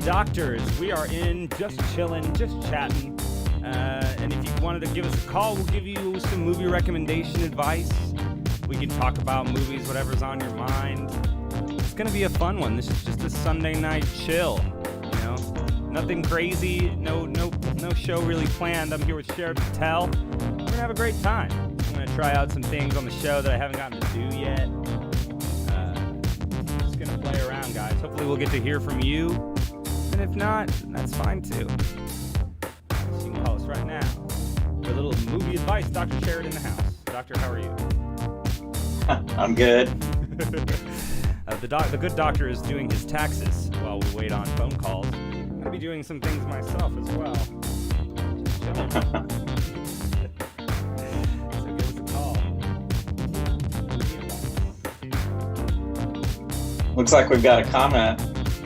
Doctors. We are in, just chilling, just chatting. And if you wanted to give us a call, we'll give you some movie recommendation advice. We can talk about movies, whatever's on your mind. It's going to be a fun one. This is just a Sunday night chill, you know? Nothing crazy, no show really planned. I'm here with Sharad Patel. We're going to have a great time. I'm going to try out some things on the show that I haven't gotten to do yet. Just going to play around, guys. Hopefully we'll get to hear from you. And if not, that's fine too. So you can call us right now for a little movie advice. Dr. Sharad in the house. Doctor, how are you? I'm good. The good doctor is doing his taxes while we wait on phone calls. I'm going to be doing some things myself as well. Just chilling. So give us a call. Looks like we've got a comment.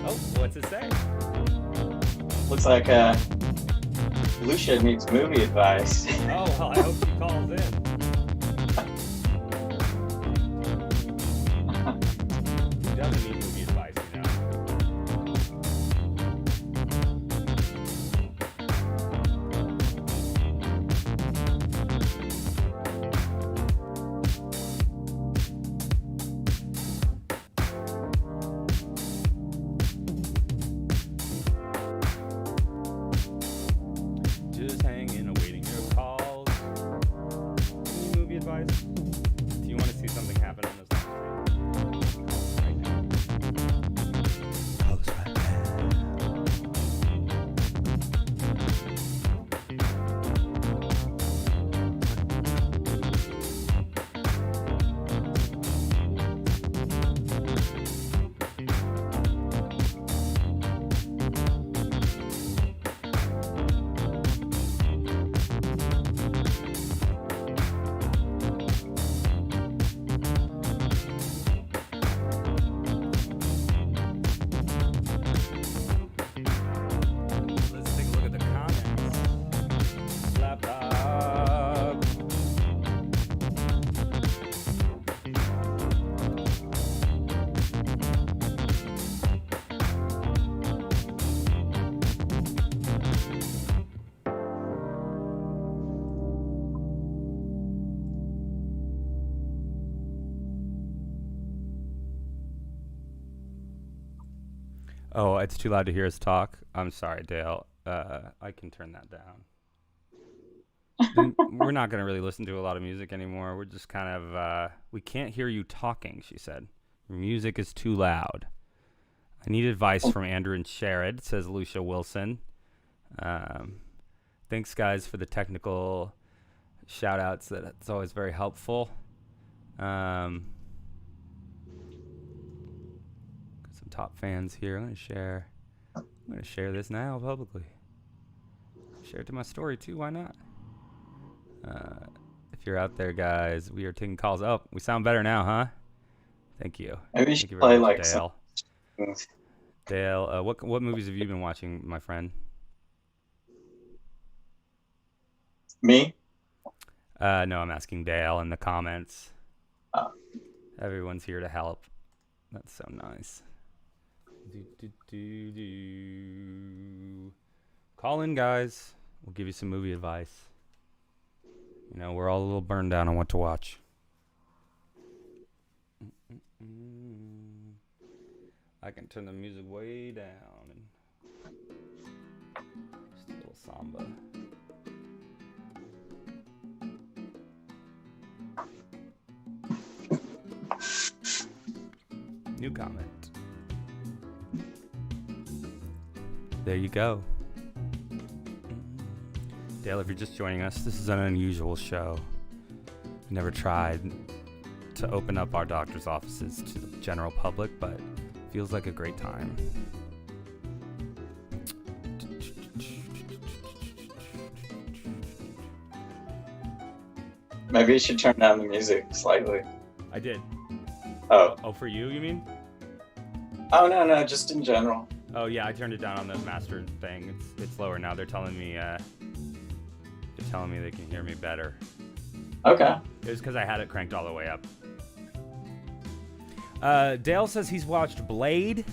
Oh, what's it say? Looks like Lucia needs movie advice. Oh, well, I hope she calls in. Who doesn't need movie advice, you know? Just hanging, awaiting your calls. Any movie advice? If you want to see something happen on this live stream, right now. Call us right Let's take a look at the comments. Laptop. Oh, it's too loud to hear us talk. I'm sorry, Dale. I can turn that down. We're not going to really listen to a lot of music anymore. We're just kind of, we can't hear you talking, she said. Your music is too loud. I need advice from Andrew and Sharad, says Lucia Wilson. Thanks, guys, for the technical shout-outs. That's always very helpful. Got some top fans here. I'm going to share this now publicly. Share it to my story, too. Why not? If you're out there, guys, we are taking calls. Oh, we sound better now, huh? Thank you. Maybe you Thank should you play very much, like Dale. some. Dale, what movies have you been watching, my friend? Me? No, I'm asking Dale in the comments. Oh. Everyone's here to help. That's so nice. Call in, guys. We'll give you some movie advice. You know, we're all a little burned down on what to watch. I can turn the music way down and just a little samba. New comment. There you go. Dale, if you're just joining us, this is an unusual show. We never tried to open up our doctor's offices to the general public, but it feels like a great time. Maybe you should turn down the music slightly. I did. Oh. Oh, for you mean? Oh, no, just in general. Oh, yeah, I turned it down on the master thing. It's lower now. They're telling me they can hear me better. Okay. It was because I had it cranked all the way up. Dale says he's watched Blade,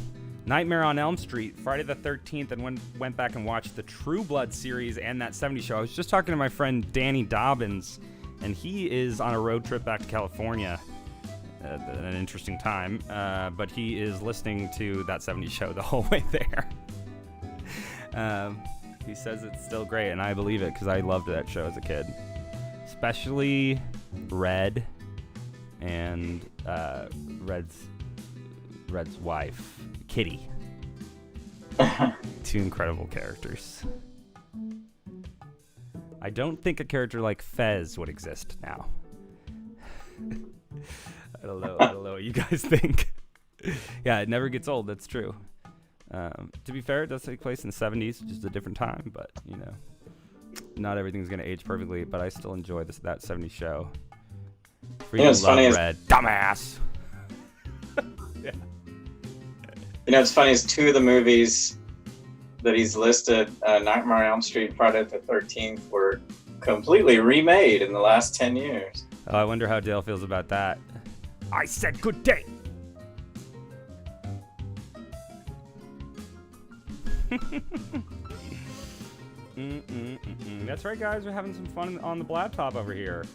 Nightmare on Elm Street, Friday the 13th, and went back and watched the True Blood series and that 70s show. I was just talking to my friend Danny Dobbins, and he is on a road trip back to California at an interesting time, but he is listening to that 70s show the whole way there. He says it's still great, and I believe it because I loved that show as a kid, especially Red and Red's wife, Kitty. Two incredible characters. I don't think a character like Fez would exist now. I don't know what you guys think. Yeah, it never gets old. That's true. To be fair, it does take place in the 70s, just a different time. But you know, not everything's gonna age perfectly. But I still enjoy that 70s show. Freaking love Red, dumbass. Yeah. You know, it's funny is two of the movies that he's listed, Nightmare on Elm Street, Friday the 13th, were completely remade in the last 10 years. Oh, I wonder how Dale feels about that. I said good day. That's right, guys. We're having some fun on the Blab Top over here.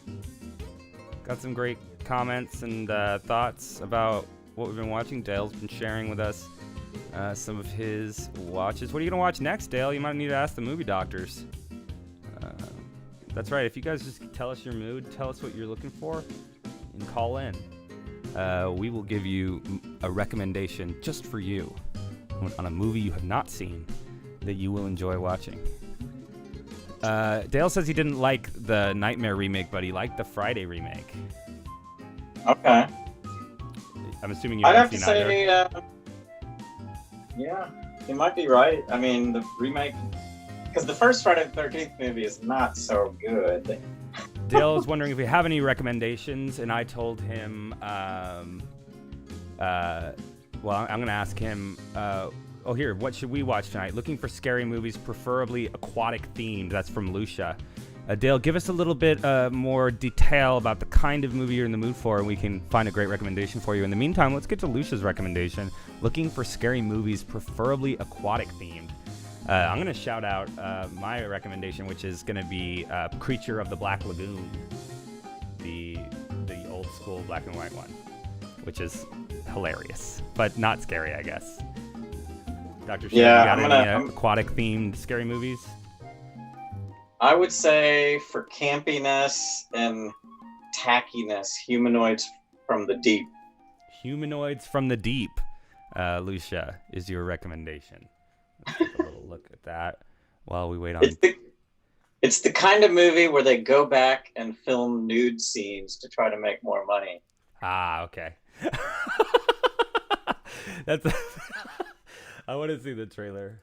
Got some great comments and thoughts about what we've been watching. Dale's been sharing with us some of his watches. What are you going to watch next, Dale? You might need to ask the movie doctors. That's right. If you guys just tell us your mood, tell us what you're looking for, and call in. We will give you a recommendation just for you on a movie you have not seen that you will enjoy watching. Dale says he didn't like the Nightmare remake, but he liked the Friday remake. Okay. I'm assuming you I'd haven't have to seen either. say, yeah, you might be right. I mean, the remake, because the first Friday the 13th movie is not so good. Dale was wondering if we have any recommendations, and I told him, well, I'm going to ask him, here, what should we watch tonight? Looking for scary movies, preferably aquatic themed. That's from Lucia. Dale, give us a little bit more detail about the kind of movie you're in the mood for, and we can find a great recommendation for you. In the meantime, let's get to Lucia's recommendation. Looking for scary movies, preferably aquatic themed. I'm going to shout out my recommendation, which is going to be Creature of the Black Lagoon, the old school black and white one, which is hilarious, but not scary, I guess. Dr. Shay, Yeah, you got any aquatic themed scary movies? I would say for campiness and tackiness, Humanoids from the Deep. Humanoids from the Deep, Lucia, is your recommendation. Let's take a little look at that while we wait on... It's the kind of movie where they go back and film nude scenes to try to make more money. Ah, okay. That's... I want to see the trailer.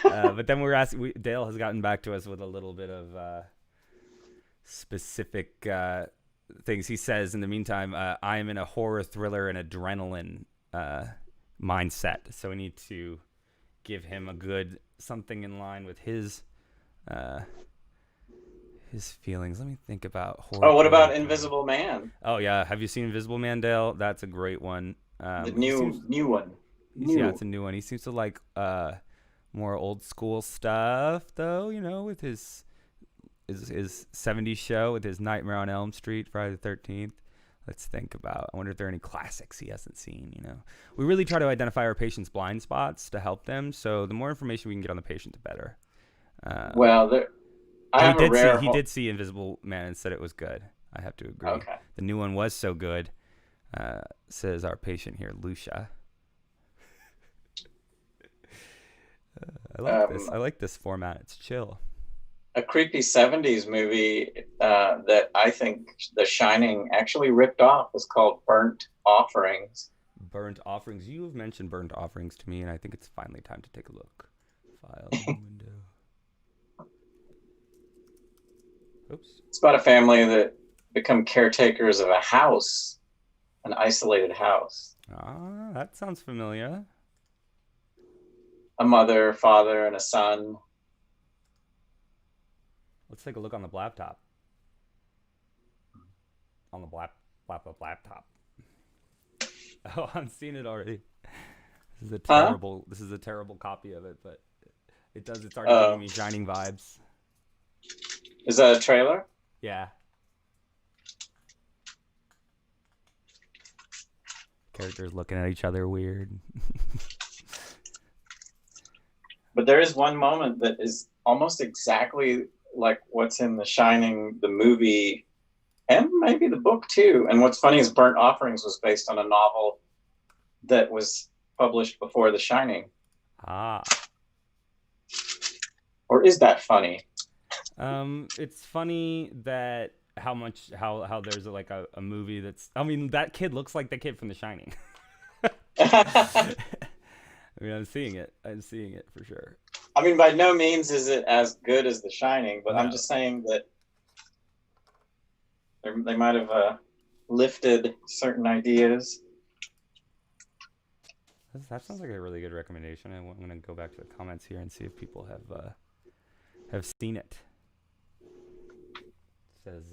But then we're asking... Dale has gotten back to us with a little bit of specific things. He says, in the meantime, I am in a horror, thriller, and adrenaline mindset. So we need to give him a good something in line with his feelings. Let me think about horror. Oh, what about Invisible Man? Oh, yeah. Have you seen Invisible Man, Dale? That's a great one. The new one. Yeah, it's a new one. He seems to like more old school stuff, though, you know, with his 70s show, with his Nightmare on Elm Street, Friday the 13th. Let's think about, I wonder if there are any classics he hasn't seen, you know. We really try to identify our patients' blind spots to help them, so the more information we can get on the patient, the better. He did see Invisible Man and said it was good. I have to agree. Okay. The new one was so good, says our patient here, Lucia. I like this format. It's chill. A creepy 70s movie that I think The Shining actually ripped off is called Burnt Offerings. Burnt Offerings. You have mentioned Burnt Offerings to me, and I think it's finally time to take a look. File window. Oops. It's about a family that become caretakers of a house, an isolated house. Ah, that sounds familiar. A mother, father, and a son. Let's take a look on the laptop. On the laptop. Oh, I'm seeing it already. This is a Huh? terrible copy of it, but it's already giving me Shining vibes. Is that a trailer? Yeah. Characters looking at each other weird. But there is one moment that is almost exactly like what's in The Shining, the movie, and maybe the book too. And what's funny is Burnt Offerings was based on a novel that was published before The Shining. Ah. Or is that funny? It's funny that how there's like a movie that's. I mean, that kid looks like the kid from The Shining. I mean, I'm seeing it for sure. I mean, by no means is it as good as The Shining, but No. I'm just saying that they might have lifted certain ideas. That sounds like a really good recommendation. I'm going to go back to the comments here and see if people have seen it. It says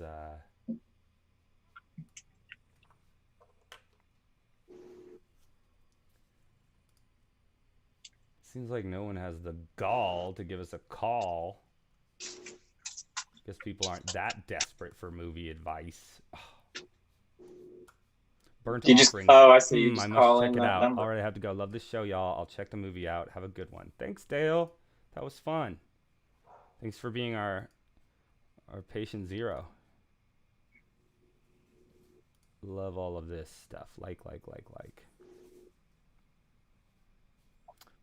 seems like no one has the gall to give us a call. Guess people aren't that desperate for movie advice. Burnt Offerings. Oh, I see. You I just must call check in it that out. number. Already have to go. Love this show, y'all. I'll check the movie out. Have a good one. Thanks, Dale. That was fun. Thanks for being our patient zero. Love all of this stuff. Like.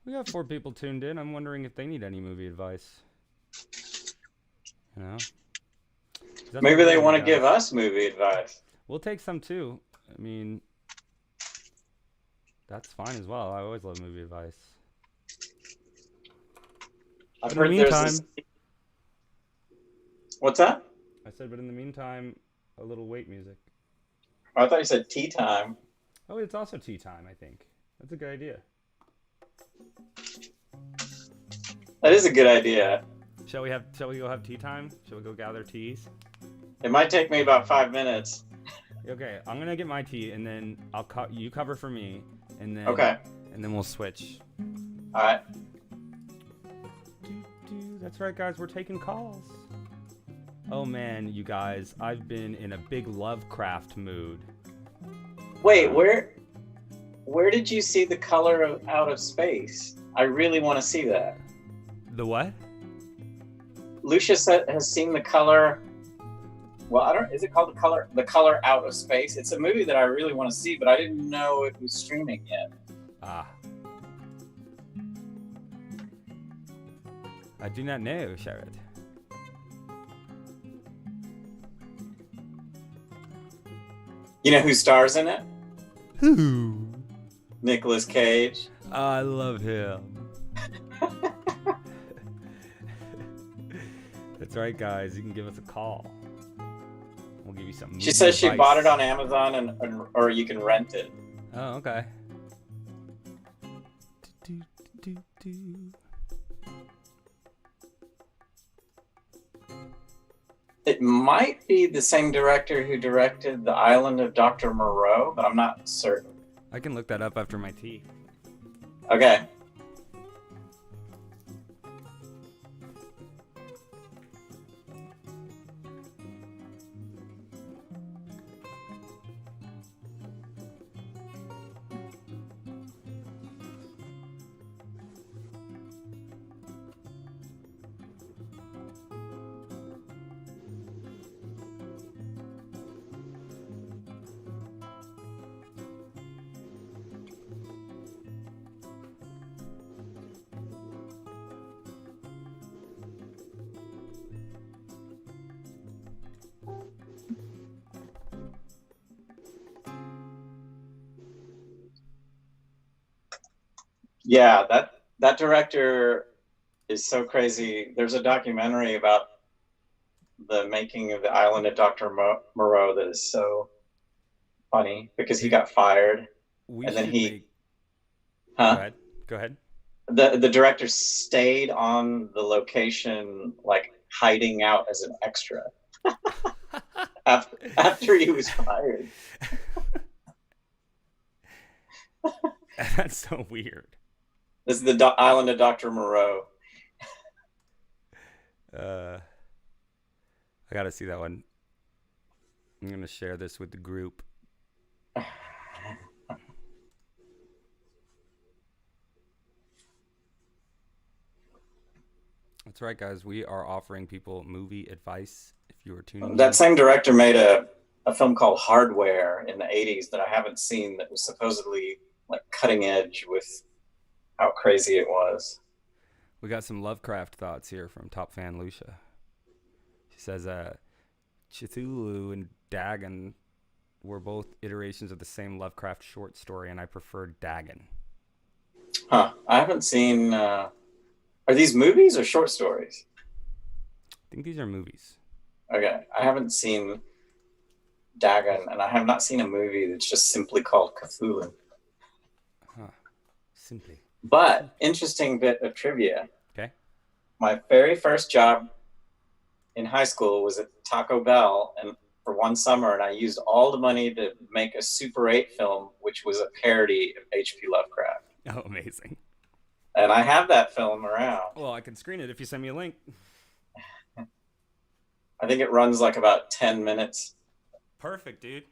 We got 4 people tuned in. I'm wondering if they need any movie advice. You know? Maybe they want to give us movie advice. We'll take some too. I mean, that's fine as well. I always love movie advice. I've In the heard meantime, What's that? I said, but in the meantime, a little wait music. Oh, I thought you said tea time. Oh, it's also tea time, I think. That's a good idea. That is a good idea. Shall we go have tea time? Shall we go gather teas? It might take me about 5 minutes. Okay, I'm gonna get my tea, and then you cover for me, and then Okay. and then we'll switch. All right. That's right, guys. We're taking calls. Oh man, you guys, I've been in a big Lovecraft mood. Wait, where did you see The Color of Out of Space? I really want to see that. The what? Lucia has seen The Color. Well, is it called The Color Out of Space? It's a movie that I really want to see, but I didn't know it was streaming yet. Ah. I do not know, Sharad. You know who stars in it? Who? Nicolas Cage. I love him. That's right, guys. You can give us a call. We'll give you some. She says she advice. bought it on Amazon, or you can rent it. Oh, okay. It might be the same director who directed The Island of Dr. Moreau, but I'm not certain. I can look that up after my tea. Okay. Yeah, that director is so crazy. There's a documentary about the making of The Island of Dr. Moreau that is so funny because he got fired. And then Huh? Go ahead. The director stayed on the location, like hiding out as an extra after he was fired. That's so weird. This is the island of Dr. Moreau. I gotta see that one. I'm gonna share this with the group. That's right, guys. We are offering people movie advice. If you were tuning in. That same director made a film called Hardware in the 80s that I haven't seen, that was supposedly like cutting edge with how crazy it was. We got some Lovecraft thoughts here from top fan Lucia. She says, Cthulhu and Dagon were both iterations of the same Lovecraft short story, and I preferred Dagon. Huh. I haven't seen... are these movies or short stories? I think these are movies. Okay. I haven't seen Dagon, and I have not seen a movie that's just simply called Cthulhu. Huh. Simply. But, interesting bit of trivia. Okay. My very first job in high school was at Taco Bell, and for one summer, and I used all the money to make a Super 8 film, which was a parody of H.P. Lovecraft. Oh, amazing. And I have that film around. Well, I can screen it if you send me a link. I think it runs like about 10 minutes. Perfect, dude.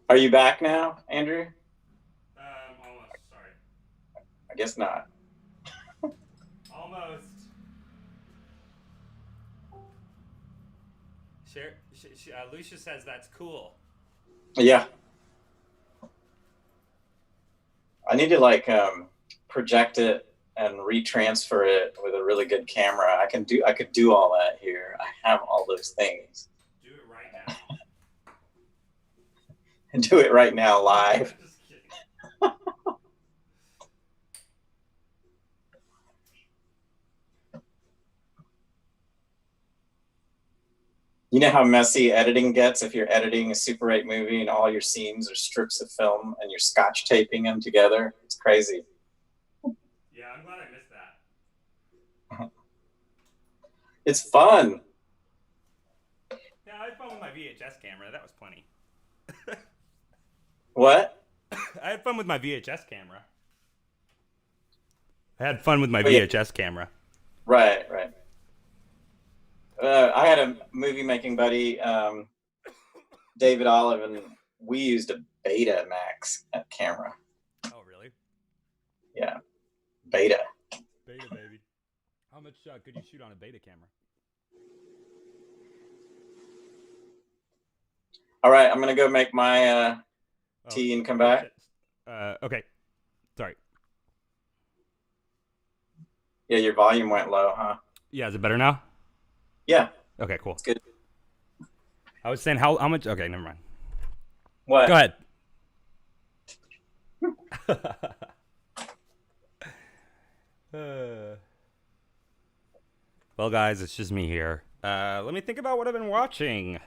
Are you back now, Andrew? Almost. Sorry. I guess not. Almost. Lucia says that's cool. Yeah. I need to like project it and retransfer it with a really good camera. I could do all that here. I have all those things. Do it right now. And do it right now live. Just kidding. You know how messy editing gets if you're editing a Super 8 movie and all your scenes are strips of film and you're scotch taping them together? It's crazy. Yeah, I'm glad I missed that. It's fun. Yeah, I had fun with my VHS camera. That was plenty. What? I had fun with my VHS camera. Camera. Right. I had a movie making buddy, David Olive, and we used a Betamax camera. Oh, really? Yeah, Beta. Beta, baby. How much could you shoot on a Beta camera? All right, I'm gonna go make my tea and come back. Okay. Sorry. Yeah, your volume went low, huh? Yeah, is it better now? Yeah. Okay, cool. It's good. I was saying how much? Okay, never mind. What? Go ahead. Well, guys, it's just me here. Let me think about what I've been watching. A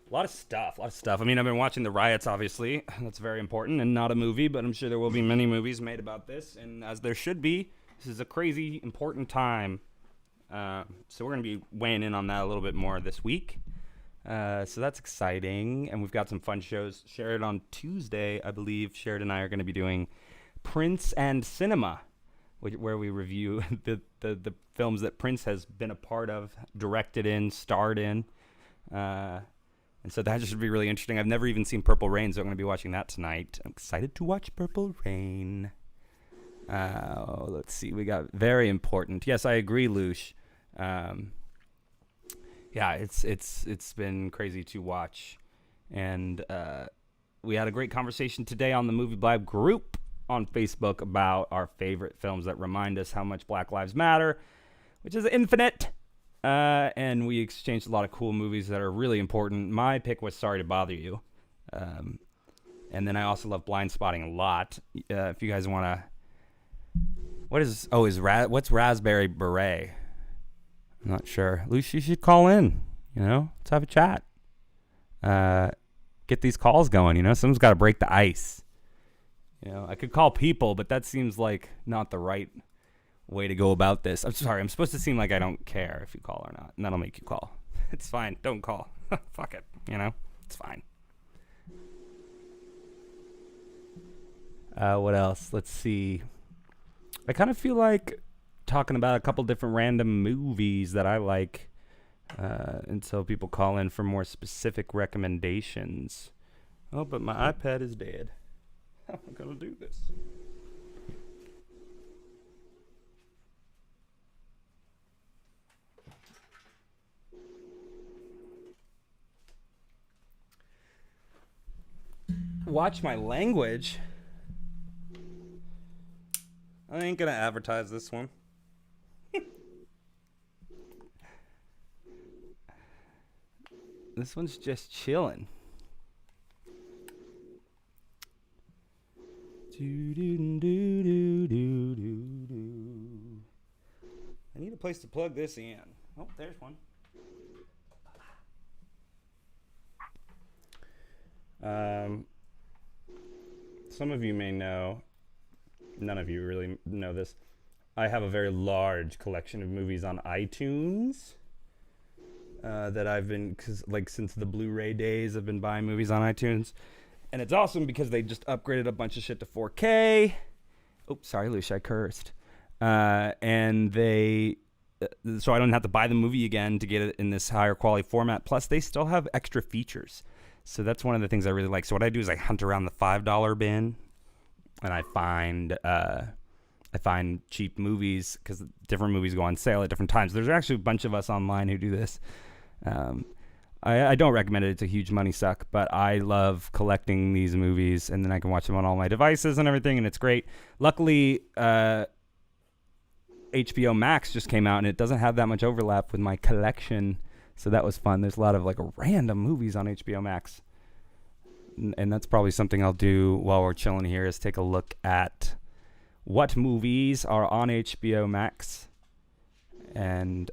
lot of stuff. I mean, I've been watching the riots, obviously. That's very important and not a movie, but I'm sure there will be many movies made about this. And as there should be, this is a crazy important time. So we're going to be weighing in on that a little bit more this week. So that's exciting. And we've got some fun shows. Sharad on Tuesday, I believe, Sharad and I are going to be doing Prince and Cinema, where we review the films that Prince has been a part of, directed in, starred in. And so that should be really interesting. I've never even seen Purple Rain, so I'm going to be watching that tonight. I'm excited to watch Purple Rain. Let's see. We got very important. Yes, I agree, Lush. Yeah, it's been crazy to watch. And we had a great conversation today on the Movie Blab group on Facebook about our favorite films that remind us how much Black Lives Matter, which is infinite. And we exchanged a lot of cool movies that are really important. My pick was Sorry to Bother You. And then I also love Blind Spotting a lot. If you guys want to... what's Raspberry Beret? I'm not sure. Lucy, you should call in. Let's have a chat. Get these calls going. Someone's got to break the ice. I could call people, but that seems like not the right way to go about this. I'm sorry. I'm supposed to seem like I don't care if you call or not, and that'll make you call. It's fine. Don't call. Fuck it. It's fine. What else? Let's see. I kind of feel like talking about a couple different random movies that I like until people call in for more specific recommendations. Oh, but my iPad is dead. How am I going to do this? Watch my language. I ain't gonna advertise this one. This one's just chilling. I need a place to plug this in. Oh, there's one. Some of you may know, none of you really know this. I have a very large collection of movies on iTunes that I've been, since the Blu-ray days, I've been buying movies on iTunes. And it's awesome because they just upgraded a bunch of shit to 4K. Oops, sorry, Lucia, I cursed. And they, so I don't have to buy the movie again to get it in this higher quality format. Plus, they still have extra features. So that's one of the things I really like. So what I do is I hunt around the $5 bin, and I find cheap movies because different movies go on sale at different times. There's actually a bunch of us online who do this. I don't recommend it. It's a huge money suck, but I love collecting these movies, and then I can watch them on all my devices and everything, and it's great. Luckily, HBO Max just came out, and it doesn't have that much overlap with my collection. So that was fun. There's a lot of random movies on HBO Max. And that's probably something I'll do while we're chilling here is take a look at what movies are on HBO Max and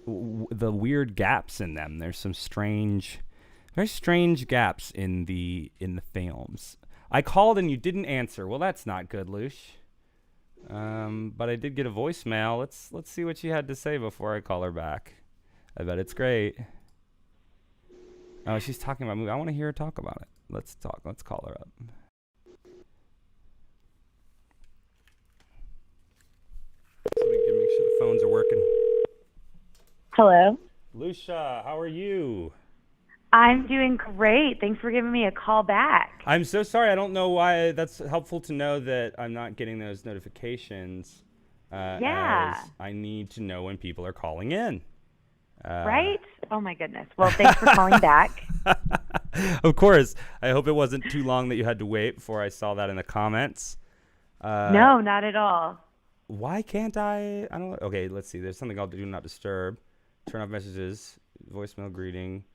the weird gaps in them. There's some very strange gaps in the films. I called and you didn't answer. Well, that's not good, Lush. But I did get a voicemail. Let's see what she had to say before I call her back. I bet it's great. Oh, she's talking about movie. I want to hear her talk about it. Let's talk. Let's call her up. So we can make sure the phones are working. Hello. Lucia, how are you? I'm doing great. Thanks for giving me a call back. I'm so sorry. I don't know why. That's helpful to know that I'm not getting those notifications. Yeah. As I need to know when people are calling in. Right? Oh, my goodness. Well, thanks for calling back. Of course. I hope it wasn't too long that you had to wait before I saw that in the comments. No, not at all. Why can't I don't. Okay, let's see. There's something I'll do not disturb. Turn off messages. Voicemail greeting.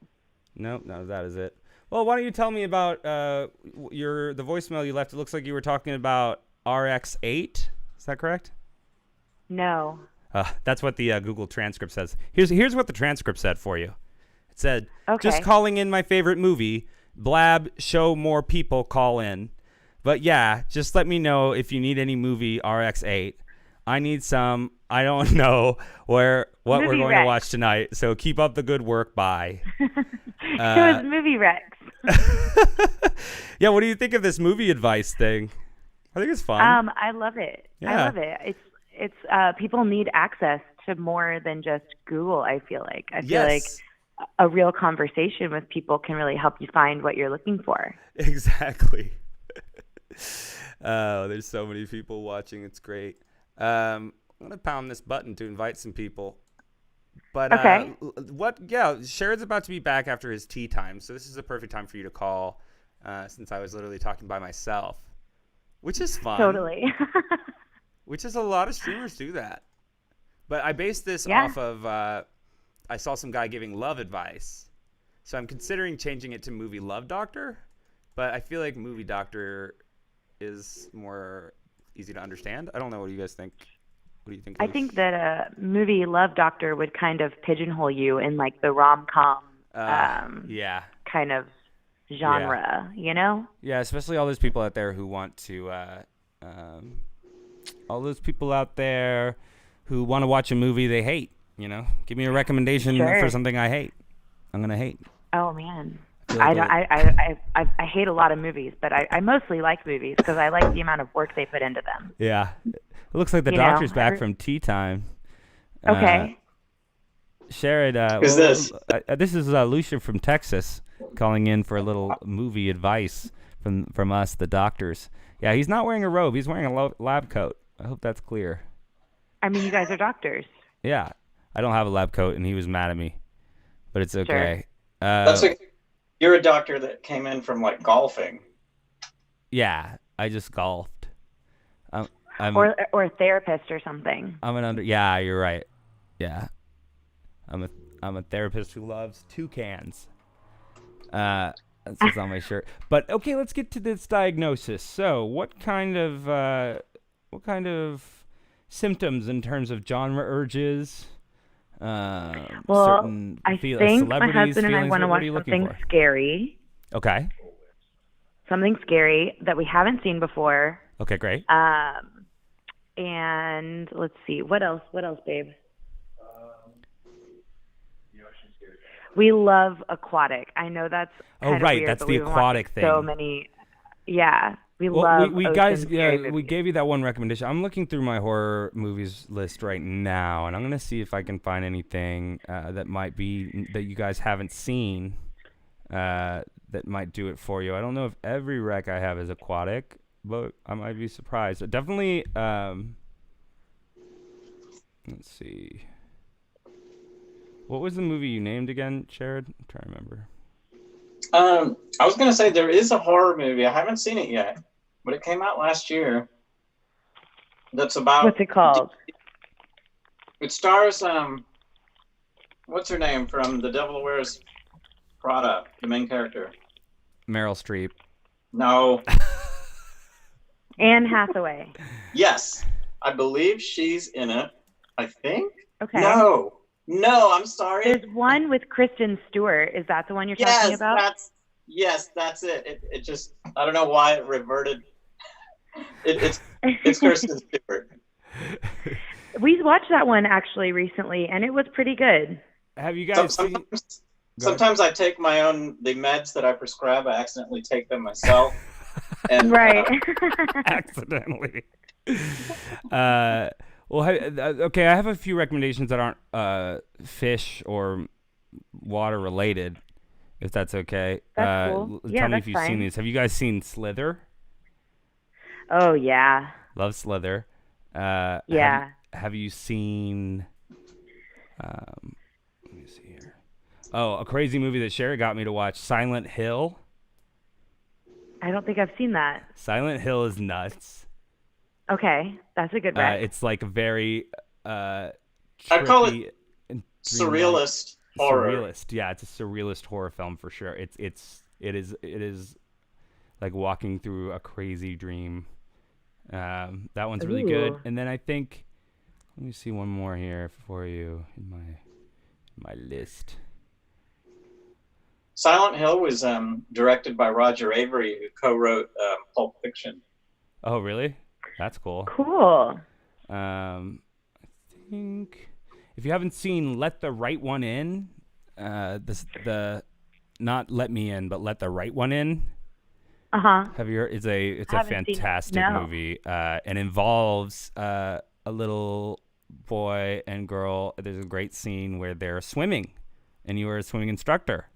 Nope, no, that is it. Well, why don't you tell me about the voicemail you left? It looks like you were talking about RX-8. Is that correct? No. That's what the Google transcript says. Here's what the transcript said for you. It said, okay. Just calling in my favorite movie. Blab, show more people call in. But yeah, just let me know if you need any movie RX-8. I need some. I don't know what movie we're going Rex. to watch tonight. So keep up the good work. Bye. It was Movie Rex. Yeah, what do you think of this movie advice thing? I think it's fun. I love it. Yeah. I love it. It's people need access to more than just Google, I feel like. I feel like a real conversation with people can really help you find what you're looking for. Exactly. There's so many people watching. It's great. I'm going to pound this button to invite some people. But okay. Sharad's about to be back after his tea time, so this is a perfect time for you to call since I was literally talking by myself, which is fun. Totally. Which is a lot of streamers do that. But I based this off of I saw some guy giving love advice. So I'm considering changing it to Movie Love Doctor, but I feel like Movie Doctor is more easy to understand. I don't know. What do you guys think? What do you think? I think that a Movie Love Doctor would kind of pigeonhole you in like the rom-com kind of genre, you know? Yeah, especially all those people out there who want to all those people out there who want to watch a movie they hate. Give me a recommendation for something I hate. I'm gonna hate. Oh man. Like I hate a lot of movies, but I mostly like movies because I like the amount of work they put into them. Yeah. It looks like the doctor's back from tea time. Okay. Sharad, who's this? This is Lucia from Texas calling in for a little movie advice from us, the doctors. Yeah, he's not wearing a robe. He's wearing a lab coat. I hope that's clear. I mean, you guys are doctors. Yeah. I don't have a lab coat, and he was mad at me. But it's okay. Sure. You're a doctor that came in from, like, golfing. Yeah, I just golfed. Or a therapist or something. Yeah, you're right. Yeah. I'm a therapist who loves toucans. That's what's on my shirt. But okay, let's get to this diagnosis. So, what kind of symptoms in terms of genre urges? Well, I think my husband and I want to watch something scary. Okay. Something scary that we haven't seen before. Okay, great. And let's see, what else, babe? We love aquatic. I know that's kind of weird, that's but the aquatic thing. So many, yeah. We love. We gave you that one recommendation. I'm looking through my horror movies list right now, and I'm gonna see if I can find anything that might be that you guys haven't seen that might do it for you. I don't know if every rec I have is aquatic, but I might be surprised. Definitely. Let's see. What was the movie you named again, Sharad? I'm trying to remember. I was going to say there is a horror movie. I haven't seen it yet, but it came out last year. That's about... What's it called? It stars, what's her name from The Devil Wears Prada, the main character? Meryl Streep. No. Anne Hathaway. Yes. I believe she's in it. I think? Okay. No, I'm sorry. There's one with Kristen Stewart. Is that the one you're talking about? That's it. It just, I don't know why it reverted. It's Kristen Stewart. We watched that one actually recently, and it was pretty good. Have you guys Sometimes I take the meds that I prescribe. I accidentally take them myself. And, right. Accidentally. Well, okay, I have a few recommendations that aren't fish or water related, if that's okay. That's cool. Tell me if you've seen these. Have you guys seen Slither? Oh, yeah. Love Slither. Yeah. Have you seen... let me see here. Oh, a crazy movie that Sherry got me to watch, Silent Hill. I don't think I've seen that. Silent Hill is nuts. Okay, that's a good rec. It's like a very I call it surrealist horror. Surrealist, yeah, it's a surrealist horror film for sure. It is like walking through a crazy dream. That one's really good. And then I think, let me see one more here for you in my list. Silent Hill was directed by Roger Avery, who co-wrote Pulp Fiction. Oh, really? That's cool. Cool. I think if you haven't seen Let the Right One In, not Let Me In, but Let the Right One In. Have you heard? It's a fantastic movie, and involves a little boy and girl. There's a great scene where they're swimming, and you are a swimming instructor.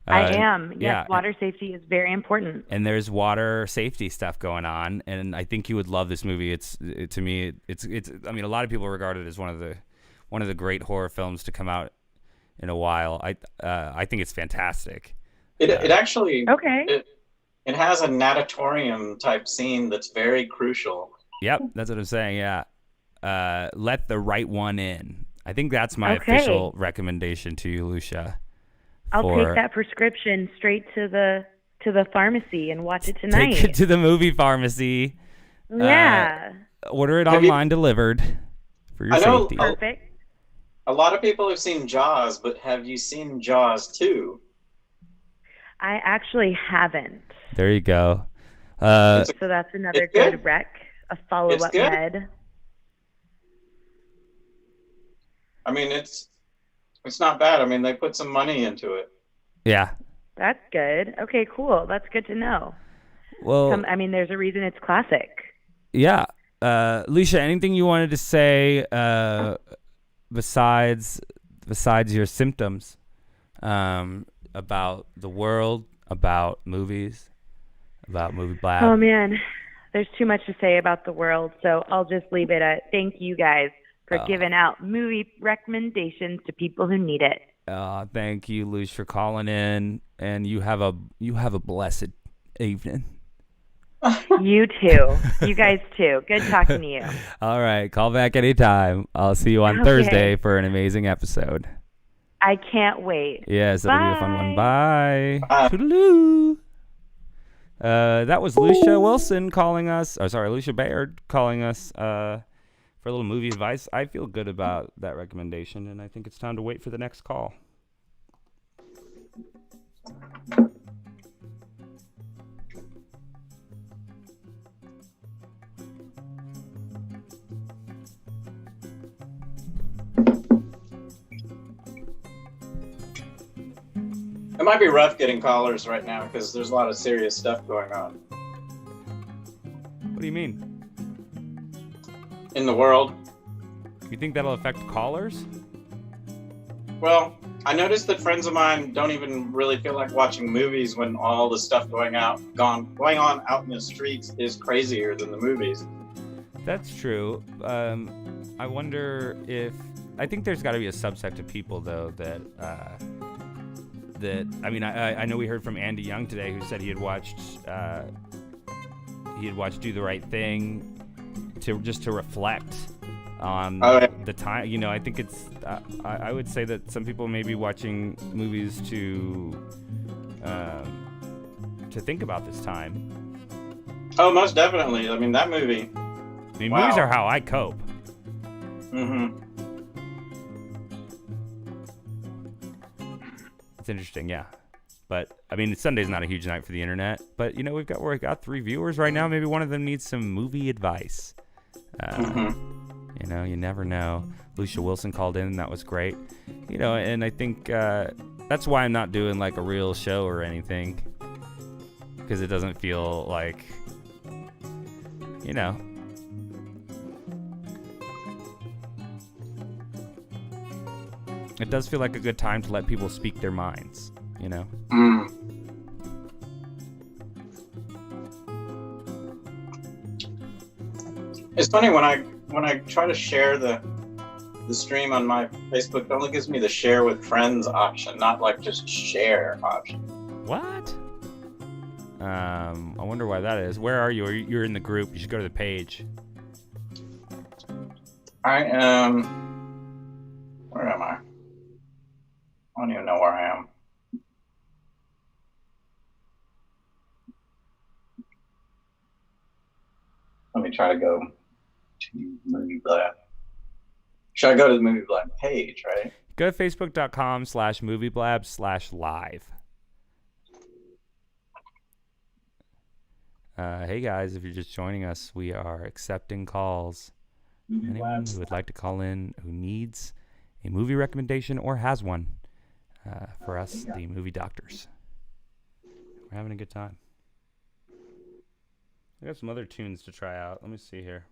I am. Yes, yeah. Water safety is very important. And there's water safety stuff going on, and I think you would love this movie. To me, I mean, a lot of people regard it as one of the great horror films to come out in a while. I think it's fantastic. It actually okay. It has a natatorium type scene that's very crucial. Yep, that's what I'm saying. Yeah, Let the Right One In. I think that's my official recommendation to you, Lucia. I'll take that prescription straight to the pharmacy and watch it tonight. Take it to the movie pharmacy. Yeah. Order it online delivered for your safety. Perfect. A lot of people have seen Jaws, but have you seen Jaws 2? I actually haven't. There you go. So that's another good rec. a follow-up med. I mean, it's not bad. I mean, they put some money into it. Yeah. That's good. Okay, cool. That's good to know. Well, I mean, there's a reason it's classic. Yeah. Alicia, anything you wanted to say besides your symptoms about the world, about movies, about Movie Blab? Oh, man. There's too much to say about the world, so I'll just leave it at thank you guys for giving out movie recommendations to people who need it. Thank you, Luce, for calling in, and you have a blessed evening. You too. You guys too. Good talking to you. All right, call back anytime. I'll see you on Thursday for an amazing episode. I can't wait. Yes, that'll be a fun one. Bye. Toodaloo. That was Lucia Wilson calling us. Lucia Baird calling us for a little movie advice. I feel good about that recommendation, and I think it's time to wait for the next call. It might be rough getting callers right now because there's a lot of serious stuff going on. What do you mean? In the world. You think that'll affect callers? Well, I noticed that friends of mine don't even really feel like watching movies when all the stuff going on out in the streets is crazier than the movies. That's true. I wonder if... I think there's got to be a subset of people, though, that I mean, I know we heard from Andy Young today, who said he had watched Do the Right Thing to reflect on the time. You know, I think it's I would say that some people may be watching movies to think about this time. Oh, most definitely. I mean, that movie. I mean, movies are how I cope. Mm-hmm. It's interesting, yeah. But I mean, Sunday's not a huge night for the internet. But you know, we've got 3 viewers right now. Maybe one of them needs some movie advice. You know, you never know. Lucia Wilson called in, and that was great. You know, and I think that's why I'm not doing like a real show or anything, because it doesn't feel like, you know. It does feel like a good time to let people speak their minds, you know? Mm. It's funny when I try to share the stream on my Facebook, it only gives me the share with friends option, not like just share option. What? I wonder why that is. Where are you? You're in the group. You should go to the page. I am... Where am I? I don't even know where I am. Let me try to go to Movie Blab. Should I go to the Movie Blab page, right? Go to facebook.com/movieblab/live. Hey guys, if you're just joining us, we are accepting calls. Anyone who would like to call in who needs a movie recommendation or has one. For us, the movie doctors. We're having a good time. I got some other tunes to try out. Let me see here.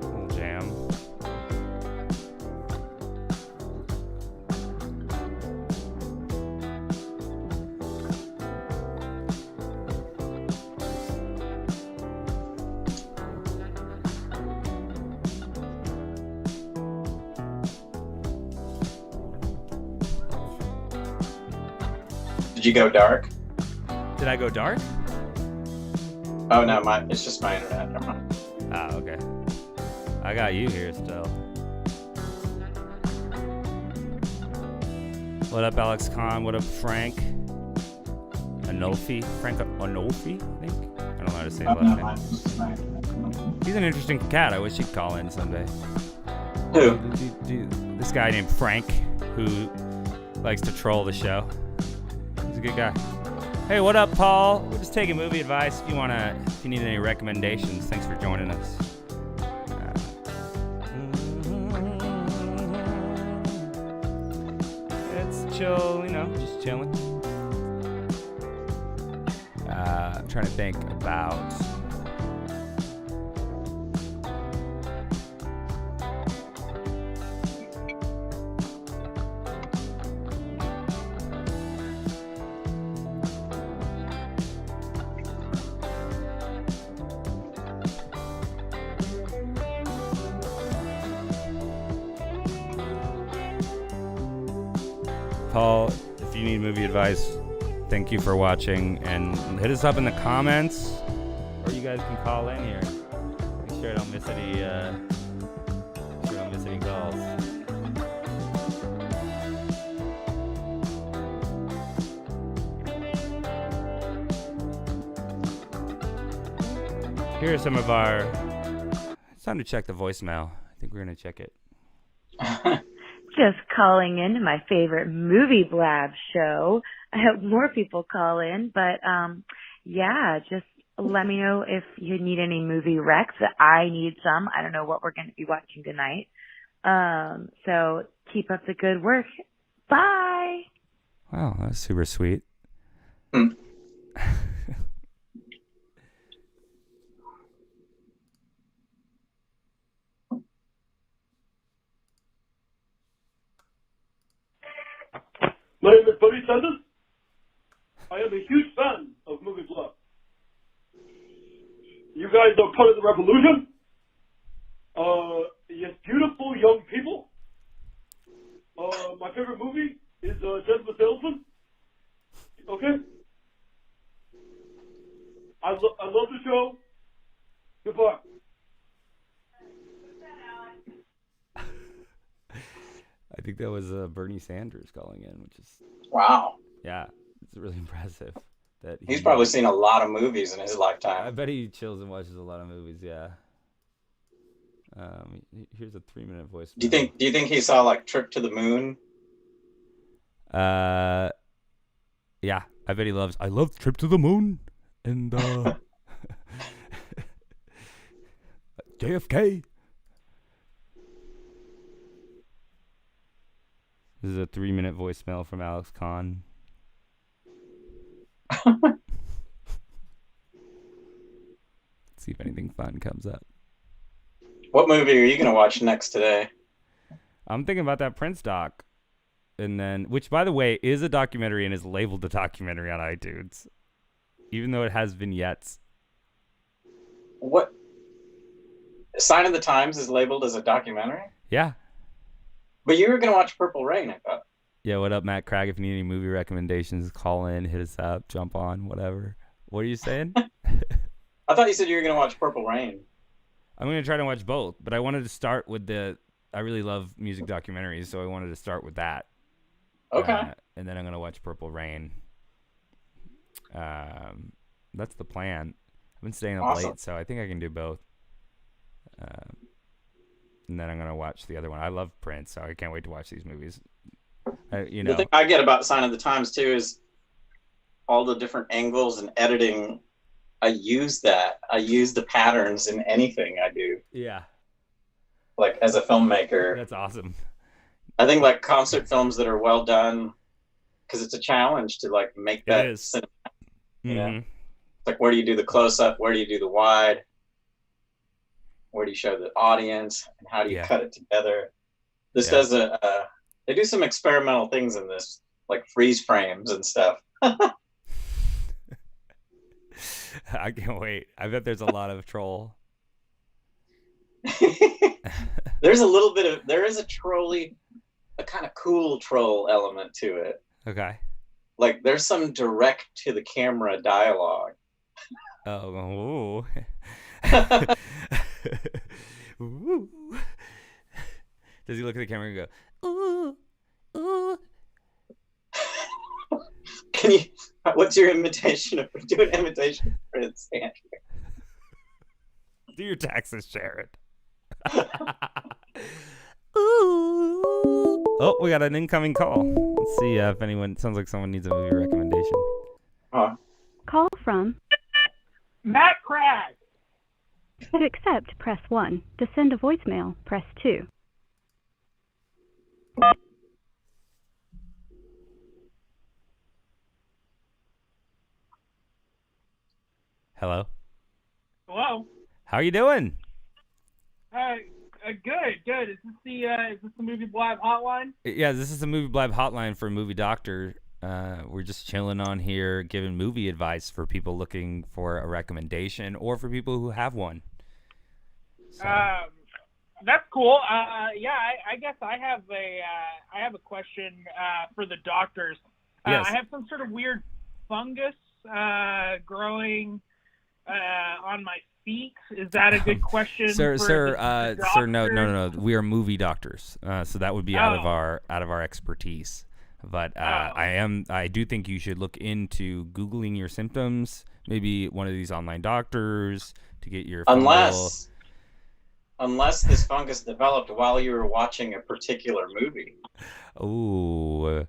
Little jam. Did you go dark? Did I go dark? Oh no, it's just my internet. Never mind. Ah, okay. I got you here still. What up, Alex Kahn? What up, Frank? Anolfi? Frank Anolfi, I think? I don't know how to say his last name. He's an interesting cat. I wish he'd call in someday. Who? This guy named Frank, who Likes to troll the show. He's a good guy. Hey, what up, Paul? We're just taking movie advice. If you need any recommendations, thanks for joining us. It's chill, just chilling. I'm trying to think about. Paul, if you need movie advice, thank you for watching, and hit us up in the comments, or you guys can call in here. Make sure I don't miss any calls. Here are some of our. It's time to check the voicemail. I think we're gonna check it. Just calling in to my favorite Movie Blab show. I hope more people call in, but just let me know if you need any movie recs. I need some. I don't know what we're going to be watching tonight. So keep up the good work. Bye. Wow, that was super sweet. My name is Buddy Sanders. I am a huge fan of Movie Blab. You guys are part of the revolution. Yes, beautiful young people. My favorite movie is Death of a Salesman. Okay? I love the show. Goodbye. I think that was Bernie Sanders calling in, which is Wow. Yeah, it's really impressive. That He's probably seen a lot of movies in his lifetime. I bet he chills and watches a lot of movies. Yeah. Here's a 3-minute voice. Do you think he saw like Trip to the Moon? Yeah, I bet he loves. I love Trip to the Moon and JFK. This is a 3-minute voicemail from Alex Kahn. Let's see if anything fun comes up. What movie are you going to watch next today? I'm thinking about that Prince doc. And then, which by the way, is a documentary and is labeled a documentary on iTunes. Even though it has vignettes. What? Sign of the Times is labeled as a documentary? Yeah. But you were going to watch Purple Rain, I thought. Yeah, what up, Matt Craig? If you need any movie recommendations, call in, hit us up, jump on, whatever. What are you saying? I thought you said you were going to watch Purple Rain. I'm going to try to watch both, but I wanted to start with I really love music documentaries, so I wanted to start with that. Okay. And then I'm going to watch Purple Rain. That's the plan. I've been staying up late, so I think I can do both. And then I'm going to watch the other one. I love Prince, so I can't wait to watch these movies. The thing I get about Sign of the Times, too, is all the different angles and editing. I use that. I use the patterns in anything I do. Yeah. Like, as a filmmaker. That's awesome. I think, like, concert films that are well done, because it's a challenge to, like, make that cinematic. You know? It's like, where do you do the close-up? Where do you do the wide? Where do you show the audience? And how do you cut it together? This does they do some experimental things in this, like freeze frames and stuff. I can't wait. I bet there's a lot of troll. There is a trolly, a kind of cool troll element to it. Okay. Like there's some direct to the camera dialogue. Oh. Ooh. Does he look at the camera and go, ooh, ooh? What's your imitation do an imitation of Prince, Andrew? Do your taxes, Sharad. Ooh. Oh, we got an incoming call. Let's see if anyone. Sounds like someone needs a movie recommendation. Huh. Call from. Matt Cragg. To accept, press 1. To send a voicemail, press 2. Hello. Hello. How you doing? Good. Is this the Movie Blab hotline? Yeah, this is the Movie Blab hotline for Movie Doctor. We're just chilling on here, giving movie advice for people looking for a recommendation or for people who have one. So. That's cool. Yeah, I guess I have a question for the doctors. Yes. I have some sort of weird fungus growing on my feet. Is that a good question, sir? No. We are movie doctors, so that would be out of our expertise. But I do think you should look into Googling your symptoms. Maybe one of these online doctors to get your Unless this fungus developed while you were watching a particular movie. Oh,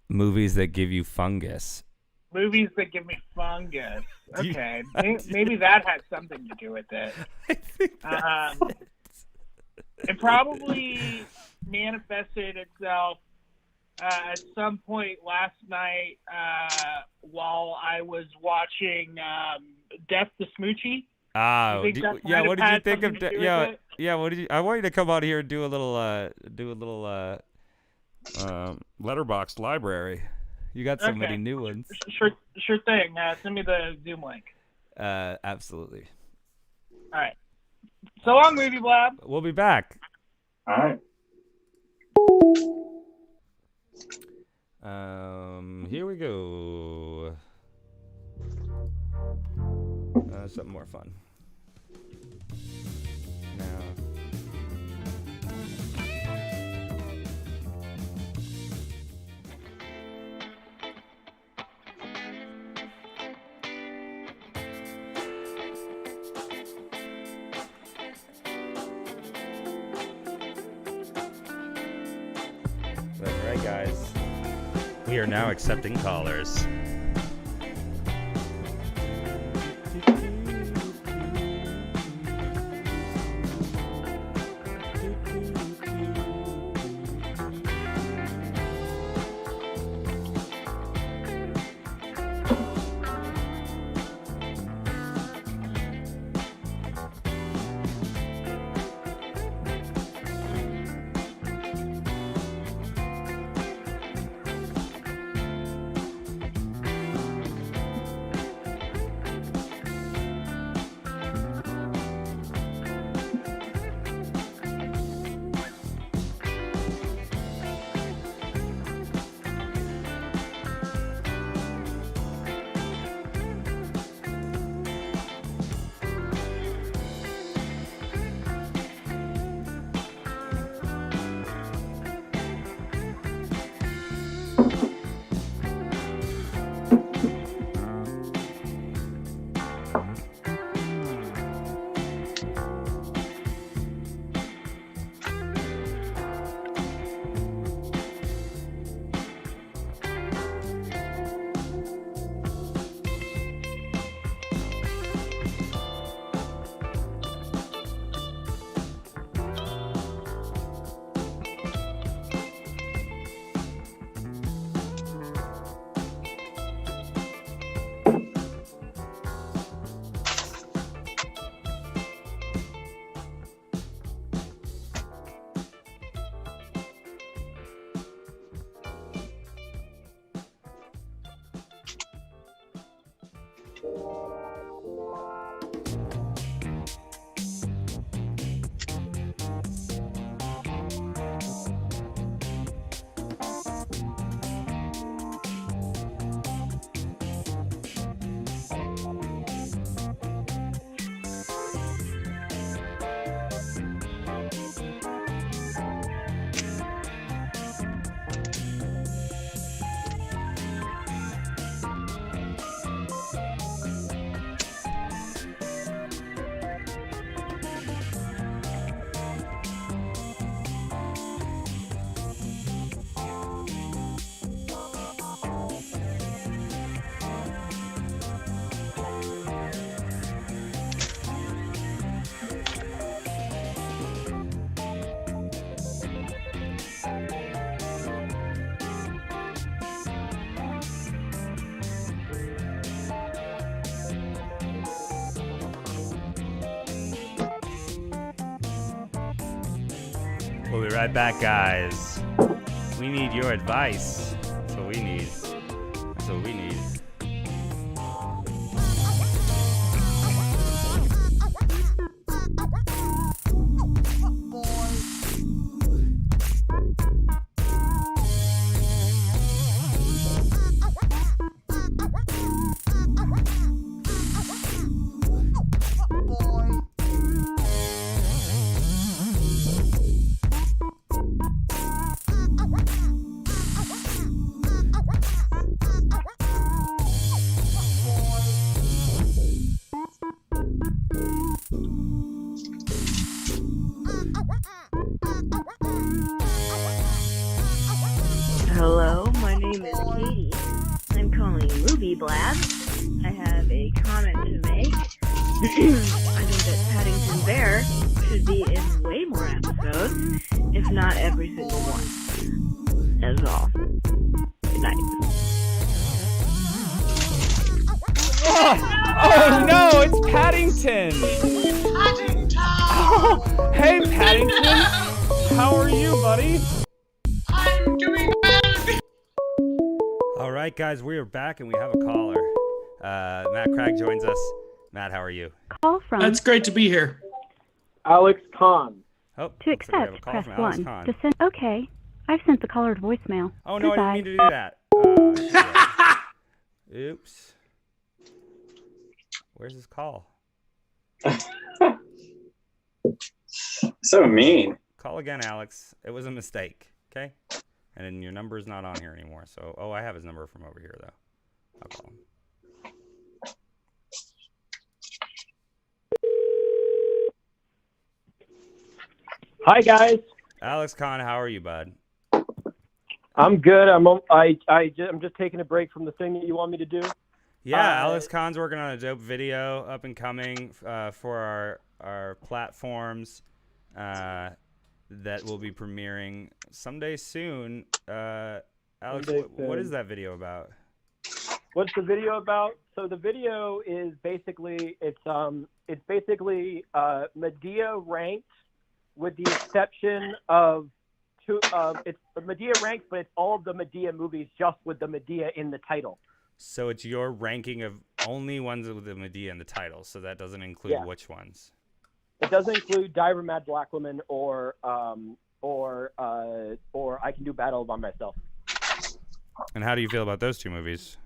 movies that give you fungus. Movies that give me fungus. Okay, maybe that has something to do with it. I think it probably manifested itself at some point last night while I was watching Death to Smoochie. What did you think of? What did you? I want you to come out here and do a little letterboxd library. You got so many new ones. Sure thing. Send me the Zoom link. Absolutely. All right. So long, Movie Blab. We'll be back. All right. Here we go. Something more fun. Now. That's right, guys. We are now accepting callers. We'll be right back, guys. We need your advice. That's what we need. That's what we need. Hello, my name is Katie. I'm calling Movie Blab. I have a comment to make. I think that Paddington Bear should be in way more episodes, if not every single one. That's all. Good night. Oh no, it's Paddington! Paddington! Oh, hey Paddington! How are you, buddy? I'm doing well. All right, guys, we are back and we have a caller. Matt Craig joins us. Matt, how are you? Call from That's great to be here. Alex Kahn. Oh, to looks like we have a accept, call press from Alex 1. Kahn. To send. Okay. I've sent the caller to voicemail. Oh no, Goodbye. I didn't mean to do that. Oops. Where's his call? So mean. Call again, Alex. It was a mistake. Okay. And then your number's not on here anymore. So, oh, I have his number from over here though. I'll call him. Hi guys. Alex Kahn, how are you, bud? I'm good. I'm just taking a break from the thing that you want me to do. Yeah, Alex Kahn's working on a dope video up and coming for our platforms that will be premiering someday soon. Alex, Someday what soon. is that video about? What's the video about? So the video is basically it's basically Medea ranked, with the exception of two. It's Medea ranked, but it's all of the Medea movies just with the Medea in the title. So it's your ranking of only ones with the Medea in the title. So that doesn't include which ones? It doesn't include Diver Mad Black Woman or I Can Do Battle by Myself. And how do you feel about those two movies?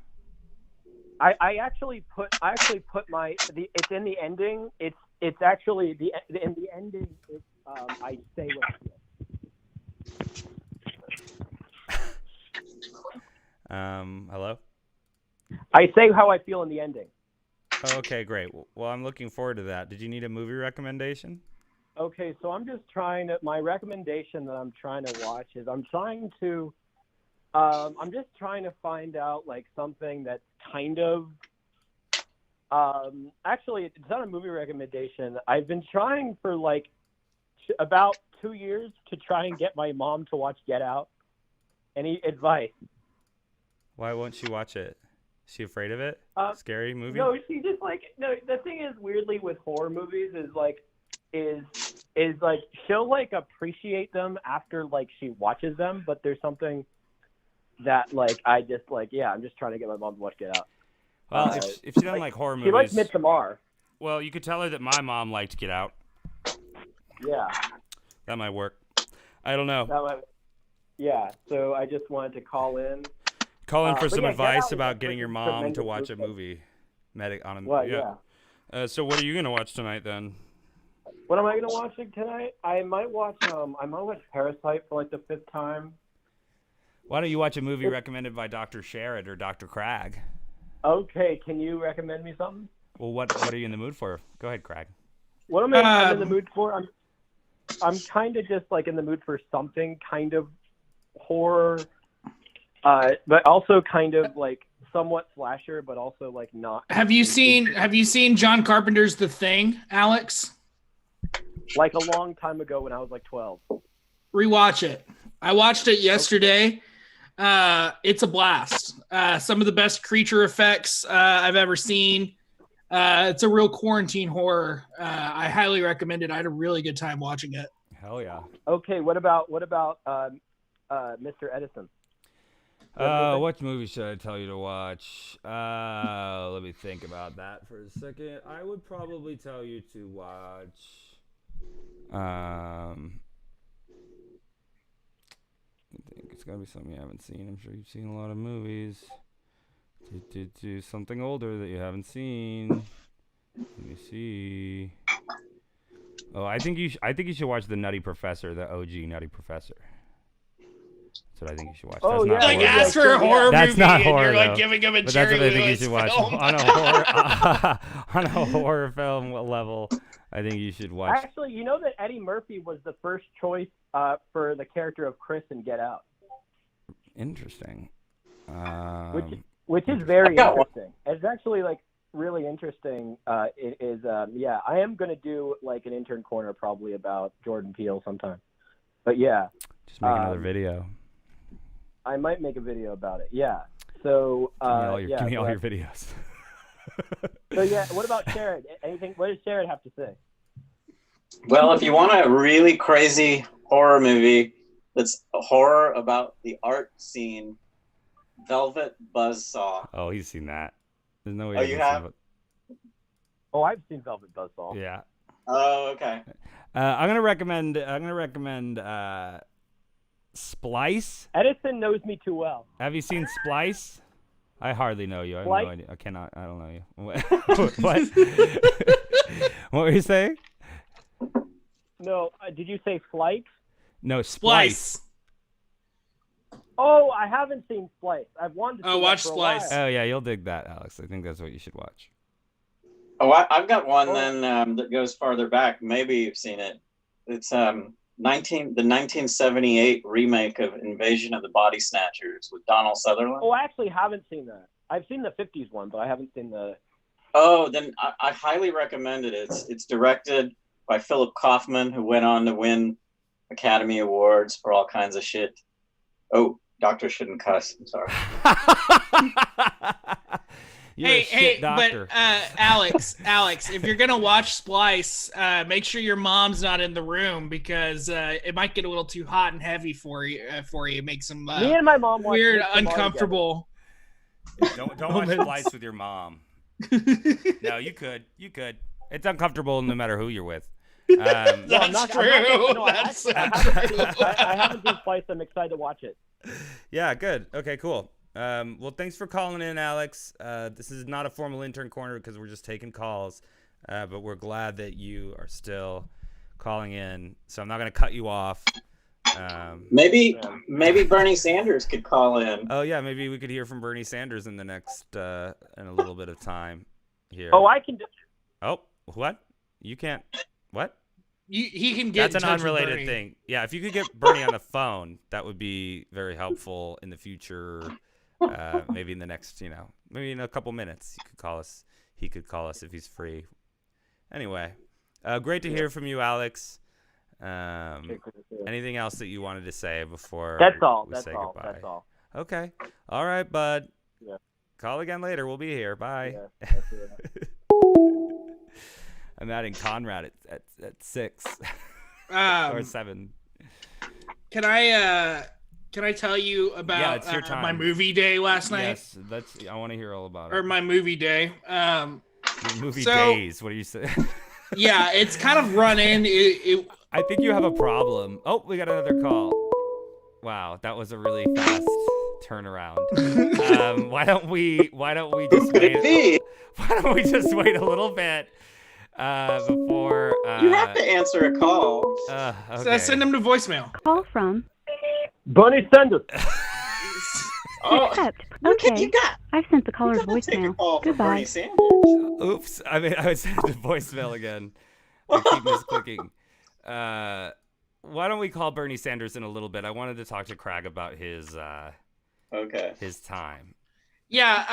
I actually put my it's in the ending. It's actually in the ending. It's I say what I feel. Hello? I say how I feel in the ending. Oh, okay, great. Well, I'm looking forward to that. Did you need a movie recommendation? Okay, so I'm just trying to. My recommendation that I'm trying to watch is I'm just trying to find out like something that's kind of. Actually, it's not a movie recommendation. I've been trying for like about 2 years to try and get my mom to watch Get Out. Any advice? Why won't she watch it? Is she afraid of it? Scary movie? No, she just like no. The thing is, weirdly with horror movies is like she'll like appreciate them after like she watches them, but there's something that like I just like I'm just trying to get my mom to watch Get Out. Well, if she doesn't like horror movies, she likes Midsommar. Well, you could tell her that my mom liked Get Out. Yeah, that might work. I don't know. Yeah, so I just wanted to call in. Call in for some advice Get Out about getting your mom to watch a movie. So what are you gonna watch tonight then? What am I gonna watch tonight? I might watch Parasite for like the 5th time. Why don't you watch a movie recommended by Dr. Sharad or Dr. Craig? Okay, can you recommend me something? Well, what are you in the mood for? Go ahead, Craig. What am I in the mood for? I'm kind of just like in the mood for something kind of horror, but also kind of like somewhat slasher, but also like not. Have you seen John Carpenter's The Thing, Alex? Like a long time ago when I was like 12. Rewatch it. I watched it yesterday. It's a blast. Some of the best creature effects I've ever seen. It's a real quarantine horror. I highly recommend it. I had a really good time watching it. Hell yeah. Okay, what about Mr. Edison? What movie should I tell you to watch? Let me think about that for a second. I would probably tell you to watch. I think it's gotta be something you haven't seen. I'm sure you've seen a lot of movies. Do something older that you haven't seen. Let me see. Oh, I think you should watch The Nutty Professor, the OG Nutty Professor. That's what I think you should watch. Oh, That's yeah. not Like horror. ask for a horror That's movie, not and horror, you're like though. giving him a But that's Jerry what I think you Lewis should watch film. on a horror film level. I think you should watch. Actually, you know that Eddie Murphy was the first choice for the character of Chris in Get Out, Interesting. which is very got one. interesting. It's actually like really interesting. It is yeah. I am gonna do like an intern corner probably about Jordan Peele sometime. But yeah, Just make another video. I might make a video about it. Yeah. So Give me all your videos. So yeah, what about Sharad? Anything? What does Sharad have to say? Well, if you want a really crazy horror movie that's a horror about the art scene, Velvet Buzzsaw. Oh, he's seen that. There's no way. Oh, he you hasn't have? seen Oh, I've seen Velvet Buzzsaw. it. Yeah. Oh, okay. I'm gonna recommend Splice. Edison knows me too well. Have you seen Splice? I hardly know you. I have Splice? no idea. I don't know you. What? What were you saying? No, did you say Flight? No, Splice. Splice. Oh, I haven't seen Splice. I've wanted to. Oh, see watch that for a Splice. while. Oh yeah, you'll dig that, Alex. I think that's what you should watch. Oh, I've got one then that goes farther back. Maybe you've seen it. It's the 1978 remake of Invasion of the Body Snatchers with Donald Sutherland. Oh, I actually haven't seen that. I've seen the 50s one, but I haven't seen the. Oh, then I highly recommend it. It's directed by Philip Kaufman, who went on to win Academy Awards for all kinds of shit. Oh, doctor shouldn't cuss. I'm sorry. You're a shit doctor. But Alex, if you're gonna watch Splice, make sure your mom's not in the room because it might get a little too hot and heavy for you. Make some Me and my mom watched weird, Mr. Mario uncomfortable. Don't watch Splice with your mom. No, you could. It's uncomfortable no matter who you're with. That's true. I haven't seen Splice. I'm excited to watch it. Yeah, good. Okay, cool. Well, thanks for calling in, Alex. This is not a formal intern corner because we're just taking calls, but we're glad that you are still calling in. So I'm not going to cut you off. Maybe Bernie Sanders could call in. Oh yeah, maybe we could hear from Bernie Sanders in the next in a little bit of time here. Oh, I can. Oh, what? You can't. What? He can get. That's an unrelated thing. Yeah, if you could get Bernie on the phone, that would be very helpful in the future. Maybe in the next, maybe in a couple minutes, he could call us. He could call us if he's free. Anyway, great to hear from you, Alex. Anything else that you wanted to say before That's all. we That's say all. goodbye? That's all. Okay. All right, bud. Yeah. Call again later. We'll be here. Bye. Yeah, that's it. I'm adding Conrad at 6 or 7. Can I tell you about it's your time. my movie day last night? Yes, I want to hear all about it. Or my movie day. Your movie days. What do you say? Yeah, it's kind of run in. I think you have a problem. Oh, we got another call. Wow, that was a really fast turnaround. Why don't we just wait? Why don't we just wait a little bit before You have to answer a call. Okay. So send them to voicemail. Call from. Bernie Sanders. Accept. Okay. I've sent the caller's voicemail. Goodbye. Oops. I would send the voicemail again. I keep misclicking. Why don't we call Bernie Sanders in a little bit? I wanted to talk to Craig about his time. Yeah,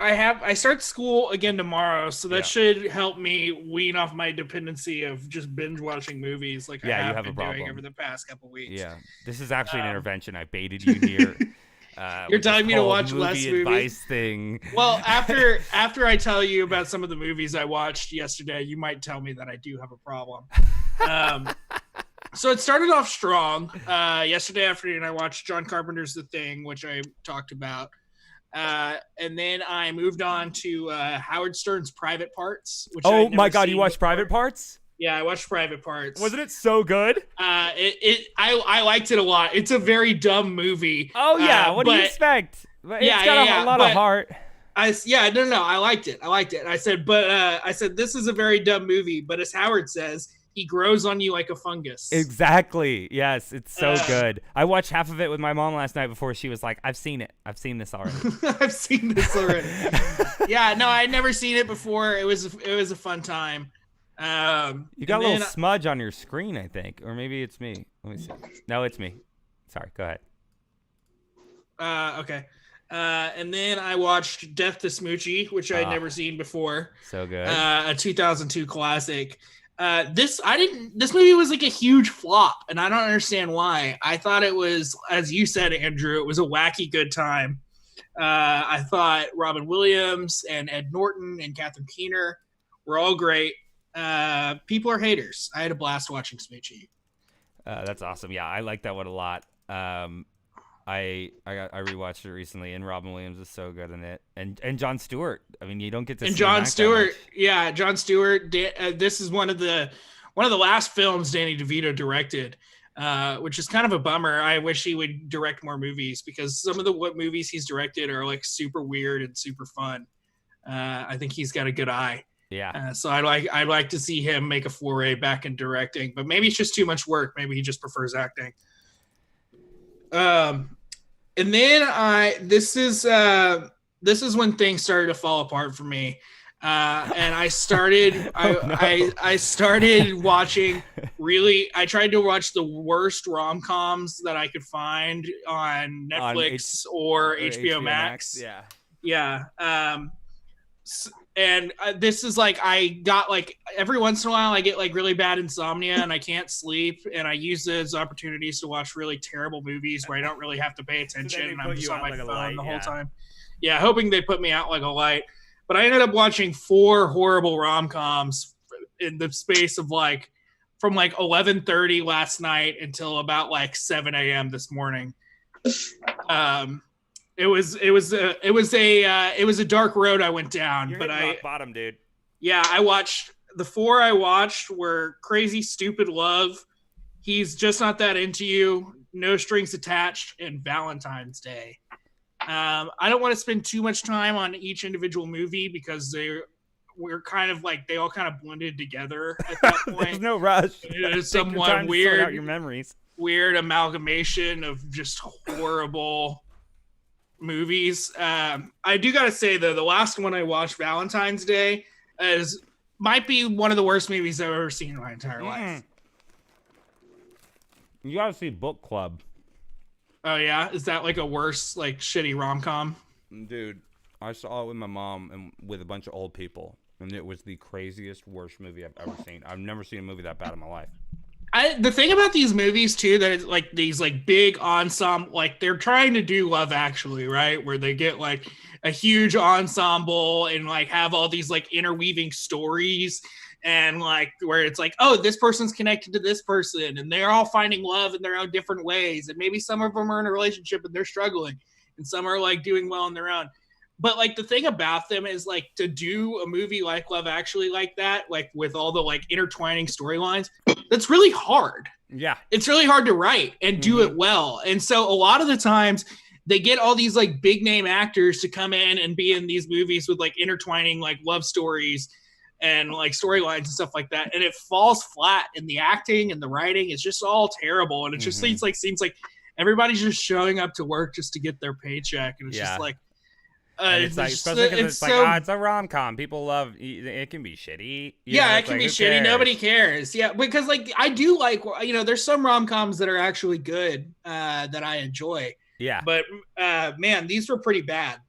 I start school again tomorrow, so that should help me wean off my dependency of just binge watching movies like I have been doing over the past couple weeks. Yeah, this is actually an intervention. I baited you here. You're telling me to watch less movie movies? advice thing. Well, after I tell you about some of the movies I watched yesterday, you might tell me that I do have a problem. So it started off strong. Yesterday afternoon, I watched John Carpenter's The Thing, which I talked about. And then I moved on to Howard Stern's Private Parts. Which oh my God, you watched Private Parts? Yeah, I watched Private Parts. Wasn't it so good? I liked it a lot. It's a very dumb movie. Oh yeah, what do you expect? It's got a lot of heart. No, I liked it. I said this is a very dumb movie, but as Howard says, he grows on you like a fungus. Exactly. Yes, it's so good. I watched half of it with my mom last night before she was like, I've seen it. I've seen this already. I've seen this already. Yeah, no, I'd never seen it before. It was a fun time. You got a little smudge on your screen, I think. Or maybe it's me. Let me see. No, it's me. Sorry, go ahead. Okay. And then I watched Death to Smoochie, which I'd never seen before. So good. A 2002 classic. This movie was like a huge flop, and I don't understand why. I thought it was, as you said, Andrew, it was a wacky good time. I thought Robin Williams and Ed Norton and Catherine Keener were all great. People are haters. I had a blast watching Smoochie. That's awesome. Yeah, I like that one a lot. I rewatched it recently, and Robin Williams is so good in it, and Jon Stewart. I mean, you don't get to. And see Jon Stewart, yeah, Jon Stewart. This is one of the last films Danny DeVito directed, which is kind of a bummer. I wish he would direct more movies because some of the movies he's directed are like super weird and super fun. I think he's got a good eye. Yeah. So I'd like to see him make a foray back in directing, but maybe it's just too much work. Maybe he just prefers acting. And then this is when things started to fall apart for me. And I started, I started watching I tried to watch the worst rom-coms that I could find on Netflix or HBO Max. Yeah. Yeah. And this is like, I got like, every once in a while I get like really bad insomnia and I can't sleep. And I use those opportunities to watch really terrible movies where I don't really have to pay attention. And I'm just on my phone the whole time. Yeah. Hoping they put me out like a light. But I ended up watching 4 horrible rom-coms in the space of like, from like 11:30 last night until about like 7 a.m. this morning. It was a dark road I went down. You're hitting rock bottom, dude. Yeah, the 4 I watched were Crazy Stupid Love, He's Just Not That Into You, No Strings Attached, and Valentine's Day. I don't want to spend too much time on each individual movie because they all kind of blended together at that point. There's no rush. It is somewhat weird. Out your memories. Weird amalgamation of just horrible movies. I do gotta say though, the last one I watched, Valentine's Day, might be one of the worst movies I've ever seen in my entire life. You gotta see Book Club. Oh yeah, is that like a worse, like shitty rom-com? Dude, I saw it with my mom and with a bunch of old people, and it was the craziest, worst movie I've ever seen. I've never seen a movie that bad in my life. The thing about these movies too, that it's like these like big ensemble, like they're trying to do Love Actually, right? Where they get like a huge ensemble and like have all these like interweaving stories and like where it's like, oh, this person's connected to this person and they're all finding love in their own different ways. And maybe some of them are in a relationship and they're struggling and some are like doing well on their own. But like the thing about them is like to do a movie like Love Actually like that, like with all the like intertwining storylines, that's really hard. Yeah. It's really hard to write and do it well. And so a lot of the times they get all these like big name actors to come in and be in these movies with like intertwining like love stories and like storylines and stuff like that. And it falls flat in the acting and the writing. It's just all terrible. And it just seems like everybody's just showing up to work just to get their paycheck. And it's just like, it's like, especially because it's a rom-com. People love it. Can be shitty. It can be shitty. Nobody cares. Yeah, because like I do like, there's some rom-coms that are actually good that I enjoy. Yeah. But man, these were pretty bad.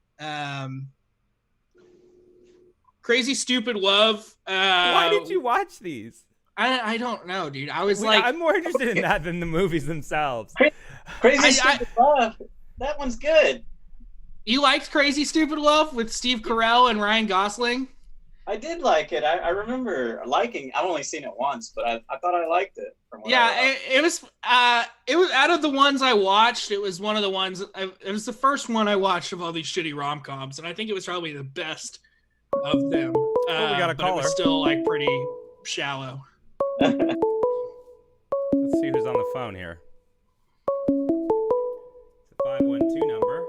Crazy Stupid Love. Why did you watch these? I don't know, dude. I'm more interested in that than the movies themselves. Crazy Stupid Love. That one's good. You liked Crazy Stupid Love with Steve Carell and Ryan Gosling? I did like it. I remember liking. I've only seen it once, but I thought I liked it. From what I Yeah, read. it was out of the ones I watched, it was one of the ones. It was the first one I watched of all these shitty rom-coms, and I think it was probably the best of them. Oh, we got a but it caller. was still like pretty shallow. Let's see who's on the phone here. It's a 512 number.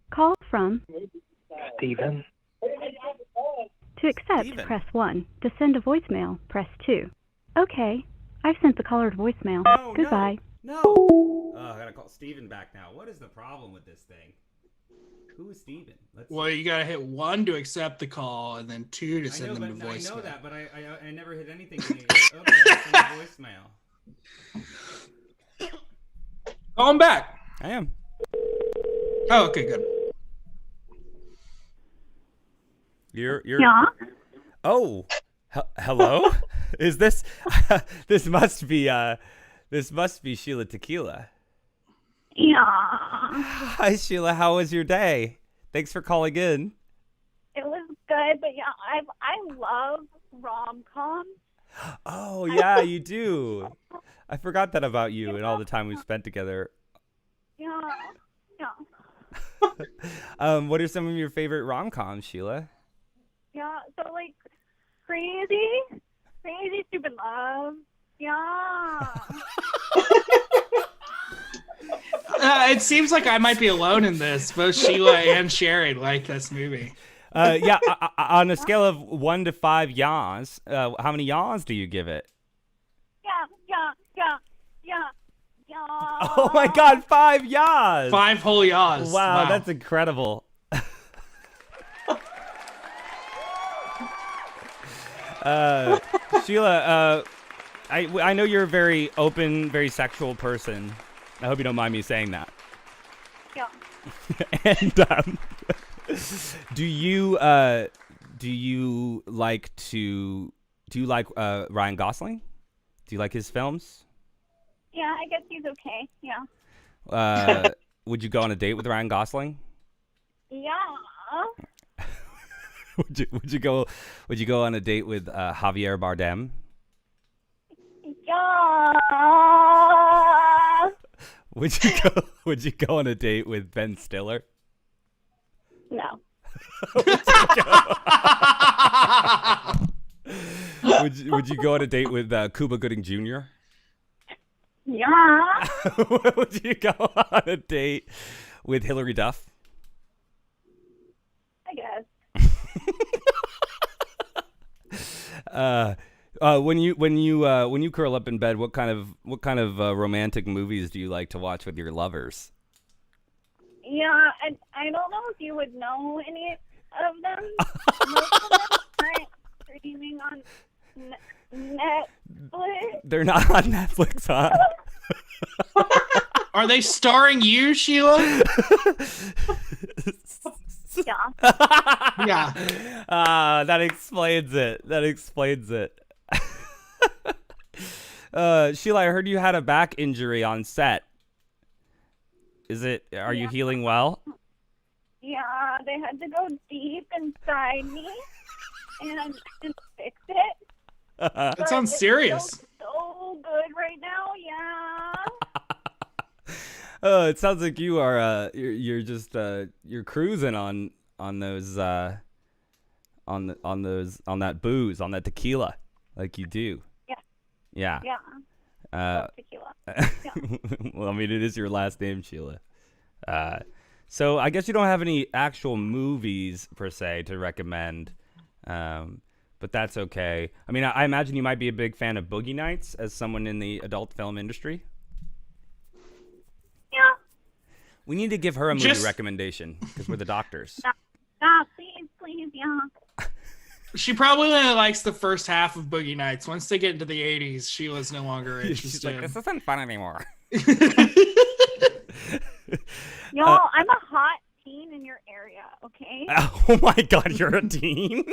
Call from. Steven. To accept, Steven. press 1. To send a voicemail, press 2. Okay, I've sent the caller to voicemail. No, Goodbye. No. Oh, I gotta call Steven back now. What is the problem with this thing? Who is Steven? Well, you gotta hit 1 to accept the call, and then 2 to send them to I voicemail. know that, but I never hit anything. Okay, send a voicemail. Call him back. I am. Oh, okay, good. You're. Yeah. Oh, hello. Is this? This must be Sheila Tequila. Yeah. Hi, Sheila. How was your day? Thanks for calling in. It was good, but yeah, I love rom-coms. Oh, yeah, you do. I forgot that about you and all the time we spent together. Yeah. What are some of your favorite rom-coms, Sheila? Yeah. So like crazy stupid love. Yeah. It seems like I might be alone in this. Both Sheila and Sharon like this movie. Yeah, on a scale of 1 to 5 yawns, how many yawns do you give it? Yeah. Oh my God, 5 yawns! 5 whole yaws. Wow, that's incredible. Sheila, I know you're a very open, very sexual person. I hope you don't mind me saying that. Yeah. And do you like Ryan Gosling? Do you like his films? Yeah, I guess he's okay. Yeah. Would you go on a date with Ryan Gosling? Yeah. Would you go on a date with Javier Bardem? Yeah. Would you go on a date with Ben Stiller? No. Would you go on a date with Cuba Gooding Jr.? Yeah. Would you go on a date with Hillary Duff? I guess. When you curl up in bed, what kind of romantic movies do you like to watch with your lovers? Yeah, I don't know if you would know any of them. Most of them aren't streaming on Netflix. They're not on Netflix, huh? Are they starring you, Sheila? Yeah. Yeah. That explains it. Sheila, I heard you had a back injury on set. Are you healing well? Yeah, they had to go deep inside me and fix it. That sounds But serious. It's so good right now, yeah. It sounds like you are you're just you're cruising on those on that booze, on that tequila, like you do. Yeah. Yeah. Tequila. Well, I mean, it is your last name, Sheila. So I guess you don't have any actual movies per se to recommend, but that's okay. I mean, I imagine you might be a big fan of Boogie Nights as someone in the adult film industry. Yeah. We need to give her a movie recommendation because we're the doctors. Please, yeah. She probably only likes the first half of Boogie Nights. Once they get into the 80s, Sheila's no longer interested. She's like, this isn't fun anymore. Y'all, I'm a hot teen in your area, okay? Oh my God, you're a teen?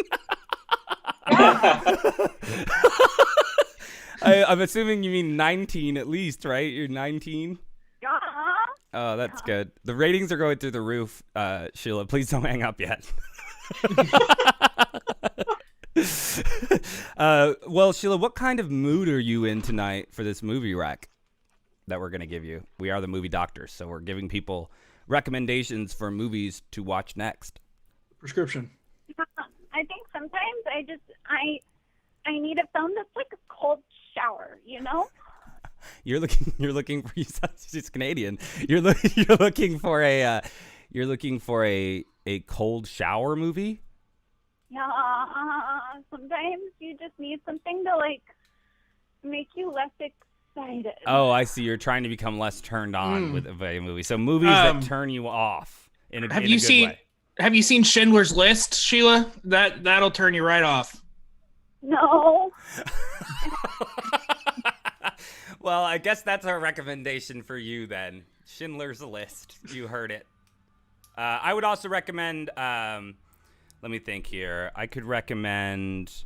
I'm assuming you mean 19 at least, right? You're 19? Yeah. Oh, that's good. The ratings are going through the roof, Sheila. Please don't hang up yet. Well, Sheila, what kind of mood are you in tonight for this movie rec that we're going to give you? We are the movie doctors, so we're giving people recommendations for movies to watch next. Prescription. I think sometimes I need a film that's like a cold shower, you know? You're looking for she's Canadian. You're looking for a cold shower movie? Yeah, sometimes you just need something to like make you less excited. Oh, I see. You're trying to become less turned on with a movie. So movies that turn you off in a good way. Have you seen Schindler's List, Sheila? That'll turn you right off. No. Well, I guess that's our recommendation for you then. Schindler's List. You heard it. I would also recommend, let me think here. I could recommend,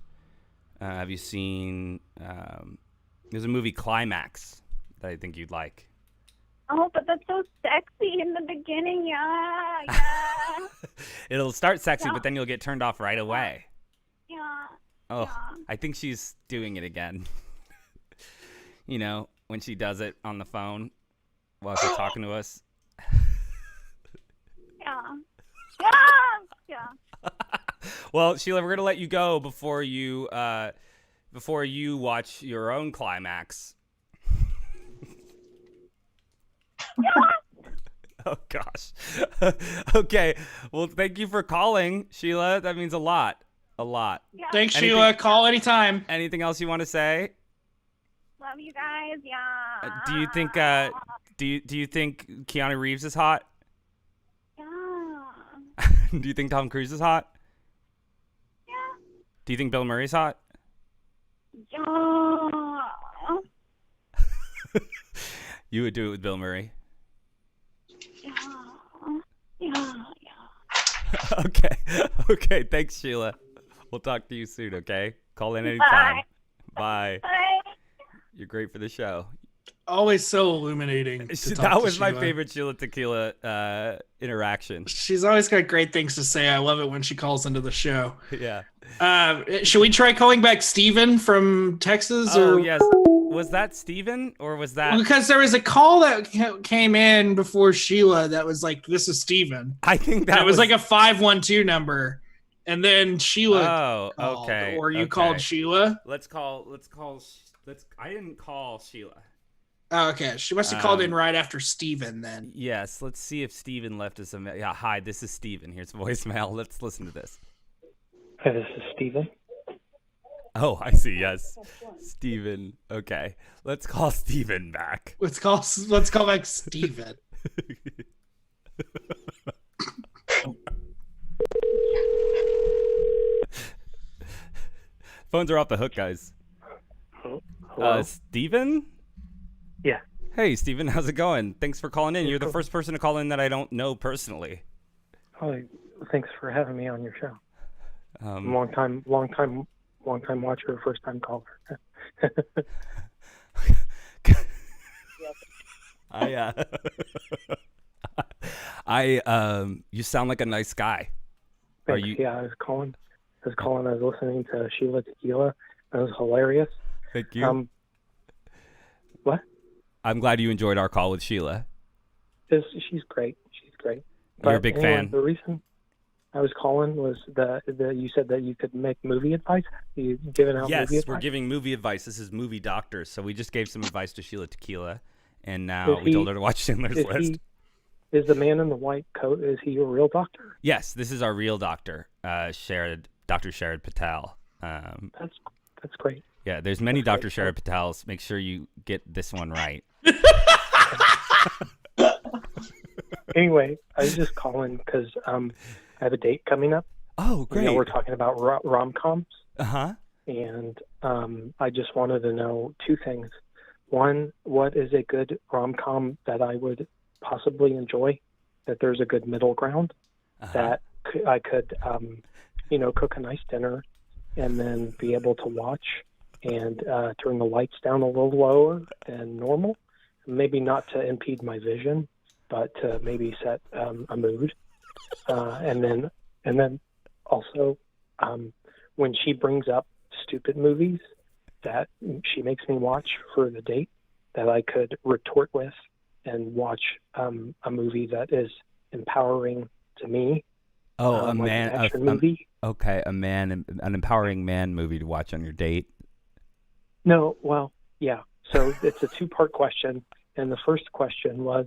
have you seen, there's a movie Climax that I think you'd like. Oh, but that's so sexy in the beginning. Yeah. It'll start sexy, but then you'll get turned off right away. Yeah. Oh, I think she's doing it again. You know, when she does it on the phone while she's talking to us. Yeah. Well, Sheila, we're going to let you go before you watch your own Climax. Oh, gosh. Okay. Well, thank you for calling, Sheila. That means a lot. A lot. Yeah. Thanks, Sheila. Call anytime. Anything else you want to say? Love you guys. Yeah. Do you think do you think Keanu Reeves is hot? Yeah. Do you think Tom Cruise is hot? Yeah. Do you think Bill Murray's hot? Yeah. You would do it with Bill Murray. Yeah. Okay. Thanks, Sheila. We'll talk to you soon, okay? Call in anytime. Bye. Bye. You're great for the show. Always so illuminating. That was my favorite Sheila Tequila interaction. She's always got great things to say. I love it when she calls into the show. Yeah. Should we try calling back Steven from Texas? Oh, yes. Was that Steven or was that? Because there was a call that came in before Sheila that was like, this is Steven. I think that was like a 512 number. And then Sheila. Oh, called, okay. Or you called Sheila. I didn't call Sheila. Oh, okay. She must have called in right after Steven then. Yes. Let's see if Steven left us a yeah. Hi, this is Steven. Here's voicemail. Let's listen to this. Hi, this is Steven. Oh, I see. Yes. Steven. Okay. Let's call Steven back. Let's call back Steven. Phones are off the hook, guys. Hello? Steven? Yeah. Hey, Steven, how's it going? Thanks for calling in. You're the first person to call in that I don't know personally. Oh, thanks for having me on your show. Long time watcher, first time caller. You sound like a nice guy. Thanks. Yeah, I was listening to Sheila Tequila. That was hilarious. Thank you. What? I'm glad you enjoyed our call with Sheila. She's great. You're a big fan. The reason I was calling was that you said that you could make movie advice. You giving out movie advice? Yes, we're giving movie advice. This is Movie Doctors. So we just gave some advice to Sheila Tequila, and now we told her to watch Schindler's List. Is the man in the white coat, is he a real doctor? Yes, this is our real doctor, Dr. Sharad Patel. That's great. Yeah, there's many Dr. Sharad Patels. Make sure you get this one right. Anyway, I was just calling because I have a date coming up. Oh, great. We're talking about rom-coms. Uh-huh. And I just wanted to know two things. One, what is a good rom-com that I would possibly enjoy, that there's a good middle ground, that I could, cook a nice dinner and then be able to watch and turn the lights down a little lower than normal, maybe not to impede my vision, but to maybe set a mood. And then also, when she brings up stupid movies that she makes me watch for the date, that I could retort with and watch a movie that is empowering to me. Oh, like an action movie. Okay, an empowering man movie to watch on your date. No, well, yeah. So it's a two-part question, and the first question was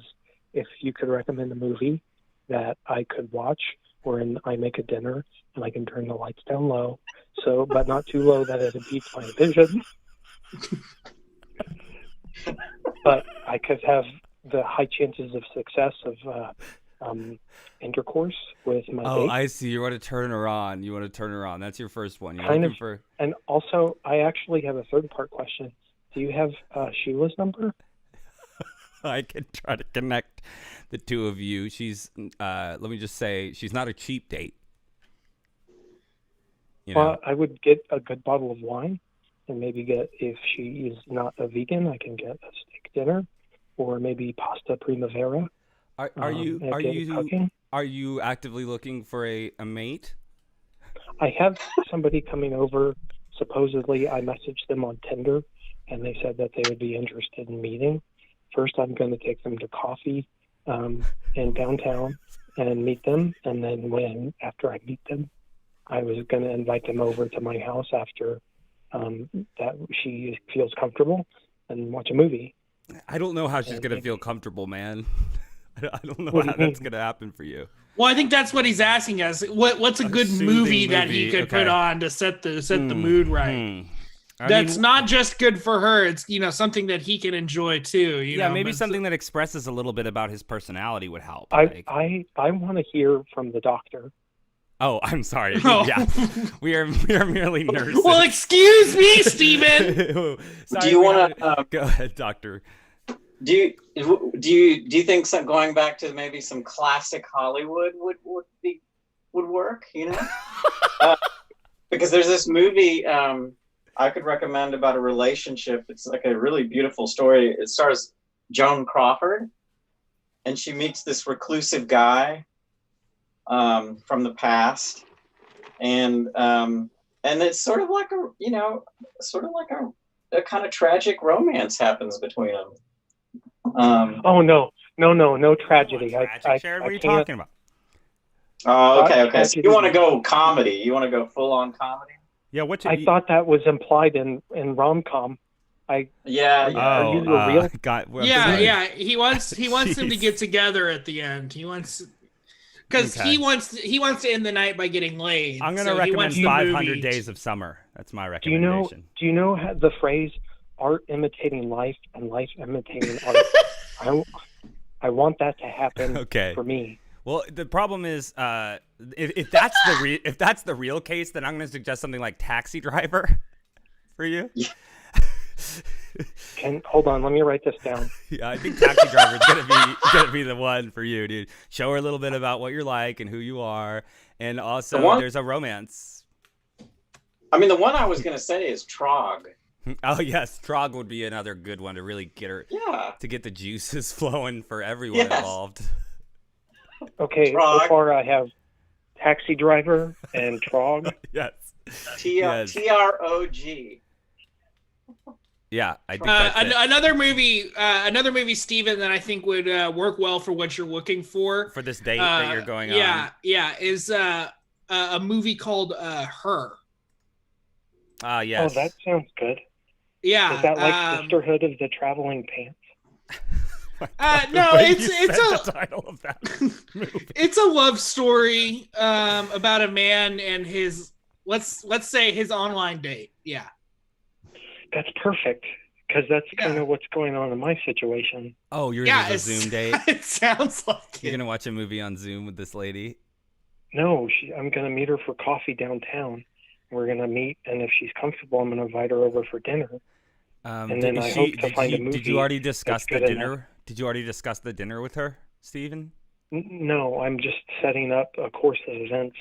if you could recommend a movie that I could watch when I make a dinner and I can turn the lights down low, but not too low that it impedes my vision. But I could have the high chances of success of intercourse with my date. I see. You want to turn her on. That's your first one. And also, I actually have a third part question. Do you have Sheila's number? I can try to connect the two of you. She's, let me just say, she's not a cheap date. Well, I would get a good bottle of wine, and maybe if she is not a vegan, I can get a steak dinner, or maybe pasta primavera. Are you actively looking for a mate? I have somebody coming over. Supposedly, I messaged them on Tinder, and they said that they would be interested in meeting. First, I'm going to take them to coffee in downtown and meet them, and then after I meet them, I was going to invite them over to my house after that she feels comfortable and watch a movie. I don't know how she's going to feel comfortable, man. I don't know how that's going to happen for you. Well, I think that's what he's asking us. What's a good movie that he could put on to set the mood right? That's not just good for her. It's something that he can enjoy too. Maybe something that expresses a little bit about his personality would help. I want to hear from the doctor. Oh, I'm sorry. Oh. Yeah, we are merely nurses. Well, excuse me, Stephen. Do you want to go ahead, doctor? Do you think going back to maybe some classic Hollywood would work? Because there's this movie I could recommend about a relationship. It's like a really beautiful story. It stars Joan Crawford, and she meets this reclusive guy from the past, and it's sort of like a kind of tragic romance happens between them. No tragedy. Sharad, what are you talking about? Oh, okay. So you want to go comedy? You want to go full on comedy? Yeah. I thought that was implied in rom-com. Are you a real? Yeah. He wants them to get together at the end. He wants. Because he wants to end the night by getting laid. I'm going to recommend 500 Days of Summer. That's my recommendation. Do you know the phrase "art imitating life" and life imitating art"? I want that to happen for me. Well, the problem is, if that's the real case, then I'm going to suggest something like Taxi Driver for you. Yeah. Hold on, let me write this down. Yeah, I think Taxi Driver is gonna be the one for you, dude. Show her a little bit about what you're like and who you are, and also there's a romance. I mean, the one I was gonna say is Trog. Oh yes, Trog would be another good one to really get her. Yeah. To get the juices flowing for everyone involved. Okay, Trog. So far I have Taxi Driver and Trog. Yes. TROG. Yeah, I think that's another movie, Steven, that I think would work well for what you're looking for this date that you're going on. Is a movie called Her. Yes. Oh, that sounds good. Yeah. Is that like Sisterhood of the Traveling Pants? No, it's the title of that movie. It's a love story about a man and his let's say his online date. Yeah. That's perfect, because that's kind of what's going on in my situation. Oh, you're in a Zoom date? It sounds like you're going to watch a movie on Zoom with this lady? No, I'm going to meet her for coffee downtown. We're going to meet, and if she's comfortable, I'm going to invite her over for dinner. And then I hope to find a movie. Did you already discuss the dinner? Did you already discuss the dinner with her, Stephen? No, I'm just setting up a course of events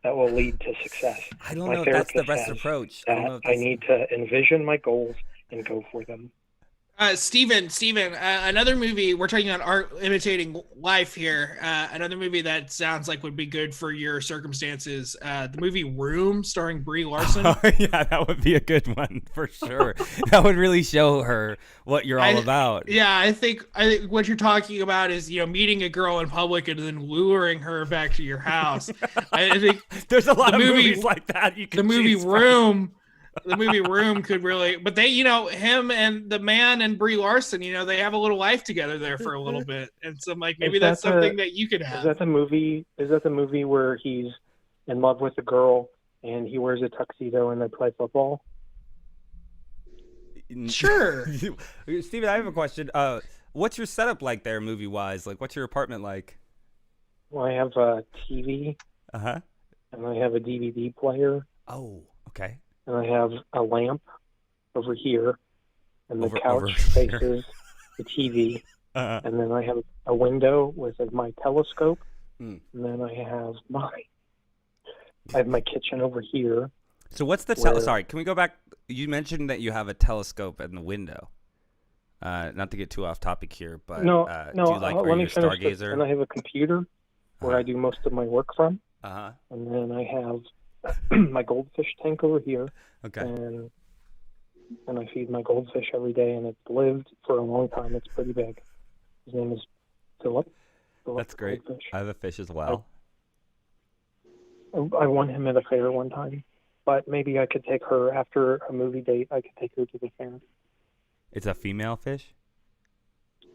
that will lead to success. I don't know if that's the best approach. I need to envision my goals and go for them. Steven, another movie, we're talking about art imitating life here. Another movie that sounds like would be good for your circumstances. The movie Room, starring Brie Larson. Oh, yeah, that would be a good one for sure. That would really show her what you're all about. Yeah, I think what you're talking about is, meeting a girl in public and then luring her back to your house. I think there's a lot of movies like that. The movie Room. The movie Room could really, but they, him and the man and Brie Larson, they have a little life together there for a little bit, and so maybe that's something that you could have. Is that the movie? Is that the movie where he's in love with a girl and he wears a tuxedo and they play football? Sure. Steven, I have a question. What's your setup like there, movie wise? Like, what's your apartment like? Well, I have a TV. And I have a DVD player. Oh, okay. And I have a lamp over here, and the couch faces the TV. And then I have a window with my telescope, and then I have my kitchen over here. So what's the sorry, can we go back? You mentioned that you have a telescope in the window. Not to get too off topic here, but do you let me finish stargazer? This. And I have a computer where I do most of my work from. And then I have my goldfish tank over here. Okay. And I feed my goldfish every day, and it's lived for a long time. It's pretty big. His name is Philip. That's great. Goldfish. I have a fish as well. I won him at a fair one time, but maybe I could take her after a movie date. I could take her to the fair. It's a female fish?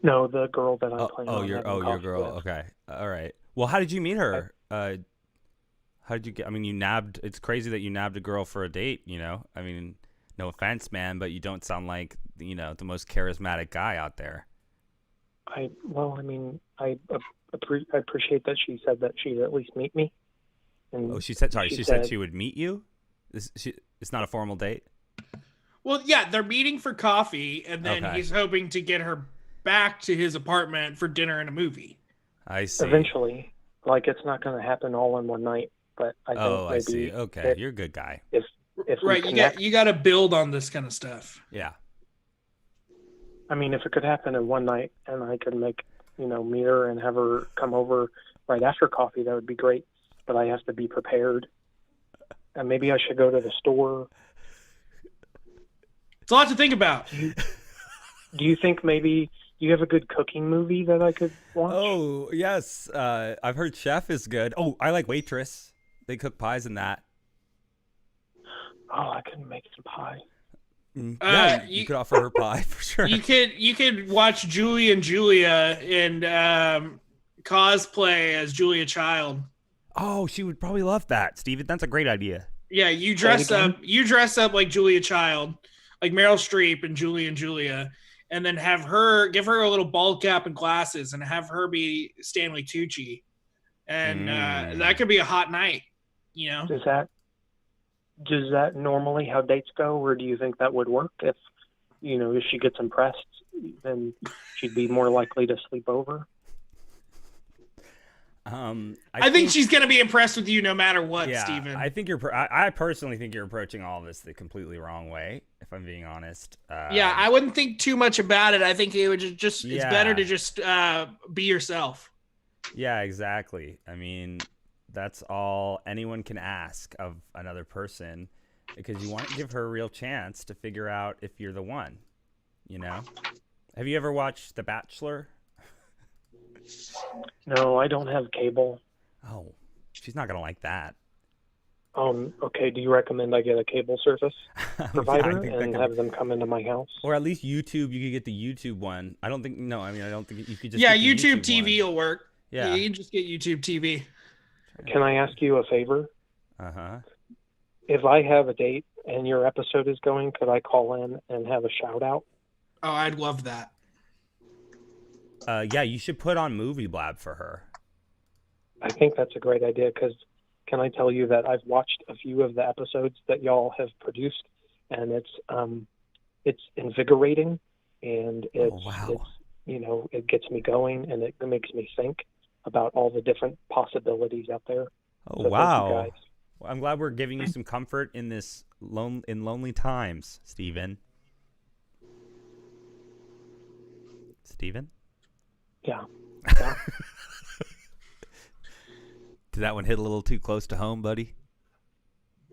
No, the girl that I play. Your girl. With. Okay. All right. Well, how did you meet her? How did you get? I mean, you nabbed. It's crazy that you nabbed a girl for a date. I mean, no offense, man, but you don't sound like the most charismatic guy out there. I appreciate that she said that she'd at least meet me. And she said she would meet you. It's not a formal date. Well, yeah, they're meeting for coffee, and then he's hoping to get her back to his apartment for dinner and a movie. I see. Eventually, it's not going to happen all in one night. But I think maybe I see. Okay, you're a good guy. If right, you got to build on this kind of stuff. Yeah. I mean, if it could happen in one night, and I could meet her and have her come over right after coffee, that would be great. But I have to be prepared, and maybe I should go to the store. It's a lot to think about. Do you think maybe you have a good cooking movie that I could watch? Oh yes, I've heard Chef is good. Oh, I like Waitress. They cook pies in that. Oh, I could make some pie. Yeah, you could offer her pie for sure. You could watch Julie and Julia and cosplay as Julia Child. Oh, she would probably love that, Steven. That's a great idea. Yeah, you dress up like Julia Child, like Meryl Streep and Julie and Julia, and then give her a little bald cap and glasses, and have her be Stanley Tucci, and that could be a hot night. Does that normally how dates go, or do you think that would work? If she gets impressed, then she'd be more likely to sleep over. I think she's gonna be impressed with you no matter what, Steven. I think I personally think you're approaching all of this the completely wrong way, if I'm being honest. I wouldn't think too much about it. I think it would it's better to just be yourself. Yeah, exactly. I mean, that's all anyone can ask of another person, because you want to give her a real chance to figure out if you're the one. Have you ever watched The Bachelor? No, I don't have cable. Oh, she's not gonna like that. Okay, do you recommend I get a cable service provider and have them come into my house? Or at least YouTube, you could get the YouTube one. I don't think you could just get the YouTube TV will work. Yeah. You can just get YouTube TV. Can I ask you a favor? If I have a date and your episode is going, could I call in and have a shout out? Oh, I'd love that. Yeah, you should put on Movie Blab for her. I think that's a great idea, because can I tell you that I've watched a few of the episodes that y'all have produced, and it's invigorating, and it's it gets me going, and it makes me think about all the different possibilities out there. Oh, so wow. Thank you guys. Well, I'm glad we're giving you some comfort in this lonely times, Steven. Steven? Yeah. Yeah. Did that one hit a little too close to home, buddy?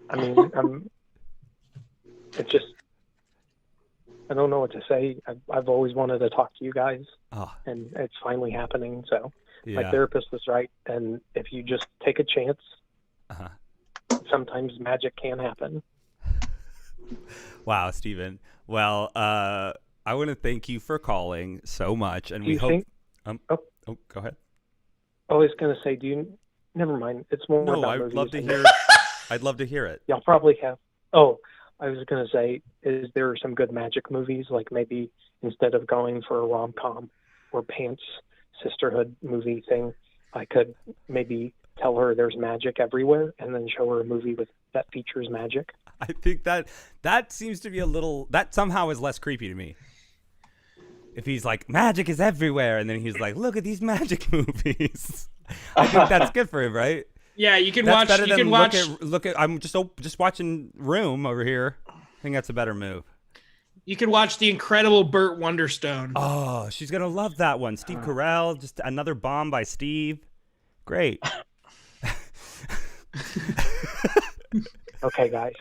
I mean, it's just, I don't know what to say. I've always wanted to talk to you guys, and it's finally happening. So my therapist was right, and if you just take a chance, sometimes magic can happen. Wow, Steven. Well, I want to thank you for calling so much, and we hope. Go ahead. I was going to say, never mind. It's more about I'd movies. love to hear. I'd love to hear it. Y'all probably have. Oh, I was going to say, is there some good magic movies? Like maybe instead of going for a rom-com or pants sisterhood movie thing, I could maybe tell her there's magic everywhere and then show her a movie that features magic. I think that seems to be that somehow is less creepy to me. If he's like, magic is everywhere, and then he's like, look at these magic movies. I think that's good for him, right? Yeah, you can that's watch. Better you than can watch. Look at. I'm just watching Room over here. I think that's a better move. You can watch The Incredible Burt Wonderstone. Oh, she's gonna love that one. Steve Carell, just another bomb by Steve. Great. Okay, guys.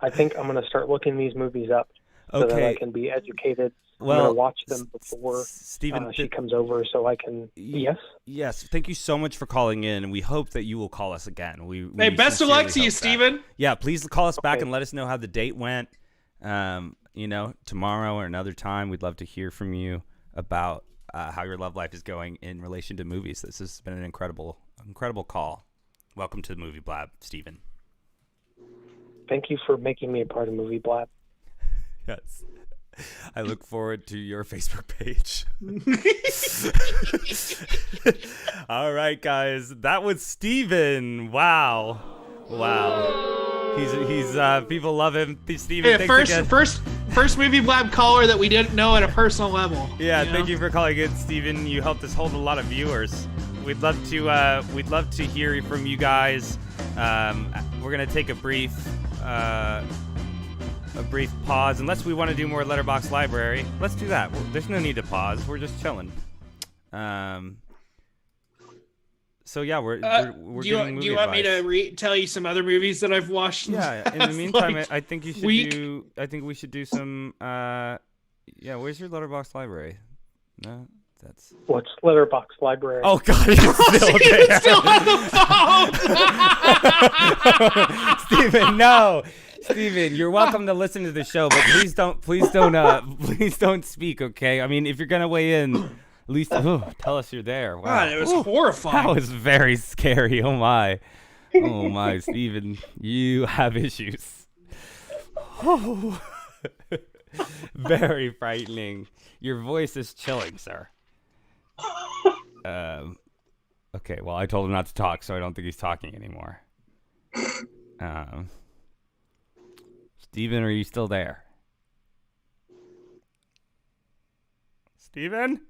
I think I'm gonna start looking these movies up so that I can be educated. I'm going to watch them before Steven, she comes over so I can... Yes? Yes. Thank you so much for calling in, and we hope that you will call us again. Hey, best of luck to you, Steven. Yeah, please call us back and let us know how the date went. Tomorrow or another time. We'd love to hear from you about how your love life is going in relation to movies. This has been an incredible call. Welcome to the Movie Blab, Steven. Thank you for making me a part of Movie Blab. Yes. I look forward to your Facebook page. All right, guys. That was Steven. Wow. He's people love him. Steven, first Movie Blab caller that we didn't know at a personal level. Yeah, thank you for calling in, Steven. You helped us hold a lot of viewers. We'd love to hear from you guys. We're gonna take a brief pause, unless we want to do more Letterboxd Library. Let's do that. There's no need to pause. We're just chilling. So yeah, we're do you want me to tell you some other movies that I've watched? Yeah. In the meantime, I think you should I think we should do some. Where's your Letterboxd Library? No, that's. What's Letterboxd Library? Oh God, he's still there. He's still on the phone. Steven, no. Steven, you're welcome to listen to the show, but please don't speak, okay? I mean, if you're gonna weigh in, at least tell us you're there. Wow. God, it was horrifying. That was very scary. Oh my, Steven, you have issues. Oh. Very frightening. Your voice is chilling, sir. Okay, well, I told him not to talk, so I don't think he's talking anymore. Steven, are you still there? Steven?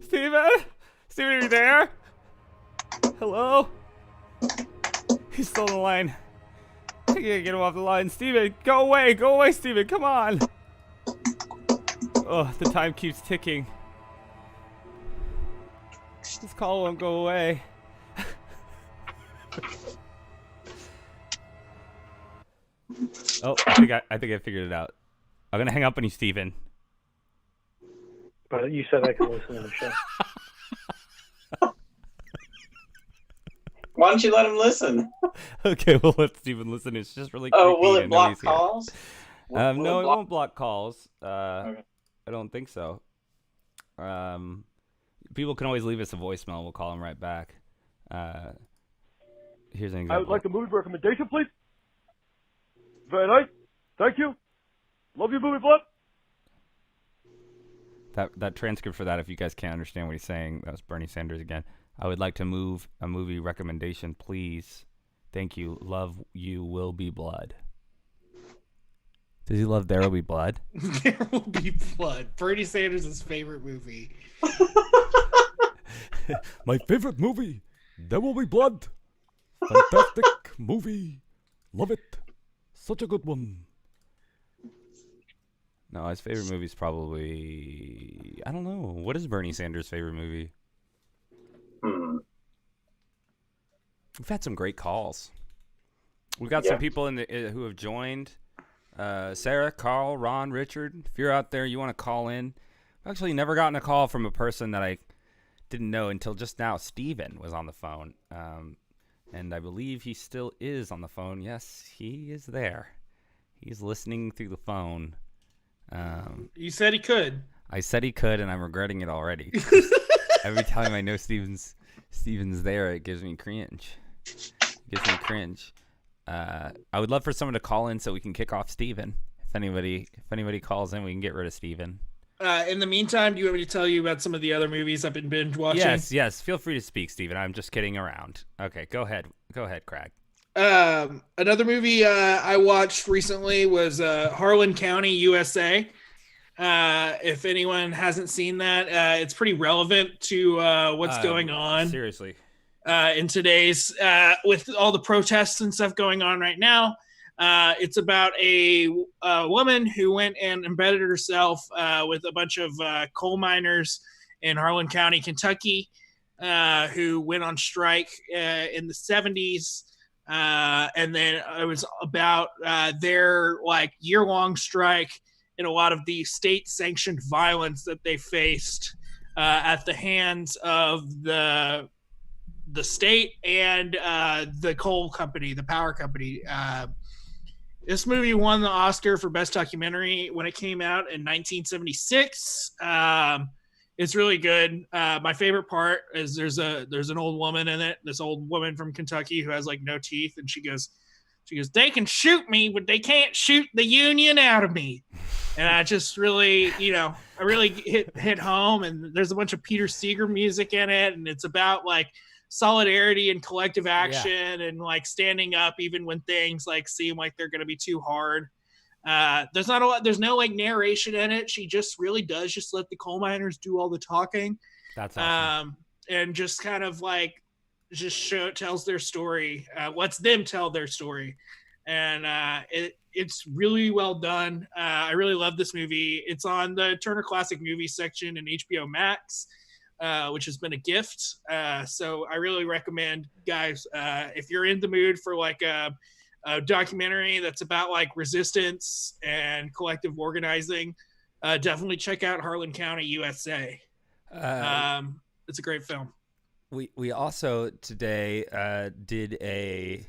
Steven? Steven, are you there? Hello? He's still on the line. I can't get him off the line. Steven, go away, Steven, come on. Oh, the time keeps ticking. This call won't go away. Oh, I think I figured it out. I'm gonna hang up on you, Steven. But you said I could listen to the show. Why don't you let him listen? Okay, we'll let Steven listen. It's just really creepy. Oh, will it block calls? No, it won't block calls. Okay. I don't think so. People can always leave us a voicemail. We'll call them right back. Here's an example. I would like a movie recommendation, please. Very nice. Thank you. Love you, Movie Blab. That transcript for that, if you guys can't understand what he's saying, that was Bernie Sanders again. I would like to move a movie recommendation, please. Thank you. Love you, Will Be Blood. Does he love There Will Be Blood? There Will Be Blood. Bernie Sanders' favorite movie. My favorite movie, There Will Be Blood. Fantastic movie. Love it. Such a good one. No, his favorite movie is probably, I don't know. What is Bernie Sanders' favorite movie? Hmm. We've had some great calls. We've got some people who have joined. Sarah, Carl, Ron, Richard. If you're out there, you want to call in. I've actually never gotten a call from a person that I didn't know until just now. Steven was on the phone. And I believe he still is on the phone. Yes, he is there. He's listening through the phone. You said he could. I said he could, and I'm regretting it already. Every time I know Steven's there, it gives me cringe. I would love for someone to call in so we can kick off Steven. If anybody calls in, we can get rid of Steven. In the meantime, do you want me to tell you about some of the other movies I've been binge watching? Yes. Feel free to speak, Steven. I'm just kidding around. Okay, go ahead, Craig. Another movie I watched recently was Harlan County, USA. If anyone hasn't seen that, it's pretty relevant to what's going on. Seriously. In today's, with all the protests and stuff going on right now. It's about a woman who went and embedded herself with a bunch of coal miners in Harlan County, Kentucky, who went on strike in the 70s. And then it was about their year-long strike and a lot of the state-sanctioned violence that they faced at the hands of the state and the coal company, the power company. This movie won the Oscar for Best Documentary when it came out in 1976. It's really good. My favorite part is there's an old woman in it. This old woman from Kentucky who has no teeth, and she goes, they can shoot me, but they can't shoot the union out of me. And I just really, I really hit home. And there's a bunch of Peter Seeger music in it, and it's about solidarity and collective action and standing up even when things seem like they're going to be too hard. There's not a lot, there's no narration in it. She just really does just let the coal miners do all the talking. That's awesome. And just kind of tells their story, lets them tell their story. And it's really well done. I really love this movie. It's on the Turner Classic Movies section in HBO Max. Which has been a gift. So I really recommend, guys, if you're in the mood for a documentary that's about resistance and collective organizing, definitely check out Harlan County, USA. It's a great film. We also today did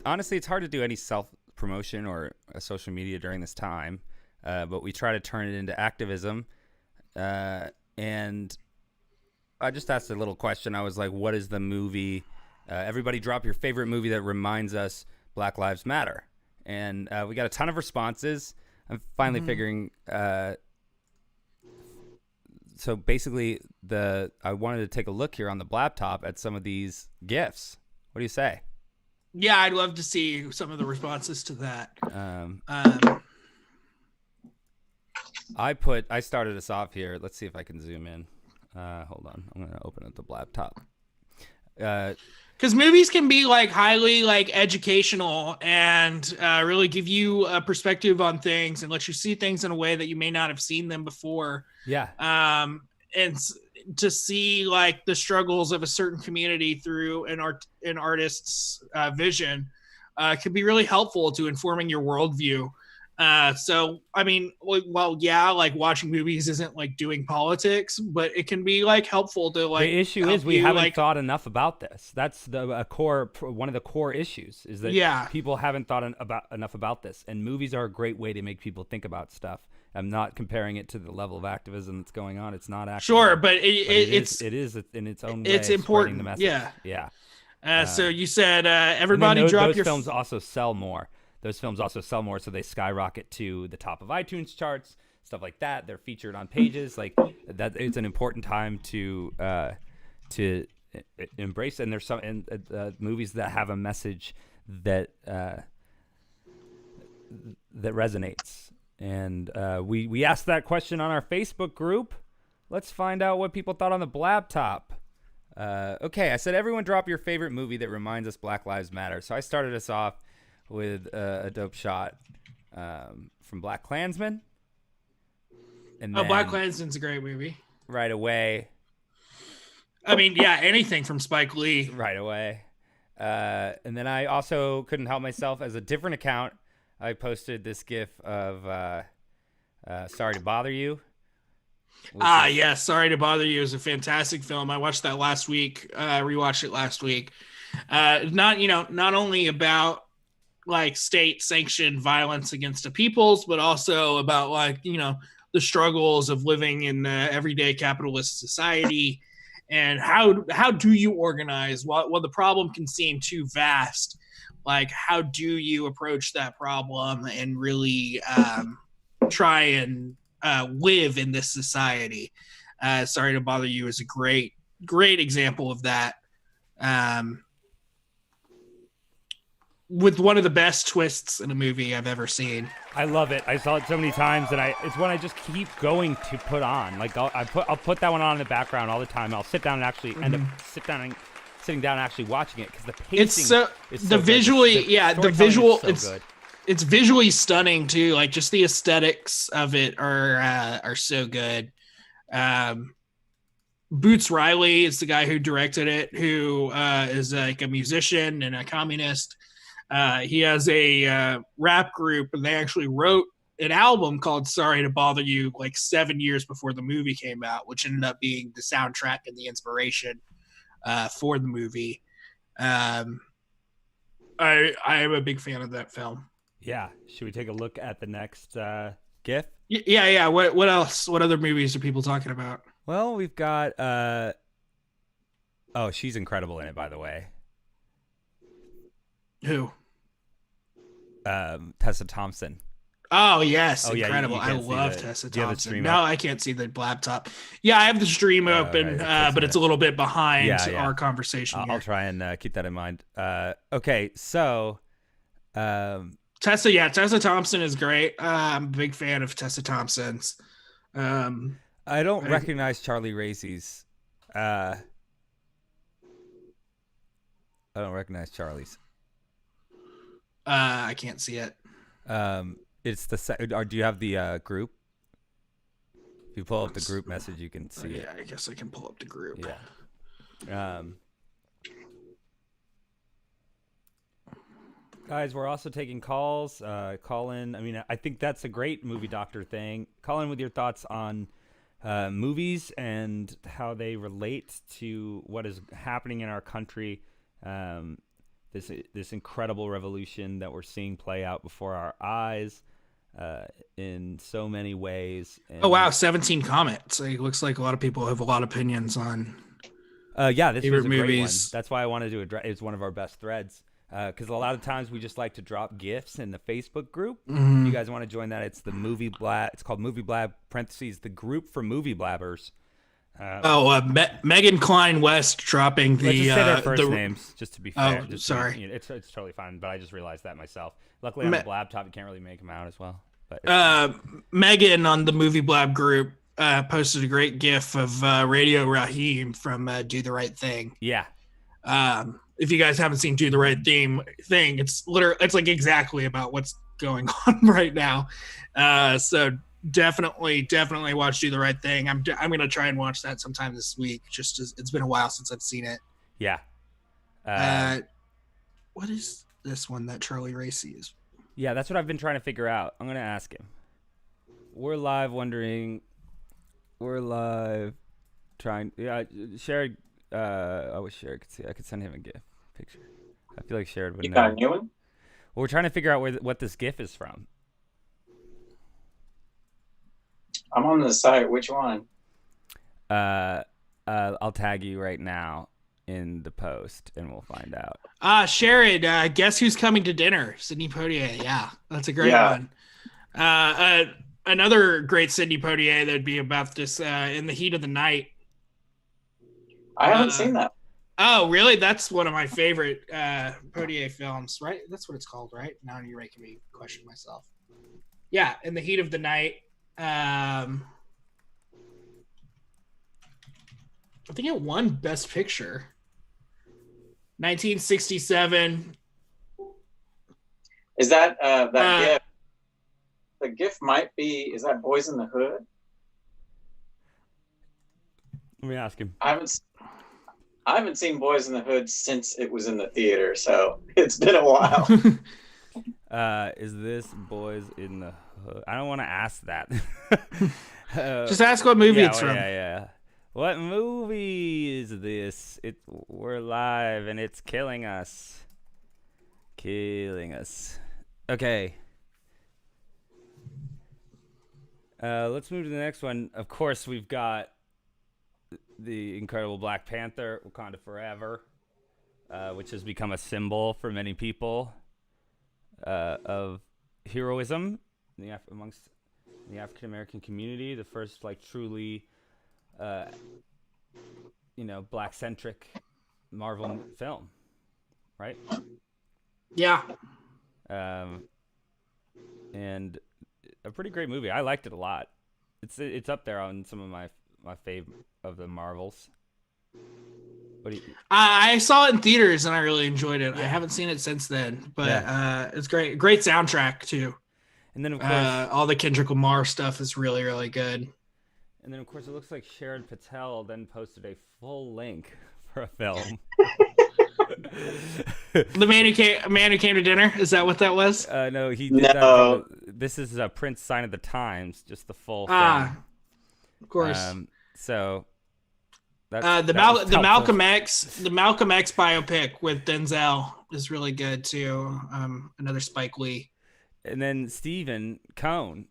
honestly, it's hard to do any self-promotion or social media during this time, but we try to turn it into activism. And I just asked a little question. I was like, what is the movie? Everybody drop your favorite movie that reminds us Black Lives Matter. And we got a ton of responses. I'm finally figuring. So basically, I wanted to take a look here on the Blabtop at some of these GIFs. What do you say? Yeah, I'd love to see some of the responses to that. I started us off here. Let's see if I can zoom in. Hold on. I'm going to open up the Blabtop. Because movies can be highly educational and really give you a perspective on things and let you see things in a way that you may not have seen them before. Yeah. And to see the struggles of a certain community through an artist's vision can be really helpful to informing your worldview. So I mean, watching movies isn't doing politics, but it can be helpful to the issue is we haven't thought enough about this. That's one of the core issues is that people haven't thought enough about this, and movies are a great way to make people think about stuff. I'm not comparing it to the level of activism that's going on. It's not activism. Sure, but it is in its own way. It's important. The message. Yeah. So you said everybody drop those your films also sell more. Those films also sell more, so they skyrocket to the top of iTunes charts, stuff like that. They're featured on pages like that. It's an important time to embrace. And there's some movies that have a message that resonates. And we asked that question on our Facebook group. Let's find out what people thought on the Blabtop. Okay, I said everyone drop your favorite movie that reminds us Black Lives Matter. So I started us off with a dope shot from Black Klansman. And Oh, then Black Klansman's a great movie. right away. I mean, yeah, anything from Spike Lee. Right away. And then I also couldn't help myself. As a different account, I posted this GIF of Sorry to Bother You. Yeah, Sorry to Bother You is a fantastic film. I watched that last week. Rewatched it last week. Not only about like state sanctioned violence against the peoples, but also about like, the struggles of living in everyday capitalist society. And how do you organize? Well, the problem can seem too vast. Like, how do you approach that problem and really try and live in this society? Sorry to Bother You is a great example of that. With one of the best twists in a movie I've ever seen. I love it. I saw it so many times, and it's one I just keep going to put on. Like I'll put that one on in the background all the time. I'll sit down and actually end up sitting down and actually watching it because the pacing is so visually good. The visual good. It's visually stunning too. Like just the aesthetics of it are so good. Boots Riley is the guy who directed it, who is like a musician and a communist. He has a rap group, and they actually wrote an album called Sorry to Bother You like 7 years before the movie came out, which ended up being the soundtrack and the inspiration for the movie. I am a big fan of that film. Yeah. Should we take a look at the next GIF? Yeah. What else? What other movies are people talking about? Well, we've got she's incredible in it, by the way. Who? Tessa Thompson. Oh yes, yeah, incredible! I love Tessa Thompson. No, I can't see the laptop. Yeah, I have the stream open, but it's a little bit behind our conversation. I'll try and keep that in mind. Okay, so Tessa Thompson is great. I'm a big fan of Tessa Thompson's. I don't recognize Charlie Racy's. I don't recognize Charlie's. I can't see it. It's or do you have the group? If you pull up the group message, you can see it. I guess I can pull up the group. Yeah. Guys, we're also taking calls. Call in. I mean, I think that's a great movie doctor thing. Call in with your thoughts on movies and how they relate to what is happening in our country. This incredible revolution that we're seeing play out before our eyes in so many ways. And, oh wow, 17 comments. It looks like a lot of people have a lot of opinions on. This was a movies. Great one. That's why I wanted to address. It's one of our best threads because a lot of times we just like to drop GIFs in the Facebook group. Mm-hmm. If you guys want to join that, it's the Movie Blab. It's called Movie Blab (the group for movie blabbers). Megan Klein West dropping the. Let's just say their first names, just to be fair. Oh, sorry. It's totally fine, but I just realized that myself. Luckily, on the Blab-top, you can't really make them out as well. But Megan on the Movie Blab group posted a great GIF of Radio Raheem from Do the Right Thing. Yeah. If you guys haven't seen Do the Right Thing, it's like exactly about what's going on right now. So. Definitely watch Do the Right Thing. I'm gonna try and watch that sometime this week. Just as it's been a while since I've seen it. Yeah. What is this one that Charlie Racy is? Yeah, that's what I've been trying to figure out. I'm gonna ask him. We're live trying. Yeah, Sharad. I wish Sharad could see. I could send him a GIF picture. I feel like Sharad would know. You got a new one? Well, we're trying to figure out what this GIF is from. I'm on the site. Which one? I'll tag you right now in the post, and we'll find out. Sharad, guess who's coming to dinner? Sidney Poitier. Yeah, that's a great one. Another great Sidney Poitier that'd be about this In the Heat of the Night. I haven't seen that. Oh, really? That's one of my favorite Poitier films, right? That's what it's called, right? Now you're making me question myself. Yeah, In the Heat of the Night. I think it won Best Picture. 1967. Is that that GIF? The GIF might be. Is that Boys in the Hood? Let me ask him. I haven't seen Boys in the Hood since it was in the theater, so it's been a while. Is this Boys in the Hood? I don't want to ask that. Just ask what movie it's from. Yeah. What movie is this? We're live and it's killing us. Okay. Let's move to the next one. Of course, we've got the incredible Black Panther, Wakanda Forever, which has become a symbol for many people of heroism amongst the African American community. The first, truly, Black-centric Marvel film, right? Yeah. And a pretty great movie. I liked it a lot. It's up there on some of my favorite of the Marvels. I saw it in theaters and I really enjoyed it. Yeah. I haven't seen it since then, but it's great. Great soundtrack too. And then of course all the Kendrick Lamar stuff is really, really good. And then of course it looks like Sharad Patel then posted a full link for a film. The man who came to dinner. Is that what that was? No, he did that. This is a Prince sign of the times, just the full thing. Of course. So the Malcolm X biopic with Denzel is really good too. Another Spike Lee. And then Steve Cohn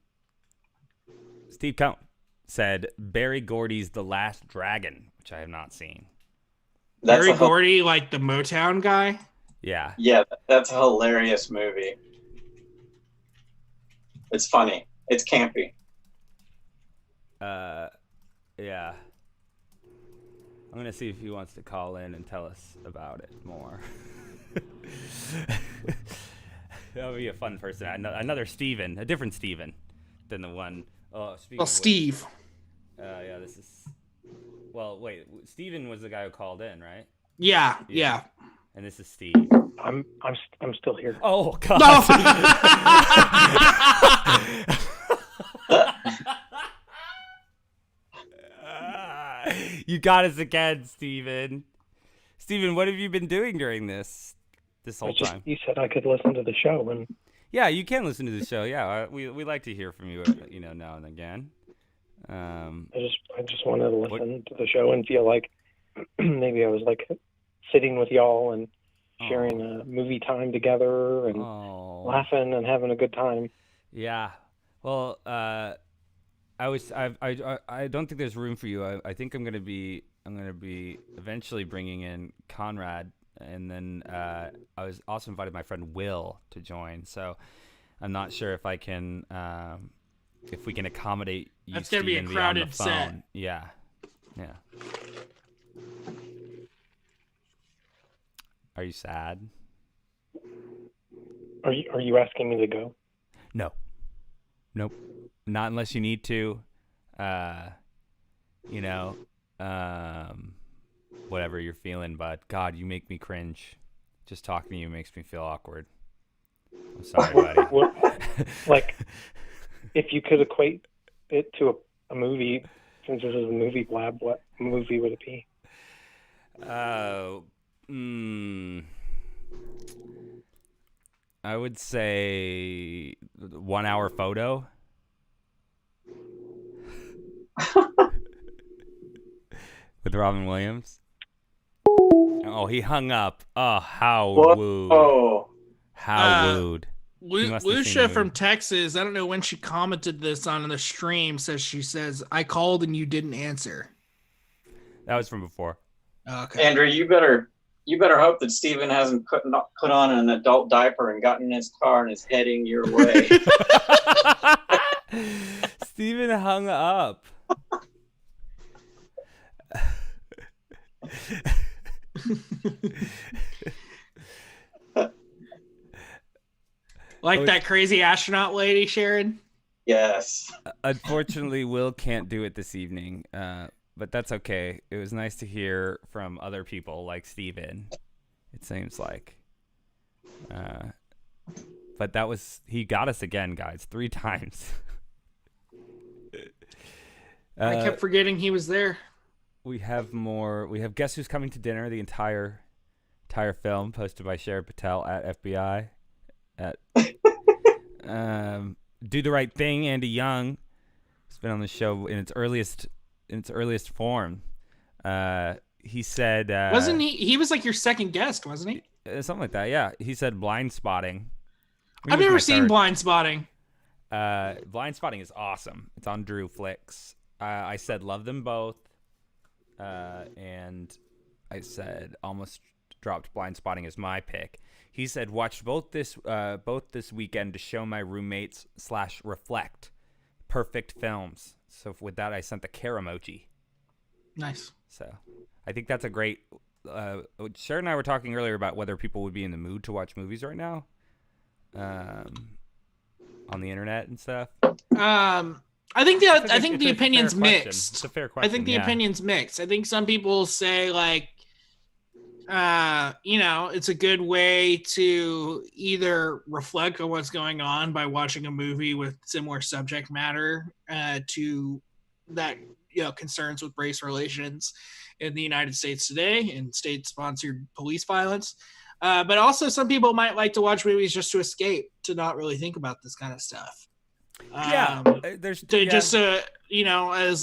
said Barry Gordy's The Last Dragon, which I have not seen. Barry Gordy, like the Motown guy? Yeah. Yeah, that's a hilarious movie. It's funny. It's campy. Yeah. I'm going to see if he wants to call in and tell us about it more. That would be a fun person. Another Steven, a different Steven than the one. Steve. Yeah, this is. Well, wait. Steven was the guy who called in, right? Yeah. And this is Steve. I'm still here. Oh God. You got us again, Steven. Steven, what have you been doing during this whole time? You said I could listen to the show, and yeah, you can listen to the show. Yeah, we like to hear from you, now and again. I just wanted to listen to the show and feel like maybe I was sitting with y'all and sharing a movie time together and laughing and having a good time. Yeah. Well, I don't think there's room for you. I think I'm gonna be eventually bringing in Conrad, and then I was also invited my friend Will to join. So I'm not sure if I can. If we can accommodate you. That's going to be a crowded set. Yeah. Are you sad? Are you asking me to go? No. Nope. Not unless you need to. Whatever you're feeling, bud. God, you make me cringe. Just talking to you makes me feel awkward. I'm sorry, buddy. If you could equate it to a movie, since this is a movie blab, what movie would it be? I would say 1 Hour Photo. With Robin Williams. Oh, he hung up. Oh, how wooed. Oh. How wooed. Lucia from Texas, I don't know when she commented this on the stream, she says, I called and you didn't answer. That was from before. Okay. Andrew, you better hope that Steven hasn't put on an adult diaper and gotten in his car and is heading your way. Steven hung up. Like that crazy astronaut lady, Sharon? Yes. Unfortunately, Will can't do it this evening, but that's okay. It was nice to hear from other people like Steven, it seems like. But he got us again, guys, 3 times. I kept forgetting he was there. We have more. We have Guess Who's Coming to Dinner, the entire film, posted by Sharad Patel at FBI. At Do the Right Thing, Andy Young has been on the show in its earliest form. He said, wasn't he? He was like your second guest, wasn't he? Something like that. Yeah, he said Blind Spotting. I've never seen Blind Spotting. Blind Spotting is awesome. It's on Drew Flicks. I said love them both, and I said almost dropped Blind Spotting as my pick. He said watched both this weekend to show my roommates / reflect. Perfect films. So with that, I sent the care emoji. Nice. So I think that's a great. Sharon and I were talking earlier about whether people would be in the mood to watch movies right now, on the internet and stuff. I think the opinion's mixed. It's a fair question. I think the opinion's mixed. I think some people say like, it's a good way to either reflect on what's going on by watching a movie with similar subject matter to that, concerns with race relations in the United States today and state-sponsored police violence. But also some people might like to watch movies just to escape, to not really think about this kind of stuff. As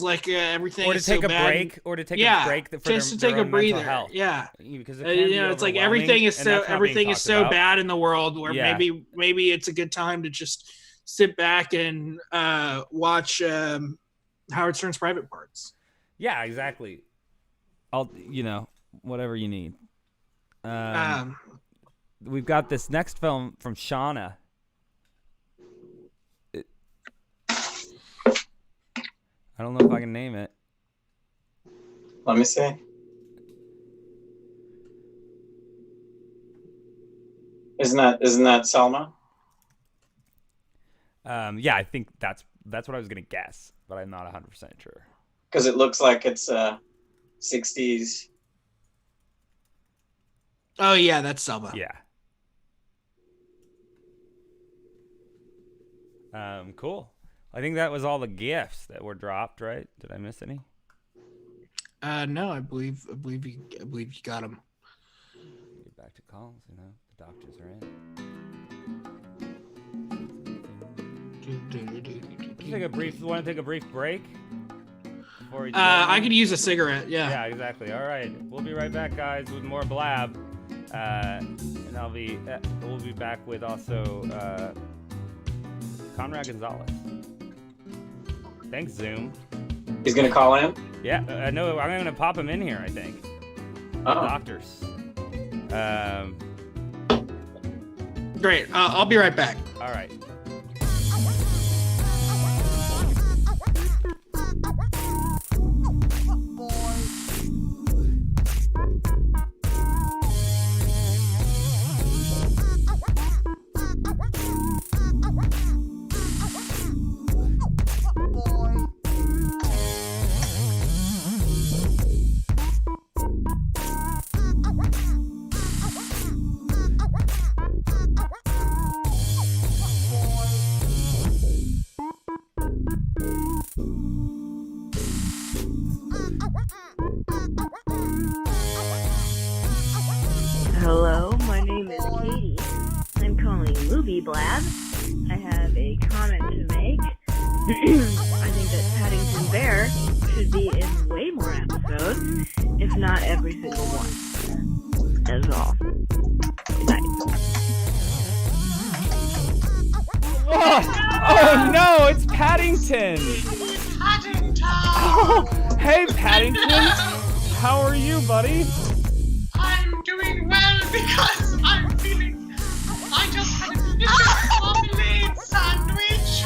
like everything or to is take so a bad. Break, or to take a break for just their to take a own breather. mental health. Yeah, because it's like everything is so bad in the world where maybe it's a good time to just sit back and watch Howard Stern's Private Parts. Yeah, exactly. Whatever you need. We've got this next film from Shauna. I don't know if I can name it. Let me see. Isn't that Selma? Yeah, I think that's what I was gonna guess, but I'm not 100% sure. Because it looks like it's 60s. Oh yeah, that's Selma. Yeah. Cool. I think that was all the gifts that were dropped, right? Did I miss any? No, I believe you got them. Get back to calls. The doctors are in. Want to take a brief break? I could use a cigarette. Yeah. Yeah, exactly. All right, we'll be right back, guys, with more Blab, and we'll be back with also Conrad Gonzalez. Thanks, Zoom. He's gonna call in? Yeah, no, I'm gonna pop him in here, I think. Oh. Doctors. Great. I'll be right back. All right. Hello, my name is Katie. I'm calling Movie Blab. I have a comment to make. I think that Paddington Bear should be in way more episodes, if not every single one. That's all. Nice. Oh no, it's Paddington! Paddington! Oh, hey Paddington! How are you, buddy? I'm doing well because I just had a delicious marmalade sandwich.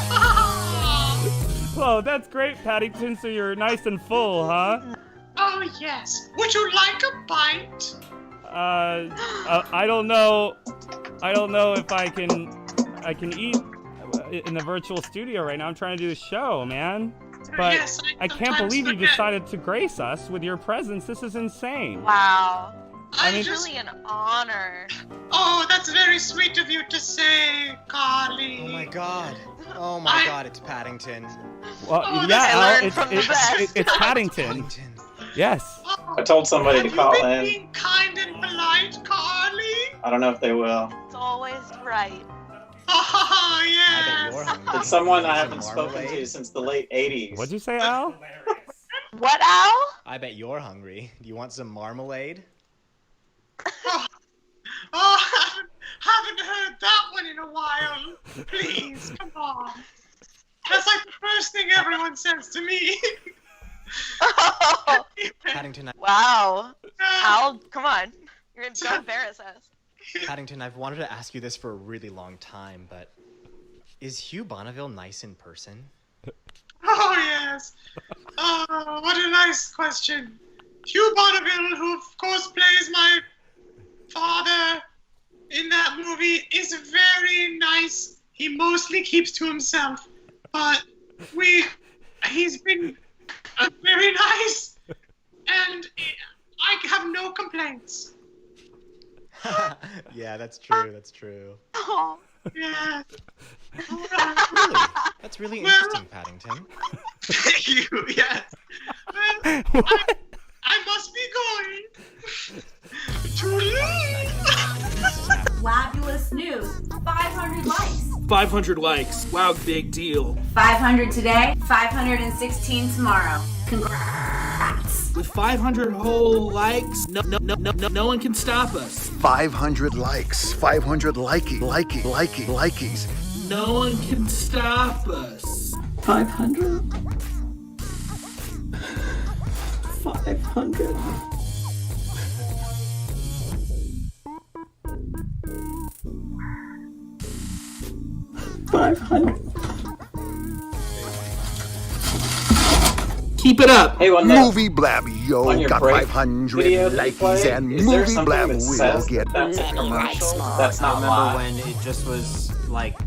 Whoa, that's great, Paddington, so you're nice and full, huh? Oh yes. Would you like a bite? I don't know. I don't know if I can eat in the virtual studio right now. I'm trying to do a show, man. But yes, I can't believe you decided to grace us with your presence. This is insane. Wow. It's really an honor. Oh, that's very sweet of you to say, Carly. Oh my god. Oh my god, it's Paddington. Well, Oh, yeah, it's Paddington. Yes. I told somebody to call Have you been in. being kind and polite, Carly? I don't know if they will. It's always right. Oh, yes. It's someone I haven't spoken to since the late 80s. What'd you say, Al? What, Al? I bet you're hungry. Do you want some marmalade? Oh, haven't heard that one in a while. Please, come on. That's like the first thing everyone says to me. Paddington, Wow. Al, come on. You're going to embarrass us. Paddington, I've wanted to ask you this for a really long time, but is Hugh Bonneville nice in person? Oh, yes. Oh, what a nice question. Hugh Bonneville, who of course plays my father in that movie, is very nice. He mostly keeps to himself, but he's been very nice, and I have no complaints. Yeah, that's true. That's true. Oh. Yeah. Really? That's really interesting, Paddington. Thank you. Yes. Well, I must be going to leave. Fabulous news. 500 likes. 500 likes. Wow, big deal. 500 today, 516 tomorrow. Congrats. With 500 whole likes, no one can stop us. 500 likes, 500 likies. No one can stop us. 500. 500. Keep it up. Hey, Movie Blab, yo, on your got break 500 video that you likies, play, and is there Movie something Blab that will says get that's a commercial? That's I not remember live. when it just was like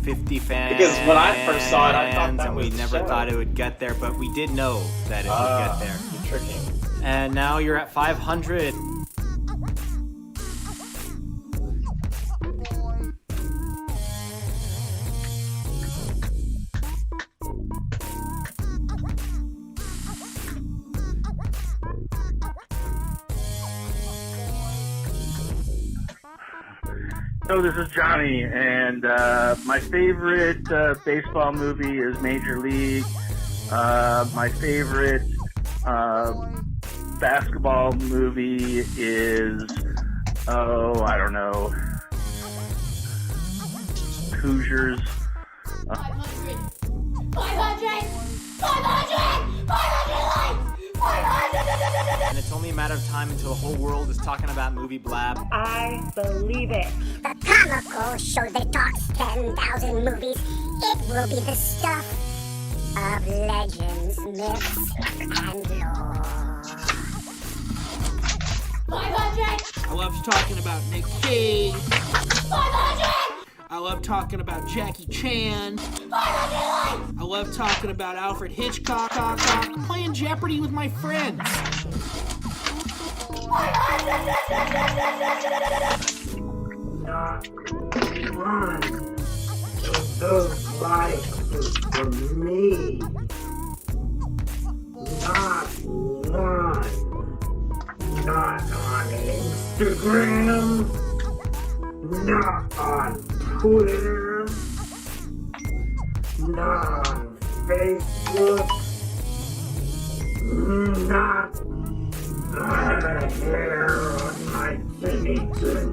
50 fans. Because when I first saw it, I thought that and was we the never show. thought it would get there, but we did know that it would get there. You're tricking. And now you're at 500. So this is Johnny, and my favorite baseball movie is Major League. My favorite basketball movie is, I don't know, Hoosiers. 500. 500. 500. 500 likes. 500. And it's only a matter of time until the whole world is talking about Movie Blab. I believe it. The comical show that talks 10,000 movies. It will be the stuff of legends, myths, and lore. 500. I love talking about Nick Cage. 500. I love talking about Jackie Chan. 500 likes. I love talking about Alfred Hitchcock. Playing Jeopardy with my friends. Not one of those likes is for me. Not one. Not on Instagram. Not on Twitter. Not on Facebook. Not the hair on my chinny chin.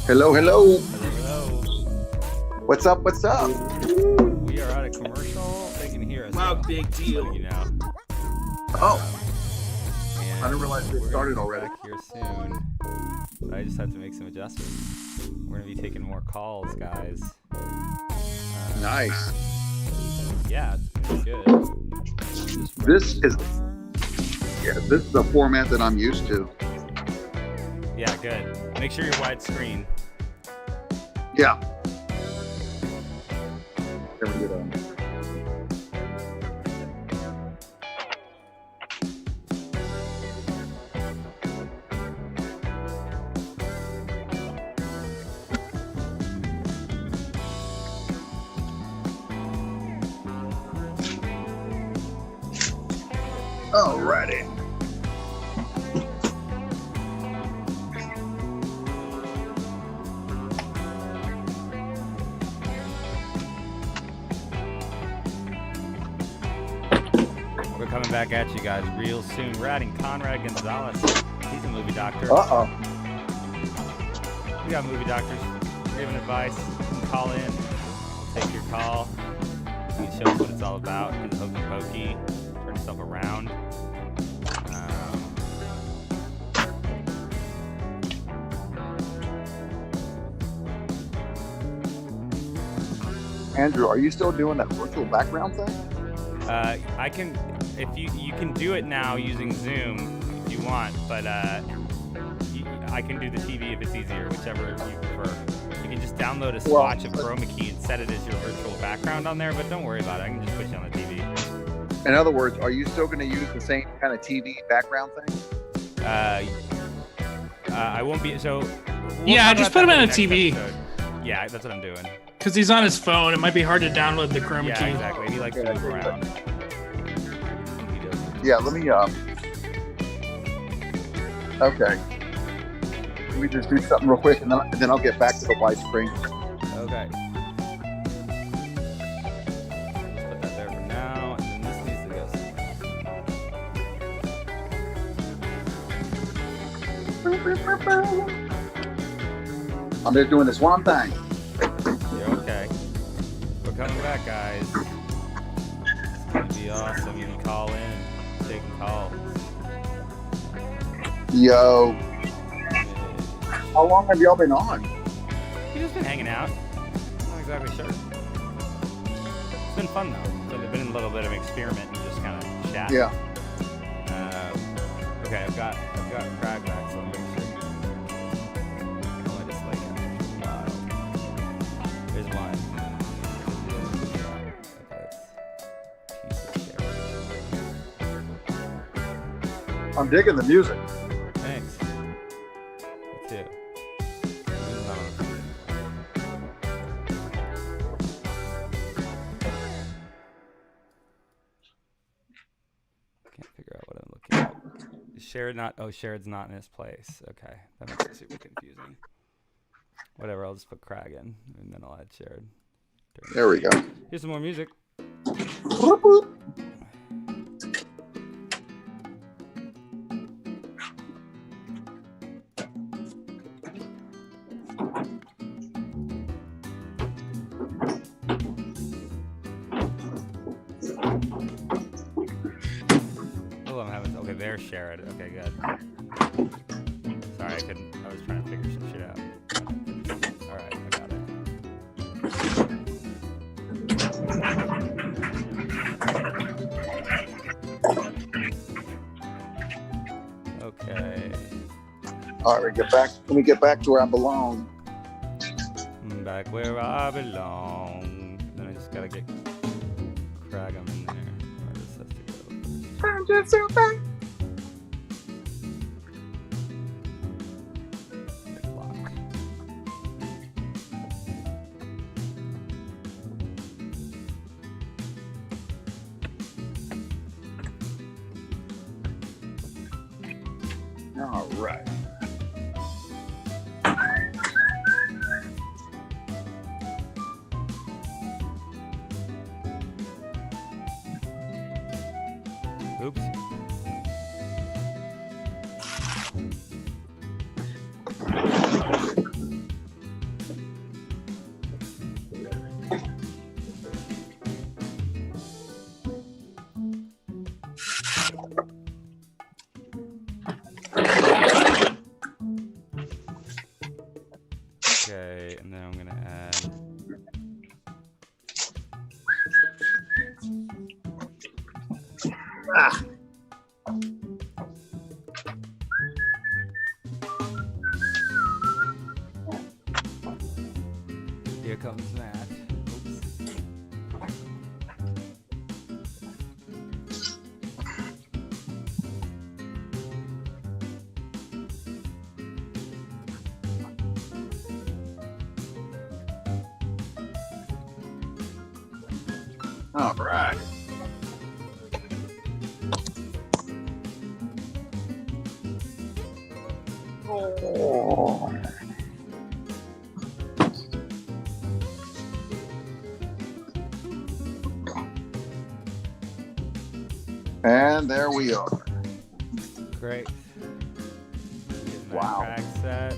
Hello. Hello. What's up? We are at a commercial. They can hear us. Wow, though. big deal. You know. Oh, And I didn't realize it we're started gonna be already. back here soon. But I just have to make some adjustments. We're gonna be taking more calls, guys. Nice. Yeah, it's good. This is the format that I'm used to. Yeah, good. Make sure you're widescreen. Yeah. There we go. Alrighty. We're coming back at you guys real soon. We're adding Conrad Gonzalez. He's a movie doctor. Uh-oh. We got movie doctors giving advice. You can call in. We'll take your call. You can show us what it's all about. Do the hokey pokey. Turn yourself around. Andrew, are you still doing that virtual background thing? I can, if you can do it now using Zoom if you want, but I can do the TV if it's easier, whichever you prefer. You can just download a swatch of chroma key and set it as your virtual background on there, but don't worry about it. I can just put you on the TV. In other words, are you still going to use the same kind of TV background thing? I won't be, so... Yeah, just put him on a TV. Episode. Yeah, that's what I'm doing. Because he's on his phone, it might be hard to download the chroma key. Yeah, exactly. He likes to move around. Yeah, let me, okay. Let me just do something real quick, and then I'll get back to the widescreen. Okay. Put that there for now, and then this needs to go. I'm just doing this one thing. You're okay. We're coming back, guys. It's gonna be awesome. You can call in and take calls. Yo. How long have y'all been on? We've just been hanging out. I'm not exactly sure. It's been fun though. So it's been a little bit of an experiment and just kind of chat. Yeah. Okay, I've got Craig back, so let me make sure. I'll let this lay down for a while. Here's one. I'm digging the music. Thanks. Me too. Can't figure out what I'm looking at. Shared's not in his place. Okay, that makes it super confusing. Whatever, I'll just put Craig in, and then I'll add Shared. There we go. Here's some more music. Okay, there's Sharad. Okay, good. Sorry, I was trying to figure some shit out. Alright, I got it. Okay. Alright, let me get back to where I belong. Back where I belong. Then I just gotta get Craig in there. Where this has to go. I'm just so back. All right. Oops. Okay, and then I'm gonna add. Ah. Here comes Matt. Oops. All right. And there we are. Great. Getting that Wow. track set.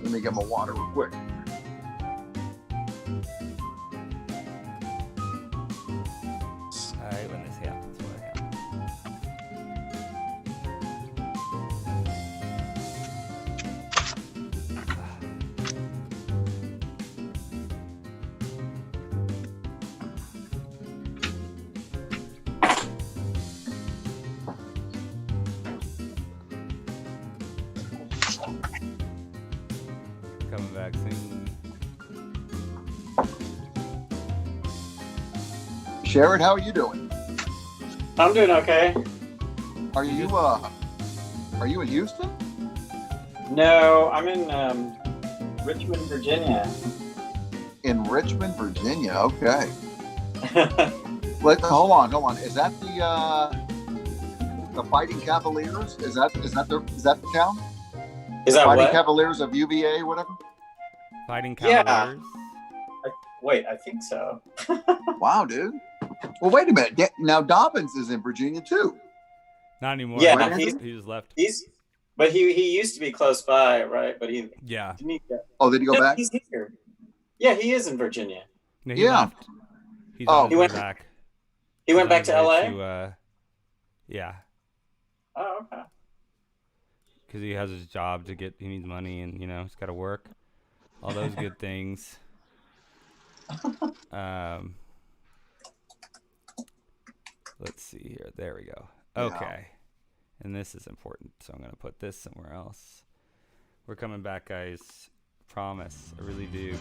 Let me get my water real quick. I hate when this happens. What happens? Coming back soon. Sharad, how are you doing? I'm doing okay. Are you in Houston? No, I'm in Richmond, Virginia. In Richmond, Virginia. Okay. Hold on. Is that the Fighting Cavaliers? Is that the town? Is that Fighting what? Cavaliers of UVA, whatever? Fighting Yeah. Cavaliers. Wait, I think so. Wow, dude. Well, wait a minute. Now Dobbins is in Virginia too. Not anymore. Yeah, Right, he Andrew? just left. But he used to be close by, right? But he Yeah. didn't he get, Oh, did he go no, back? He's here. Yeah, he is in Virginia. No, he Yeah. left. He's on his He way went- back. He went He's back on to his way LA. Yeah, Oh, okay. because he has his job to get. He needs money, and he's got to work. All those good things. Let's see here. There we go. Okay. And this is important, so I'm going to put this somewhere else. We're coming back, guys. Promise. I really do.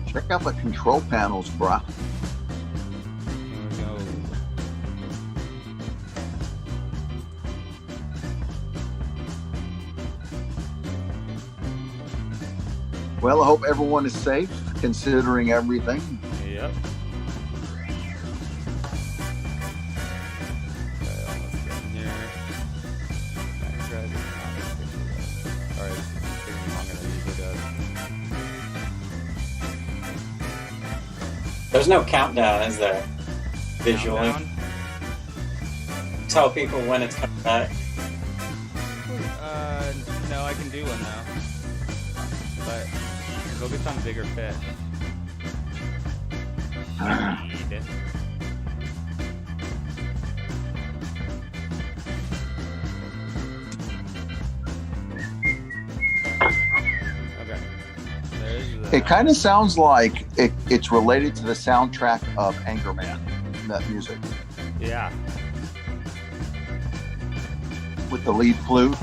Check out the control panels, bruh. Here we go. Well, I hope everyone is safe, considering everything. Yep. Okay, almost done here. Next red. Alright, this is taking longer than it usually does. There's no countdown, is there? Visually. Countdown? Tell people when it's coming back. No, I can do one now. But focus on bigger fish. Eat it. Okay. There's that. It kind of sounds like it's related to the soundtrack of Anchorman, that music, Yeah. with the lead flute,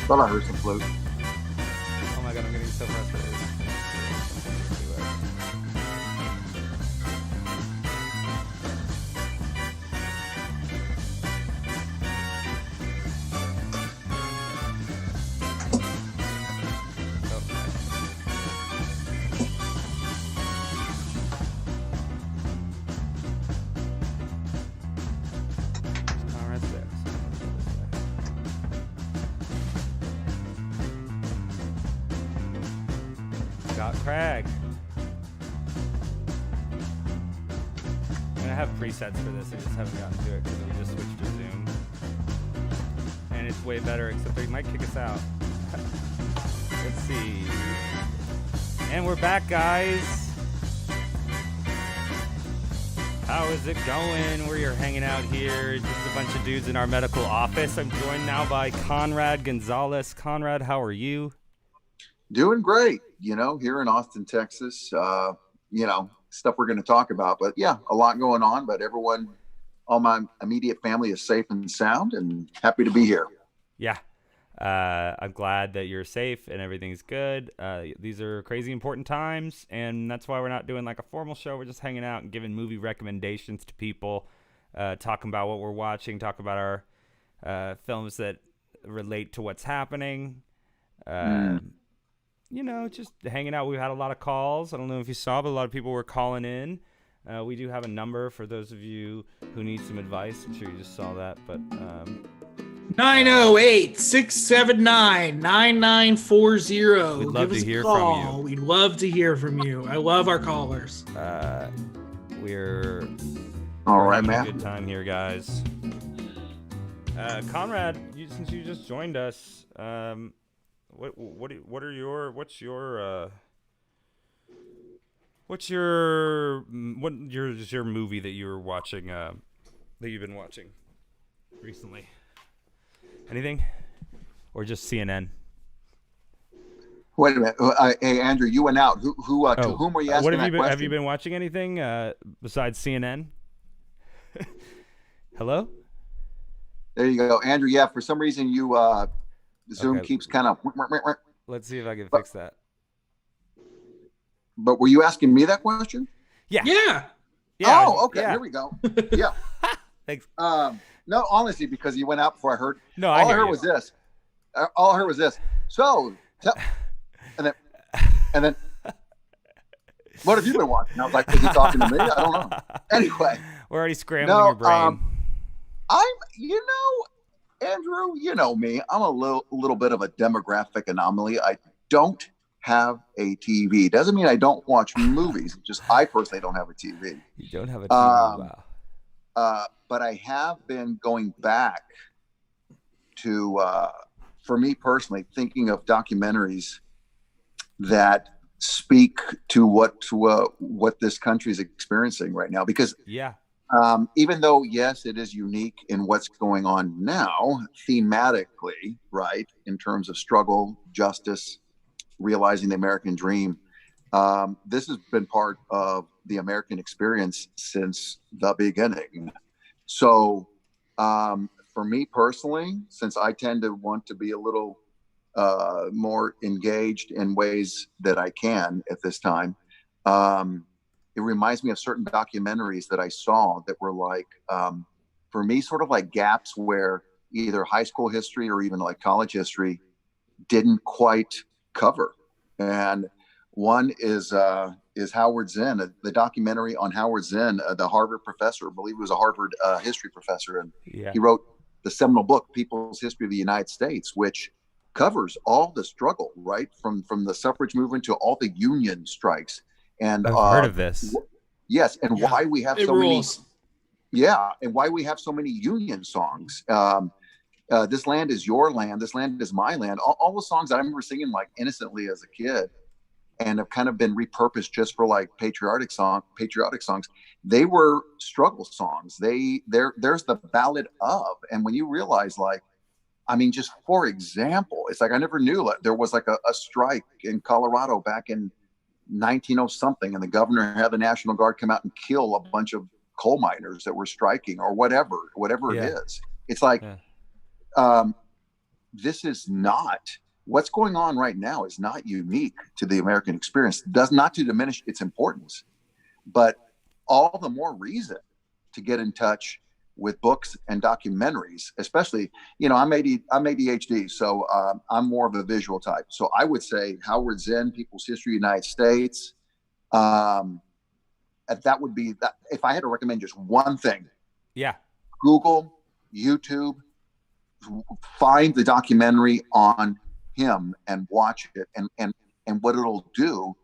Thought I heard some flute. Oh my god, I'm getting so frustrated. Scott Craig. I'm gonna have presets for this. I just haven't gotten to it because we just switched to Zoom, and it's way better. Except they might kick us out. Let's see. And we're back, guys. How is it going? We're hanging out here, just a bunch of dudes in our medical office. I'm joined now by Conrad Gonzalez. Conrad, how are you? Doing great, here in Austin, Texas. Stuff we're going to talk about, but yeah, a lot going on. But everyone, all my immediate family is safe and sound, and happy to be here. Yeah. I'm glad that you're safe and everything's good. These are crazy important times, and that's why we're not doing like a formal show. We're just hanging out and giving movie recommendations to people, talking about what we're watching, talk about our films that relate to what's happening. You know, just hanging out. We've had a lot of calls. I don't know if you saw, but a lot of people were calling in. We do have a number for those of you who need some advice. I'm sure you just saw that, but 908-679-9940. we'd love to hear from you. We'd love to hear from you. I love our callers. We're having a good time here, guys. Conrad, since you just joined us, what's your movie that you're watching that you've been watching recently? Anything, or just CNN? Wait a minute. Hey, Andrew, you went out. To whom were you asking that question? Have you been watching anything besides CNN? Hello? There you go, Andrew. Yeah, for some reason you Zoom keeps kind of. Let's see if I can fix that. But were you asking me that question? Yeah. Yeah. Oh, okay. Yeah. Here we go. Yeah. Thanks. No, honestly, because you went out before I heard. No, all I heard was this. All I heard was this. So, and then, what have you been watching? And I was like, is he talking to me? I don't know. Anyway, we're already scrambling your brain. Andrew, you know me. I'm a little bit of a demographic anomaly. I don't have a TV. Doesn't mean I don't watch movies. It's just I personally don't have a TV. You don't have a TV. Wow. But I have been going back to, for me personally, thinking of documentaries that speak to what this country is experiencing right now. Because even though, yes, it is unique in what's going on now, thematically, right, in terms of struggle, justice, realizing the American dream, this has been part of the American experience since the beginning. So for me personally, since I tend to want to be a little more engaged in ways that I can at this time, it reminds me of certain documentaries that I saw that were like, for me, sort of like gaps where either high school history or even like college history didn't quite cover. And one is Howard Zinn, the documentary on Howard Zinn, the Harvard professor. I believe he was a Harvard history professor, and he wrote the seminal book, People's History of the United States, which covers all the struggle, right, from the suffrage movement to all the union strikes. And I've heard of this. Yes, and why we have so many. Yeah, and why we have so many union songs. This land is your land. This land is my land. All the songs that I remember singing like innocently as a kid, and have kind of been repurposed just for like patriotic songs. They were struggle songs. There's the ballad of, and when you realize, like, I mean, just for example, it's like I never knew like there was like a strike in Colorado back in 1900 something, and the governor had the National Guard come out and kill a bunch of coal miners that were striking or whatever it is. It's like, this is not what's going on right now is not unique to the American experience. Does not to diminish its importance, but all the more reason to get in touch with books and documentaries, especially, you know, I'm ADHD, so I'm more of a visual type. So I would say Howard Zinn, People's History of the United States. That would be that. If I had to recommend just one thing, Google, YouTube, find the documentary on him and watch it, and what it'll do,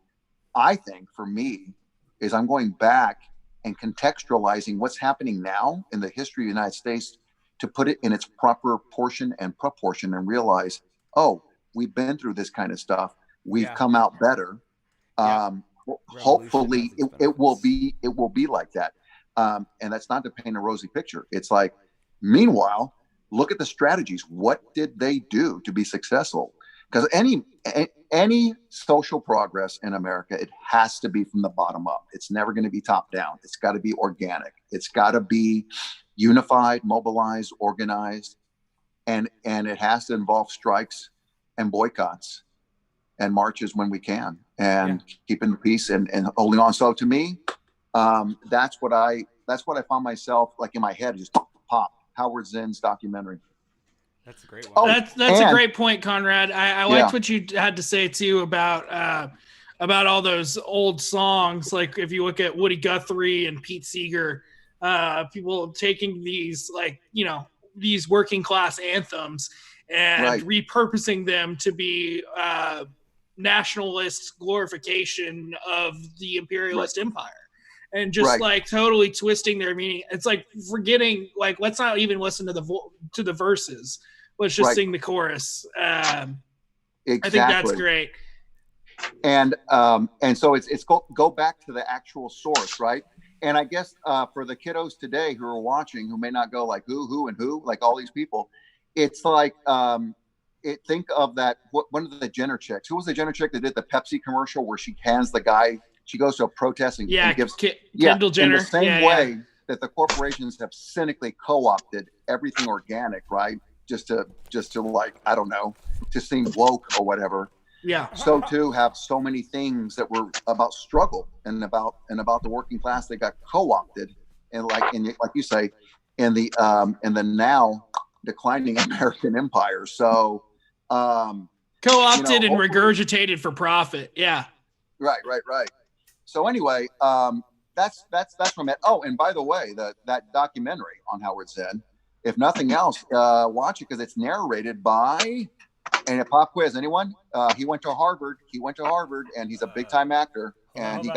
I think, for me, is I'm going back and contextualizing what's happening now in the history of the United States to put it in its proper portion and proportion and realize, oh, we've been through this kind of stuff. We've come out better. Hopefully it will be like that. And that's not to paint a rosy picture. It's like, meanwhile, look at the strategies. What did they do to be successful? Because any social progress in America, it has to be from the bottom up. It's never going to be top down. It's got to be organic. It's got to be unified, mobilized, organized, and it has to involve strikes and boycotts and marches when we can, and keeping the peace and holding on. So to me, that's what I found myself like in my head, just pop Howard Zinn's documentary. That's a great one. Oh, That's a great point, Conrad. I liked Yeah. what you had to say too about all those old songs. Like if you look at Woody Guthrie and Pete Seeger, people taking these these working class anthems and Right. repurposing them to be nationalist glorification of the imperialist empire. And just Right. like totally twisting their meaning. It's like forgetting, like, let's not even listen to the verses. Let's just Right. sing the chorus. Exactly. I think that's great. And so it's go back to the actual source, right? And I guess for the kiddos today who are watching, who may not go like who, like all these people, it's like think of that one of the Jenner chicks. Who was the Jenner chick that did the Pepsi commercial where she hands the guy? She goes to a protest and gives Kendall Jenner in the same way that the corporations have cynically co-opted everything organic, right? Just to like, I don't know, to seem woke or whatever. Yeah. So too have so many things that were about struggle and about the working class that got co-opted and like you say, in the now declining American empire. So co-opted and regurgitated for profit. Yeah. Right. So anyway, that's from it. Oh, and by the way, that documentary on Howard Zinn, if nothing else, watch it because it's narrated by, and a pop quiz, anyone? He went to Harvard, and he's a big time actor, and Go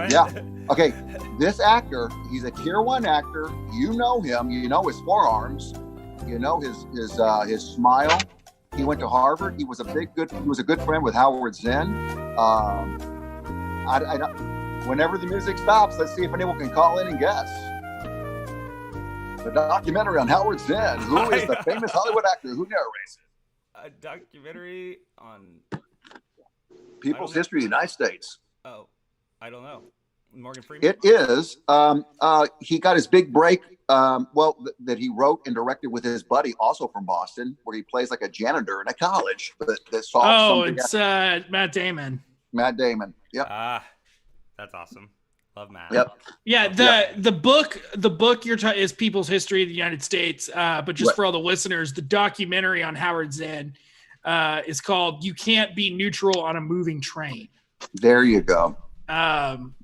ahead. Yeah. Okay. This actor, he's a tier 1 actor. You know him. You know his forearms. You know his smile. He went to Harvard. He was a good friend with Howard Zinn. Whenever the music stops, let's see if anyone can call in and guess. The documentary on Howard Zinn. Who is the famous Hollywood actor who narrates a documentary on people's history of the United States? Oh, I don't know. Morgan Freeman? It is. He got his big break, that he wrote and directed with his buddy, also from Boston, where he plays like a janitor in a college. It's Matt Damon. Matt Damon. Yep. That's awesome. Love Matt. Yep. Yeah. The book you're talking is People's History of the United States. But just for all the listeners, the documentary on Howard Zinn is called "You Can't Be Neutral on a Moving Train." There you go.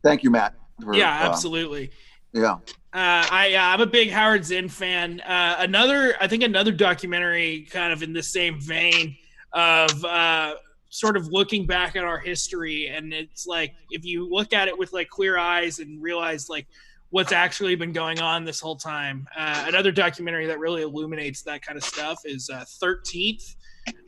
Thank you, Matt. Absolutely. Yeah. I'm a big Howard Zinn fan. Another documentary kind of in the same vein of sort of looking back at our history. And it's like, if you look at it with like clear eyes and realize like what's actually been going on this whole time. Another documentary that really illuminates that kind of stuff is 13th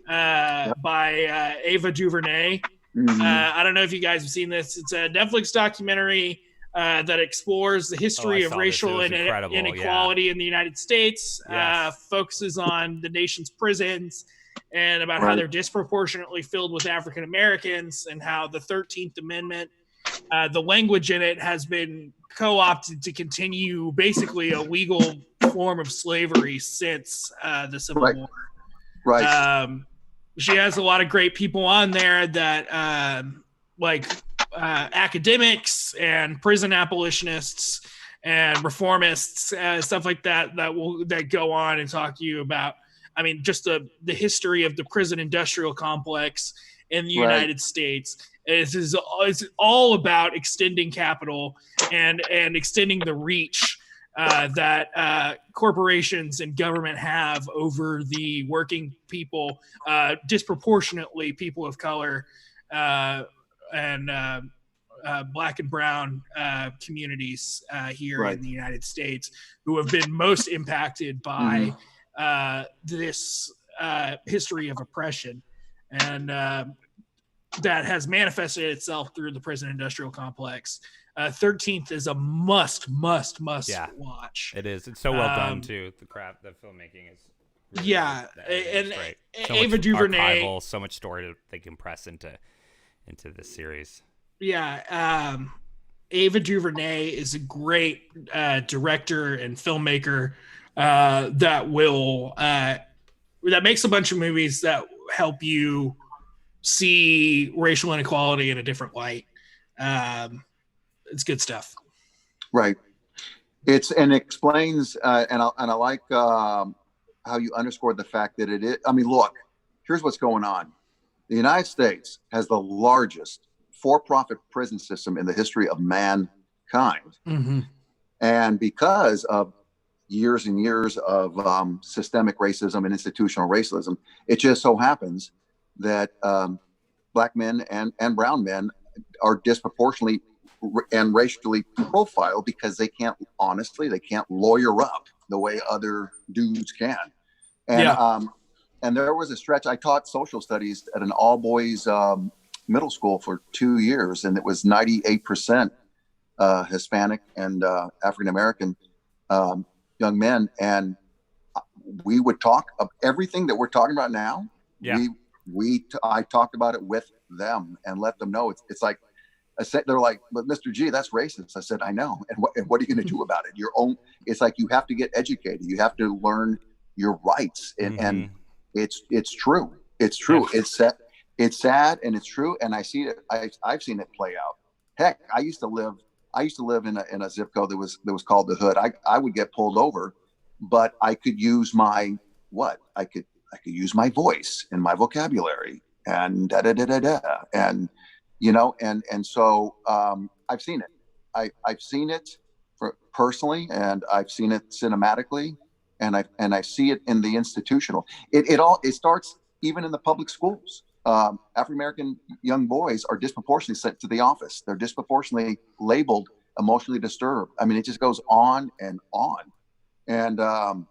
by Ava DuVernay. Mm-hmm. I don't know if you guys have seen this. It's a Netflix documentary that explores the history of racial inequality in the United States, focuses on the nation's prisons and about how they're disproportionately filled with African Americans, and how the 13th Amendment, the language in it has been co-opted to continue basically a legal form of slavery since the Civil War. Right. She has a lot of great people on there that academics and prison abolitionists and reformists, stuff like that go on and talk to you about, I mean, just the history of the prison industrial complex in the United States. It's all about extending capital and extending the reach that corporations and government have over the working people, disproportionately people of color, and Black and brown communities here in the United States, who have been most impacted by this history of oppression, and that has manifested itself through the prison industrial complex. 13th is a must watch. It is. It's so well done too. The filmmaking is really and great. Ava DuVernay, archival, so much story that they compress into this series. Ava DuVernay is a great director and filmmaker that makes a bunch of movies that help you see racial inequality in a different light. It's good stuff. Right. And it explains, and I like how you underscored the fact that it is. I mean, look, here's what's going on. The United States has the largest for-profit prison system in the history of mankind. Mm-hmm. And because of years and years of systemic racism and institutional racism, it just so happens that black men and brown men are disproportionately and racially profiled because they can't lawyer up the way other dudes can. And and there was a stretch. I taught social studies at an all boys middle school for 2 years, and it was 98% Hispanic and African American young men, and we would talk of everything that we're talking about now. Yeah. I talked about it with them and let them know. It's like I said, they're like, but Mr. G, that's racist. I said, I know. And what are you going to do about it? It's like, you have to get educated. You have to learn your rights. And it's true. It's true. Yeah. It's sad and it's true. And I see it. I've seen it play out. Heck, I used to live in a zip code that was called the Hood. I would get pulled over, but I could use I could use my voice and my vocabulary and and so I've seen it. I've seen it personally, and I've seen it cinematically, and I see it in the institutional. It starts even in the public schools. African American young boys are disproportionately sent to the office. They're disproportionately labeled emotionally disturbed. I mean, it just goes on and on. And I'm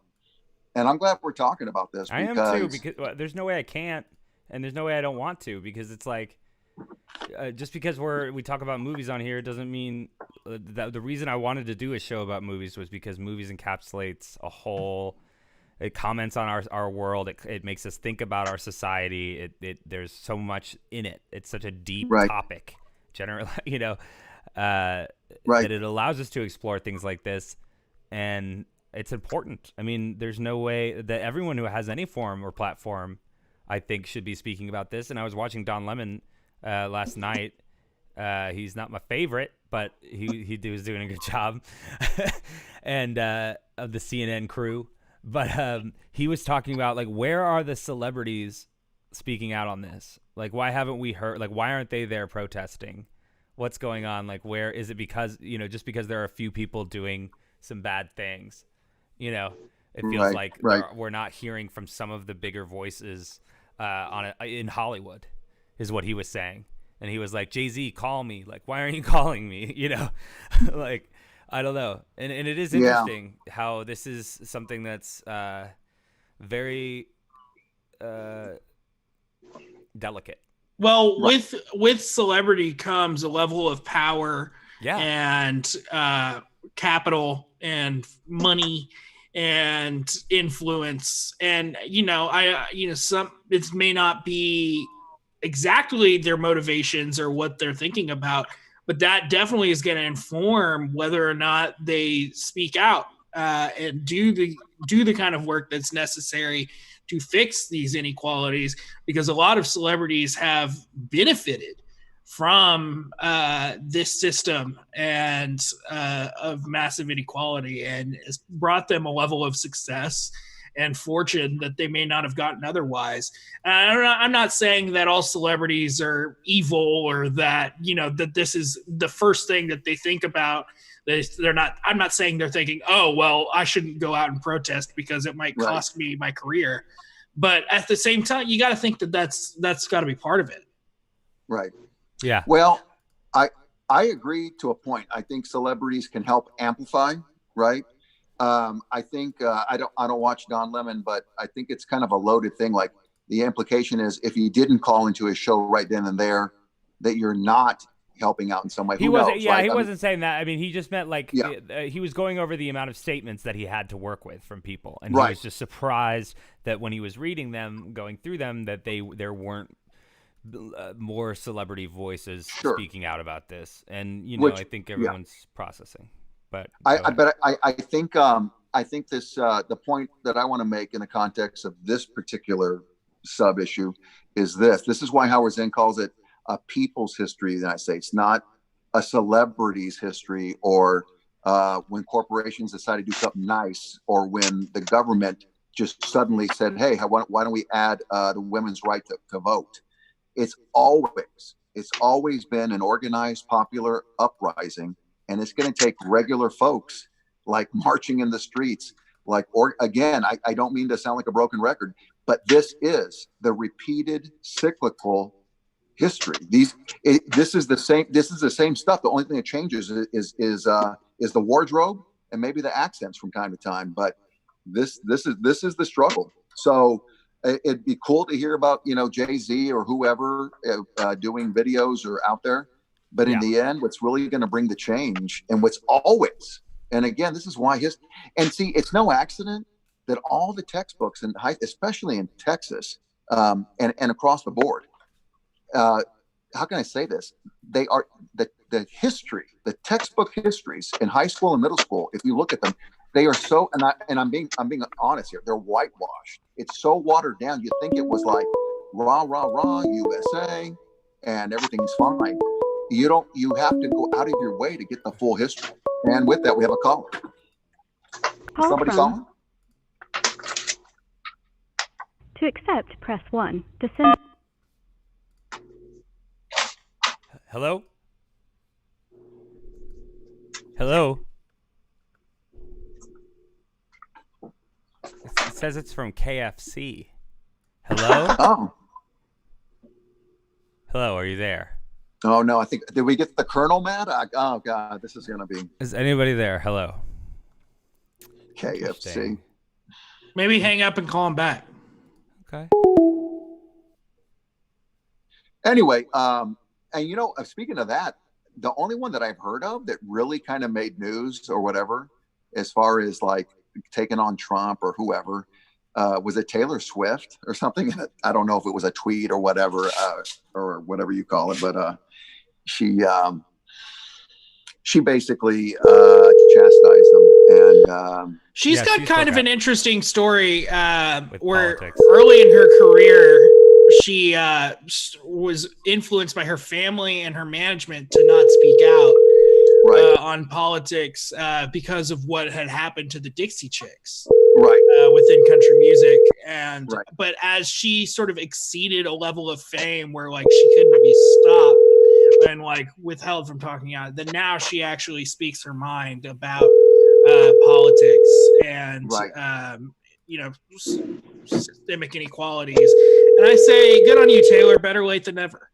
glad we're talking about this. I am too, because there's no way I can't, and there's no way I don't want to, because it's like, just because we talk about movies on here doesn't mean that. The reason I wanted to do a show about movies was because movies encapsulates a whole. It comments on our world. It makes us think about our society. There's so much in it. It's such a deep topic, generally, that it allows us to explore things like this, and it's important. I mean, there's no way that everyone who has any form or platform, I think, should be speaking about this. And I was watching Don Lemon last night. He's not my favorite, but he was doing a good job, and of the CNN crew. But he was talking about, like, where are the celebrities speaking out on this? Like, why haven't we heard? Like, why aren't they there protesting? What's going on? Like, where is it? Because just because there are a few people doing some bad things, it feels like we're not hearing from some of the bigger voices in Hollywood, is what he was saying. And he was like, Jay-Z, call me. Like, why aren't you calling me? Like, I don't know. And it is interesting how this is something that's very delicate. Well, with celebrity comes a level of power and capital and money and influence. And, it may not be exactly their motivations or what they're thinking about, but that definitely is going to inform whether or not they speak out and do the kind of work that's necessary to fix these inequalities, because a lot of celebrities have benefited from this system and of massive inequality, and it's brought them a level of success and fortune that they may not have gotten otherwise. I'm not saying that all celebrities are evil, or that, that this is the first thing that they think about. They're not. I'm not saying they're thinking, oh, well, I shouldn't go out and protest because it might cost me my career. But at the same time, you got to think that that's got to be part of it. Right. Yeah. Well, I agree to a point. I think celebrities can help amplify. Right. I think I don't watch Don Lemon, but I think it's kind of a loaded thing. Like, the implication is, if you didn't call into his show right then and there, that you're not helping out in some way. He wasn't. Yeah, he wasn't saying that. I mean, he just meant like he was going over the amount of statements that he had to work with from people, and he was just surprised that when he was reading them, going through them, that there weren't more celebrity voices speaking out about this. And I think everyone's processing. But I think this the point that I want to make in the context of this particular sub issue is this. This is why Howard Zinn calls it a people's history of the United States, not a celebrity's history or when corporations decide to do something nice, or when the government just suddenly said, hey, why don't we add the women's right to vote? It's always been an organized, popular uprising, and it's going to take regular folks like marching in the streets. Again, I don't mean to sound like a broken record, but this is the repeated cyclical history. This is the same stuff. The only thing that changes is the wardrobe and maybe the accents from time to time. But this is the struggle. So it'd be cool to hear about Jay-Z or whoever doing videos or out there. But in the end, what's really going to bring the change, and what's always, and again, this is why it's no accident that all the textbooks, especially in Texas and across the board, how can I say this? They are the history, the textbook histories in high school and middle school. If you look at them, they are so, and I'm being honest here, they're whitewashed. It's so watered down. You think it was like rah, rah, rah, USA, and everything's fine. You have to go out of your way to get the full history. And with that, we have a caller. Somebody calling? To accept, press 1. To send... Hello? Hello? It says it's from KFC. Hello? Oh. Hello, are you there? Oh, no, did we get the Colonel mad? Oh, God, this is going to be... Is anybody there? Hello? KFC. Maybe hang up and call him back. Okay. Anyway, and speaking of that, the only one that I've heard of that really kind of made news or whatever, as far as like taking on Trump or whoever, was it Taylor Swift or something? I don't know if it was a tweet or whatever you call it, but she basically chastised them, and she's got kind of an interesting story where early in her career she was influenced by her family and her management to not speak out on politics because of what had happened to the Dixie Chicks within country music. And but as she sort of exceeded a level of fame where like she couldn't be stopped and like withheld from talking out, then now she actually speaks her mind about politics and systemic inequalities. And I say, good on you, Taylor. Better late than never.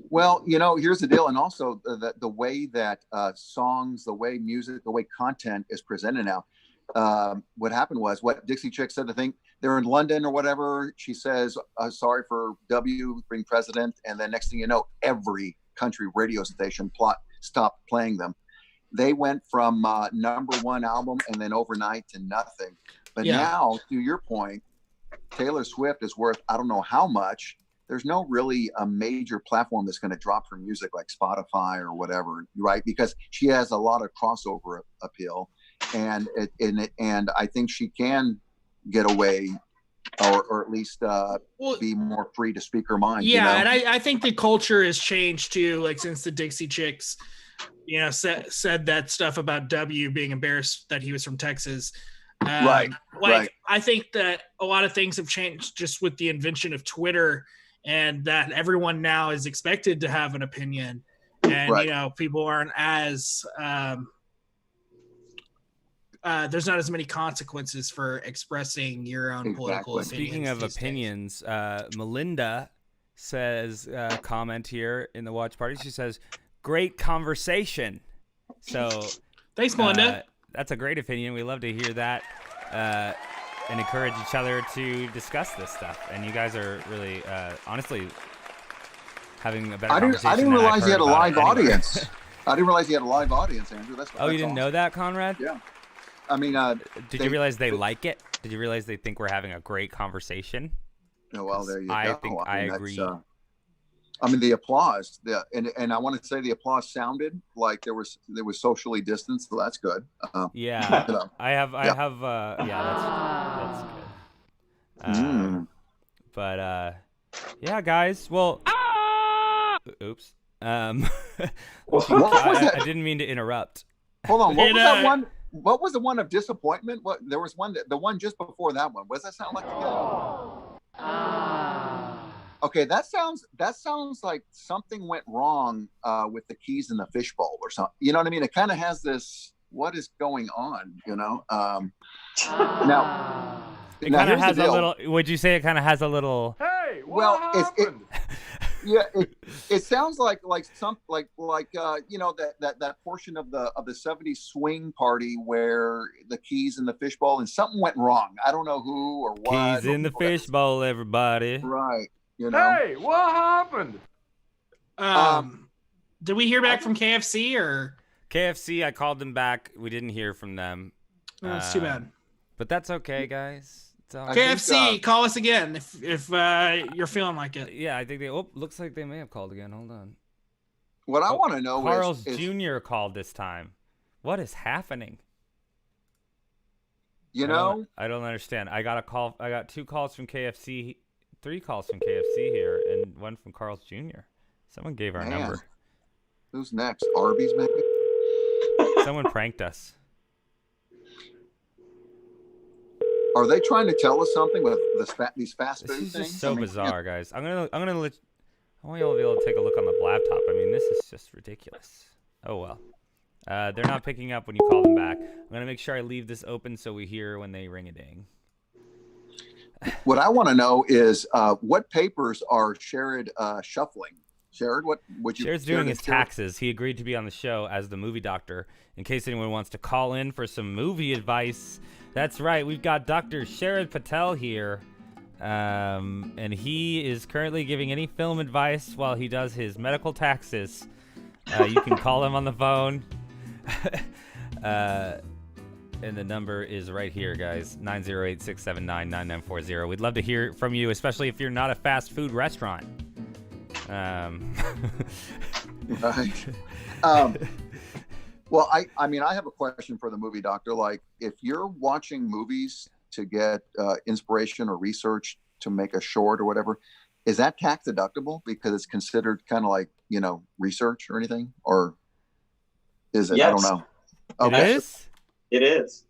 Well, here's the deal. And also the way that songs, the way music, the way content is presented now. What happened was what Dixie Chicks said, I think they're in London or whatever. She says, sorry for W being president. And then next thing you know, every country radio station stopped playing them. They went from #1 album and then overnight to nothing. But now, to your point, Taylor Swift is worth, I don't know how much. There's no really a major platform that's going to drop her music like Spotify or whatever, right? Because she has a lot of crossover appeal, and I think she can get away, or at least be more free to speak her mind. Yeah, and I think the culture has changed too. Like since the Dixie Chicks, said that stuff about W being embarrassed that he was from Texas. I think that a lot of things have changed just with the invention of Twitter, and that everyone now is expected to have an opinion, and people aren't as there's not as many consequences for expressing your own political opinions. Speaking of opinions, Melinda says comment here in the watch party. She says, "Great conversation." So thanks, Melinda. That's a great opinion. We love to hear that and encourage each other to discuss this stuff. And you guys are really, honestly, having a better conversation. I didn't realize you had a live audience. I didn't realize you had a live audience, Andrew. That's you didn't know that, Conrad? Yeah. I mean, did you realize they like it? Did you realize they think we're having a great conversation? Oh, well, there you go. I think I agree. The applause, and I want to say the applause sounded like there was socially distanced, so that's good. Yeah, I have, that's good. But yeah, guys. Well, oops. I didn't mean to interrupt. Hold on. What was that one? What was the one of disappointment? What there was one the one just before that one. What does that sound like again? Okay, that sounds like something went wrong with the keys in the fishbowl or something. You know what I mean? It kind of has this. What is going on? You know. Now. It kind of has a little. Would you say it kind of has a little? Hey, what happened? Yeah, it sounds like some like you know that portion of the 70s swing party where the keys in the fishbowl and something went wrong. I don't know who or what. Keys in the fishbowl, everybody. Right. You know. Hey, what happened? Did we hear back from KFC or? KFC, I called them back. We didn't hear from them. Oh, that's too bad. But that's okay, guys. KFC, call us again if you're feeling like it. Yeah, I think they. Oh, looks like they may have called again. Hold on. What I want to know Carl's is Jr. called this time. What is happening? You know, I don't understand. I got a call. I got 2 calls from KFC, 3 calls from KFC here, and 1 from Carl's Jr. Someone gave our number. Who's next? Arby's, maybe. Someone pranked us. Are they trying to tell us something with these fast food things? This is just so bizarre, guys. I want y'all to be able to take a look on the laptop. I mean, this is just ridiculous. Oh well. They're not picking up when you call them back. I'm gonna make sure I leave this open so we hear when they ring a ding. What I want to know is what papers are Sharad shuffling? Sharad, what would you? Sharad's doing his taxes. He agreed to be on the show as the movie doctor. In case anyone wants to call in for some movie advice. That's right. We've got Dr. Sharad Patel here, and he is currently giving any film advice while he does his medical taxes. You can call him on the phone, and the number is right here, guys, 908-679-9940. We'd love to hear from you, especially if you're not a fast food restaurant. Right. Well, I mean, I have a question for the movie doctor. Like, if you're watching movies to get inspiration or research to make a short or whatever, is that tax deductible because it's considered kind of like, you know, research or anything? Or is it? Yes. I don't know. Okay. It is? It is.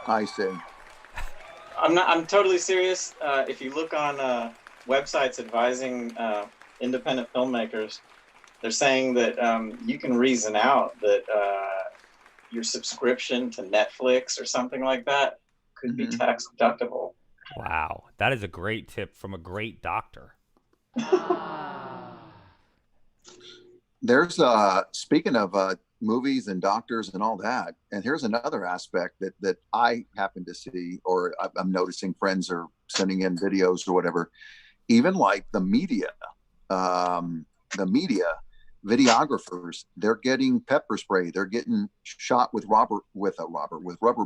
I see. I'm totally serious. If you look on websites advising independent filmmakers, they're saying that you can reason out that your subscription to Netflix or something like that could be tax deductible. Wow, that is a great tip from a great doctor. There's speaking of movies and doctors and all that, and here's another aspect that I happen to see, or I'm noticing friends are sending in videos or whatever. Even like the media, videographers, they're getting pepper spray, they're getting shot with rubber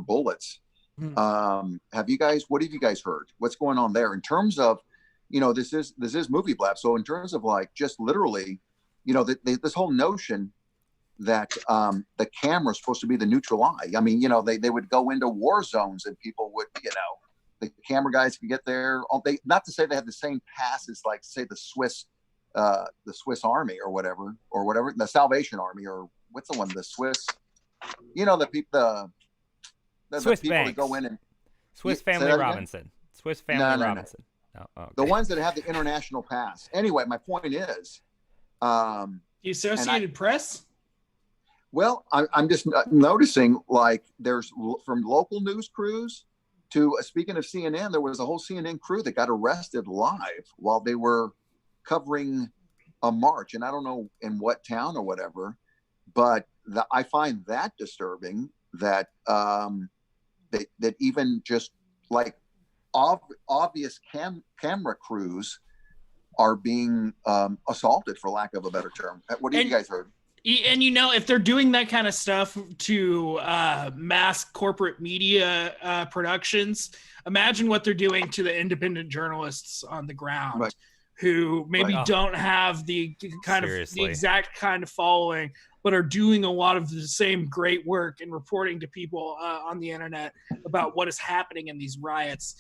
bullets. What have you guys heard? What's going on there in terms of, you know, this is Movie Blab. So in terms of like just literally, you know, this whole notion that the camera is supposed to be the neutral eye. I mean, you know, they would go into war zones and people would, you know, the camera guys could get there. Not to say they have the same pass as like say the Swiss Army or whatever, the Salvation Army, or what's the one, the Swiss, you know, the people Swiss people banks. that go in and Swiss Family Robinson. Swiss Family Robinson. No. Oh, okay. The ones that have the international pass. Anyway, my point is, the Associated Press. Well, I'm just noticing, like, there's from local news crews to speaking of CNN, there was a whole CNN crew that got arrested live while they were covering a march, and I don't know in what town or whatever, but I find that disturbing that that even just like obvious camera crews are being assaulted, for lack of a better term. What have you guys heard? And, you know, if they're doing that kind of stuff to mass corporate media productions, imagine what they're doing to the independent journalists on the ground, right, who maybe don't have the kind of the exact kind of following, but are doing a lot of the same great work and reporting to people on the internet about what is happening in these riots.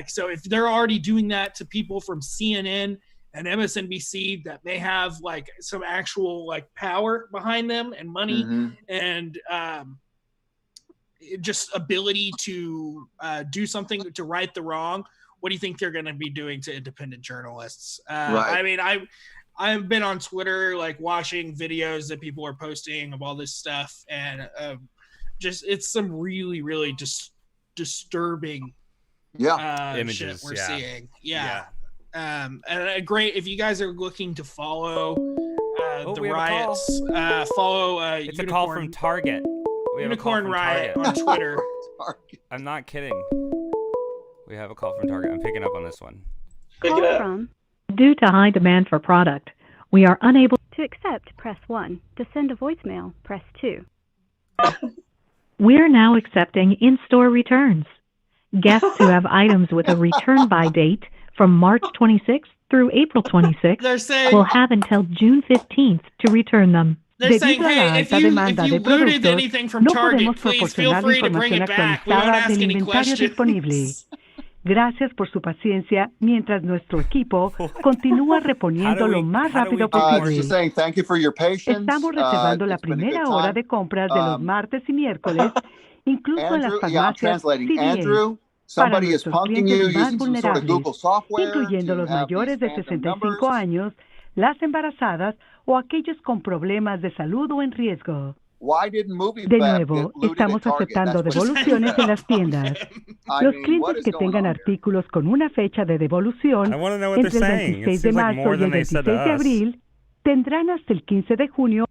So if they're already doing that to people from CNN and MSNBC that may have like some actual like power behind them and money and just ability to do something to right the wrong, what do you think they're going to be doing to independent journalists? I mean, I've been on Twitter, like watching videos that people are posting of all this stuff, and just it's some really, really disturbing images shit we're seeing. And great if you guys are looking to follow the riots. Follow it's a call from Target. We have Unicorn a call from Riot Target. on Twitter. I'm not kidding. We have a call from Target. I'm picking up on this one. Call from. Due to high demand for product, we are unable to accept. Press 1. To send a voicemail, press 2. We're now accepting in-store returns. Guests who have items with a return by date from March 26th through April 26th will have until June 15th to return them. They're saying, hey, if you looted anything from Target, please feel free to bring it back. We won't ask any questions. Gracias por su paciencia mientras nuestro equipo continúa reponiendo lo más rápido posible. Just saying thank you for your patience. Estamos reservando la primera hora de compras de los martes y miércoles, incluso en las farmacias CVS. Andrew, somebody is punking you using some sort of Google software, incluyendo los mayores de 65 años, las embarazadas o aquellos con problemas de salud o en riesgo. De nuevo, estamos aceptando devoluciones en las tiendas. Los clientes que tengan artículos con una fecha de devolución entre el 26 de marzo y el 26 de abril tendrán hasta el 15 de junio.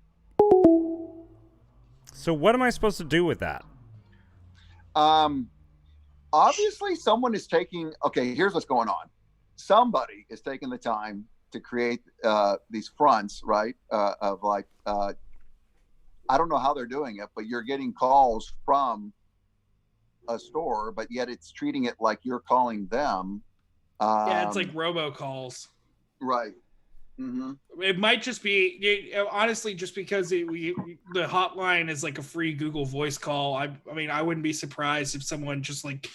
So what am I supposed to do with that? Obviously, someone is taking. Okay, here's what's going on. Somebody is taking the time to create these fronts, right? Of like. I don't know how they're doing it, but you're getting calls from a store, but yet it's treating it like you're calling them. Yeah, it's like robocalls. Right. It might just be, honestly, just because the hotline is like a free Google voice call. I mean, I wouldn't be surprised if someone just like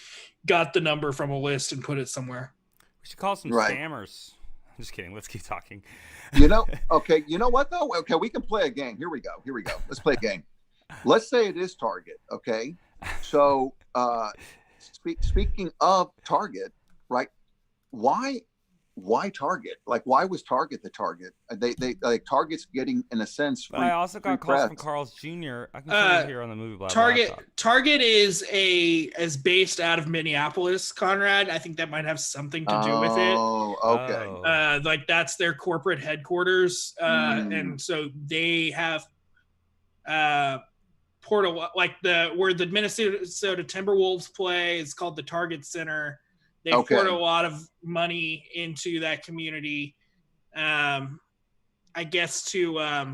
got the number from a list and put it somewhere. We should call some scammers. I'm just kidding. Let's keep talking. Okay. You know what though? Okay, we can play a game. Here we go. Let's play a game. Let's say it is Target. Okay. So, speaking of Target, right? Why Target? Like, why was Target the target? They like Target's getting, in a sense. But I also got calls from Carl's Jr. I can show you here on the Movie Blab. Target is based out of Minneapolis, Conrad. I think that might have something to do with it. Oh, okay. Like that's their corporate headquarters, and so they have portal like where the Minnesota Timberwolves play is called the Target Center. They poured a lot of money into that community, I guess to, I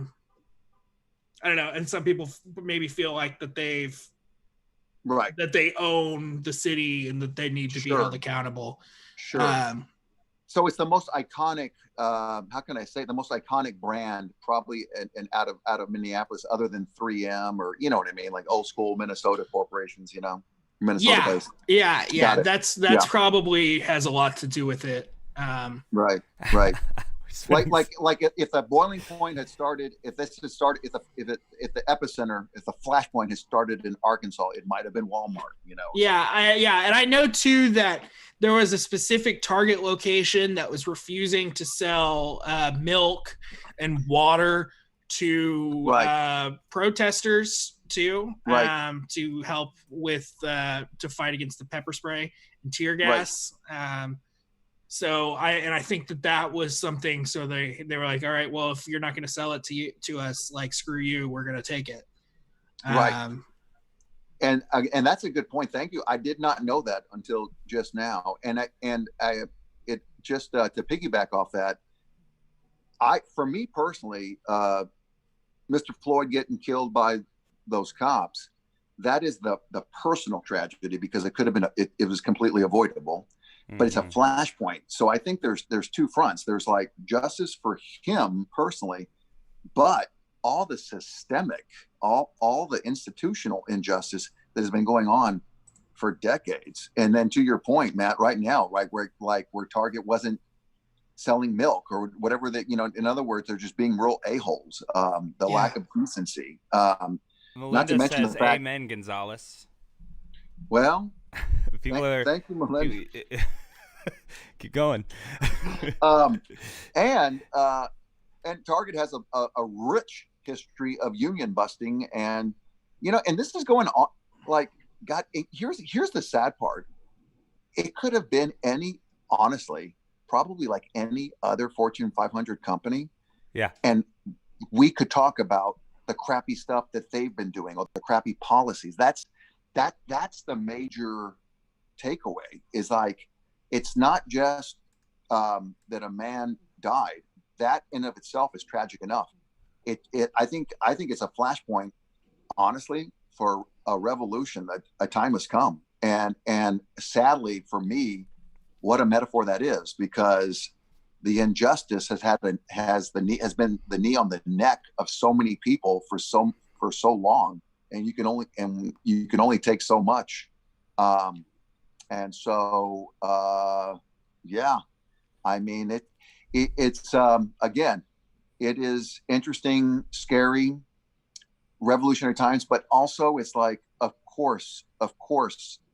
don't know. And some people maybe feel like that that they own the city and that they need to be held accountable. So it's the most iconic, how can I say, the most iconic brand probably and out of Minneapolis, other than 3M or, you know what I mean? Like old school Minnesota corporations, you know? Minnesota based. Yeah. That's probably has a lot to do with it. Right. like if the boiling point had started, if the epicenter, if the flashpoint had started in Arkansas, it might have been Walmart, you know? And I know too that there was a specific Target location that was refusing to sell milk and water to protesters too, to help with to fight against the pepper spray and tear gas. So I think that was something. So they were like, all right, well, if you're not going to sell it to us, like screw you, we're going to take it. And that's a good point. Thank you. I did not know that until just now. And it just to piggyback off that, for me personally, Mr. Floyd getting killed by those cops, that is the personal tragedy, because it could have been it was completely avoidable, but it's a flashpoint. So I think there's two fronts. There's like justice for him personally, but all the systemic, all the institutional injustice that has been going on for decades. And then to your point, Matt, right now, right where Target wasn't selling milk or whatever that, in other words, they're just being real a-holes. The lack of decency. Melinda Not to mention says, the fact, "Amen, Gonzalez." well, thank you, Melinda. Keep going. And Target has a rich history of union busting, and and this is going on. Like, God, here's the sad part. It could have been honestly, probably like any other Fortune 500 company. Yeah. And we could talk about the crappy stuff that they've been doing or the crappy policies. That's the major takeaway, is like, it's not just that a man died. That in of itself is tragic enough. I think it's a flashpoint, honestly, for a revolution. That a time has come, and sadly for me, what a metaphor that is, because the injustice has been the knee on the neck of so many people for so long, and you can only take so much. And so, yeah, I mean, it's again, it is interesting, scary, revolutionary times, but also it's like, of course,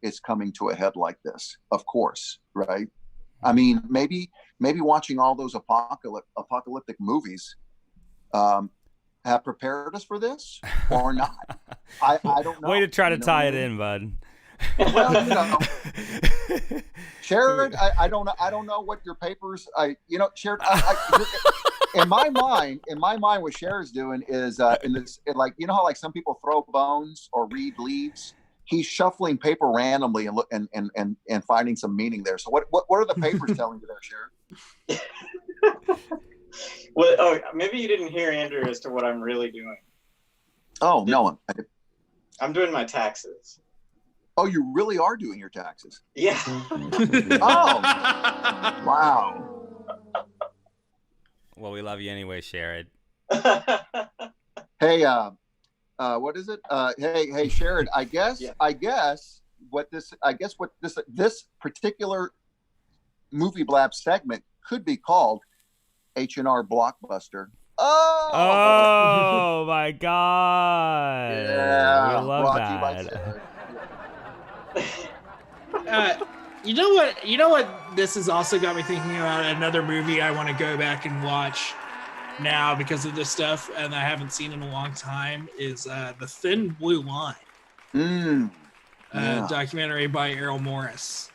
it's coming to a head like this. Of course, right? I mean, maybe watching all those apocalyptic movies have prepared us for this or not. I don't know. Way to try to tie it in, bud. Well, Sharad, I don't know what your papers. Sharad, in my mind, what Sharad's doing is like, how like some people throw bones or read leaves. He's shuffling paper randomly and finding some meaning there. So what are the papers telling you there, Sharad? Well, maybe you didn't hear Andrew as to what I'm really doing. Oh, no. I'm doing my taxes. Oh, you really are doing your taxes? Yeah. Oh, wow. Well, we love you anyway, Sharad. Hey, what is it? Hey, Sharad. I guess what this particular movie blab segment could be called H&R Blockbuster. Oh my God! Yeah, we love that. You know what? This has also got me thinking about another movie I want to go back and watch now because of this stuff, and I haven't seen in a long time. Is The Thin Blue Line? Documentary by Errol Morris.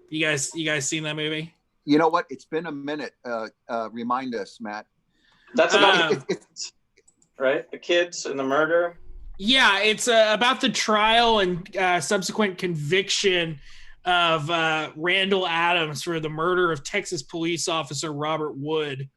You guys seen that movie? You know what? It's been a minute. Remind us, Matt. That's about right? The kids and the murder. Yeah, it's about the trial and subsequent conviction of Randall Adams for the murder of Texas police officer Robert Wood.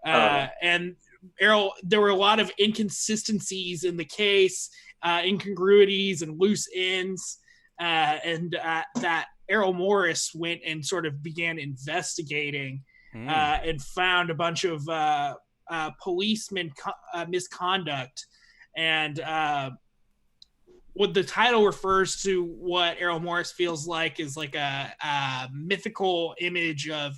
And Errol, there were a lot of inconsistencies in the case, incongruities and loose ends, and that Errol Morris went and sort of began investigating and found a bunch of policeman misconduct. And what the title refers to, what Errol Morris feels like is like a mythical image of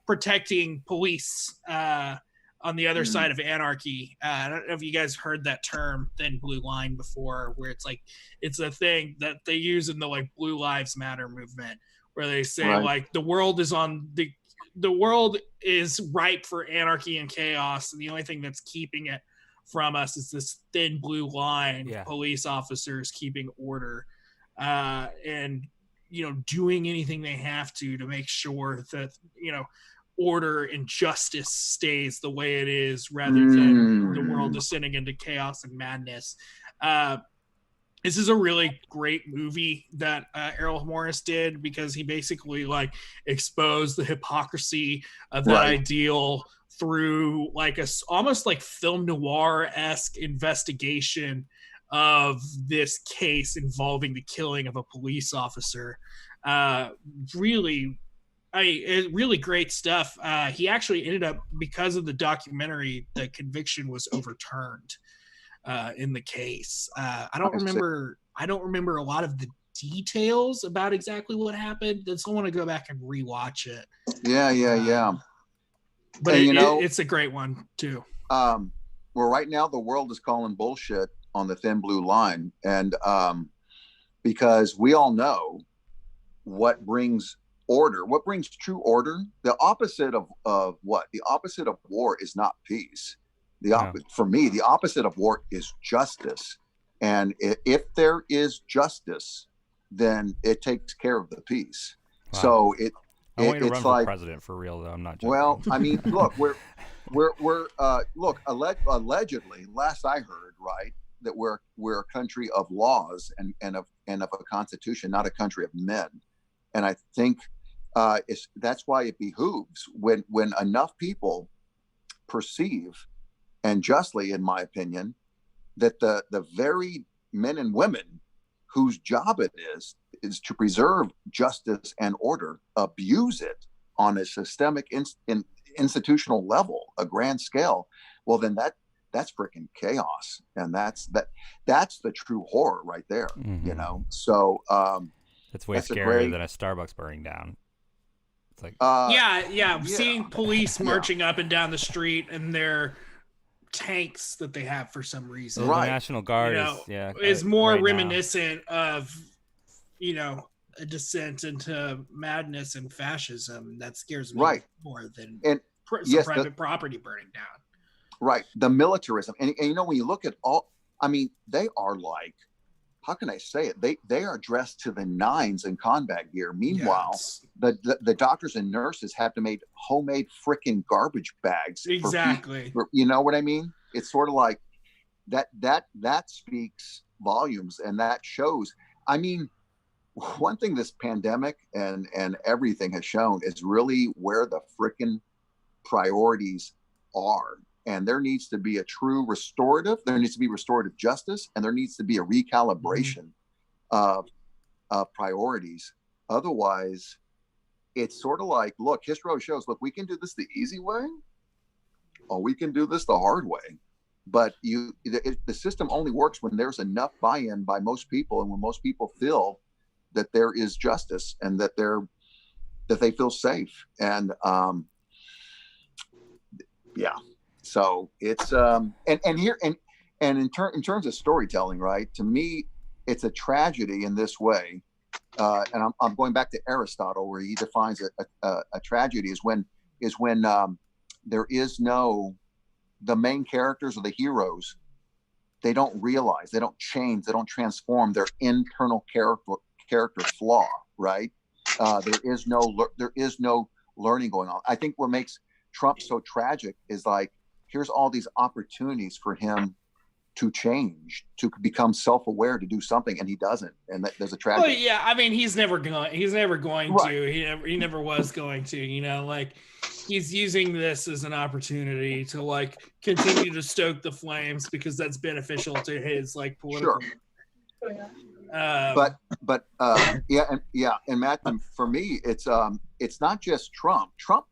protecting police on the other side of anarchy. I don't know if you guys heard that term, thin blue line, before, where it's like, it's a thing that they use in the like Blue Lives Matter movement, where they say like the world is ripe for anarchy and chaos, and the only thing that's keeping it from us is this thin blue line, police officers keeping order, and doing anything they have to make sure that order and justice stays the way it is, rather than the world descending into chaos and madness. This is a really great movie that Errol Morris did, because he basically like exposed the hypocrisy of that ideal through like almost like film noir-esque investigation of this case involving the killing of a police officer. Really great stuff. He actually ended up, because of the documentary, the conviction was overturned in the case. I don't remember a lot of the details about exactly what happened. I still want to go back and rewatch it. Yeah. But And, it's a great one too. Well, right now the world is calling bullshit on the thin blue line, and because we all know what brings order, what brings true order. The opposite of what? The opposite of war is not peace. For me, the opposite of war is justice. And if there is justice, then it takes care of the peace. Wow. So I want you to run it's for president for real, though. I'm not joking. Well, I mean, look, allegedly, last I heard, right, that we're a country of laws and of a constitution, not a country of men. And I think that's why it behooves when enough people perceive, and justly, in my opinion, that the very men and women whose job it is to preserve justice and order abuse it on a systemic institutional level, a grand scale, well, then that's freaking chaos, and that's the true horror right there. Mm-hmm. So it's way scarier than a Starbucks burning down. It's like seeing police marching up and down the street and their tanks that they have for some reason, the National Guard is more right reminiscent of a descent into madness and fascism. That scares me more than private property burning down. Right, the militarism, and when you look at all, I mean, they are like, how can I say it? They are dressed to the nines in combat gear. Meanwhile, the doctors and nurses have to make homemade freaking garbage bags. Exactly. You know what I mean? It's sort of like that speaks volumes, and that shows. I mean, one thing this pandemic and everything has shown is really where the freaking priorities are. And there needs to be a true restorative. There needs to be restorative justice, and there needs to be a recalibration of priorities. Otherwise, it's sort of like, look, history shows, look, we can do this the easy way, or we can do this the hard way. But the system only works when there's enough buy-in by most people, and when most people feel that there is justice and that they feel safe. And so it's in terms of storytelling, right? To me, it's a tragedy in this way, and I'm going back to Aristotle, where he defines a tragedy is when there is the main characters or the heroes, they don't realize, they don't change, they don't transform their internal character flaw, right? There is no learning going on. I think what makes Trump so tragic is like, here's all these opportunities for him to change, to become self-aware, to do something, and he doesn't. And there's a tragedy. Well, yeah, I mean, he's never going to. He never was going to. Like, he's using this as an opportunity to like continue to stoke the flames because that's beneficial to his like political. Sure. And Matt, for me, it's not just Trump. Trump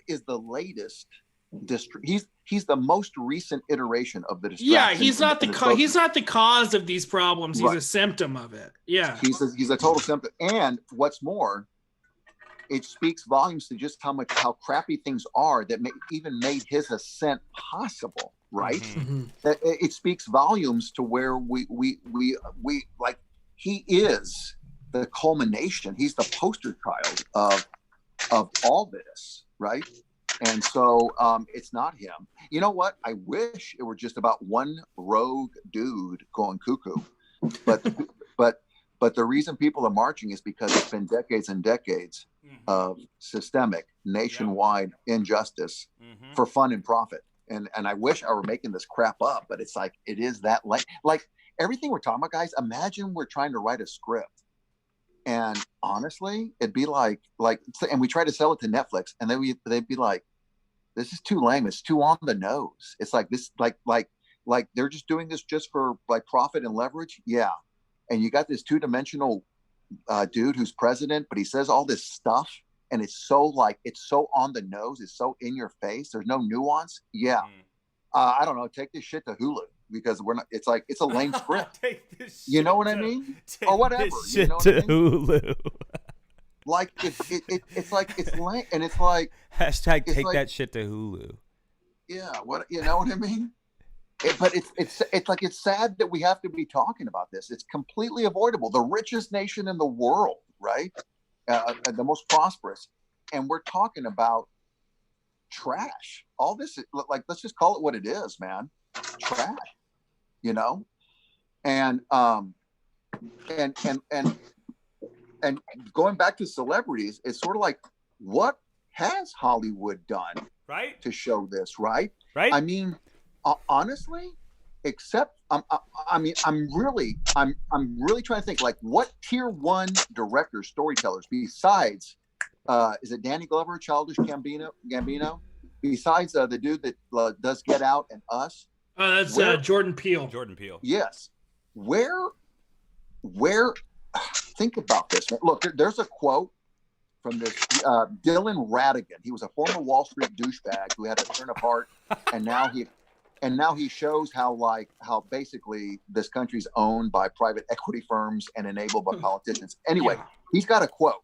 is the latest district. He's the most recent iteration of the distraction. Yeah, he's not the cause of these problems. He's a symptom of it. Yeah, he's a total symptom. And what's more, it speaks volumes to just how crappy things are that even made his ascent possible. Right? Mm-hmm. It speaks volumes to where we like, he is the culmination. He's the poster child of all this, right? And so it's not him. You know what? I wish it were just about one rogue dude going cuckoo. But the reason people are marching is because it's been decades and decades of systemic, nationwide injustice for fun and profit. And I wish I were making this crap up, but it's like, it is that like everything we're talking about, guys. Imagine we're trying to write a script, and honestly, it'd be like, and we try to sell it to Netflix, and they'd be like, "This is too lame. It's too on the nose. It's like this, like they're just doing this just for like profit and leverage." Yeah, and you got this two-dimensional dude who's president, but he says all this stuff, and it's so on the nose. It's so in your face. There's no nuance. Yeah, I don't know. Take this shit to Hulu. because we're not. It's like it's a lame script. Take this You know what I shit mean? to- Or whatever. this You shit know what to I mean? Hulu. Like it's like it's lame, and it's like Hashtag it's take like, that shit to Hulu. Yeah, what you know what I mean? But it's like it's sad that we have to be talking about this. It's completely avoidable. The richest nation in the world, right? The most prosperous, and we're talking about trash. All this, like, let's just call it what it is, man. Trash, you know. And and going back to celebrities, it's sort of like, what has Hollywood done, right, to show this, right? Right. I mean, honestly, except I'm really trying to think, like, what tier one directors, storytellers, besides is it Danny Glover, Childish Gambino, besides the dude that does Get Out and Us? That's Jordan Peele. Jordan Peele. Yes. Where think about this. Look, there's a quote from this Dylan Ratigan. He was a former Wall Street douchebag who had to turn apart, and now he shows how basically this country's owned by private equity firms and enabled by politicians. Anyway, he's got a quote,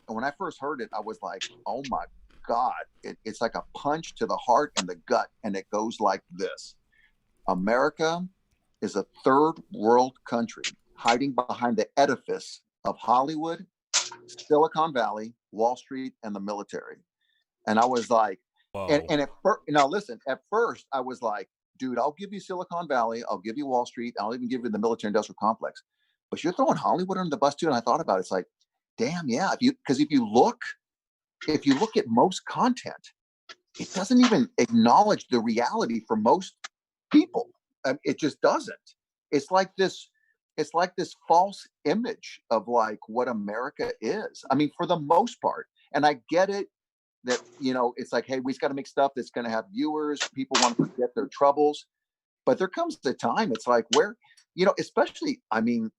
and when I first heard it, I was like, "Oh my God!" It's like a punch to the heart and the gut, and it goes like this: America is a third world country hiding behind the edifice of Hollywood, Silicon Valley, Wall Street, and the military. And I was like, and now listen, at first I was like, dude, I'll give you Silicon Valley, I'll give you Wall Street, I'll even give you the military industrial complex, but you're throwing Hollywood under the bus too. And I thought about it, it's like, damn, yeah. Because if you look at most content, it doesn't even acknowledge the reality for most people. It just doesn't. It's like this false image of like what America is. I mean, for the most part. And I get it that, it's like, hey, we just got to make stuff that's going to have viewers. People want to forget their troubles. But there comes a time, it's like where, especially, I mean,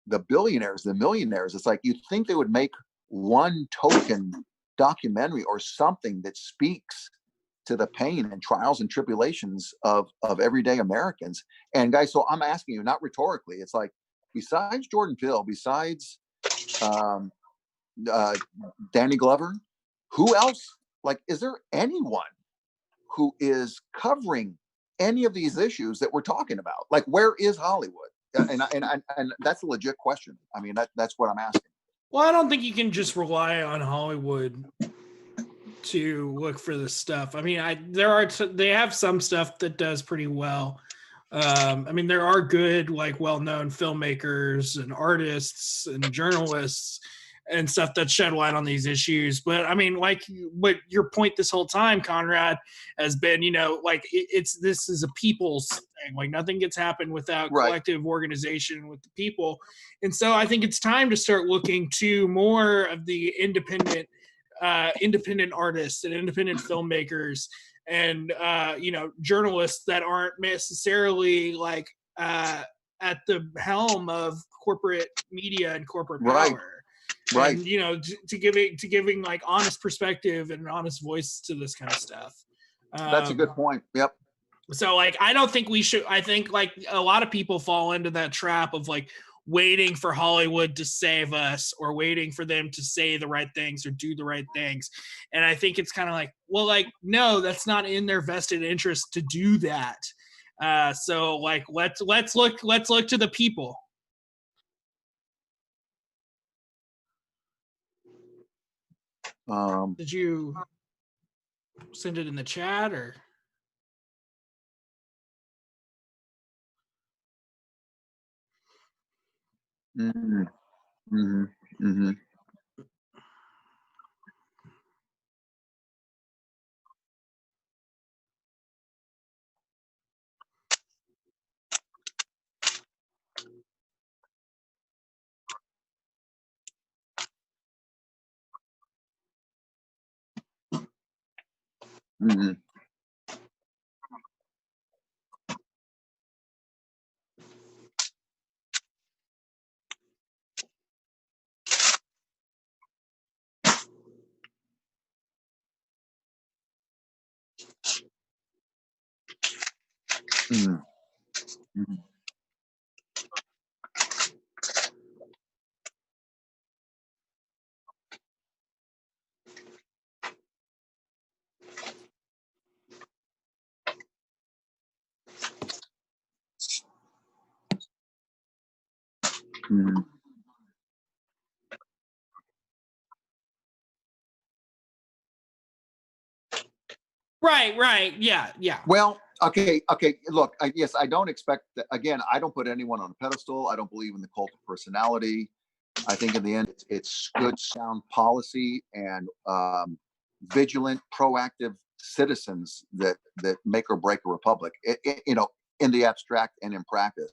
the billionaires, the millionaires, it's like you'd think they would make one token documentary or something that speaks to the pain and trials and tribulations of everyday Americans. And guys, so I'm asking you, not rhetorically, it's like, besides Jordan Peele, besides Danny Glover, who else? Like, is there anyone who is covering any of these issues that we're talking about? Like, where is Hollywood? And that's a legit question. I mean, that's what I'm asking. Well, I don't think you can just rely on Hollywood to look for this stuff. I mean, they have some stuff that does pretty well. I mean, there are good, like, well-known filmmakers and artists and journalists and stuff that shed light on these issues. But I mean, like, what your point this whole time, Conrad, has been, like, this is a people's thing. Like, nothing gets happened without collective organization with the people. And so I think it's time to start looking to more of the independent artists and independent filmmakers and journalists that aren't necessarily like at the helm of corporate media and corporate power. Right. And to giving like honest perspective and an honest voice to this kind of stuff. That's a good point. Yep. So like, I don't think we should. I think like a lot of people fall into that trap of like waiting for Hollywood to save us or waiting for them to say the right things or do the right things. And I think it's kind of like, well, like, no, that's not in their vested interest to do that. So like, let's look to the people. Did you send it in the chat or? Mm-hmm. Mm-hmm. Mm-hmm. Mm-hmm. Mm-hmm. Mhm. Mhm. Right. Yeah. Well, okay. Look, yes, I don't expect that. Again, I don't put anyone on a pedestal. I don't believe in the cult of personality. I think in the end, it's good, sound policy and vigilant, proactive citizens that make or break a republic. In the abstract and in practice.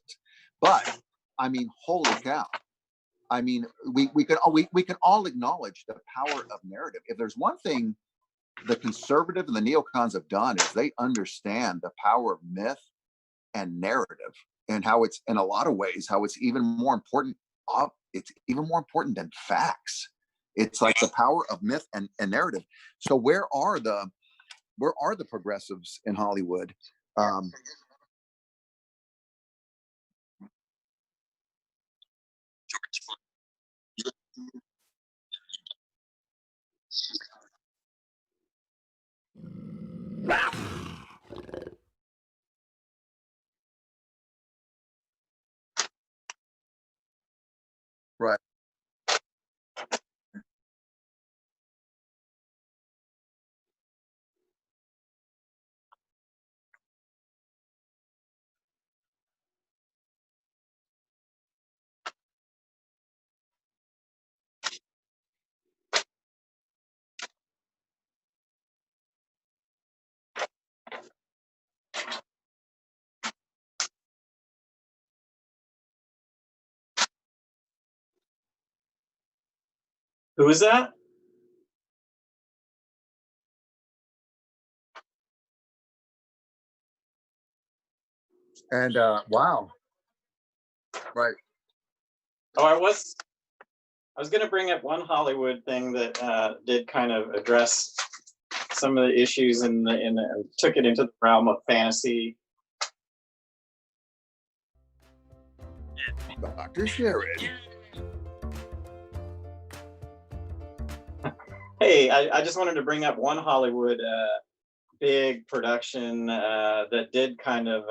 But I mean, holy cow! I mean, we can all acknowledge the power of narrative. If there's one thing the conservative and the neocons have done is they understand the power of myth and narrative, and how it's, in a lot of ways, how it's even more important. It's even more important than facts. It's like the power of myth and narrative. So where are the progressives in Hollywood? Um, right. Who is that? And wow, right. Oh, I was going to bring up one Hollywood thing that did kind of address some of the issues and took it into the realm of fantasy. Dr. Sharad. Hey, I just wanted to bring up one Hollywood big production that did kind of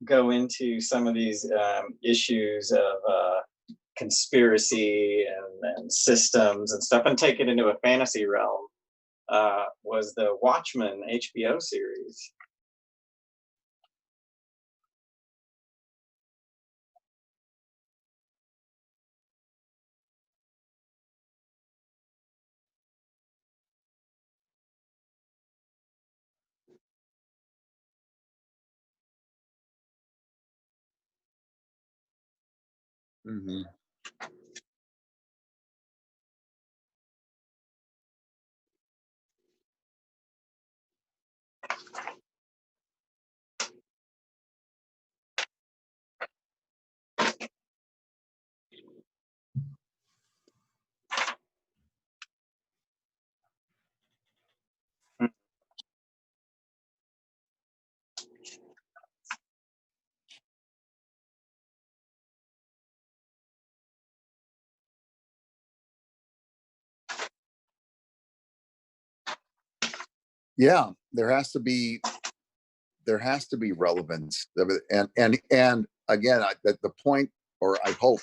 go into some of these issues of conspiracy and systems and stuff, and take it into a fantasy realm. Was the Watchmen HBO series. Mhm. Yeah, there has to be relevance, and again, the point, or I hope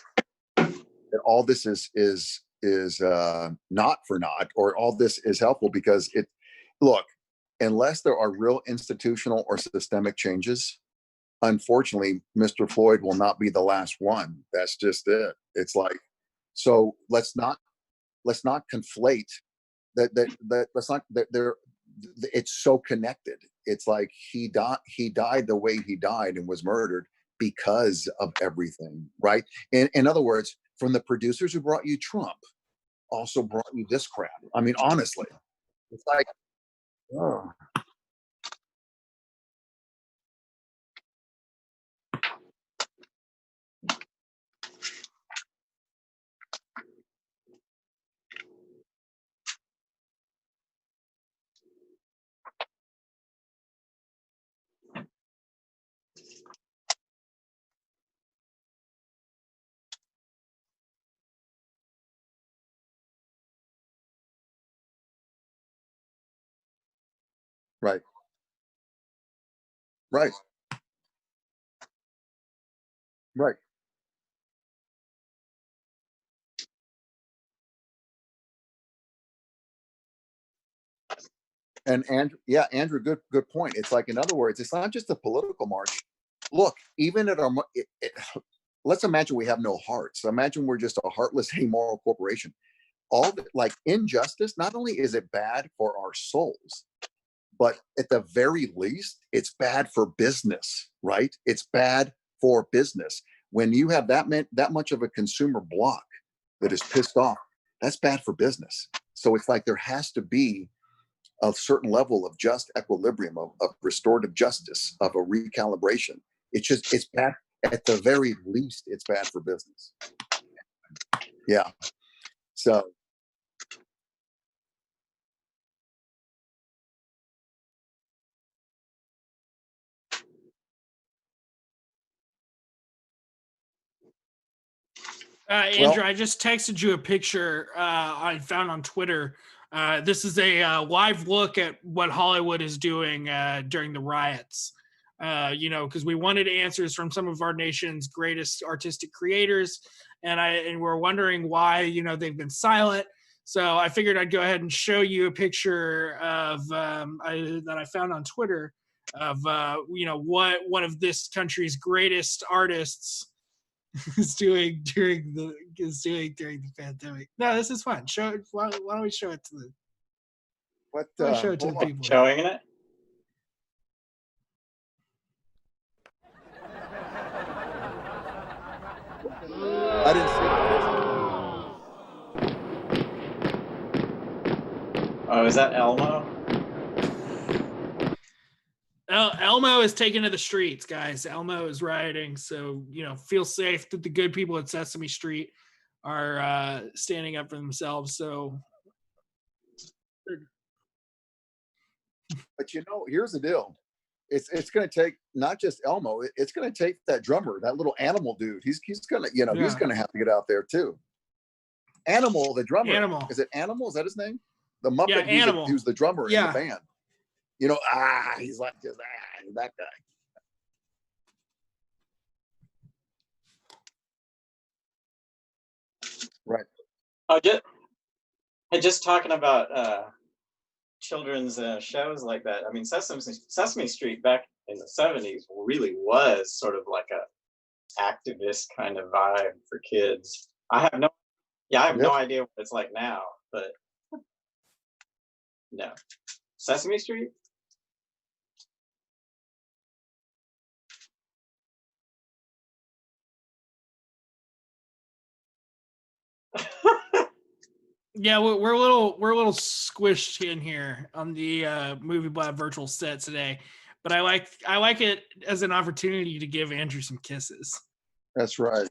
that all this is not for naught, or all this is helpful, because it look, unless there are real institutional or systemic changes, unfortunately, Mr. Floyd will not be the last one. That's just it. It's like, so let's not conflate that let's not that there it's so connected. It's like he died the way he died and was murdered because of everything, right? In other words, from the producers who brought you Trump also brought you this crap. I mean, honestly, it's like, oh. Right. Right. Right. And Andrew, yeah, Andrew, good point. It's like, in other words, it's not just a political march. Look, even at our, let's imagine we have no hearts. Imagine we're just a heartless, amoral corporation. All the, like, injustice, not only is it bad for our souls, but at the very least, it's bad for business, right? It's bad for business. When you have that much of a consumer block that is pissed off, that's bad for business. So it's like there has to be a certain level of just equilibrium, of restorative justice, of a recalibration. It's bad. At the very least, it's bad for business. Yeah. So. Andrew, I just texted you a picture I found on Twitter. This is a live look at what Hollywood is doing during the riots. Because we wanted answers from some of our nation's greatest artistic creators, and we're wondering why they've been silent. So I figured I'd go ahead and show you a picture of that I found on Twitter of what one of this country's greatest artists is doing during the pandemic. No, this is fun. Why don't we show it to the? What? Show it to the people. Showing it. I didn't see. Oh, is that Elmo? Elmo is taken to the streets, guys. Elmo is rioting, so feel safe that the good people at Sesame Street are standing up for themselves. So, but here's the deal. It's going to take not just Elmo. It's going to take that drummer, that little Animal dude. He's going to he's going to have to get out there too. Animal, the drummer. Animal. Is it Animal? Is that his name? The Muppet. Yeah, Animal. He was the drummer in the band. He's like just that guy. Right. Oh, just talking about children's shows like that. I mean, Sesame Street back in the 70s really was sort of like a activist kind of vibe for kids. I have no idea what it's like now, but no. Sesame Street? Yeah, we're a little squished in here on the Movie Blab virtual set today, but I like it as an opportunity to give Andrew some kisses. That's right.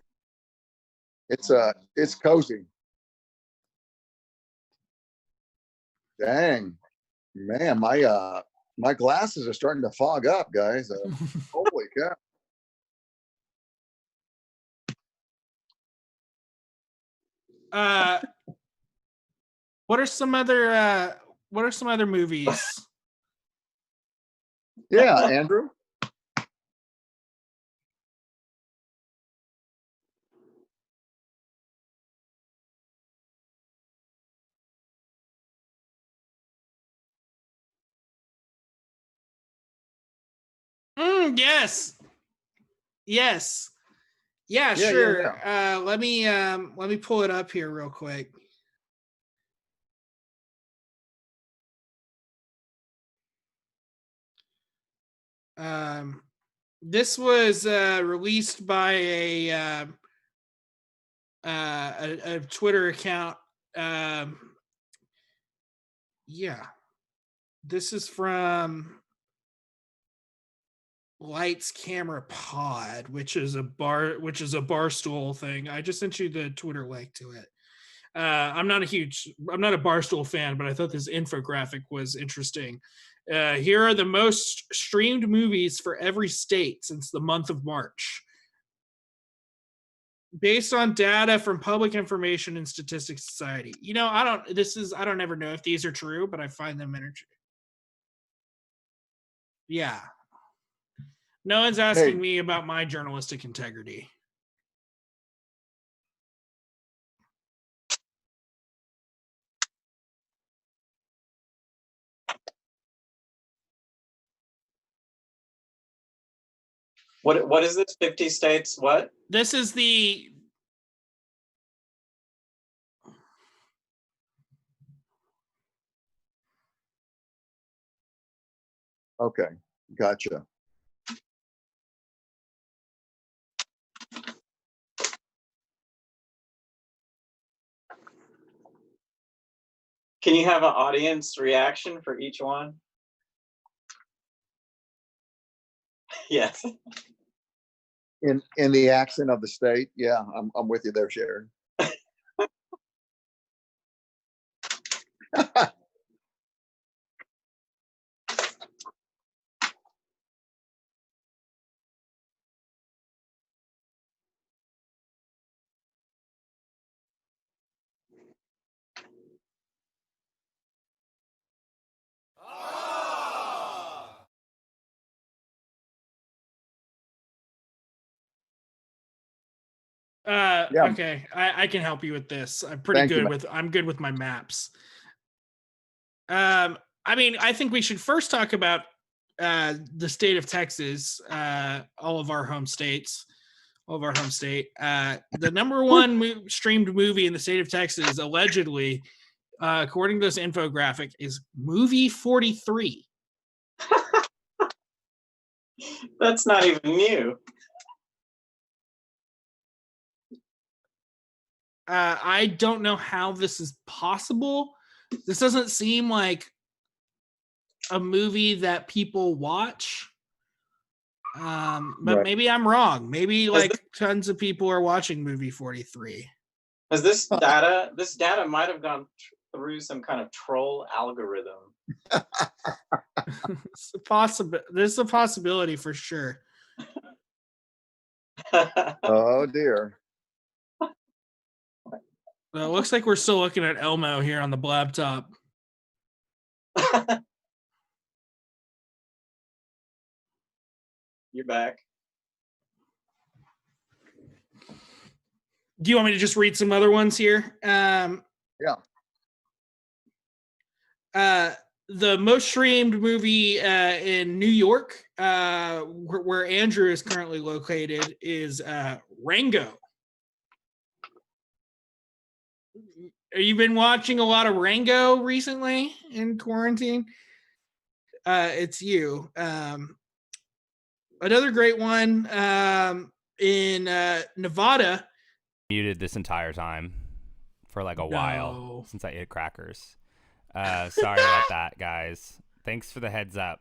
It's cozy. Dang, man, my glasses are starting to fog up, guys. Holy cow! What are some other movies? Yeah, Andrew. Yes. Yeah, sure. Yeah. Let me pull it up here real quick. This was released by a Twitter account. Yeah, this is from Lights Camera Pod, which is a Barstool thing. I just sent you the Twitter link to it. I'm not a Barstool fan, but I thought this infographic was interesting. Here are the most streamed movies for every state since the month of March, based on data from Public Information and Statistics Society. I don't ever know if these are true, but I find them interesting. Yeah. No one's asking me about my journalistic integrity. What is this? 50 states? What? This is the Okay, gotcha. Can you have an audience reaction for each one? Yes. In the accent of the state, yeah, I'm with you there, Sharon. Okay, I can help you with this. I'm pretty good with my maps. I mean, I think we should first talk about the state of Texas, all of our home states, all of our home state. The number one streamed movie in the state of Texas, allegedly, according to this infographic, is Movie 43. That's not even new. I don't know how this is possible. This doesn't seem like a movie that people watch. But maybe I'm wrong. Maybe tons of people are watching Movie 43. Because this data might have gone through some kind of troll algorithm. It's there's a possibility for sure. Oh dear. Well, it looks like we're still looking at Elmo here on the blabtop. You're back. Do you want me to just read some other ones here? Yeah. The most streamed movie in New York, where Andrew is currently located, is Rango. Have you been watching a lot of Rango recently in quarantine? It's you. Another great one in Nevada. Muted this entire time for like a while since I ate crackers. Sorry about that, guys. Thanks for the heads up.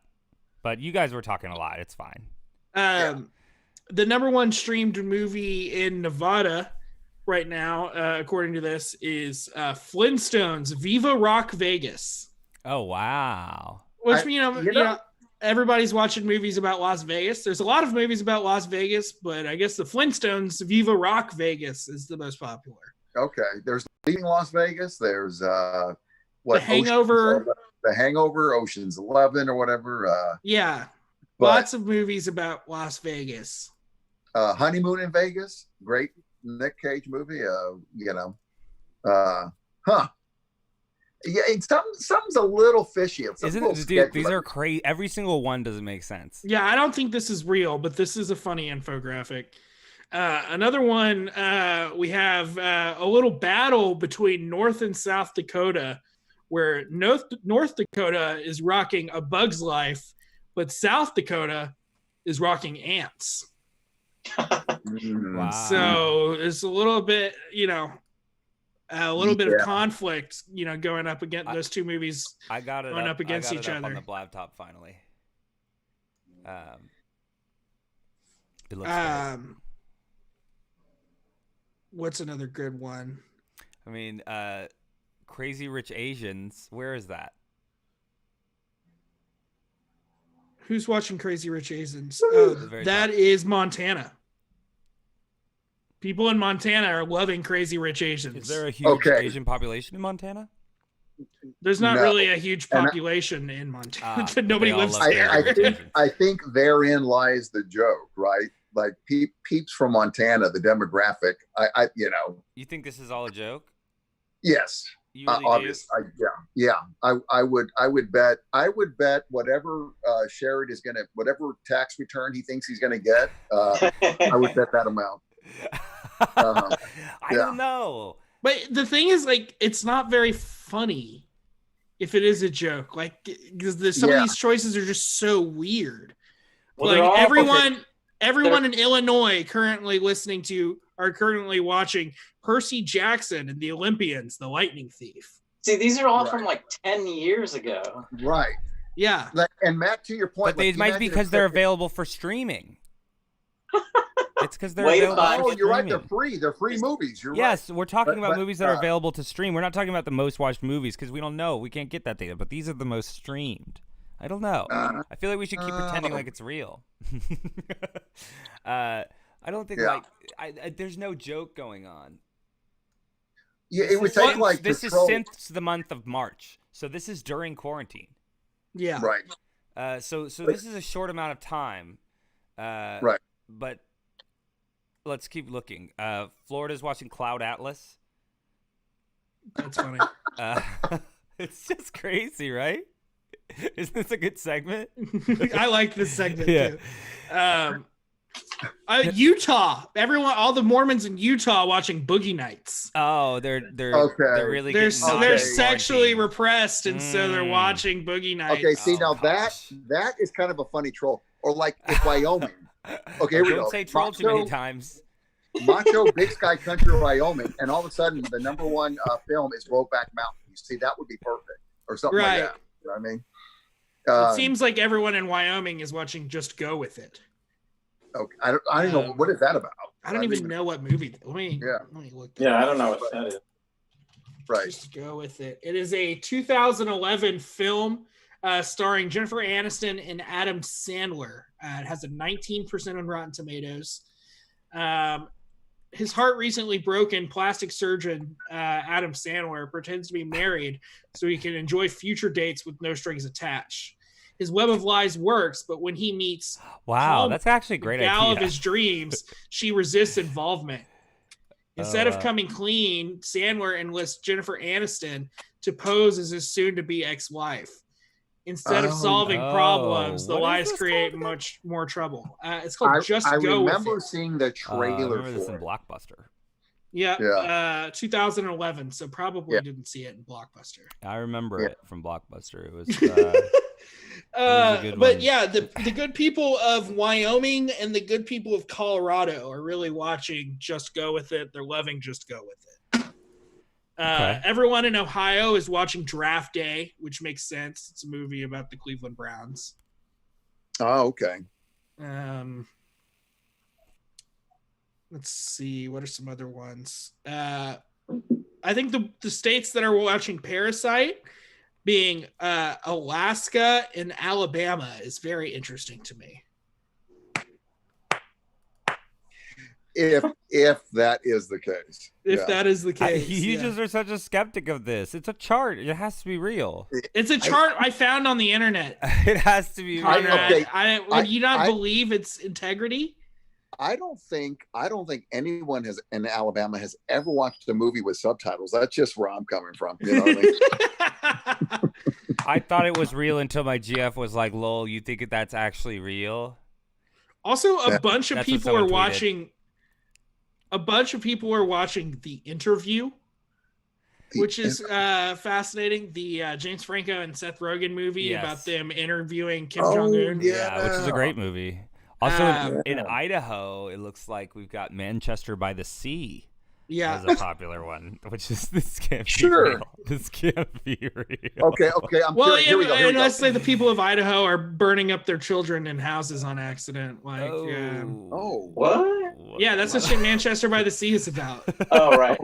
But you guys were talking a lot. It's fine. The number one streamed movie in Nevada right now, according to this, is Flintstones Viva Rock Vegas. Oh, wow. Which, you know, everybody's watching movies about Las Vegas. There's a lot of movies about Las Vegas, but I guess the Flintstones Viva Rock Vegas is the most popular. Okay. There's Leaving Las Vegas. There's The Hangover. The Hangover, Ocean's 11 or whatever. Lots of movies about Las Vegas. Honeymoon in Vegas. Great Nick Cage movie. Yeah, something's a little fishy. These are crazy. Every single one doesn't make sense. Yeah, I don't think this is real, but this is a funny infographic. Another one, we have a little battle between North and South Dakota, where North Dakota is rocking A Bug's Life, but South Dakota is rocking Ants. Wow. So it's a little bit, a little bit of conflict, going up against those two movies. I got it up against each other on the blabtop finally. It looks good. What's another good one? I mean, Crazy Rich Asians. Where is that? Who's watching Crazy Rich Asians? That is Montana. People in Montana are loving Crazy Rich Asians. Is there a huge Asian population in Montana? There's not No. really a huge And I- population in Montana. Nobody they all lives love there. I think therein lies the joke, right? Like peeps from Montana, the demographic. You think this is all a joke? Yes, You really do? obviously, yeah. I would bet whatever Sharad is gonna, whatever tax return he thinks he's gonna get, I would bet that amount. I don't know. But the thing is, like, it's not very funny if it is a joke. Like, because some of these choices are just so weird. Well, they're like all- everyone in Illinois currently currently watching Percy Jackson and the Olympians, the Lightning Thief. See, these are all from like 10 years ago. Right. Yeah. And Matt, to your point, But they might be because they're available for streaming. It's because they're available for streaming. You're right. They're free. They're free movies. You're right. Yes, we're talking about But, movies that are available to stream. We're not talking about the most watched movies because we don't know. We can't get that data. But these are the most streamed. I don't know. I feel like we should keep pretending like it's real. I don't think there's no joke going on. Yeah, it would take like this is since the month of March, so this is during quarantine. Yeah. Right. So this is a short amount of time. Right. But let's keep looking. Florida's watching Cloud Atlas. That's funny. It's just crazy, right? Isn't this a good segment? I like this segment too. Utah. All the Mormons in Utah watching Boogie Nights. Oh, they're really they're sexually repressed, and so they're watching Boogie Nights. Okay, see now that is kind of a funny troll. Or like if Wyoming. Okay, here we go. Don't say troll too many times. Macho Big Sky Country, Wyoming, and all of a sudden the number one film is Brokeback Mountain. You see, that would be perfect, or something like that. You know what I mean? It seems like everyone in Wyoming is watching Just Go With It. Okay, I don't know what is that about. I don't even know what movie. Let me look. I don't know what that is. Right. Just Go With It. It is a 2011 film starring Jennifer Aniston and Adam Sandler. It has a 19% on Rotten Tomatoes. His heart recently broken plastic surgeon Adam Sandler pretends to be married so he can enjoy future dates with no strings attached. His web of lies works, but when he meets that's actually a great the gal idea. of his dreams, she resists involvement. Instead of coming clean, Sandler enlists Jennifer Aniston to pose as his soon-to-be ex-wife. Instead of solving problems, the lies create much more trouble. It's called Just Go With It. I remember seeing the trailer for this in it. Blockbuster. Yeah. 2011, so probably didn't see it in Blockbuster. I remember it from Blockbuster. It was a good but one. yeah, the good people of Wyoming and the good people of Colorado are really watching Just Go With It. They're loving Just Go With It. Everyone in Ohio is watching Draft Day, which makes sense. It's a movie about the Cleveland Browns. Oh, okay. Let's see. What are some other ones? I think the states that are watching Parasite, being Alaska and Alabama, is very interesting to me. If that is the case. That is the case. You just are such a skeptic of this. It's a chart. It has to be real. It's a chart I found on the internet. It has to be real. Would you not believe its integrity? I don't think anyone in Alabama has ever watched a movie with subtitles. That's just where I'm coming from. You know what I mean? I thought it was real until my GF was like, "Lol, you think that's actually real?" Also, a bunch of people are watching. A bunch of people are watching The Interview, which is fascinating. The James Franco and Seth Rogen movie about them interviewing Kim Jong-un. Yeah, which is a great movie. Also, in Idaho, it looks like we've got Manchester by the Sea. Yeah, as a popular one, which is this can't be real. This can't be real. Okay. Here we go. And let's say the people of Idaho are burning up their children in houses on accident. Like, what? Yeah, that's what Manchester by the Sea is about. Oh, right.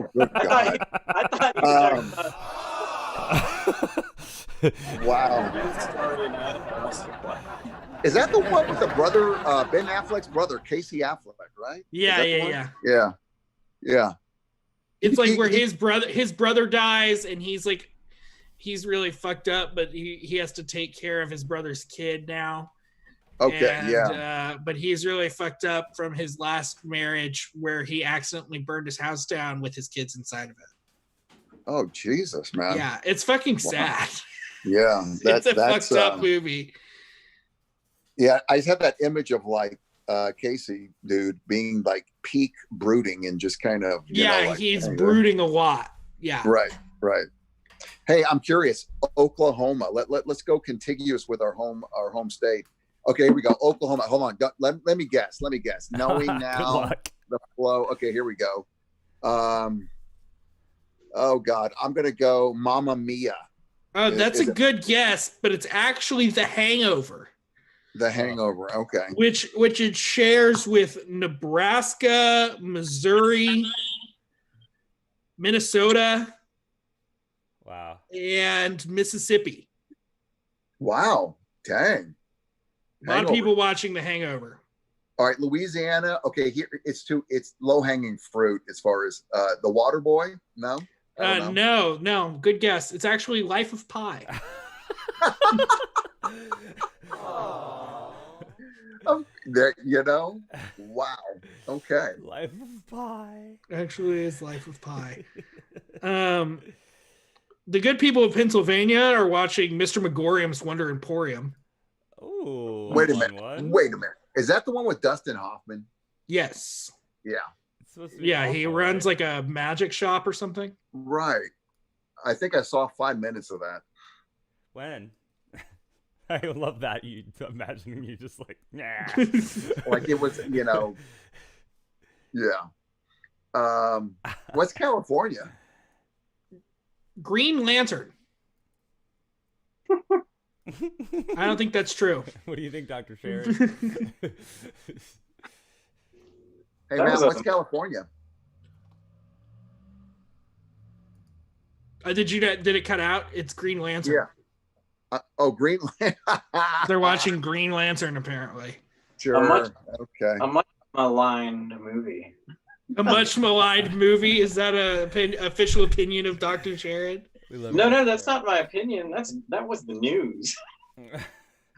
Wow. Is that the one with the brother, Ben Affleck's brother, Casey Affleck, right? Yeah. Yeah. It's like where his brother dies, and he's like, he's really fucked up, but he has to take care of his brother's kid now. Okay, And, yeah. But he's really fucked up from his last marriage where he accidentally burned his house down with his kids inside of it. Oh, Jesus, man. Yeah, it's fucking sad. Yeah. It's a fucked up movie. Yeah, I just have that image of like Casey, dude, being like peak brooding and just kind of, he's brooding a lot. Yeah. Right. Hey, I'm curious. Oklahoma. Let's go contiguous with our home state. Okay, here we go. Oklahoma. Hold on. Let me guess. Knowing now the flow. Okay, here we go. Oh God, I'm gonna go Mamma Mia. Oh, that's a good guess, but it's actually The Hangover. The Hangover. Okay. Which it shares with Nebraska, Missouri, Minnesota. Wow. And Mississippi. Wow. Dang. A lot of people watching The Hangover. All right, Louisiana. Okay, here it's low hanging fruit as far as The Water Boy. No. No. Good guess. It's actually Life of Pi. There, wow. Okay. Life of Pi. Actually, is Life of Pi. The good people of Pennsylvania are watching Mr. Megorium's Wonder Emporium. Oh, wait a minute. Is that the one with Dustin Hoffman? Yes. Yeah. Yeah, he runs like a magic shop or something. Right. I think I saw 5 minutes of that. When? I love that. You imagining you just like, nah. Like it was, yeah. What's California? Green Lantern. I don't think that's true. What do you think, Dr. Sherry? Hey, man, what's California? Did it cut out? It's Green Lantern. Yeah. Green Lantern. They're watching Green Lantern, apparently. Sure. A much maligned movie. A much maligned movie? Is that an official opinion of Dr. Sherrod? No, that's not my opinion. That was the news.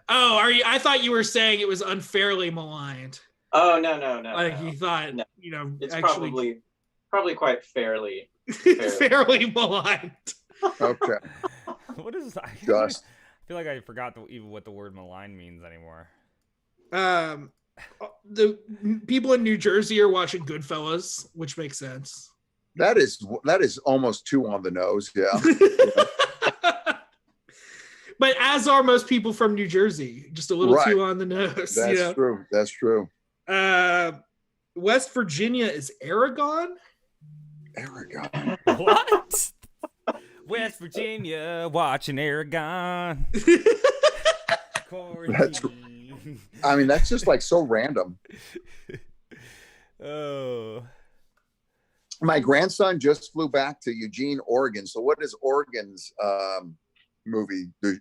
Oh, I thought you were saying it was unfairly maligned. Oh, no. Like you thought, it's actually... probably quite fairly maligned. Okay. What is that? Just. I feel like I forgot even what the word malign means anymore. The people in New Jersey are watching Goodfellas, which makes sense. That is almost too on the nose. Yeah. But as are most people from New Jersey, just a little too on the nose. That's true. That's true. West Virginia is Aragon. What? West Virginia watching Aragon. That's just like so random. Oh. My grandson just flew back to Eugene, Oregon. So what is Oregon's movie, du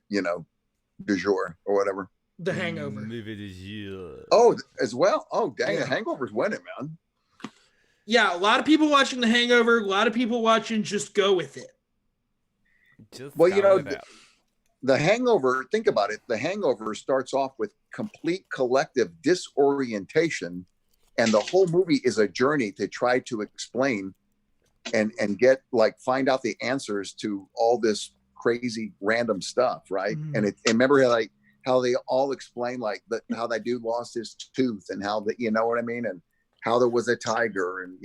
jour or whatever? The Hangover. Movie du jour. Oh, as well? Oh, dang, yeah. The Hangover's winning, man. Yeah, a lot of people watching The Hangover. A lot of people watching Just Go With It. The Hangover, think about it. The Hangover starts off with complete collective disorientation, and the whole movie is a journey to try to explain and get find out the answers to all this crazy random stuff, right? Mm-hmm. And remember how they all explain how that dude lost his tooth and how you know what I mean, and how there was a tiger, and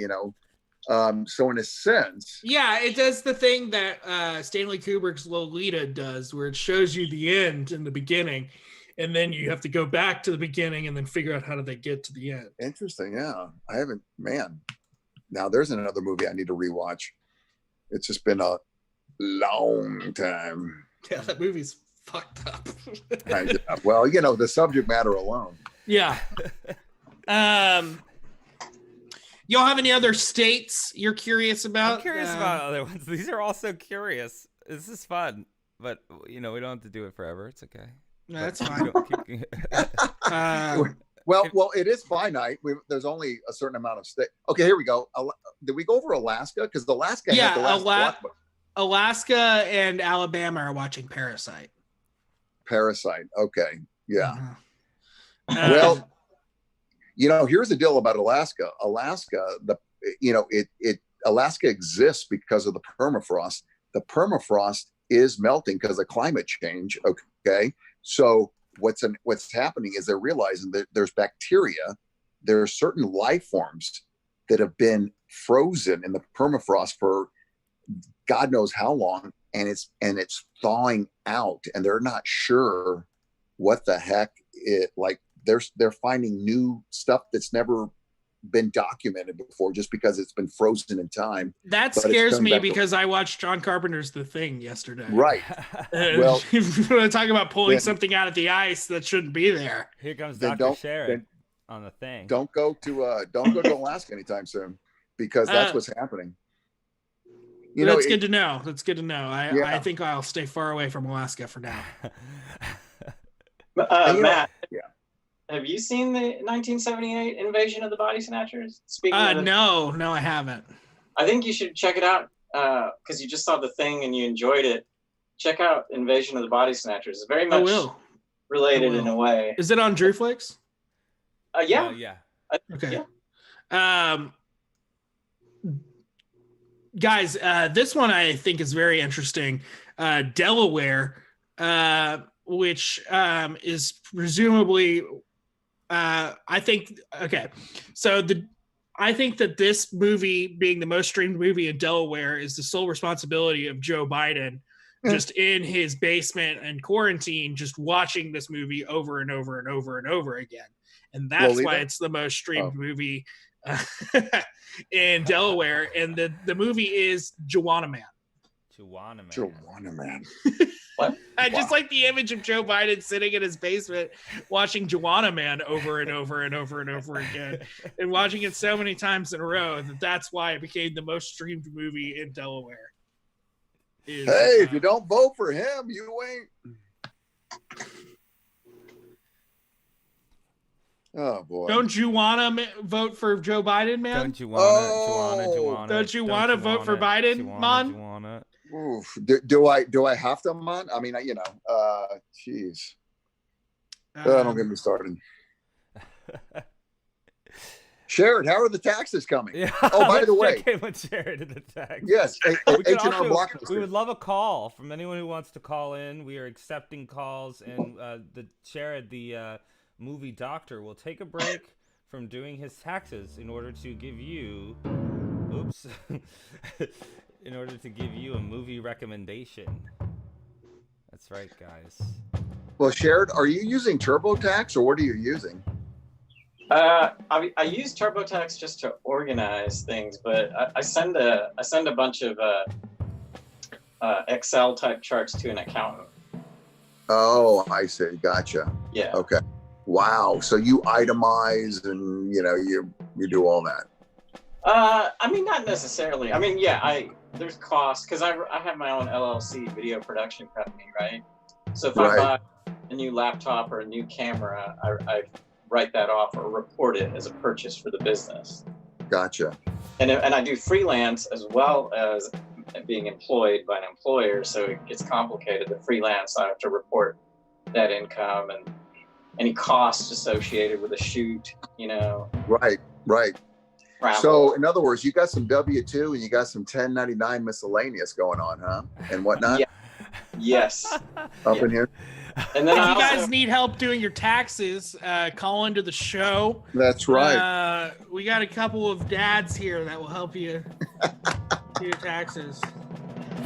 so in a sense, it does the thing that Stanley Kubrick's Lolita does, where it shows you the end in the beginning, and then you have to go back to the beginning and then figure out how did they get to the end. Interesting. Yeah, I haven't. Man, now there's another movie I need to rewatch. It's just been a long time. Yeah, that movie's fucked up. Well, the subject matter alone. Yeah. Y'all have any other states you're curious about? I'm curious about other ones. These are all so curious. This is fun, but we don't have to do it forever. It's okay. No, that's fine. Well, it is finite. There's only a certain amount of state. Okay, here we go. Did we go over Alaska? Because Alaska had the last blockbuster. Alaska and Alabama are watching Parasite. Parasite. Okay. Yeah. Uh-huh. Well, here's the deal about Alaska. Alaska exists because of the permafrost. The permafrost is melting because of climate change. Okay. So what's happening is they're realizing that there's bacteria, there are certain life forms that have been frozen in the permafrost for God knows how long, and it's thawing out, and they're not sure what the heck it like. They're finding new stuff that's never been documented before just because it's been frozen in time. That scares me because I watched John Carpenter's The Thing yesterday. Right. Well, if you want to talk about pulling something out of the ice that shouldn't be there. Here comes Dr. Sharad on The Thing. Don't go to Alaska anytime soon, because that's what's happening. That's good to know. That's good to know. I think I'll stay far away from Alaska for now. Matt, have you seen the 1978 Invasion of the Body Snatchers? No, I haven't. I think you should check it out because you just saw The Thing and you enjoyed it. Check out Invasion of the Body Snatchers. It's very much related in a way. Is it on Drewflix? Yeah. Yeah. Okay. Yeah. Guys, this one I think is very interesting. Delaware, which is presumably, I think that this movie being the most streamed movie in Delaware is the sole responsibility of Joe Biden, just in his basement and quarantine, just watching this movie over and over and over and over again. And that's why it's the most streamed movie in Delaware. And the movie is Juwanna Man. Juwanna Man. What? I just like the image of Joe Biden sitting in his basement watching Juwanna Man over and over and over and over again, and watching it so many times in a row that's why it became the most streamed movie in Delaware. If you don't vote for him, you ain't. Oh boy! Don't you want to vote for Joe Biden, man? Don't you want to? Don't you want to vote for Biden, man? Oof. Do I have to, man? I mean, jeez. Don't get me started. Sharad, how are the taxes coming? Yeah, oh, by the way, check in with Sharad in the tax. Yes, H&R Block. We would love a call from anyone who wants to call in. We are accepting calls, and Sharad, the movie doctor, will take a break from doing his taxes in order to give you, in order to give you a movie recommendation. That's right, guys. Well, Sharad, are you using TurboTax or what are you using? I use TurboTax just to organize things, but I send a bunch of Excel type charts to an accountant. Oh, I see. Gotcha. Yeah. Okay. Wow. So you itemize and you do all that. I mean, not necessarily. I mean, there's costs because I have my own LLC, video production company, right? So if I buy a new laptop or a new camera, I write that off or report it as a purchase for the business. Gotcha. And I do freelance as well as being employed by an employer, so it gets complicated. The freelance, I have to report that income and any costs associated with a shoot, Right. Travel. So, in other words, you got some W-2 and you got some 1099 miscellaneous going on, huh? And whatnot? Yeah. Yes. In here? And then if you guys need help doing your taxes, call into the show. That's right. We got a couple of dads here that will help you do your taxes.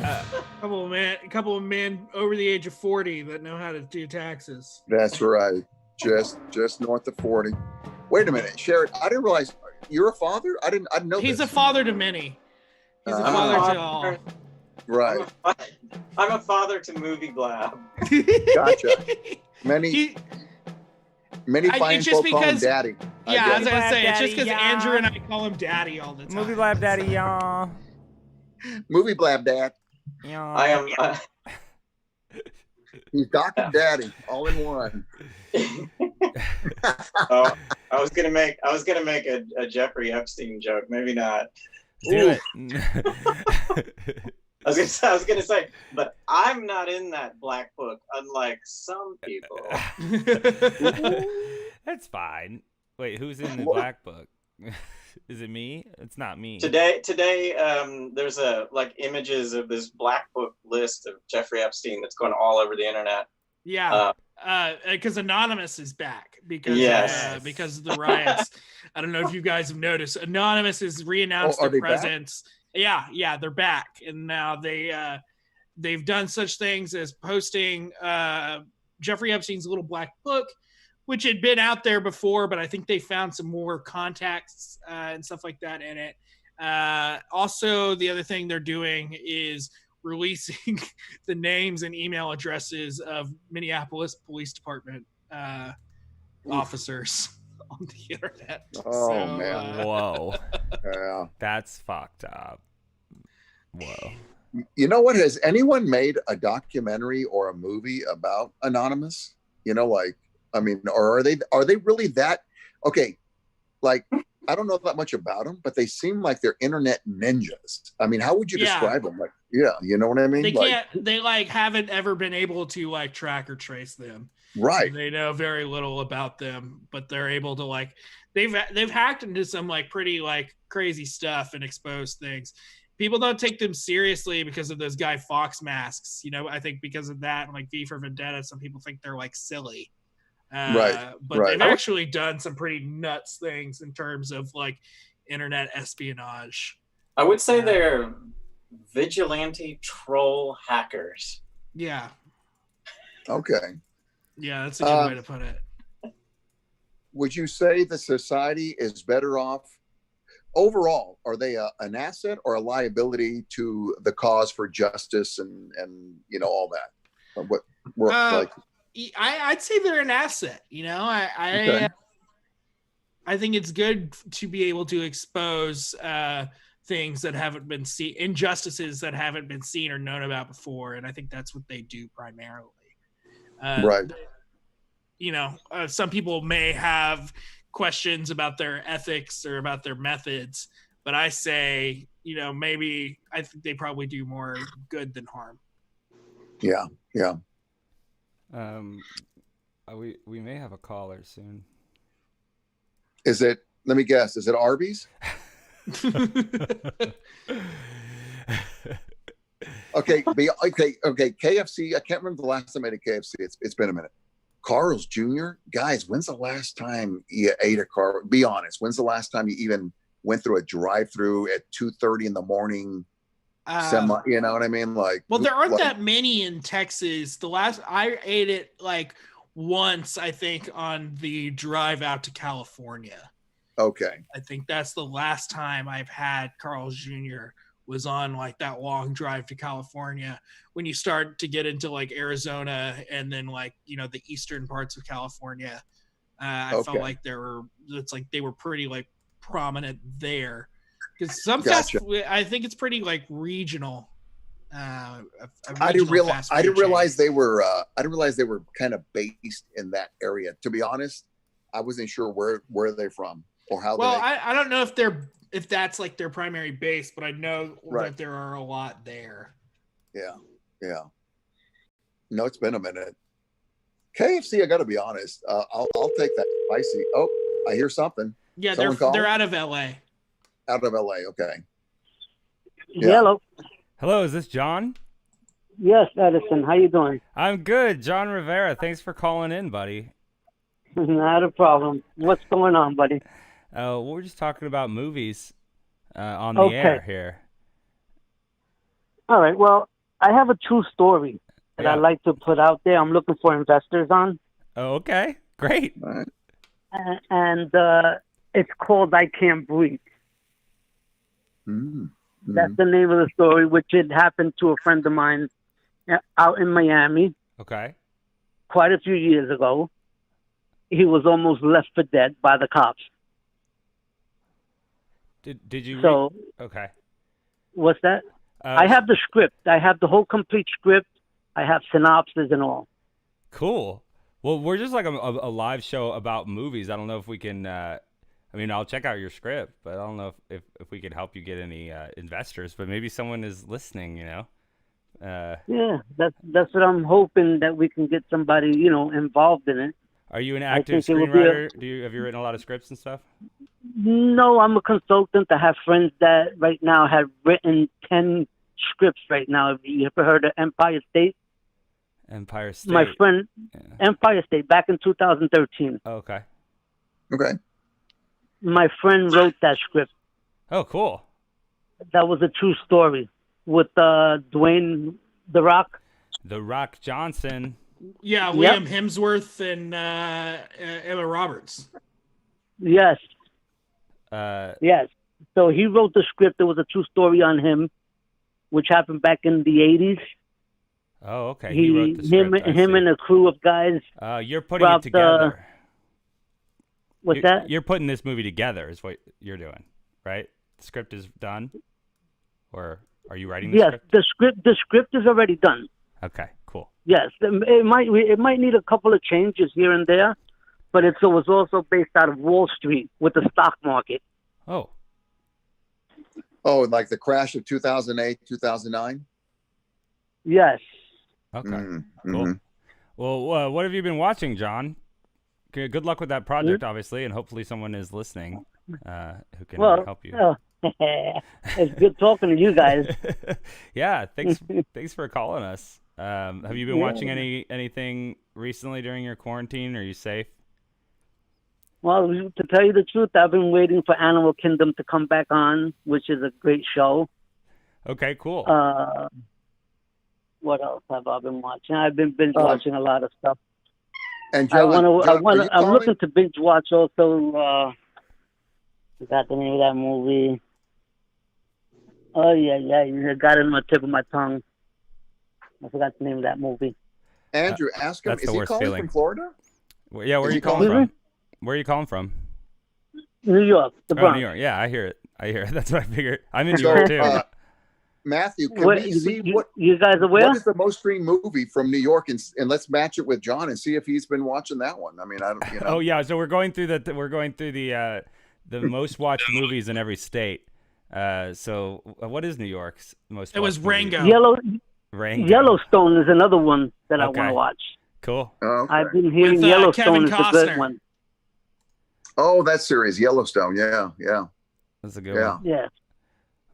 A couple of men over the age of 40 that know how to do taxes. That's right. Just north of 40. Wait a minute, Sharad. I didn't realize you're a father. I didn't know. He's a father to many. He's a father to all. Right. I'm a father to Movie Blab. Gotcha. Many fine folk call him daddy. Yeah, I was gonna say, it's just because Andrew and I call him daddy all the time. Movie Blab daddy, y'all. Movie Blab dad. Yeah. I am. He's Dr. Daddy, all in one. I was gonna make a Jeffrey Epstein joke. Maybe not. Do it. I was gonna say, but I'm not in that black book, unlike some people. That's fine. Wait, who's in the black book? Is it me? It's not me. Today, there's images of this black book list of Jeffrey Epstein that's going all over the internet. Yeah, because Anonymous is back because of the riots. I don't know if you guys have noticed. Anonymous has reannounced their presence. Back? Yeah, they're back, and now they've done such things as posting Jeffrey Epstein's little black book, which had been out there before, but I think they found some more contacts and stuff like that in it. Also, the other thing they're doing is releasing the names and email addresses of Minneapolis Police Department officers on the internet. Oh, man. Whoa. Yeah. That's fucked up. Whoa. You know what? Has anyone made a documentary or a movie about Anonymous? Or are they really that? Okay, I don't know that much about them, but they seem like they're internet ninjas. I mean, how would you describe them? You know what I mean? They can't. They haven't ever been able to track or trace them. Right. They know very little about them, but they're able to they've hacked into some pretty crazy stuff and exposed things. People don't take them seriously because of those Guy Fawkes masks. I think because of that, and V for Vendetta, some people think they're silly. But they've actually done some pretty nuts things in terms of internet espionage. I would say they're vigilante troll hackers. Yeah. Okay. Yeah, that's a good way to put it. Would you say the society is better off overall? Are they an asset or a liability to the cause for justice and all that? I'd say they're an asset. I think it's good to be able to expose things that haven't been seen, injustices that haven't been seen or known about before, and I think that's what they do primarily. Right. Some people may have questions about their ethics or about their methods, but I say, maybe I think they probably do more good than harm. Yeah. We may have a caller soon. Is it? Let me guess. Is it Arby's? Okay. KFC. I can't remember the last time I ate a KFC. It's been a minute. Carl's Jr. Guys, when's the last time you ate a Carl? Be honest. When's the last time you even went through a drive-through at 2:30 in the morning? You know what I mean? There aren't that many in Texas. The last I ate it once, I think, on the drive out to California. Okay. I think that's the last time I've had Carl's Jr. was on that long drive to California. When you start to get into Arizona and then the eastern parts of California, I felt like they were pretty prominent there. Because some I think it's pretty regional. I didn't realize they were. I didn't realize they were kind of based in that area. To be honest, I wasn't sure where they're from or how. Well, I don't know if that's their primary base, but I know that there are a lot there. Yeah. No, it's been a minute. KFC, I got to be honest. I'll take that spicy. Oh, I hear something. Yeah, they're out of LA. Out of LA, okay. Yeah. Hello, is this John? Yes, Edison. How you doing? I'm good. John Rivera. Thanks for calling in, buddy. Not a problem. What's going on, buddy? We're just talking about movies on the air here. All right. Well, I have a true story that I'd like to put out there. I'm looking for investors on. Oh, okay. Great. And it's called I Can't Breathe. That's the name of the story, which had happened to a friend of mine out in Miami. Okay. Quite a few years ago. He was almost left for dead by the cops. Did you? Okay. What's that? I have the script. I have the whole complete script. I have synopsis and all. Cool. Well, we're just like a live show about movies. I don't know if we can. I'll check out your script, but I don't know if we can help you get any investors. But maybe someone is listening. Yeah, that's what I'm hoping, that we can get somebody, involved in it. Are you an I active think it will be screenwriter? Have you written a lot of scripts and stuff? No, I'm a consultant. I have friends that right now have written 10 scripts right now. Have you ever heard of Empire State? Empire State. My friend, Empire State, back in 2013. Okay. Okay. My friend wrote that script. Oh, cool. That was a true story with Dwayne The Rock. The Rock Johnson. Yeah, Yep. Liam Hemsworth and Emma Roberts. Yes. Yes. So he wrote the script. There was a true story on him, which happened back in the 80s. Oh, okay. He wrote the script. Him and a crew of guys. You're putting it together. What's that? You're putting this movie together is what you're doing, right? The script is done? Or are you writing the Yes, script? the script is already done. Okay, cool. Yes, it might need a couple of changes here and there, but it was also based out of Wall Street with the stock market. Oh. Oh, like the crash of 2008, 2009? Yes. Okay. Mm-hmm. Cool. Well, what have you been watching, John? Good luck with that project, obviously, and hopefully someone is listening who can help you. It's good talking to you guys. Yeah, thanks for calling us. Have you been watching anything recently during your quarantine? Are you safe? Well, to tell you the truth, I've been waiting for Animal Kingdom to come back on, which is a great show. Okay, cool. What else have I been watching? I've been binge watching a lot of stuff. And John, I'm looking to binge watch also. I forgot the name of that movie. Oh yeah, you got it on the tip of my tongue. I forgot the name of that movie. Andrew, ask him. That's Is the he worst calling feeling. from Florida? Well, yeah, where are Is you he calling calling from? Where are you calling from? New York, the Bronx. New York. Yeah, I hear it. That's what I figured. I'm in New York too. Matthew, can we see what you guys aware? What is the most streamed movie from New York, and let's match it with John and see if he's been watching that one. I mean, I don't. Oh yeah, so we're going through the most watched movies in every state. So what is New York's most? It was Rango. Rango. Yellowstone is another one that I want Okay. to watch. Cool. Oh, okay. I've been hearing With, Yellowstone Kevin is a Costner. good one. Oh, that series, Yellowstone. Yeah. That's a good Yeah. one. Yeah,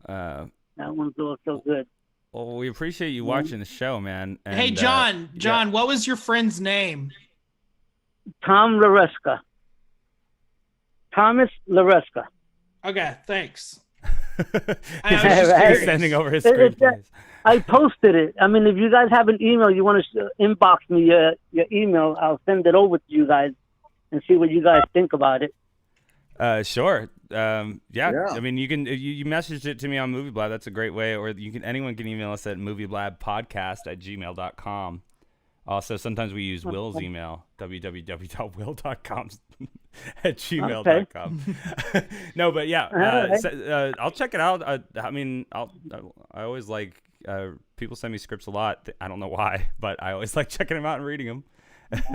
Uh, that one's also good. well, we appreciate you watching the show, man. And, Hey, John, what was your friend's name? Tom Laresca. Thomas Laresca. Okay, thanks. I was just curious. Sending over his screenplays. I posted it. I mean, if you guys have an email, you want to inbox me your email, I'll send it over to you guys and see what you guys think about it. Sure. Yeah. I mean, you can you messaged it to me on Movie Blab. That's a great way. Or anyone can email us at movieblabpodcast@gmail.com. Also, sometimes we use Will's email, www.will.com at gmail.com. No, but yeah, I'll check it out. I mean, I always like people send me scripts a lot. I don't know why, but I always like checking them out and reading them.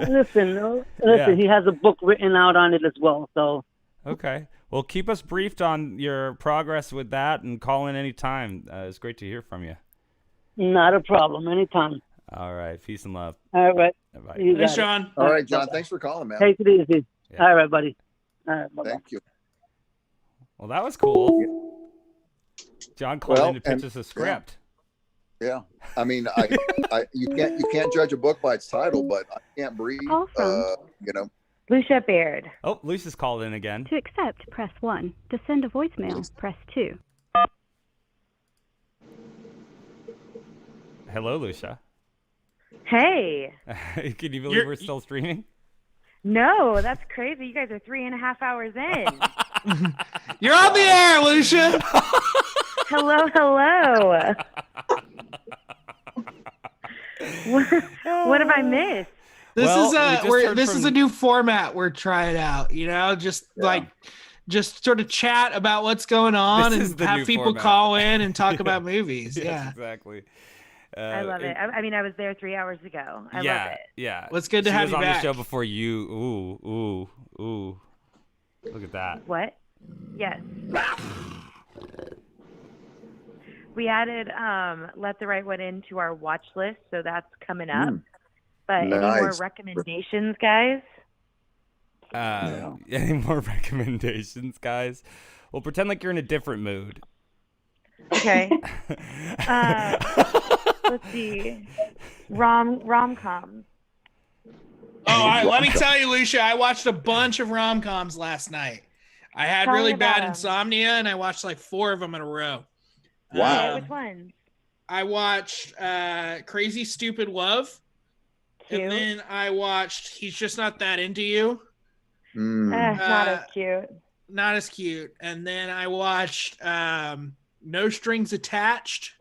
Listen, Yeah. he has a book written out on it as well. So Okay. Well, keep us briefed on your progress with that and call in anytime. It's great to hear from you. not a problem. Anytime. All right. Peace and love. All right. Bye. You Thanks, got it. John. All right, John. Thanks for calling, man. Take it easy. Yeah. All right, buddy. All right, bye-bye. Thank you. Well, that was cool. John called in to pitch us a script. Yeah. I mean, you can't judge a book by its title, but I Can't Breathe. Lucia Baird. Oh, Lisa's called in again. To accept, press 1. To send a voicemail, press 2. Hello, Lucia. Hey. Can you believe we're still streaming? No, that's crazy. You guys are 3.5 hours in. You're on the air, Lucia. Hello. What have I missed? This is a new format we're trying out. Just sort of chat about what's going on and have people call in and talk about movies. Yes, Yeah, exactly. I love it. I mean, I was there 3 hours ago. I love it. Yeah. Well, it's good to have you on back. the show before you. Ooh. Look at that. What? Yes. We added Let the Right One In to our watch list, so that's coming up. But any more Nice. recommendations, guys? Any more recommendations, guys? Well, pretend like you're in a different mood. Okay. Let's see. Rom-coms. Let me tell you, Lucia, I watched a bunch of rom-coms last night. I had Tell me really about bad 'em. insomnia, and I watched like 4 of them in a row. Okay, which ones? I watched Crazy Stupid Love. Cute. And then I watched He's Just Not That Into You. Not as cute. Not as cute. And then I watched No Strings Attached.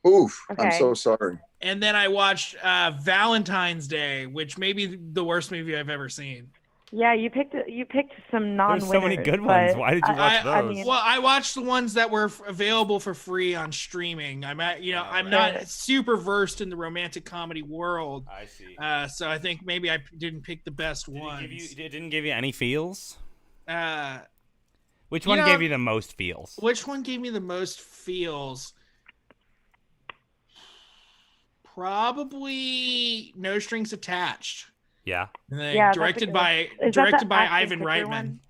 Oof, I'm Okay. so sorry. And then I watched Valentine's Day, which may be the worst movie I've ever seen. Yeah, you picked some non-winners. so many good ones. but Why did you watch those? I watched the ones that were available for free on streaming. I'm not super versed in the romantic comedy world. I see. So I think maybe I didn't pick the best ones. It didn't give you any feels? Which you one know- gave you the most feels? Which one gave me the most feels? Probably No Strings Attached. Yeah. And then Yeah, that's directed a by good- Is that directed the by Ashton Ivan Kutcher Reitman. one?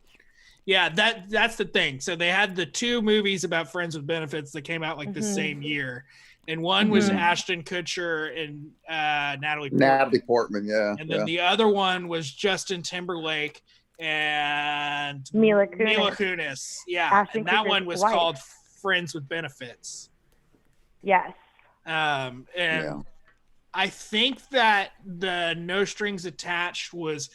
Yeah, that's the thing. So they had the 2 movies about friends with benefits that came out like the Mhm. same year, and one was Mhm. Ashton Kutcher and Natalie Portman. Natalie Portman, yeah. And then yeah. the other one was Justin Timberlake and Mila Kunis. Kunis. Yeah, Ashton and that Kutcher's one was wife. called Friends with Benefits. Yes. And Yeah. I think that the No Strings Attached was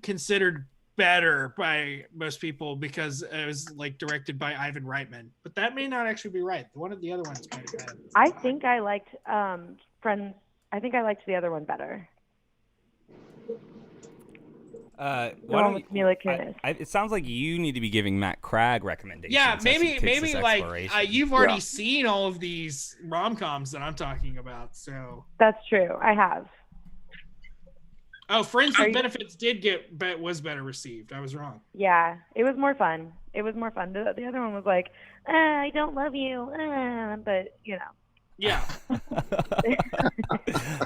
considered better by most people because it was like directed by Ivan Reitman, but that may not actually be right. One of the other ones might have been. I think I liked Friends. I think I liked the other one better. Why The one don't with Mila Kunis. it sounds like you need to be giving Matt Cragg recommendations. Yeah, as he takes maybe this like exploration. you've already Yeah. seen all of these rom-coms that I'm talking about. So, That's true. I have. Friends Are with you- Benefits was better received. I was wrong. Yeah, it was more fun. The other one was like, I don't love you, but you know. Yeah.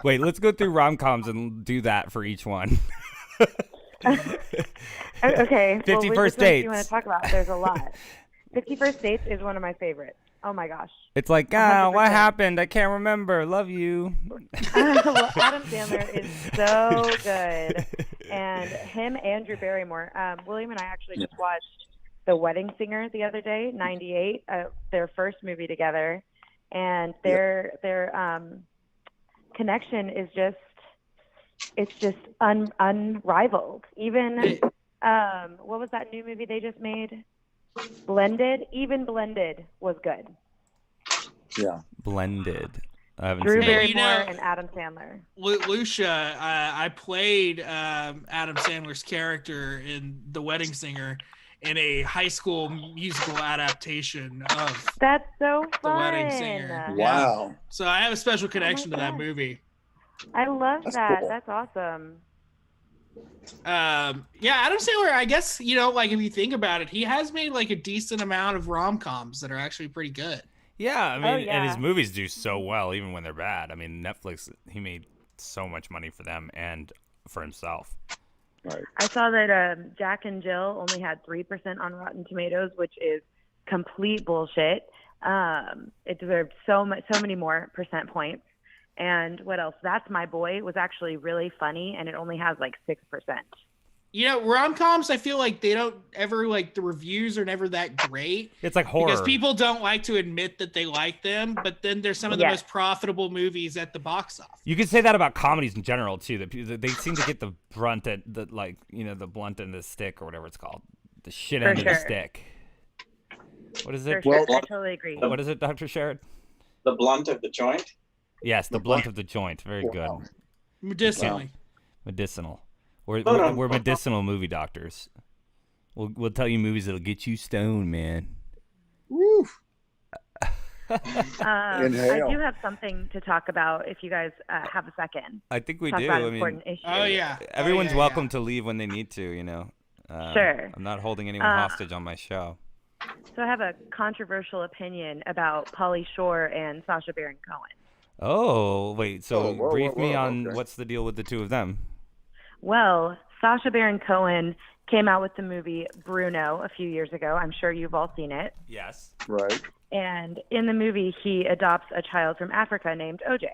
Wait, let's go through rom-coms and do that for each one. Okay. 50 well, which First ones do Dates. you want to talk about? There's a lot. 50 First Dates is one of my favorites. Oh my gosh. It's like, what 100%. happened? I can't remember. Love you. Well, Adam Sandler is so good, and him and Drew Barrymore. William and I actually just watched The Wedding Singer the other day, '98, their first movie together, and their connection is just unrivaled. Even what was that new movie they just made? Blended. Even Blended was good. Yeah. Blended. I haven't Drew seen it. Barrymore and Adam Sandler. Lucia, I played Adam Sandler's character in The Wedding Singer in a high school musical adaptation of That's so The fun. Wedding Singer. Wow. So I have a special connection to that gosh. movie. I love That's that. cool. That's awesome. Adam Sandler, I guess, like if you think about it, he has made like a decent amount of rom-coms that are actually pretty good. Yeah, I mean, and his yeah. movies do so well, even when they're bad. I mean, Netflix, he made so much money for them and for himself. Right. I saw that Jack and Jill only had 3% on Rotten Tomatoes, which is complete bullshit. It deserved so many more percent points. And what else? That's My Boy was actually really funny, and it only has like 6%. Rom-coms, I feel like they don't ever, like, the reviews are never that great. It's like horror. Because people don't like to admit that they like them, but then there's some of the Yes. most profitable movies at the box office. You could say that about comedies in general too. That they seem to get the brunt at the the blunt end of the stick or whatever it's called, the shit For end of the sure. stick. What is For it? sure. Well, I totally agree. What is it, Dr. Sherrod? The blunt of the joint. Yes, the blunt of the joint. Very Wow. good. Medicinally. Medicinal. We're No. medicinal movie doctors. We'll tell you movies that'll get you stoned, man. Woo. I Inhale. do have something to talk about if you guys have a second. I think we Talk do. about I important mean, issues. Oh, yeah. everyone's yeah. welcome to leave when they need to. Sure. I'm not holding anyone hostage on my show. So I have a controversial opinion about Pauly Shore and Sacha Baron Cohen. Oh, wait. So brief me on okay. what's the deal with the two of them. Well, Sacha Baron Cohen came out with the movie Bruno a few years ago. I'm sure you've all seen it. Yes. Right. And in the movie, he adopts a child from Africa named OJ.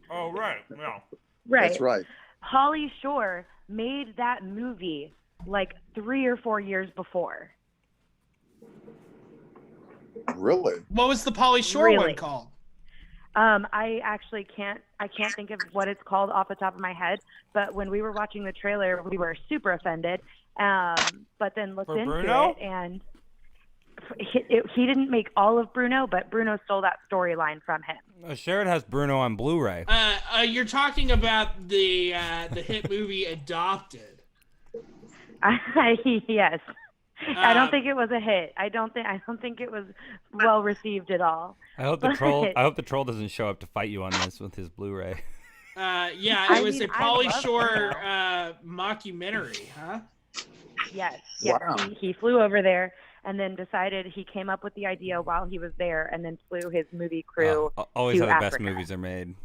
Oh, right. Yeah. Right. That's right. Pauly Shore made that movie like 3 or 4 years before. Really? What was the Pauly Shore one called? I actually can't think of what it's called off the top of my head, but when we were watching the trailer, we were super offended. But then looked into Bruno? it, and he didn't make all of Bruno, but Bruno stole that storyline from him. Sharad has Bruno on Blu-ray. You're talking about the hit movie Adopted. Yes. I don't think it was a hit. I don't think it was well received at all. I hope the troll doesn't show up to fight you on this with his Blu-ray. Yeah, it was a Pauly Shore mockumentary, huh? Yes. Wow. He flew over there and then decided he came up with the idea while he was there, and then flew his movie crew Always to how the Africa. best movies are made.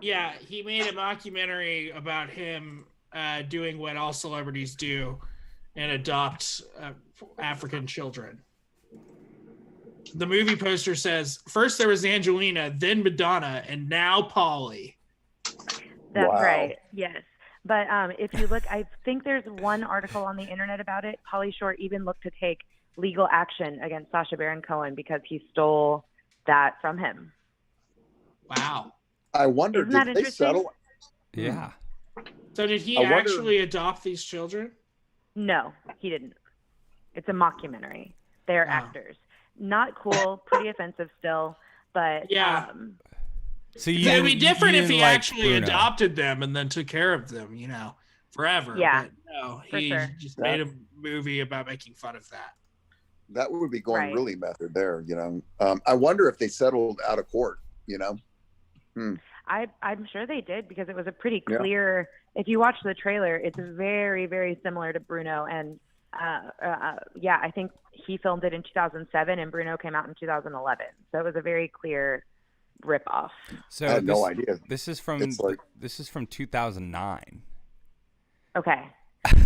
Yeah, he made a mockumentary about him doing what all celebrities do and adopt African children. The movie poster says, first there was Angelina, then Madonna, and now Pauly. That's Wow. right. Yes. But if you look, I think there's one article on the internet about it. Pauly Shore even looked to take legal action against Sacha Baron Cohen because he stole that from him. Wow. I wonder, Isn't that did they interesting? settle? Yeah. So did he I wonder- actually adopt these children? No, he didn't. It's a mockumentary. They're actors. Not cool, pretty offensive still, but Yeah. So It'd be different if he didn't like actually Bruno. adopted them and then took care of them, forever. Yeah, But no, for he sure. just made a movie about making fun of that. That would be going Right. really method there, I wonder if they settled out of court, I'm sure they did because it was a pretty Yeah. clear. If you watch the trailer, it's very, very similar to Bruno. And I think he filmed it in 2007, and Bruno came out in 2011. So it was a very clear ripoff. So I had no idea. This is from It's like- 2009. Okay.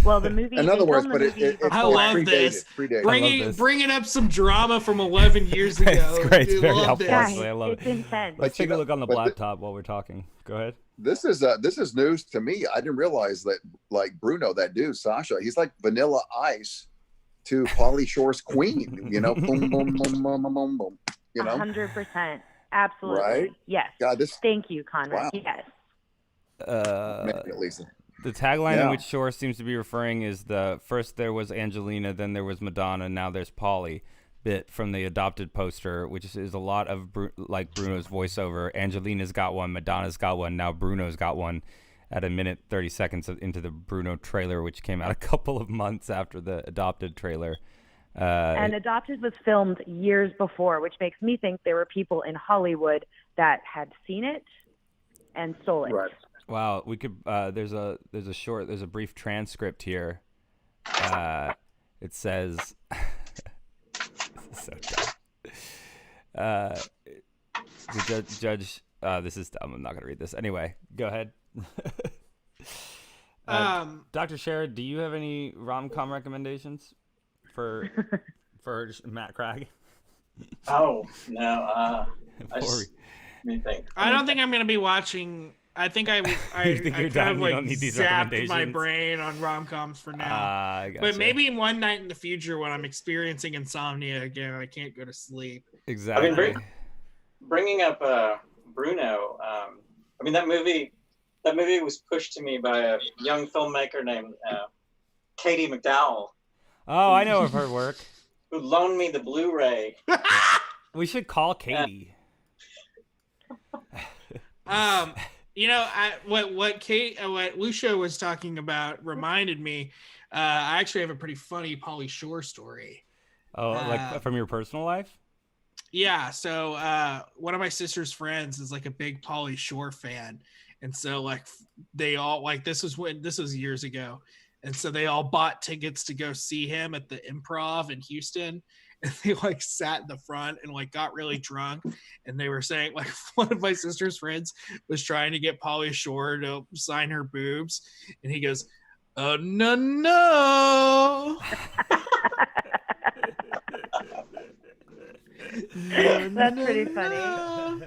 Well, the movie. In they other words, filmed the but movie it's I before- love predated, this. predated. Bringing up some drama from 11 years ago. It's great. It's Dude, very love helpful. this. Actually, I love It's it. intense. Let's take a look on the but laptop while we're talking. Go ahead. This is news to me. I didn't realize that, like Bruno, that dude Sasha, he's like Vanilla Ice to Pauly Shore's Queen. Boom, boom, boom, boom, boom, boom, boom. 100%. Absolutely. Right? Yes. God, this. Thank you, Conrad. Wow. Yes. Maybe at least. The tagline in Yeah. which Shore seems to be referring is the first there was Angelina, then there was Madonna, now there's Pauly bit from the Adopted poster, which is a lot of like Bruno's voiceover. Angelina's got one, Madonna's got one, now Bruno's got one at 1:30 into the Bruno trailer, which came out a couple of months after the Adopted trailer. And Adopted was filmed years before, which makes me think there were people in Hollywood that had seen it and stole it. Right. Wow, we could. There's a brief transcript here. It says, this is so dumb. The judge. This is dumb. I'm not gonna read this anyway. Go ahead. Dr. Sharad, do you have any rom-com recommendations for Matt Cragg? Oh no. Let me think. I don't think I'm going to be watching. I think I You think you're kind done? of You like don't need these zapped my recommendations? brain on rom-coms for now. I But gotcha. maybe one night in the future when I'm experiencing insomnia again, I can't go to sleep. Exactly. I mean, bringing up Bruno. That movie was pushed to me by a young filmmaker named Katie McDowell. Oh, I know of her work. Who loaned me the Blu-ray. We should call Katie. What Lucio was talking about reminded me. I actually have a pretty funny Pauly Shore story. Oh, like from your personal life? Yeah. So one of my sister's friends is like a big Pauly Shore fan, and so like they all like this was years ago. And so they all bought tickets to go see him at the Improv in Houston. And they like sat in the front and like got really drunk. And they were saying like one of my sister's friends was trying to get Pauly Shore to sign her boobs. And he goes, "Oh, no. That's pretty funny.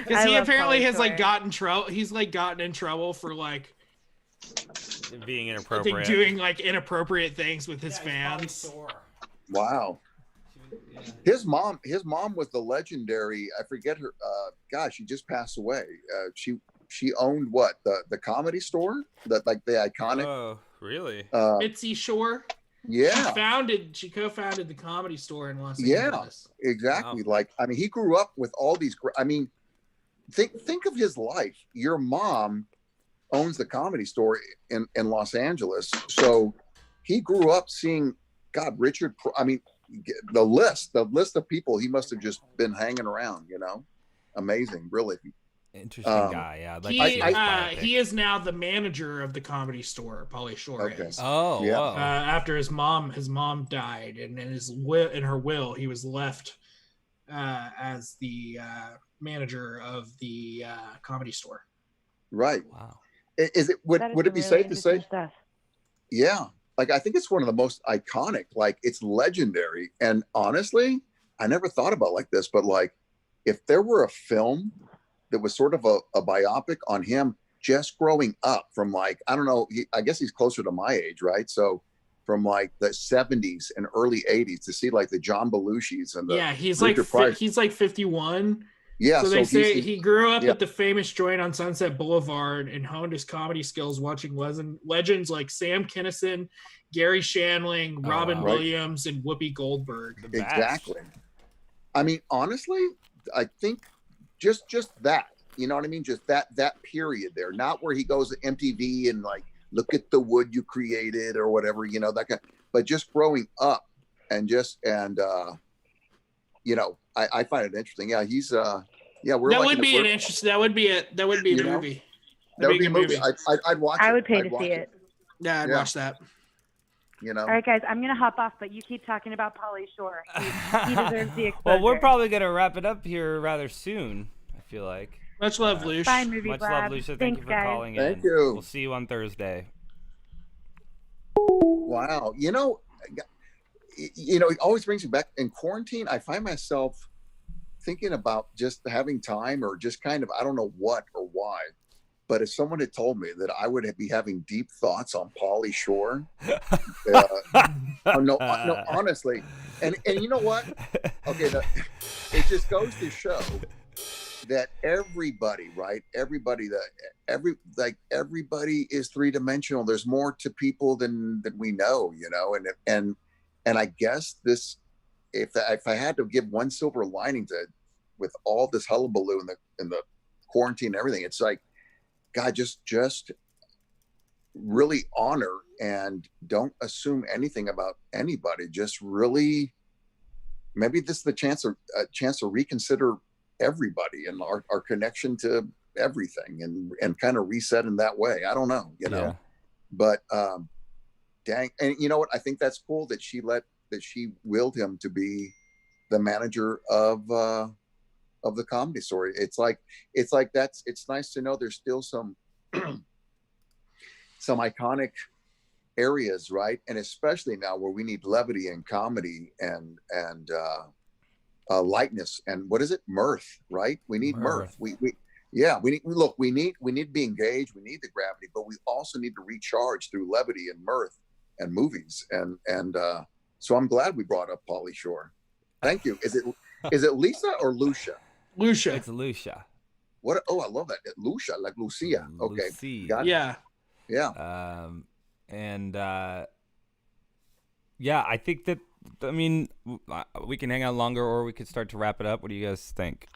Because he apparently has like gotten trouble. He's like gotten in trouble for like being I inappropriate. think doing like inappropriate things with his fans. Wow. His mom was the legendary, I forget her, gosh, she just passed away. She owned what? The Comedy Store? That like the iconic. Oh, really? Mitzi Shore. Yeah. She co-founded the Comedy Store in Los Yeah, Angeles. exactly. Like, I mean, he grew up with all these, I mean, think of his life. Your mom owns the Comedy Store in Los Angeles. So he grew up seeing, God, I mean, the list of people he must have just been hanging around, you know? Amazing, really. Interesting guy, yeah. He is now the manager of the Comedy Store. Pauly Shore is. Oh, yeah. After his mom died, and in her will, he was left as the manager of the Comedy Store. Right. Wow. Would it be safe to say? Stuff. Yeah. Like, I think it's one of the most iconic, like, it's legendary. And honestly, I never thought about like this, but like, if there were a film that was sort of a biopic on him just growing up from like, I don't know, I guess he's closer to my age, right? So from like the 70s and early 80s to see like the John Belushis and the he's Richard like Pryor. he's like 51. Yeah, So they say he grew up yeah. at the famous joint on Sunset Boulevard and honed his comedy skills watching legends like Sam Kinison, Gary Shandling, Robin Williams, and Whoopi Goldberg. Exactly. I mean, honestly, I think just that, you know what I mean? Just that period there, not where he goes to MTV and like, look at the wood you created or whatever, you know, that kind, but just growing up and you know, I find it interesting. Yeah, he's we're That like would be an interesting. That would be a movie. That would be a movie. I'd watch it. I would pay to watch see it. Yeah, I'd watch that. You know. All right, guys, I'm gonna hop off, but you keep talking about Pauly Shore. He deserves the exposure. Well, we're probably gonna wrap it up here rather soon. I feel like. Much love, Lucia. Bye, Movie Much Blab. love, Lucia. Thank Thanks, you for guys. calling in. Thank you. We'll see you on Thursday. Wow. You know, it always brings me back. In quarantine, I find myself thinking about just having time or just kind of, I don't know what or why, but if someone had told me that I would be having deep thoughts on Pauly Shore, no, honestly. And you know what? Okay, it just goes to show that everybody, right? Everybody is three-dimensional. There's more to people than we know, you know. And I guess this, if I had to give one silver lining to, with all this hullabaloo in the quarantine and everything, it's like, God, just really honor and don't assume anything about anybody. Just really, maybe this is the chance to reconsider everybody and our connection to everything and kind of reset in that way. I don't know, you know, Yeah. but dang. And you know what? I think that's cool that she willed him to be the manager of the Comedy Store. It's nice to know there's still some iconic areas, right? And especially now where we need levity and comedy and lightness and what is it? Mirth, right? We need mirth. We need to be engaged. We need the gravity, but we also need to recharge through levity and mirth and movies. And so I'm glad we brought up Pauly Shore. Thank you. Is it Lisa or Lucia? Lucia. It's Lucia. What? Oh, I love that. Lucia, like Lucia. Okay. Lucia. Got it. Yeah. Yeah. Yeah, I think that, I mean, we can hang out longer or we could start to wrap it up. What do you guys think?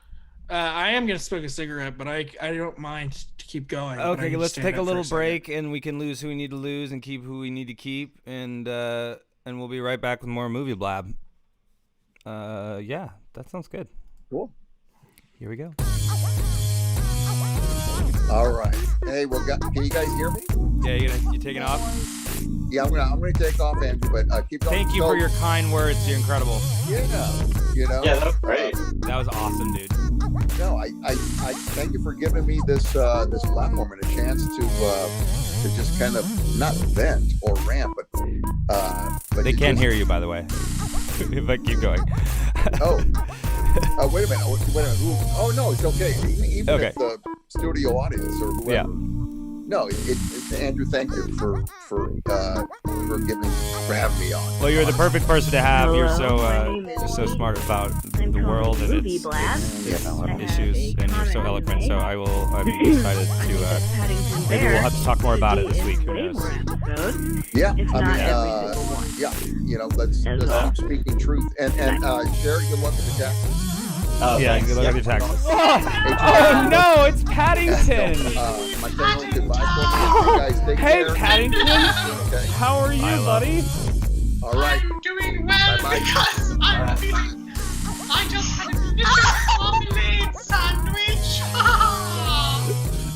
I am going to smoke a cigarette, but I don't mind to keep going. Okay, let's take a little break and we can lose who we need to lose and keep who we need to keep. And we'll be right back with more Movie Blab. Yeah, that sounds good. Cool. Here we go. All right. Hey, well, can you guys hear me? Yeah, you taking off? Yeah, I'm gonna take off, Andrew, but keep going. Thank you for your kind words. You're incredible. Yeah, you know. Yeah, that was great. That was awesome, dude. No, I thank you for giving me this this platform and a chance to just kind of not vent or rant, but they can't hear you, by the way. If I keep going. Wait a minute. Oh no, it's okay. Even Okay. if the studio audience or whoever. Yeah. No, Andrew, thank you for having me on. Well, you're the perfect person to have. You're so smart about the world and its issues, and you're so eloquent. So I'm excited to. Maybe we'll have to talk more about it this week. Who knows? Yeah, yeah. You know, let's keep speaking truth. And Sherry, good luck with the taxes. Yeah, good luck with your taxes. Oh no, it's Paddington. My family, goodbye. You guys take Hey, care. Paddington. Okay. How are you, buddy? All right. I'm doing well because I'm feeling. I just had a little marmalade sandwich.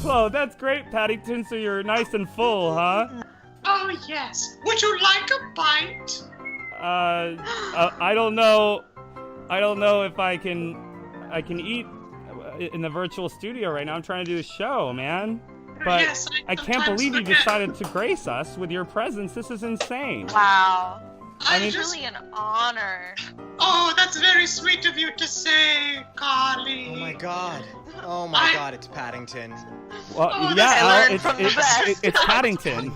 Oh, that's great, Paddington. So you're nice and full, huh? Oh yes. Would you like a bite? I don't know. I don't know if I can eat in the virtual studio right now. I'm trying to do a show, man. But Yes, I can't believe you decided to grace us with your presence. This is insane. Wow. I mean, It's really an honor. Oh, that's very sweet of you to say, Carly. Oh my god. Oh my god, it's Paddington. Well, Oh, yeah, that's- Al, I learned from the best. it's Paddington.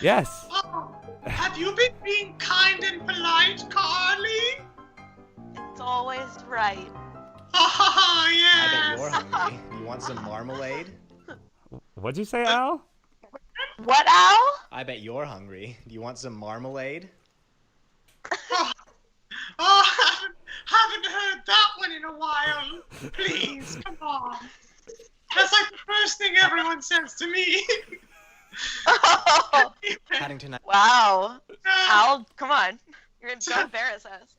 Yes. Oh, have you been being kind and polite, Carly? It's always right. Oh, I yes. bet you're hungry. You want some marmalade? What'd you say, Al? What, Al? I bet you're hungry. Do you want some marmalade? Oh, haven't heard that one in a while. Please, come on. That's like the first thing everyone says to me. Paddington, Wow. Al, come on. Don't embarrass us.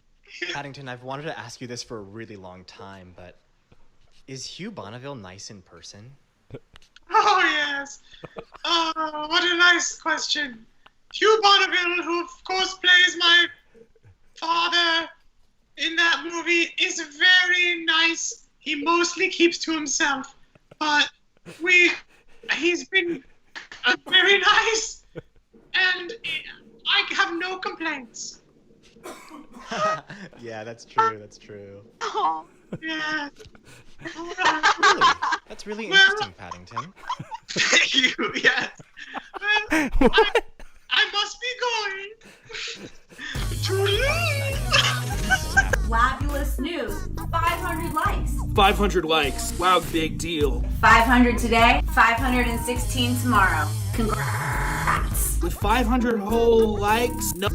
Paddington, I've wanted to ask you this for a really long time, but is Hugh Bonneville nice in person? Oh, yes. Oh, what a nice question. Hugh Bonneville, who of course plays my father in that movie, is very nice. He mostly keeps to himself, but he's been very nice, and I have no complaints. Yeah, that's true. That's true. Oh, yeah. Really? That's really interesting, Paddington. Thank you, yes. Well, I must be going to leave. Fabulous news. 500 likes. 500 likes. Wow, big deal. 500 today, 516 tomorrow. Congrats. With 500 whole likes, no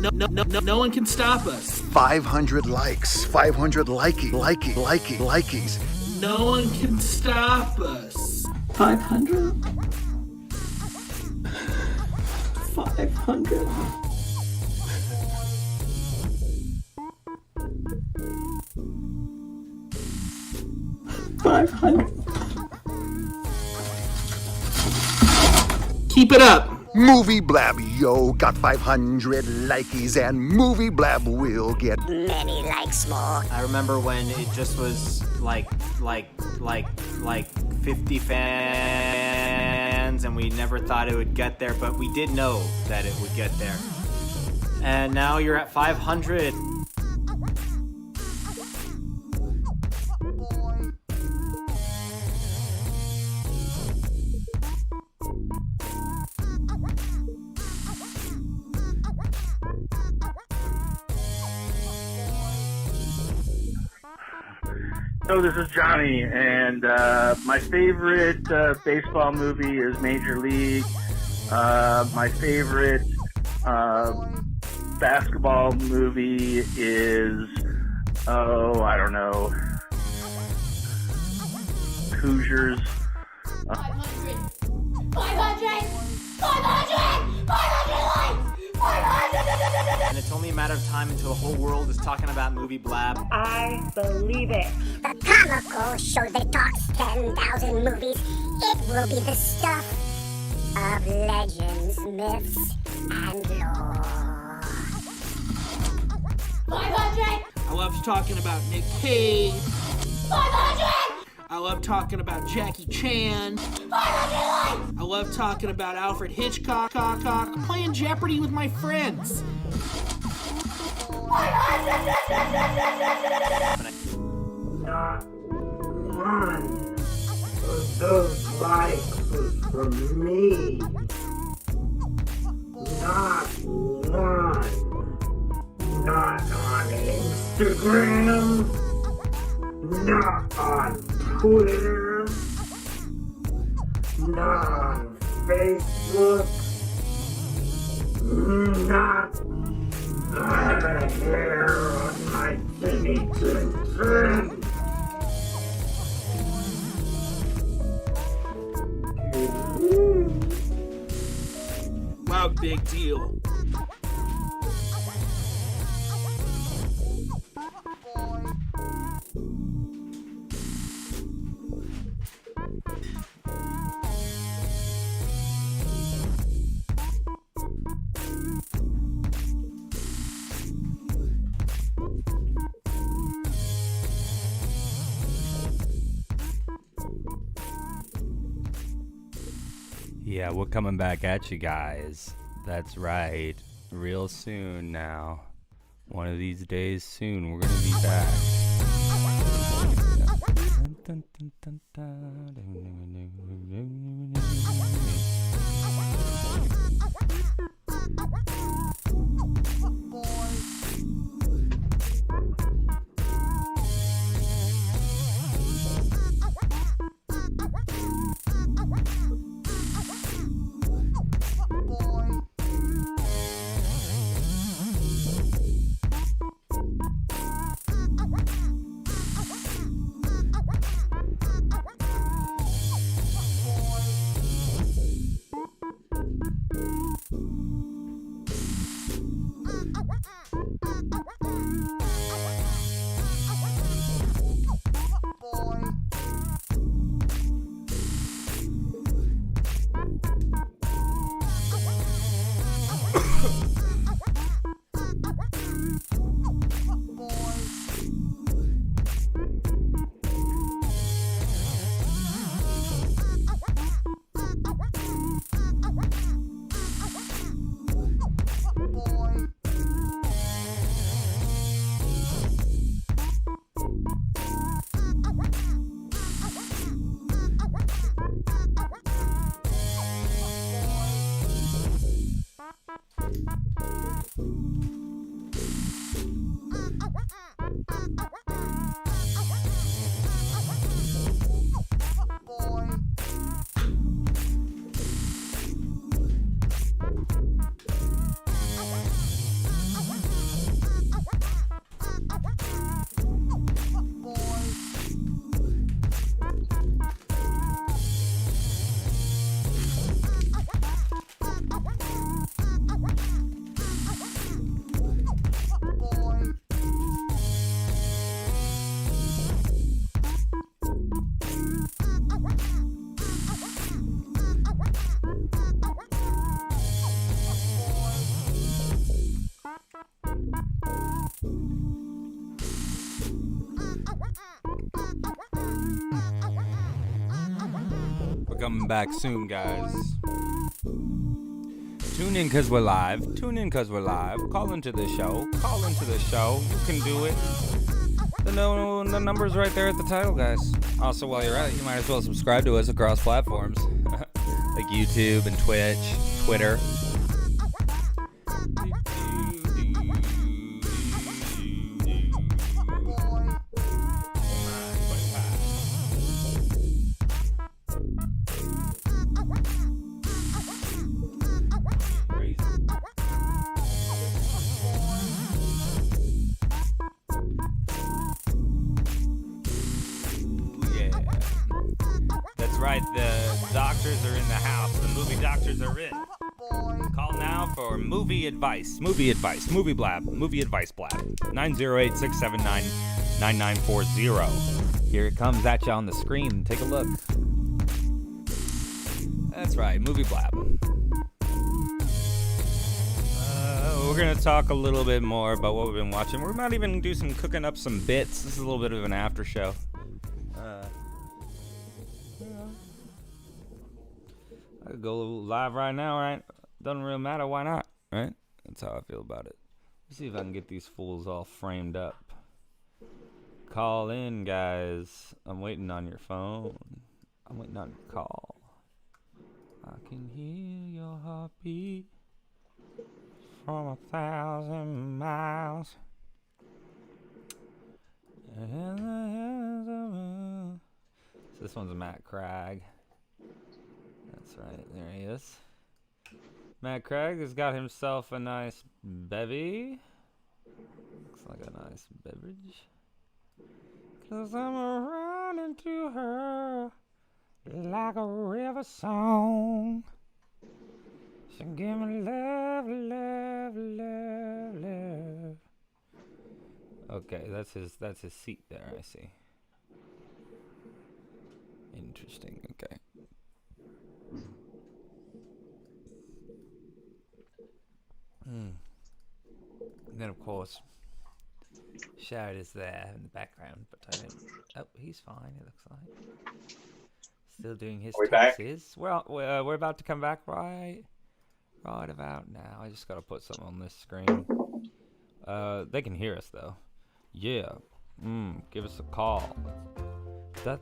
one can stop us. 500 likes, 500 likes. No one can stop us. 500? 500. Keep it up. Movie Blab, yo, got 500 likes, and Movie Blab will get Many likes more. I remember when it just was like 50 fans, and we never thought it would get there, but we did know that it would get there. And now you're at 500. So this is Johnny, and my favorite baseball movie is Major League. My favorite basketball movie is, I don't know, Hoosiers. 500! 500 likes! 500 likes! 500! And it's only only a matter of time until the whole world is talking about Movie Blab. I believe it. The comical show that talks 10,000 movies. It will be the stuff of legends, myths, and lore. 500! I love talking about Nick Cage. 500! I love talking about Jackie Chan. 500 likes! I love talking about Alfred Hitchcock. Playing Jeopardy with my friends. 500! Not one of those likes was from me. Not one. Not on Instagram. Not on Twitter. Not on Facebook. Not a hair on my tiny chin. Wow, big deal. Yeah, we're coming back at you guys. That's right. Real soon now. One of these days soon, we're going to be back. Coming back soon, guys. Tune in because we're live. Tune in because we're live. Call into the show. Call into the show. You can do it. The number's right there at the title, guys. Also, while you're at it, you might as well subscribe to us across platforms like YouTube and Twitch, Twitter. Right, the doctors are in the house. The movie doctors are in. Call now for movie advice. Movie advice. Movie blab. Movie advice blab. 908-679-9940. Here it comes at you on the screen. Take a look. That's right. Movie blab. We're going to talk a little bit more about what we've been watching. We might even do some cooking up some bits. This is a little bit of an after show. I could go live right now, right? Doesn't really matter. Why not? Right? That's how I feel about it. Let's see if I can get these fools all framed up. Call in, guys. I'm waiting on your phone. I'm waiting on your call. I can hear your heartbeat from 1,000 miles. So this one's Matt Cragg. That's right, there he is. Matt Craig has got himself a nice bevy. Looks like a nice beverage. 'Cause I'm running to her like a river song. She give me love, love, love, love. Okay, that's his seat there, I see. Interesting, okay. And then, of course, Sharad is there in the background, but I don't. Oh, he's fine. It looks like still doing his taxes. Well, we're about to come back right about now. I just gotta put something on this screen. They can hear us though. Yeah. Give us a call. That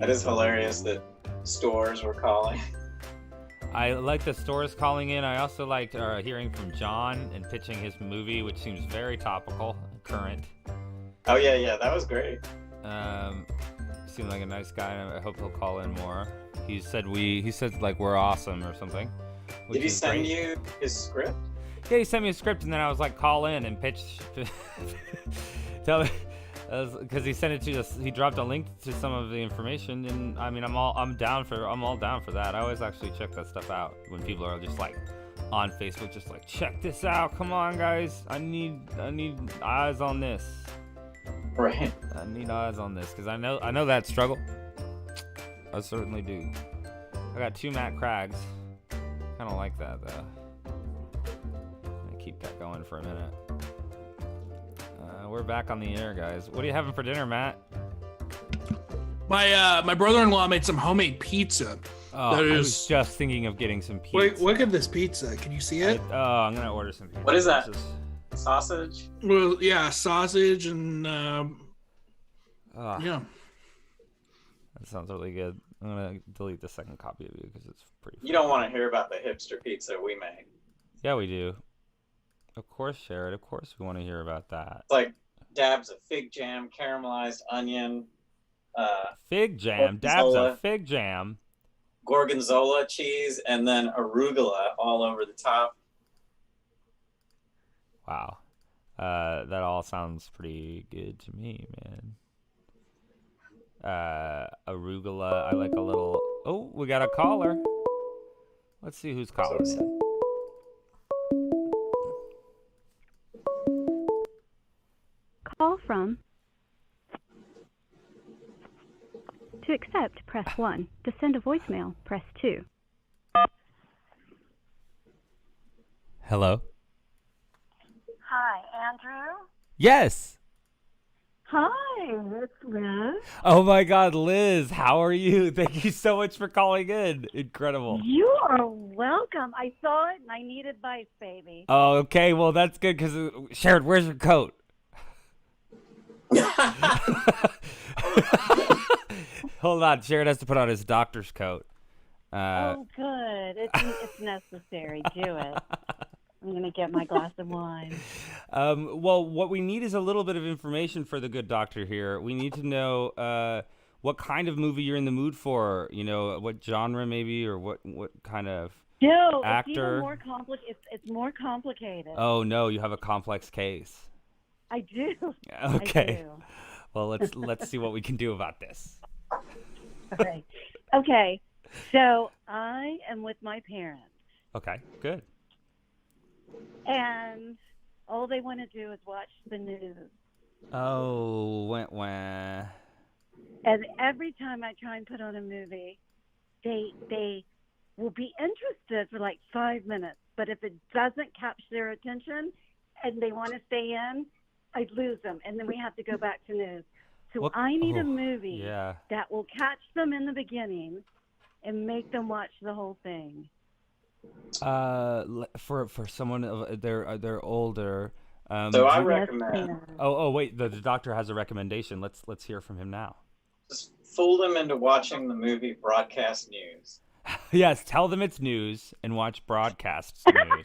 is hilarious that stores were calling. I like the stores calling in. I also liked hearing from John and pitching his movie, which seems very topical, current. Oh yeah, that was great. Seemed like a nice guy. I hope he'll call in more. He said like we're awesome or something. Did he send you his script? Yeah, he sent me a script, and then I was like, call in and pitch. Tell me. Because he sent it to us, he dropped a link to some of the information, and I mean, I'm all down for that. I always actually check that stuff out when people are just like on Facebook, just like, check this out. Come on, guys, I need eyes on this. Right. I need eyes on this because I know that struggle. I certainly do. I got 2 Matt Craggs. Kind of like that though. I'm gonna keep that going for a minute. We're back on the air, guys. What are you having for dinner, Matt? My brother-in-law made some homemade pizza. Oh, I was just thinking of getting some pizza. Wait, look at this pizza. Can you see it? I'm gonna order some pizza. What is that? Sausage? Well, yeah, sausage and yeah. That sounds really good. I'm gonna delete the second copy of you because it's pretty. You don't want to hear about the hipster pizza we made. Yeah, we do. Of course, Sharad. Of course, we want to hear about that. It's like dabs of fig jam, caramelized onion. Fig jam, dabs of fig jam. Gorgonzola cheese, and then arugula all over the top. Wow. That all sounds pretty good to me, man. Arugula, I like a little... Oh, we got a caller. Let's see who's calling in. Call from. To accept, press 1. To send a voicemail, press 2. Hello? Hi, Andrew? Yes! Hi, it's Liz. Oh my God, Liz, how are you? Thank you so much for calling in. Incredible. You are welcome. I saw it and I need advice, baby. Oh, okay, well that's good because Sharad, where's your coat? Hold on, Sharad has to put on his doctor's coat. Oh, good. It's necessary. Do it. I'm going to get my glass of wine. Well, what we need is a little bit of information for the good doctor here. We need to know what kind of movie you're in the mood for. You know, what genre maybe, or what kind of actor. It's even more it's more complicated. Oh no, you have a complex case. I do. Okay. I do. Well, let's see what we can do about this. All right. Okay. So I am with my parents, Okay, good. and all they want to do is watch the news. Oh, wah. And every time I try and put on a movie, they will be interested for like 5 minutes. But if it doesn't capture their attention and they want to stay in, I lose them. And then we have to go back to news. So I need a movie that will catch them in the beginning and make them watch the whole thing. For someone they're older. So I recommend. Wait, the doctor has a recommendation. Let's hear from him now. Just fool them into watching the movie Broadcast News. Yes, tell them it's news and watch broadcast news.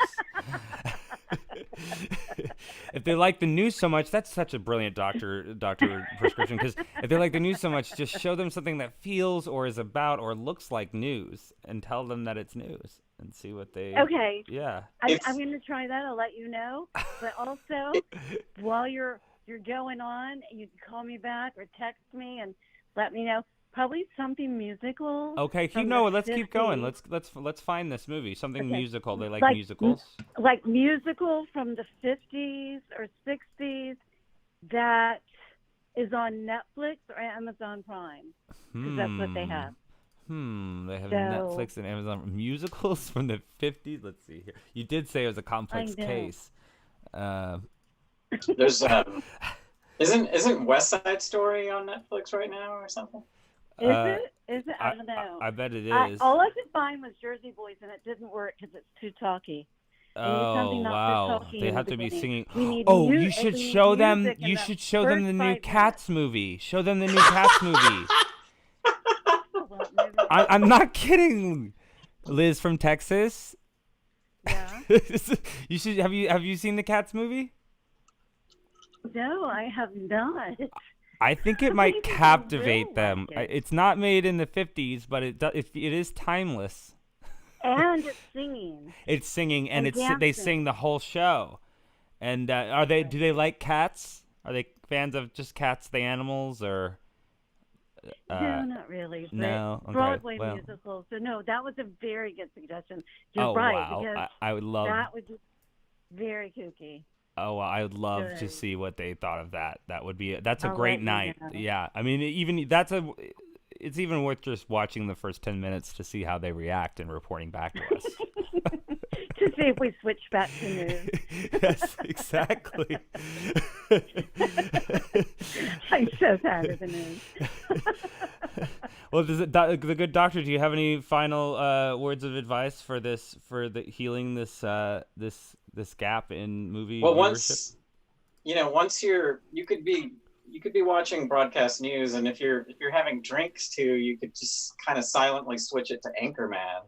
If they like the news so much, that's such a brilliant doctor prescription, because if they like the news so much, just show them something that feels or is about or looks like news and tell them that it's news and see what they... Okay. Yeah. I'm going to try that. I'll let you know. But also, while you're going on, you can call me back or text me and let me know. Probably something musical. Okay, let's keep going. Let's find this movie. Something musical. They like musicals. Like musical from the 50s or 60s that is on Netflix or Amazon Prime. Because that's what they have. They have Netflix and Amazon musicals from the 50s. Let's see here. You did say it was a complex case. There's isn't West Side Story on Netflix right now or something? Is it? I don't know. I bet it is. All I could find was Jersey Boys, and it didn't work because it's too talky. Oh wow! They have to be singing. You should show them. You should show them the new Cats movie. Show them the new Cats movie. I'm not kidding, Liz from Texas. Yeah. You should. Have you seen the Cats movie? No, I have not. I think it might captivate them. It's not made in the 50s, but it is timeless. And it's singing. It's singing, and they sing the whole show. And do they like cats? Are they fans of just cats, the animals, or? No, not really. No, okay. Broadway musicals. So no, that was a very good suggestion. You're right. Wow. Because I would love that. Would be very kooky. Oh, well, I would love to see what they thought of that. That's a great night. Yeah, I mean, it's even worth just watching the first 10 minutes to see how they react and reporting back to us. To see if we switch back to news. Yes, exactly. I'm so tired of the news. Well, the good doctor, do you have any final words of advice for healing this gap in movie viewership? once you could be watching broadcast news, and if you're having drinks too, you could just kind of silently switch it to Anchorman.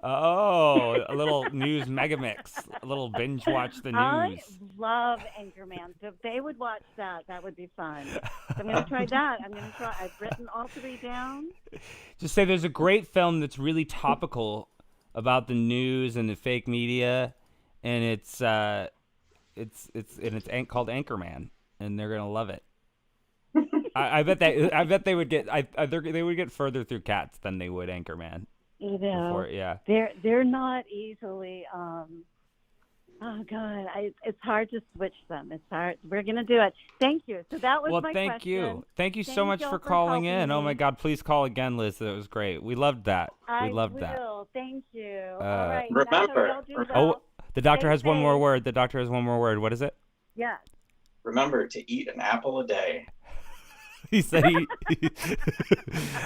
Oh, a little news megamix, a little binge watch the news. I love Anchorman. So if they would watch that would be fun. So I'm going to try that. I've written all 3 down. Just say there's a great film that's really topical about the news and the fake media, and it's called Anchorman, and they're gonna love it. I bet they would get further through Cats than they would Anchorman. They're not easily. Oh God, it's hard to switch them. It's hard. We're gonna do it. Thank you. So that was my thank question. Thank you so much for calling in. Me. Oh my God, please call again, Liz. That was great. We loved that. I loved will. that. Thank you. All right. Remember. The doctor has one more word. The doctor has one more word. What is it? Yeah. Remember to eat an apple a day. He said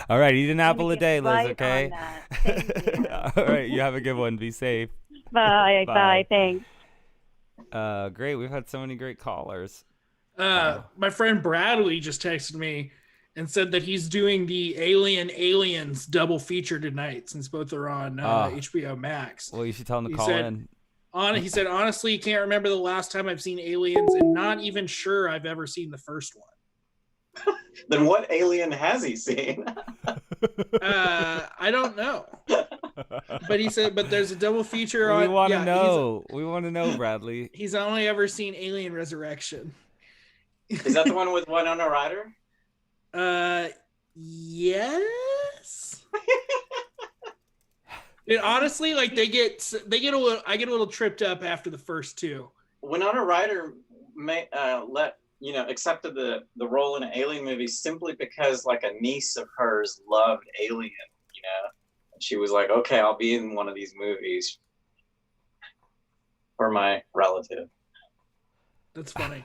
All right, eat an apple a day, Liz, okay? Thank you. All right, you have a good one. Be safe. Bye. Thanks. Great. We've had so many great callers. My friend Bradley just texted me and said that he's doing the Aliens double feature tonight, since both are on HBO Max. Well, you should tell him to call in. He said, honestly, can't remember the last time I've seen Aliens, and not even sure I've ever seen the first one. Then what alien has he seen? I don't know. But he said, but there's a double feature on. We want to know. We want to know, Bradley. He's only ever seen Alien Resurrection. Is that the one with Winona Ryder? Yes. It honestly, like I get a little tripped up after the first two. Winona Ryder accepted the role in an Alien movie simply because like a niece of hers loved Alien, and she was like, okay, I'll be in one of these movies for my relative. That's funny.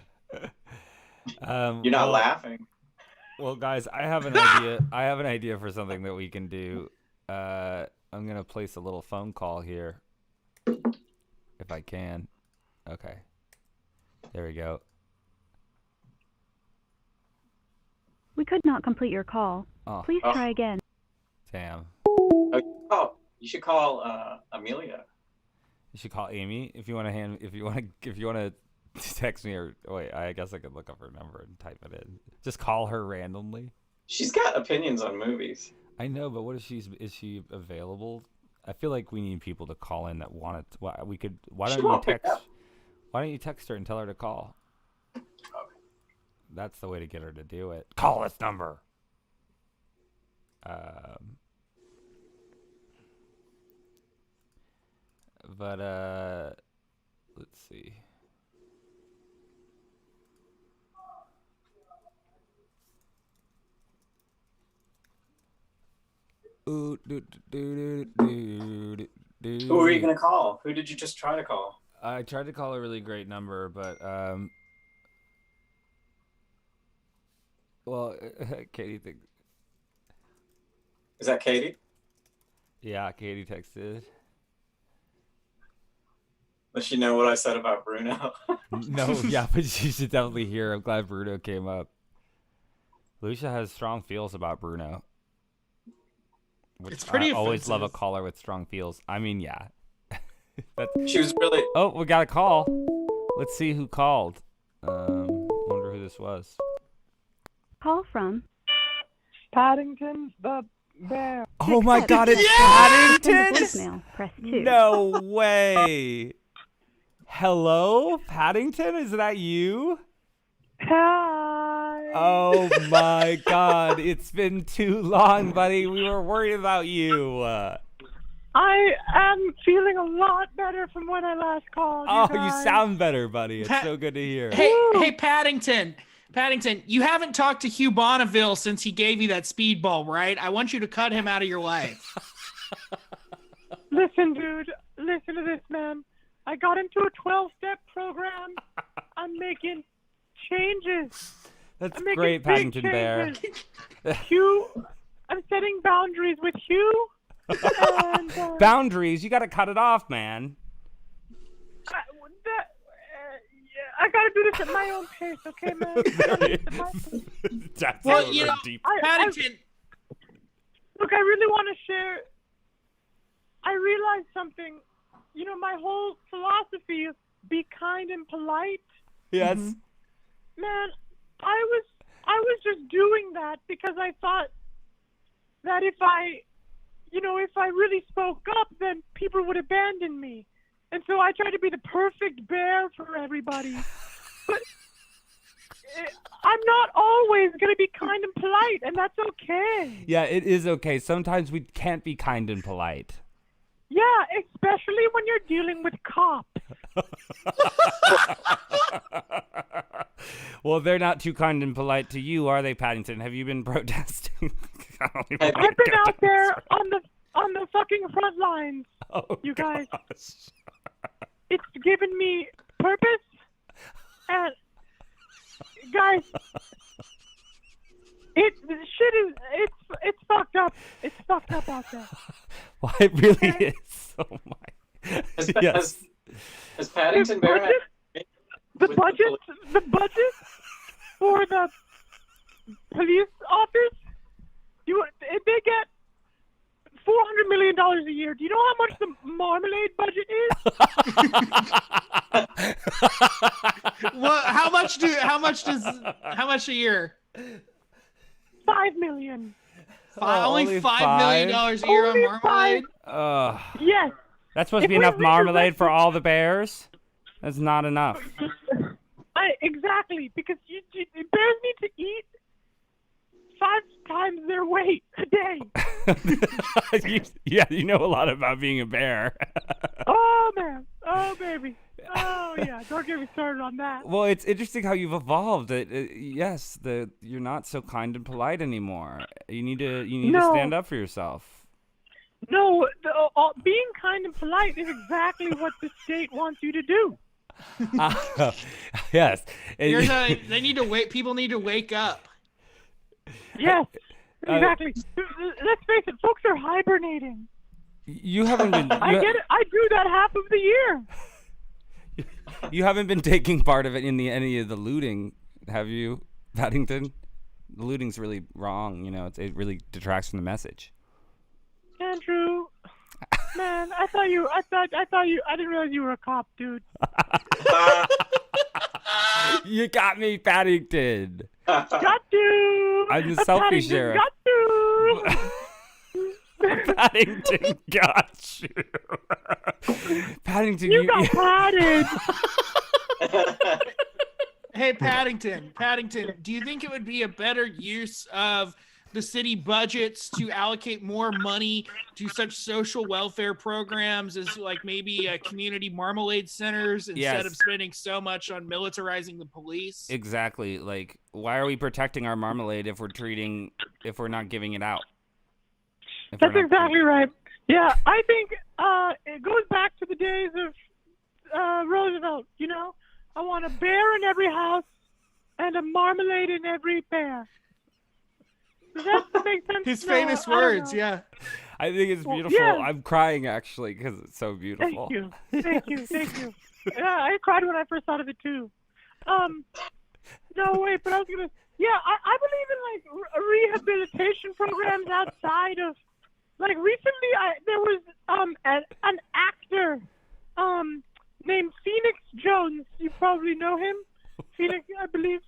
You're not laughing. Well, guys, I have an idea. I have an idea for something that we can do. I'm gonna place a little phone call here, if I can. Okay, there we go. We could not complete your call. Oh. Please try again. Damn. You should call Amelia. You should call Amy if you want to text me, or wait, I guess I could look up her number and type it in. Just call her randomly. She's got opinions on movies. I know, but what if is she available? I feel like we need people to call in that want it. Why don't you text her and tell her to call? Okay. That's the way to get her to do it. Call this number. But let's see. Who are you gonna call? Who did you just try to call? I tried to call a really great number, but well, Katie thinks. Is that Katie? Yeah, Katie texted. Does she know what I said about Bruno? No, yeah, but she should definitely hear. I'm glad Bruno came up. Lucia has strong feels about Bruno. It's pretty I always offensive. love a caller with strong feels. I mean, yeah. She was really... Oh, we got a call. Let's see who called. Wonder who this was. Call from Paddington the bear. Oh my God, it's Paddington! Paddington! Press 2. No way. Hello, Paddington? Is that you? Hi. Oh my God, it's been too long, buddy. We were worried about you. I am feeling a lot better from when I last called. You sound better, buddy. It's so good to hear. Hey, Paddington. Paddington, you haven't talked to Hugh Bonneville since he gave you that speedball, right? I want you to cut him out of your life. Listen, dude. Listen to this, man. I got into a 12-step program. I'm making changes. That's making great, big Paddington Bear. Hugh, I'm setting boundaries with Hugh. And, Boundaries? You got to cut it off, man. I gotta do this at my own pace, okay, man? That's well, you know, deep. Paddington. Look, I really want to share. I realized something. You know, my whole philosophy is be kind and polite. Yes. Man, I was just doing that because I thought that if I really spoke up, then people would abandon me. And so I try to be the perfect bear for everybody. But I'm not always going to be kind and polite, and that's okay. Yeah, it is okay. Sometimes we can't be kind and polite. Yeah, especially when you're dealing with cops. Well, they're not too kind and polite to you, are they, Paddington? Have you been protesting? I've been out there on the fucking front lines, you guys. Gosh. It's given me purpose, and guys, it's fucked up. It's fucked up out there. Well, it really is. Oh my. Yes. Has Paddington Bear the budget for the police office? They get $400 million a year. Do you know how much the Marmalade budget is? Well, how much a year? $5 million. Only $5 million a year on Marmalade? Yes. That's supposed to be enough marmalade for all the bears? That's not enough. Exactly, because bears need to eat 5 times their weight a day. You know a lot about being a bear. Oh man, oh baby, oh yeah. Don't get me started on that. Well, it's interesting how you've evolved. Yes, you're not so kind and polite anymore. You need to stand up for yourself. No, being kind and polite is exactly what the state wants you to do. Yes. They need to wait. People need to wake up. Yes, exactly. Let's face it, folks are hibernating. You haven't been. I get it. I do that half of the year. You haven't been taking part of it in any of the looting, have you, Paddington? The looting's really wrong. You know, it really detracts from the message. Andrew, man, I didn't realize you were a cop, dude. You got me, Paddington. Got you. I'm the selfie sheriff. Got you. Paddington got you. Paddington, you got patted. Hey, Paddington, do you think it would be a better use of the city budgets to allocate more money to such social welfare programs as like maybe community marmalade centers instead of spending so much on militarizing the police? Exactly. Like, why are we protecting our marmalade if we're not giving it out? That's exactly right. Yeah, I think it goes back to the days of Roosevelt, you know? I want a bear in every house and a marmalade in every bear. Does that make sense? His famous words, yeah. I think it's beautiful. Yeah. I'm crying, actually, because it's so beautiful. Thank you. Yeah, I cried when I first thought of it, too. No, wait, but I was going to... Yeah, I believe in, like, rehabilitation programs outside of... Like, recently, there was an actor named Phoenix Jones. You probably know him. Phoenix, I believe.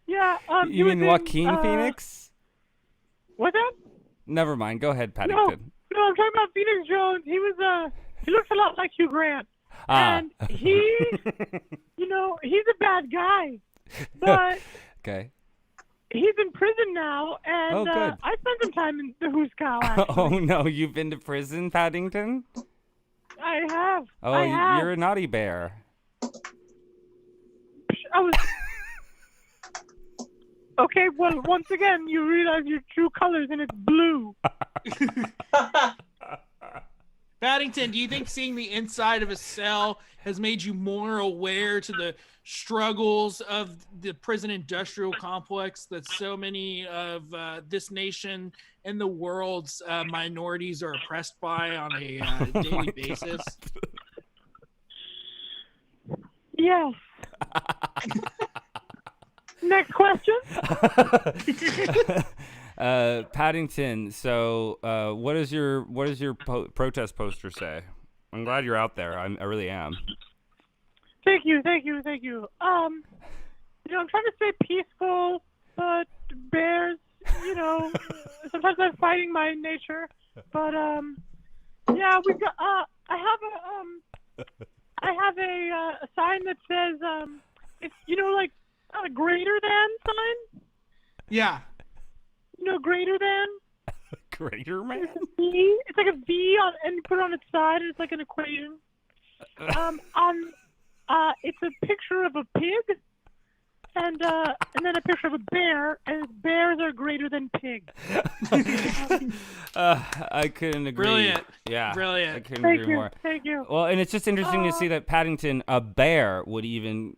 Yeah. You mean Joaquin Phoenix? What's that? Never mind. Go ahead, Paddington. No, I'm talking about Phoenix Jones. He looks a lot like Hugh Grant. And he, you know, he's a bad guy. But okay. He's in prison now, and I spent some time in the Hooskow, actually. Oh, no. You've been to prison, Paddington? I have. Oh, you're a naughty bear. I was... Okay, well, once again, you realize your true colors, and it's blue. Paddington, do you think seeing the inside of a cell has made you more aware to the struggles of the prison industrial complex that so many of this nation and the world's minorities are oppressed by on a daily basis? Yes. Next question. Paddington, so what does your protest poster say? I'm glad you're out there. I really am. Thank you. You know, I'm trying to stay peaceful, but bears, you know, sometimes I'm fighting my nature. But yeah, we've got. I have a sign that says it's, you know, like a greater than sign. Yeah. You know, greater than. Greater man. It's a V. It's like a V and you put it on its side, and it's like an equation. It's a picture of a pig, and then a picture of a bear, and bears are greater than pigs. I couldn't agree. Brilliant. Yeah. Brilliant. I couldn't agree more. Thank you. Well, and it's just interesting to see that Paddington, a bear, would even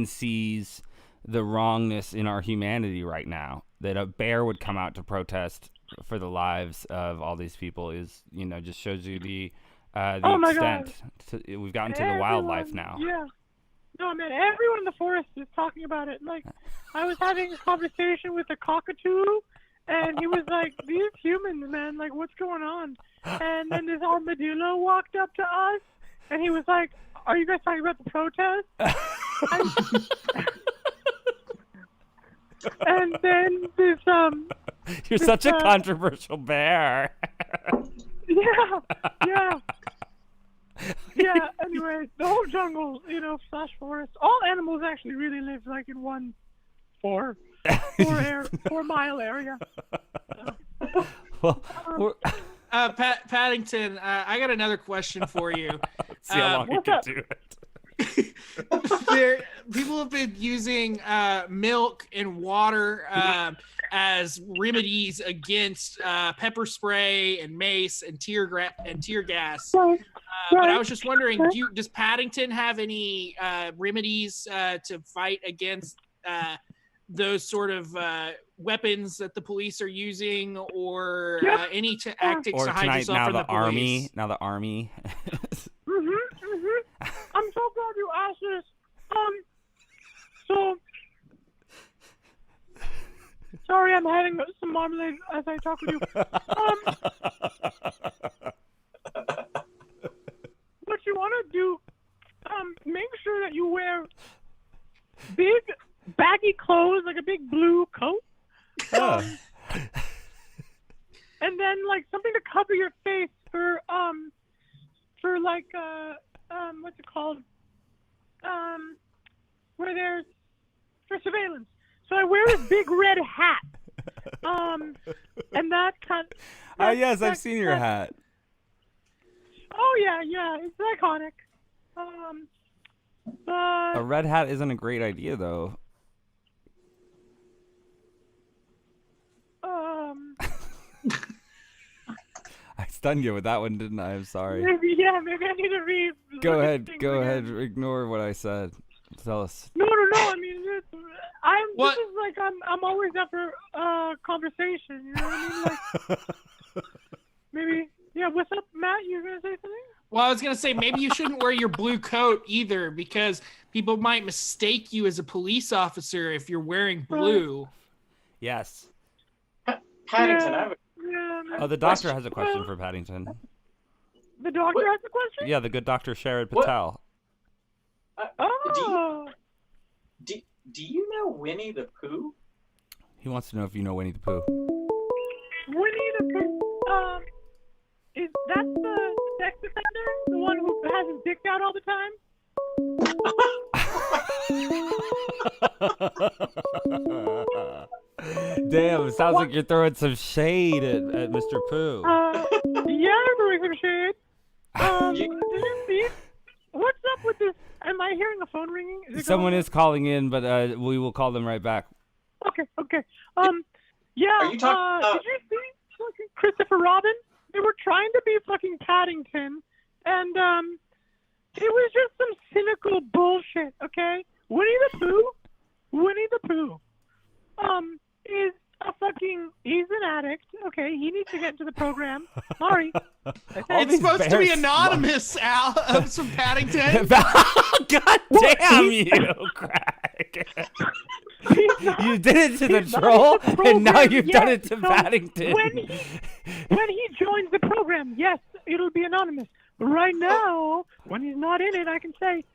sees the wrongness in our humanity right now. That a bear would come out to protest for the lives of all these people is, you know, just shows you the extent. We've gotten to the wildlife now. Yeah. No, man, everyone in the forest is talking about it. Like, I was having a conversation with a cockatoo, and he was like, these humans, man, like, what's going on? And then this armadillo walked up to us, and he was like, are you guys talking about the protest? And then this, You're such a controversial bear. Yeah. Yeah, anyway, the whole jungle, you know, / forest, all animals actually really live like in one 4-mile area. Well, Paddington, I got another question for you. See how long you can do it. People have been using milk and water as remedies against pepper spray and mace and tear gas. But I was just wondering, does Paddington have any remedies to fight against those sort of weapons that the police are using, or any tactics to hide yourself from the police? Now the army. I'm so glad you asked this. So sorry, I'm having some marmalade as I talk with you. What you want to do? Make sure that you wear big, baggy clothes, like a big blue coat. And then like something to cover your face for like what's it called? Where there's for surveillance. So I wear a big red hat. And that kind. Yes, I've seen your hat. Oh yeah, it's iconic. But A red hat isn't a great idea, though. I stunned you with that one, didn't I? I'm sorry. Maybe I need to read. Go ahead. Ignore what I said. Tell us. No. I mean, this is like I'm always up for conversation. You know what I mean? Like, maybe. Yeah. What's up, Matt? You gonna say something? Well, I was gonna say maybe you shouldn't wear your blue coat either, because people might mistake you as a police officer if you're wearing blue. Yes. Paddington, I have Oh, the doctor has a question for Paddington. The doctor has a question? Yeah, the good Dr. Sharad Patel. Do you know Winnie the Pooh? He wants to know if you know Winnie the Pooh. Winnie the Pooh. Is that the sex offender? The one who has his dick out all the time? Damn, it sounds like you're throwing some shade at Mr. Pooh. Yeah, I'm throwing some shade. Did you see? What's up with this? Am I hearing a phone ringing? Someone is calling in, but we will call them right back. Okay. Yeah. Are you talking did you see fucking Christopher Robin? They were trying to be fucking Paddington, and it was just some cynical bullshit. Okay, Winnie the Pooh he's an addict. Okay, he needs to get into the program. Sorry. It's supposed to be anonymous, Al. From Paddington. God damn you, Craig. You did it to the troll, and now you've done it to Paddington. When he joins the program, yes, it'll be anonymous. But right now, when he's not in it, I can say,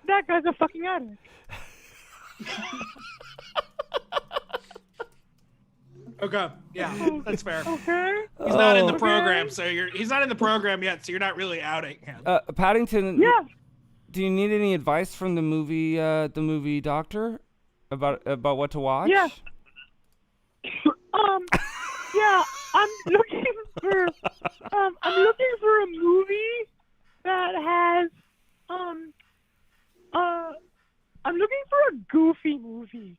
that guy's a fucking addict. Okay, yeah, that's fair. Okay. He's not in the program, so he's not in the program yet, so you're not really outing him. Paddington. Yeah. Do you need any advice from the movie doctor about what to watch? Yeah. Yeah, I'm looking for a movie that has I'm looking for a goofy movie.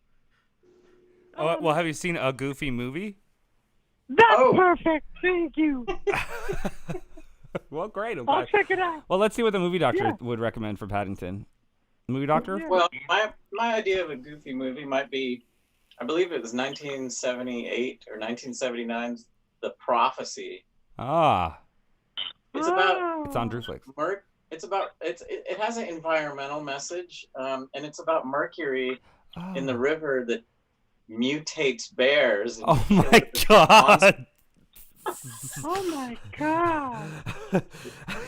Well, have you seen a goofy movie? That's perfect. Thank you. Well, great. I'll check it out. Well, let's see what the movie doctor would recommend for Paddington. Movie doctor? Well, my idea of a goofy movie might be, I believe it was 1978 or 1979's The Prophecy. Ah. It's about. It's on Drewflix. It has an environmental message, and it's about mercury in the river that mutates bears. Oh my god! Oh my god!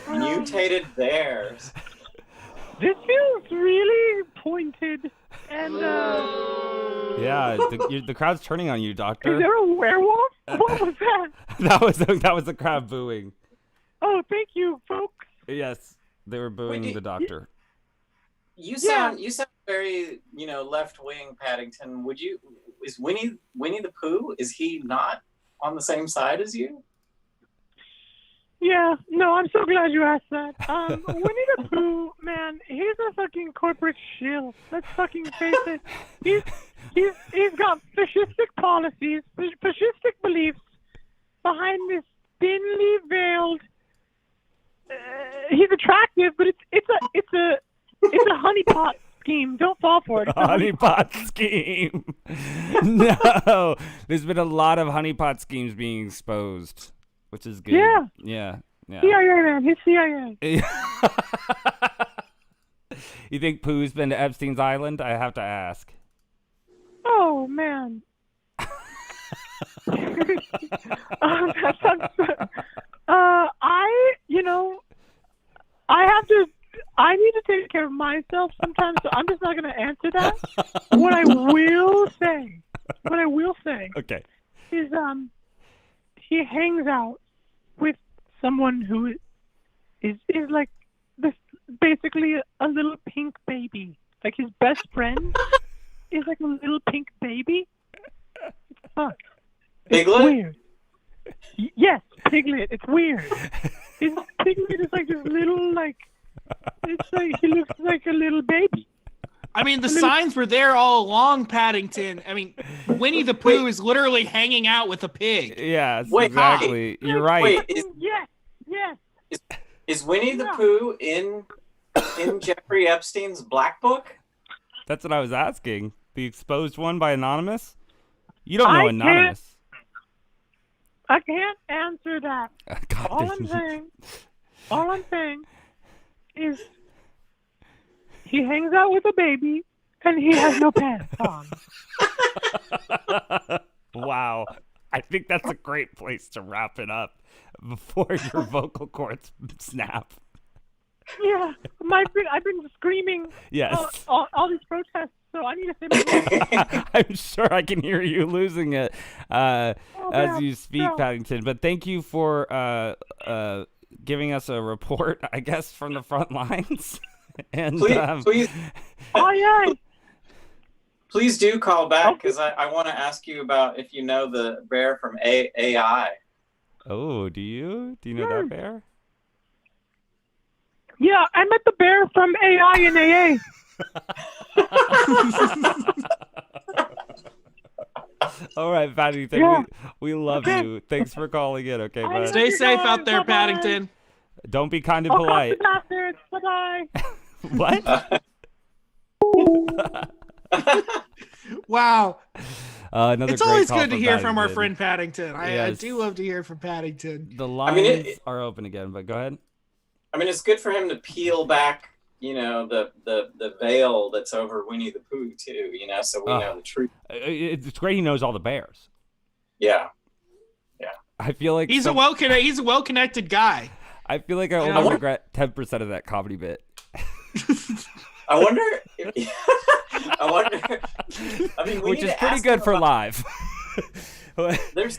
Mutated bears. This feels really pointed, and yeah, the crowd's turning on you, Doctor. Is there a werewolf? What was that? that was the crowd booing. Oh, thank you, folks. Yes, they were booing the doctor. You sound very, left wing Paddington, is Winnie the Pooh, is he not on the same side as you? Yeah, no, I'm so glad you asked that. Winnie the Pooh, man, he's a fucking corporate shill. Let's fucking face it. He's got fascistic policies, fascistic beliefs behind this thinly veiled. He's attractive, but it's a honeypot scheme. Don't fall for it. It's a honeypot scheme. No, there's been a lot of honeypot schemes being exposed, which is good. Yeah. CIA, man. He's CIA. You think Pooh's been to Epstein's Island? I have to ask. Oh, man. I need to take care of myself sometimes, so I'm just not going to answer that. What I will say okay, is he hangs out with someone who is like this, basically a little pink baby. Like his best friend is like a little pink baby. Fuck. Piglet? Weird. Yes, Piglet. It's weird. Piglet is like this little it's like he looks like a little baby. I mean, the signs were there all along, Paddington. I mean, Winnie the Pooh is literally hanging out with a pig. Yes, exactly. You're right. Yes. Is Winnie the Pooh in Jeffrey Epstein's Black Book? That's what I was asking. The exposed one by Anonymous? You don't know Anonymous. I can't answer that. All I'm saying is he hangs out with a baby and he has no pants on. Wow. I think that's a great place to wrap it up before your vocal cords snap. Yeah, I've been screaming all these protests, so I need to say my I'm sure I can hear you losing it as you speak, Paddington. But thank you for giving us a report, I guess, from the front lines. And please. Oh yeah. Please do call back because I want to ask you about if you know the bear from AI. Oh, do you? Do you know that bear? Yeah, I met the bear from AI and AA. All right, Paddington, we love you. Thanks for calling in, okay, bud? Stay safe out there, Paddington. Don't be kind and polite. Bye-bye. What? Wow. It's always good to hear from our friend Paddington. I do love to hear from Paddington. The lines are open again, but go ahead. I mean, it's good for him to peel back, the veil that's over Winnie the Pooh too, so we know the truth. It's great he knows all the bears. Yeah. I feel like he's a well-connected guy. I feel like I only regret 10% of that comedy bit. I wonder. I mean, which is pretty good for live. There's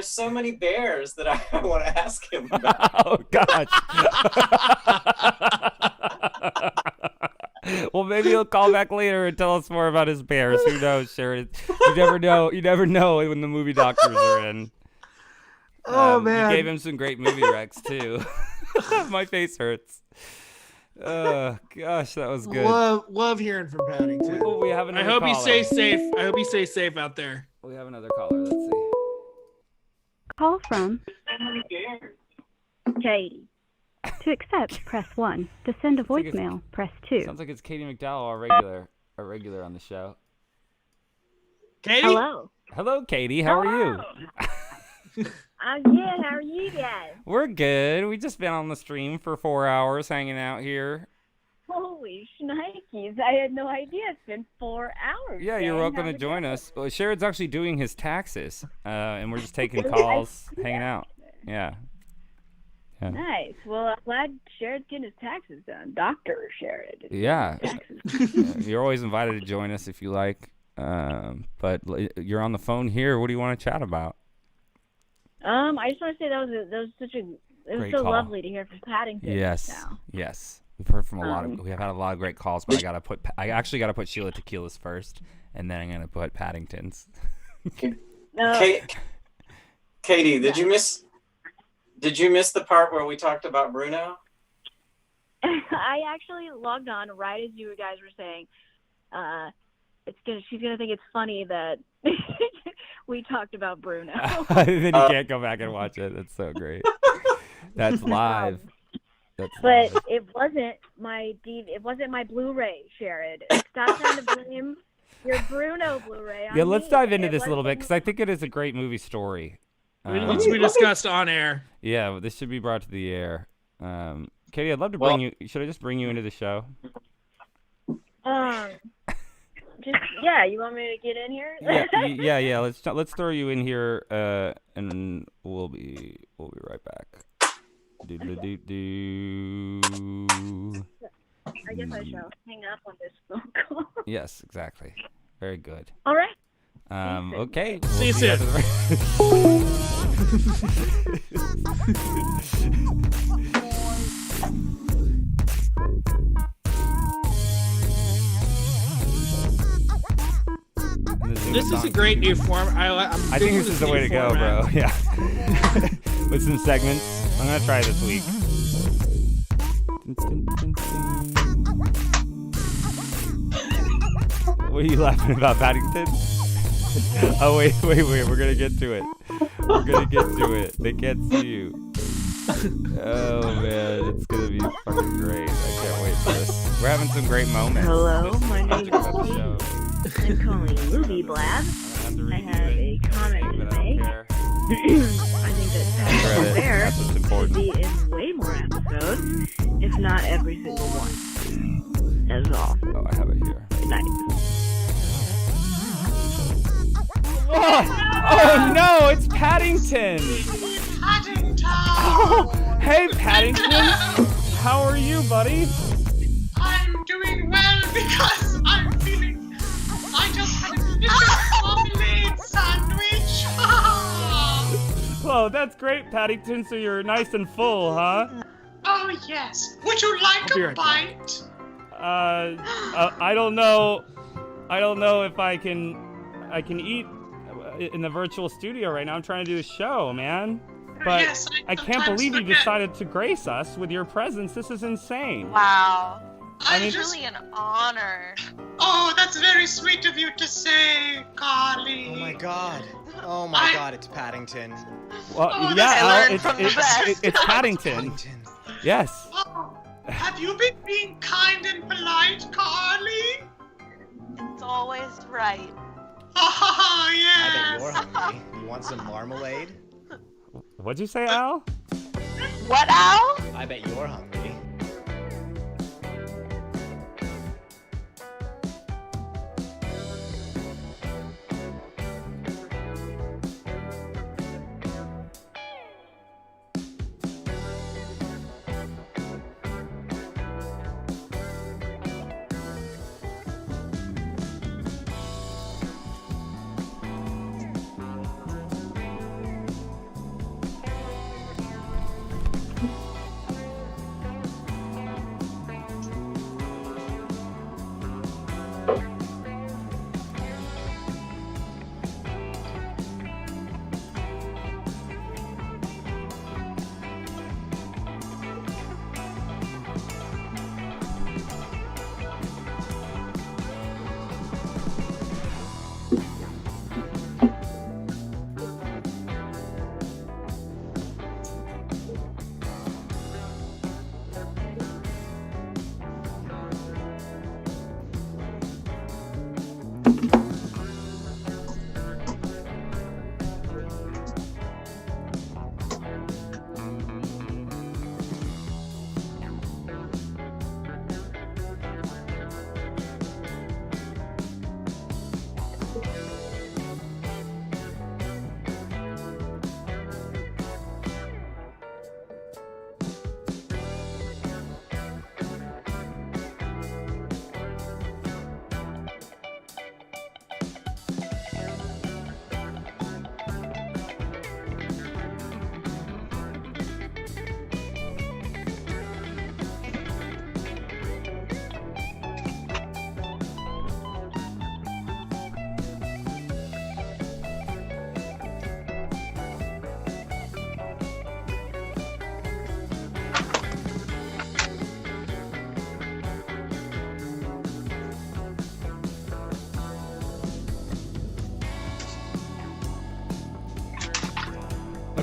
so many bears that I want to ask him about. Oh gosh. Well, maybe he'll call back later and tell us more about his bears. Who knows, Sharad? You never know. You never know when the movie doctors are in. Oh man! You gave him some great movie recs too. My face hurts. Oh gosh, that was good. Love hearing from Paddington. We have another I hope caller. you stay safe. I hope you stay safe out there. We have another caller. Let's see. Call from Katie. To accept, press 1. To send a voicemail, press 2. Sounds like it's Katie McDowell, a regular on the show. Katie? Hello. Hello, Katie. How are you? I'm good. How are you guys? We're good. We just been on the stream for 4 hours hanging out here. Holy shnikes. I had no idea. It's been 4 hours. Yeah, you're welcome to join us. Well, Sharad's actually doing his taxes, and we're just taking calls, hanging out. Yeah. Nice. Well, I'm glad Sharad's getting his taxes done. Dr. Sharad. Yeah. You're always invited to join us if you like. But you're on the phone here. What do you want to chat about? I just want to say that was so Great call. lovely to hear from Paddington. Yes. Now. Yes. We've heard from we have had a lot of great calls, but I actually gotta put Sheila Tequila's first, and then I'm gonna put Paddington's. Katie, did you miss the part where we talked about Bruno? I actually logged on right as you guys were saying. She's gonna think it's funny that we talked about Bruno. Then you can't go back and watch it. That's so great. That's live. It wasn't my Blu-ray, Sharad. Stop trying to blame your Bruno Blu-ray on let's me. dive into this a little bit because I think it is a great movie story. It needs to be discussed on air. Yeah, this should be brought to the air. Katie, I'd love to bring you. Should I just bring you into the show? You want me to get in here? Yeah. Let's throw you in here, and we'll be right back. I guess I shall hang up on this phone call. Yes, exactly. Very good. All right. Okay. See you soon. This is a great new form. I think this is the way to go, bro. Yeah. With some segments. I'm gonna try this week. What are you laughing about, Paddington? Oh wait, we're gonna get to it. They can't see you. Oh man, it's gonna be fucking great. I can't wait for this. We're having some great moments. Hello, my name is Steve. I'm calling Movie Blab. I have a comment to make. I think that Patrick Bear should be in way more episodes, if not every single one. That's all. Oh, I have it here. Good night. Oh no, it's Paddington! Oh, hey Paddington! How are you, buddy? I'm doing well because I just had a delicious marmalade sandwich. Whoa, that's great, Paddington. So you're nice and full, huh? Oh yes. Would you like a bite? I don't know. I don't know if I can eat in the virtual studio right now. I'm trying to do a show, man. But yes, I can't believe you decided to grace us with your presence. This is insane. Wow. I mean, It's really an honor. Oh, that's very sweet of you to say, Carly. Oh my god. Oh my god, it's Paddington. Well, Oh, yeah, that's- it's Paddington. Yes. Oh, have you been being kind and polite, Carly? It's always right. Oh, I yes. bet you're hungry. You want some marmalade? What'd you say, Al? What, Al? I bet you're hungry.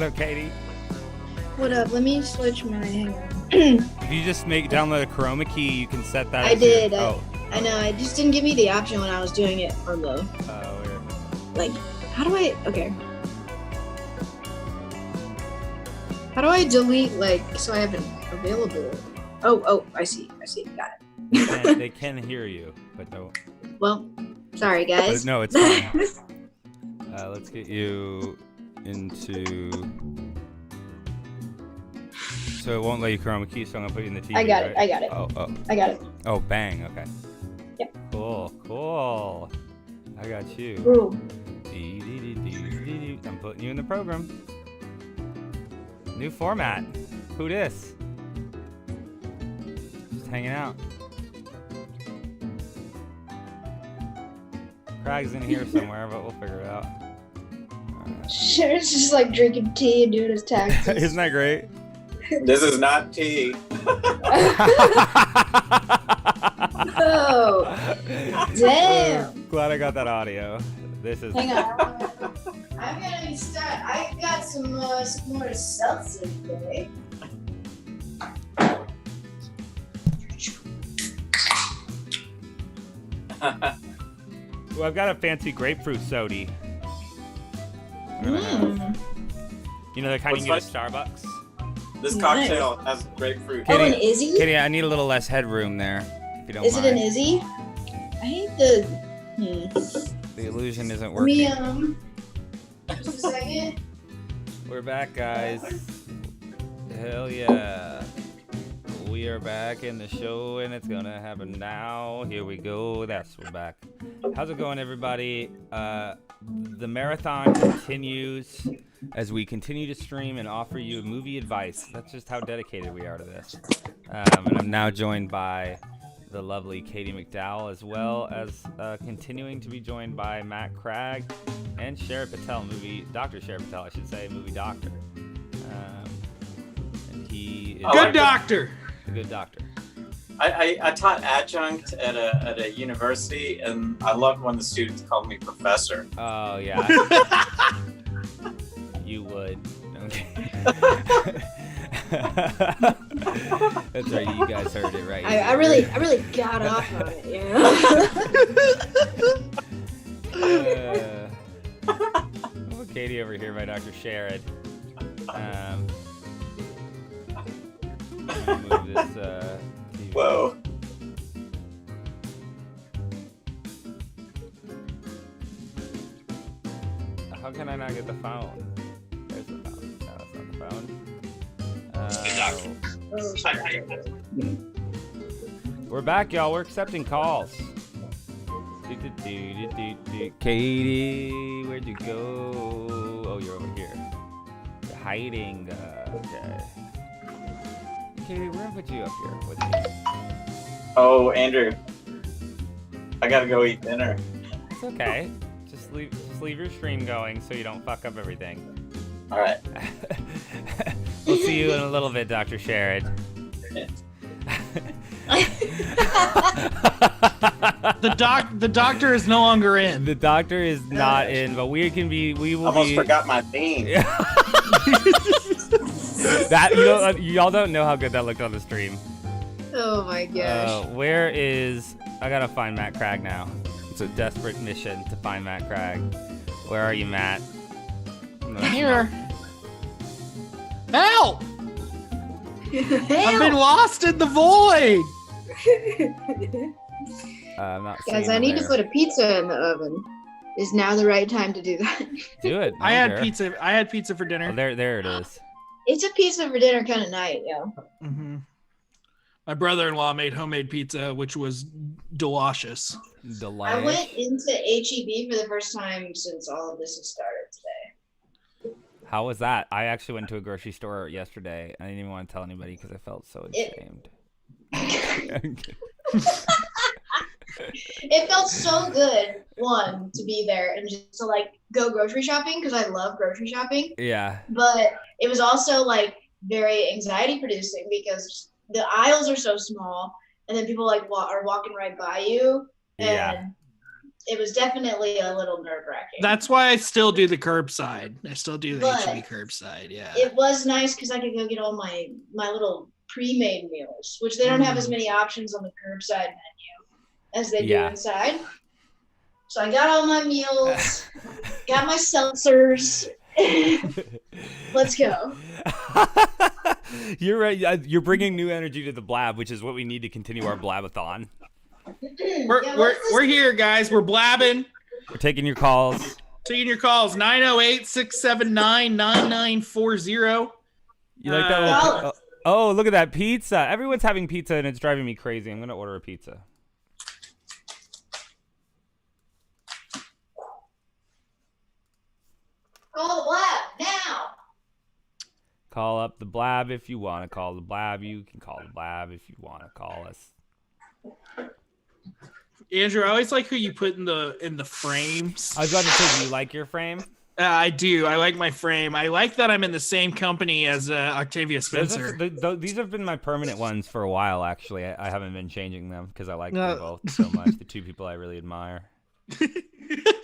up, Katie? What up? Let me switch my. Hang on. If you just download a chroma key, you can set that. I did. Oh. I know. It just didn't give me the option when I was doing it on the. Weird. Like, how do I? Okay. How do I delete so I have it available? Oh, I see. Got it. They can hear you, but don't. Well, sorry guys. But no, it's fine. Let's get you into. So it won't let you chroma key, so I'm gonna put you in the TV. I got right? it. I got it. Oh. I got it. Oh, bang. Okay. Yep. Cool. I got you. Ooh. I'm putting you in the program. New format. Who dis? Just hanging out. Craig's in here somewhere, but we'll figure it out. Sure, it's just like drinking tea and doing his taxes. Isn't that great? This is not tea. Oh, damn. Glad I got that audio. This is. Hang on. I'm gonna start. I got some more seltzer today. Well, I've got a fancy grapefruit soda. You know the kind you can get at Starbucks? This cocktail has grapefruit. Oh, an Izzy? Kitty, I need a little less headroom there, if you don't Is mind. it an Izzy? I hate the. The illusion isn't working. Just a second. We're back, guys. Hell yeah. We are back in the show, and it's gonna happen now. Here we go. We're back. How's it going, everybody? The marathon continues as we continue to stream and offer you movie advice. That's just how dedicated we are to this. And I'm now joined by the lovely Katie McDowell, as well as continuing to be joined by Matt Cragg and Sharad Patel, Dr. Sharad Patel, I should say, movie doctor. And he is good doctor. A good doctor. I taught adjunct at a university, and I loved when the students called me professor. Oh yeah. You would. Okay. That's right. You guys heard it right. I really got off on it. Well, Katie over here by Dr. Sharad. Move this. TV. Whoa. How can I not get the phone? There's the phone. No, that's not the phone. We're back, y'all. We're accepting calls. Katie, where'd you go? Oh, you're over here. You're hiding. Okay. Katie, we're gonna put you up here with me. Oh, Andrew, I gotta go eat dinner. It's okay. Just leave your stream going so you don't fuck up everything. All right. We'll see you in a little bit, Dr. Sharad. The doctor is no longer in. The doctor is not in, but we will almost forgot my bean. That y'all don't know how good that looked on the stream. Oh my gosh. Where is? I gotta find Matt Cragg now. It's a desperate mission to find Matt Cragg. Where are you, Matt? Here. Help! I've been lost in the void. I'm not. Guys, I need to put a pizza in the oven. Is now the right time to do that? Do it. I had pizza. I had pizza for dinner. Oh, there it is. It's a pizza for dinner kind of night, yo. Mm-hmm. My brother-in-law made homemade pizza, which was delicious. I went into HEB for the first time since all of this has started today. How was that? I actually went to a grocery store yesterday. I didn't even want to tell anybody because I felt so ashamed. It felt so good, one, to be there and just to go grocery shopping because I love grocery shopping. Yeah. But it was also very anxiety producing because the aisles are so small and then people are walking right by you. And it was definitely a little nerve-wracking. That's why I still do the curbside. I still do the But HEB curbside. Yeah. It was nice because I could go get all my little pre-made meals, which they don't have as many options on the curbside menu as they do inside. So I got all my meals, got my seltzers. Let's go. You're right. You're bringing new energy to the blab, which is what we need to continue our blabathon. We're here, guys. We're blabbing. We're taking your calls. Taking your calls. 908-679-9940. You like that? Oh, look at that pizza. Everyone's having pizza, and it's driving me crazy. I'm going to order a pizza. Call the blab now. Call up the blab if you want to call the blab. You can call the blab if you want to call us. Andrew, I always like who you put in the frames. I was about to say, do you like your frame? I do. I like my frame. I like that I'm in the same company as Octavia Spencer. These have been my permanent ones for a while, actually. I haven't been changing them because I like them both so much. The two people I really admire.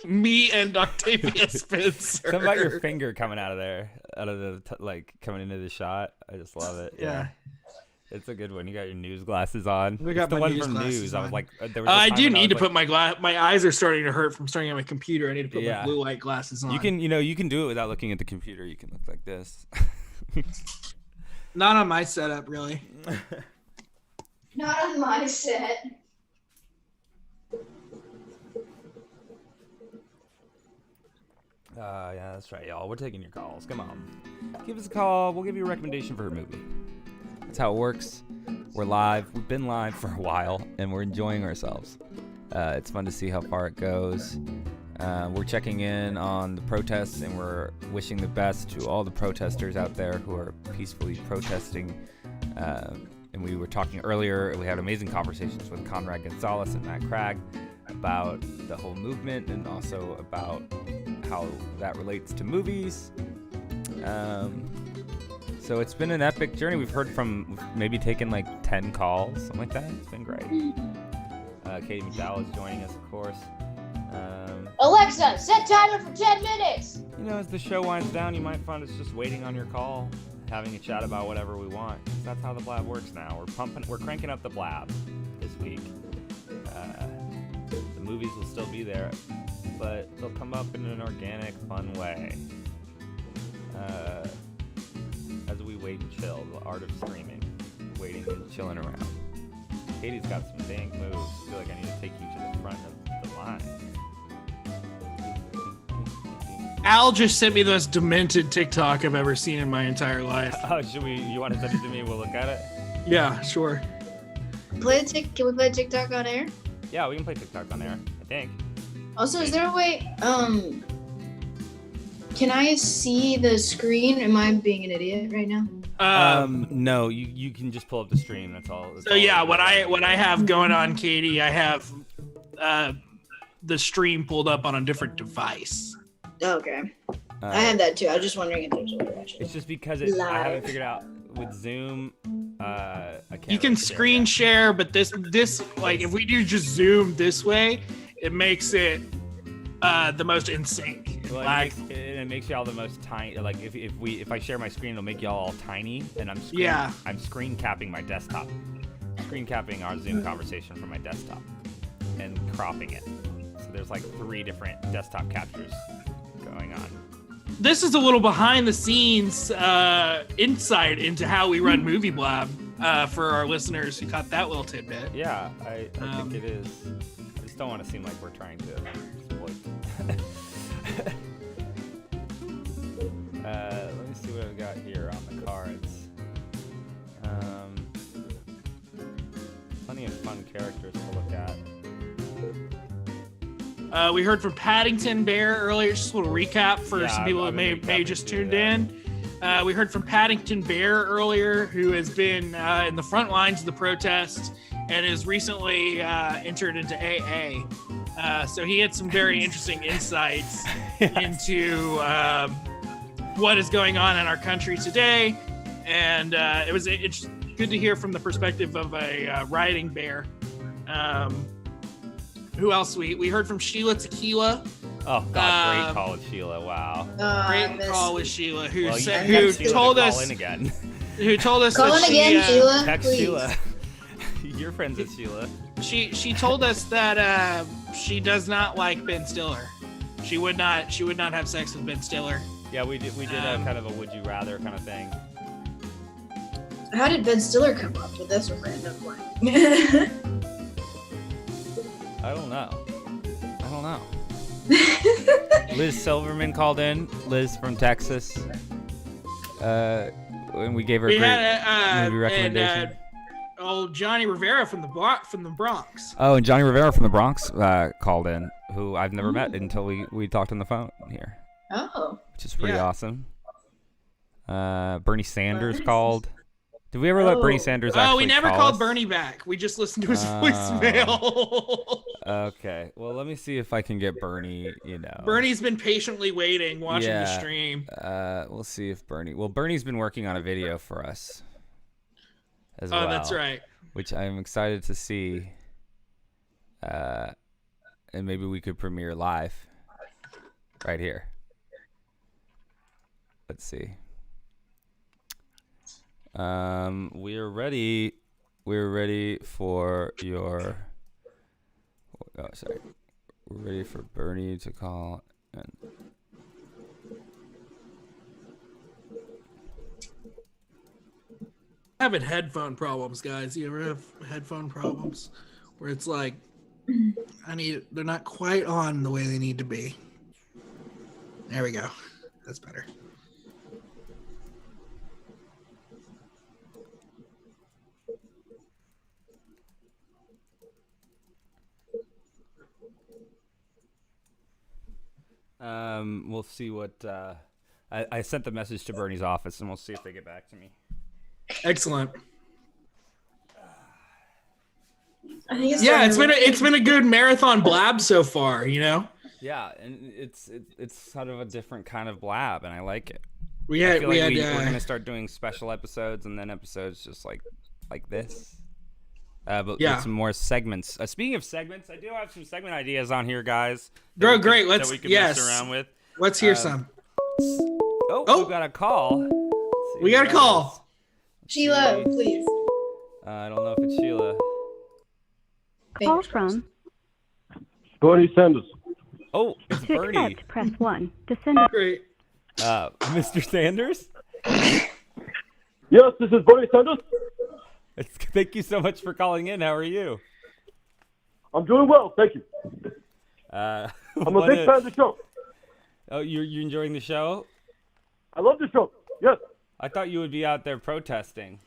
Me and Octavia Spencer. Something about your finger coming out of there, coming into the shot. I just love it. Yeah. It's a good one. You got your news glasses on. We got the my one news from glasses news. on. I was like, I do need to put my eyes are starting to hurt from staring at my computer. I need to put my blue light glasses on. You can do it without looking at the computer. You can look like this. Not on my setup, really. Not on my set. Yeah, that's right, y'all. We're taking your calls. Come on. Give us a call. We'll give you a recommendation for a movie. That's how it works. We're live. We've been live for a while, and we're enjoying ourselves. It's fun to see how far it goes. We're checking in on the protests, and we're wishing the best to all the protesters out there who are peacefully protesting. And we were talking earlier, we had amazing conversations with Conrad Gonzalez and Matt Cragg about the whole movement and also about how that relates to movies. So it's been an epic journey. We've maybe taken like 10 calls, something like that. It's been great. Katie McDowell is joining us, of course. Alexa, set timer for 10 minutes. As the show winds down, you might find us just waiting on your call, having a chat about whatever we want. That's how the blab works now. We're cranking up the blab this week. The movies will still be there, but they'll come up in an organic, fun way. As we wait and chill, the art of streaming, waiting and chilling around. Katie's got some dank moves. I feel like I need to take you to the front of the line. Al just sent me the most demented TikTok I've ever seen in my entire life. Oh, you want to send it to me? We'll look at it? Yeah, sure. Can we play TikTok on air? Yeah, we can play TikTok on air, I think. Also, is there a way, can I see the screen? Am I being an idiot right now? No, you can just pull up the stream. That's all. What I have going on, Katie, I have the stream pulled up on a different device. Okay. I have that too. I was just wondering if there's a way actually. It's just because I haven't figured out with Zoom. I can't. You can screen share, but this like if we do just Zoom this way, it makes it the most in sync. Well, it makes y'all the most tiny. Like if I share my screen, it'll make y'all all tiny, and I'm screen capping my desktop, screen capping our Zoom conversation from my desktop, and cropping it. So there's like 3 different desktop captures going on. This is a little behind the scenes insight into how we run Movie Blab for our listeners who caught that little tidbit. Yeah, I think it is. I just don't want to seem like we're trying to exploit. Let me see what I've got here on the cards. Plenty of fun characters to look at. We heard from Paddington Bear earlier. Just a little recap for some people that may just tuned in. We heard from Paddington Bear earlier, who has been in the front lines of the protest and has recently entered into AA. So he had some very interesting insights into what is going on in our country today. And it's good to hear from the perspective of a riding bear. Who else? We heard from Sheila Tequila. Oh God, great call with Sheila. Wow. Great call with Sheila, who Well, said, you who text Sheila told to us call in again. who told us Call that in she, again, Sheila. Text please. Sheila. You're friends with Sheila. She told us that she does not like Ben Stiller. She would not have sex with Ben Stiller. Yeah, we did a kind of a would you rather kind of thing. How did Ben Stiller come up with this random one? I don't know. Liz Silverman called in. Liz from Texas. And we gave her a great movie recommendation. And Johnny Rivera from the Bronx. Oh, and Johnny Rivera from the Bronx called in, who I've never met until we talked on the phone here. Oh. Which is pretty awesome. Bernie Sanders called. Did we ever let Bernie Sanders actually Oh, we never call called us? Bernie back. We just listened to his voicemail. Okay. Well, let me see if I can get Bernie, Bernie's been patiently waiting, watching the stream. We'll see if Bernie's been working on a video for us as well. Oh, that's right. Which I'm excited to see. And maybe we could premiere live right here. Let's see. We're ready for your. Oh, sorry. We're ready for Bernie to call. Having headphone problems, guys. You ever have headphone problems where it's like, they're not quite on the way they need to be. There we go. That's better. We'll see what I sent the message to Bernie's office, and we'll see if they get back to me. Excellent. I think it's been a good marathon blab so far, Yeah, and it's sort of a different kind of blab, and I like it. We're gonna start doing special episodes, and then episodes just like this. But with some more segments. Speaking of segments, I do have some segment ideas on here, guys. Great. That we can mess around with. Let's hear some. We got a call. We got a call. Sheila, please. I don't know if it's Sheila. Call from Bernie Sanders. Oh, it's to Bernie. accept, press 1. To send Great. Mr. Sanders? Yes, this is Bernie Sanders. Thank you so much for calling in. How are you? I'm doing well, thank you. I'm a big fan of the show. Oh, you enjoying the show? I love the show. Yes. I thought you would be out there protesting,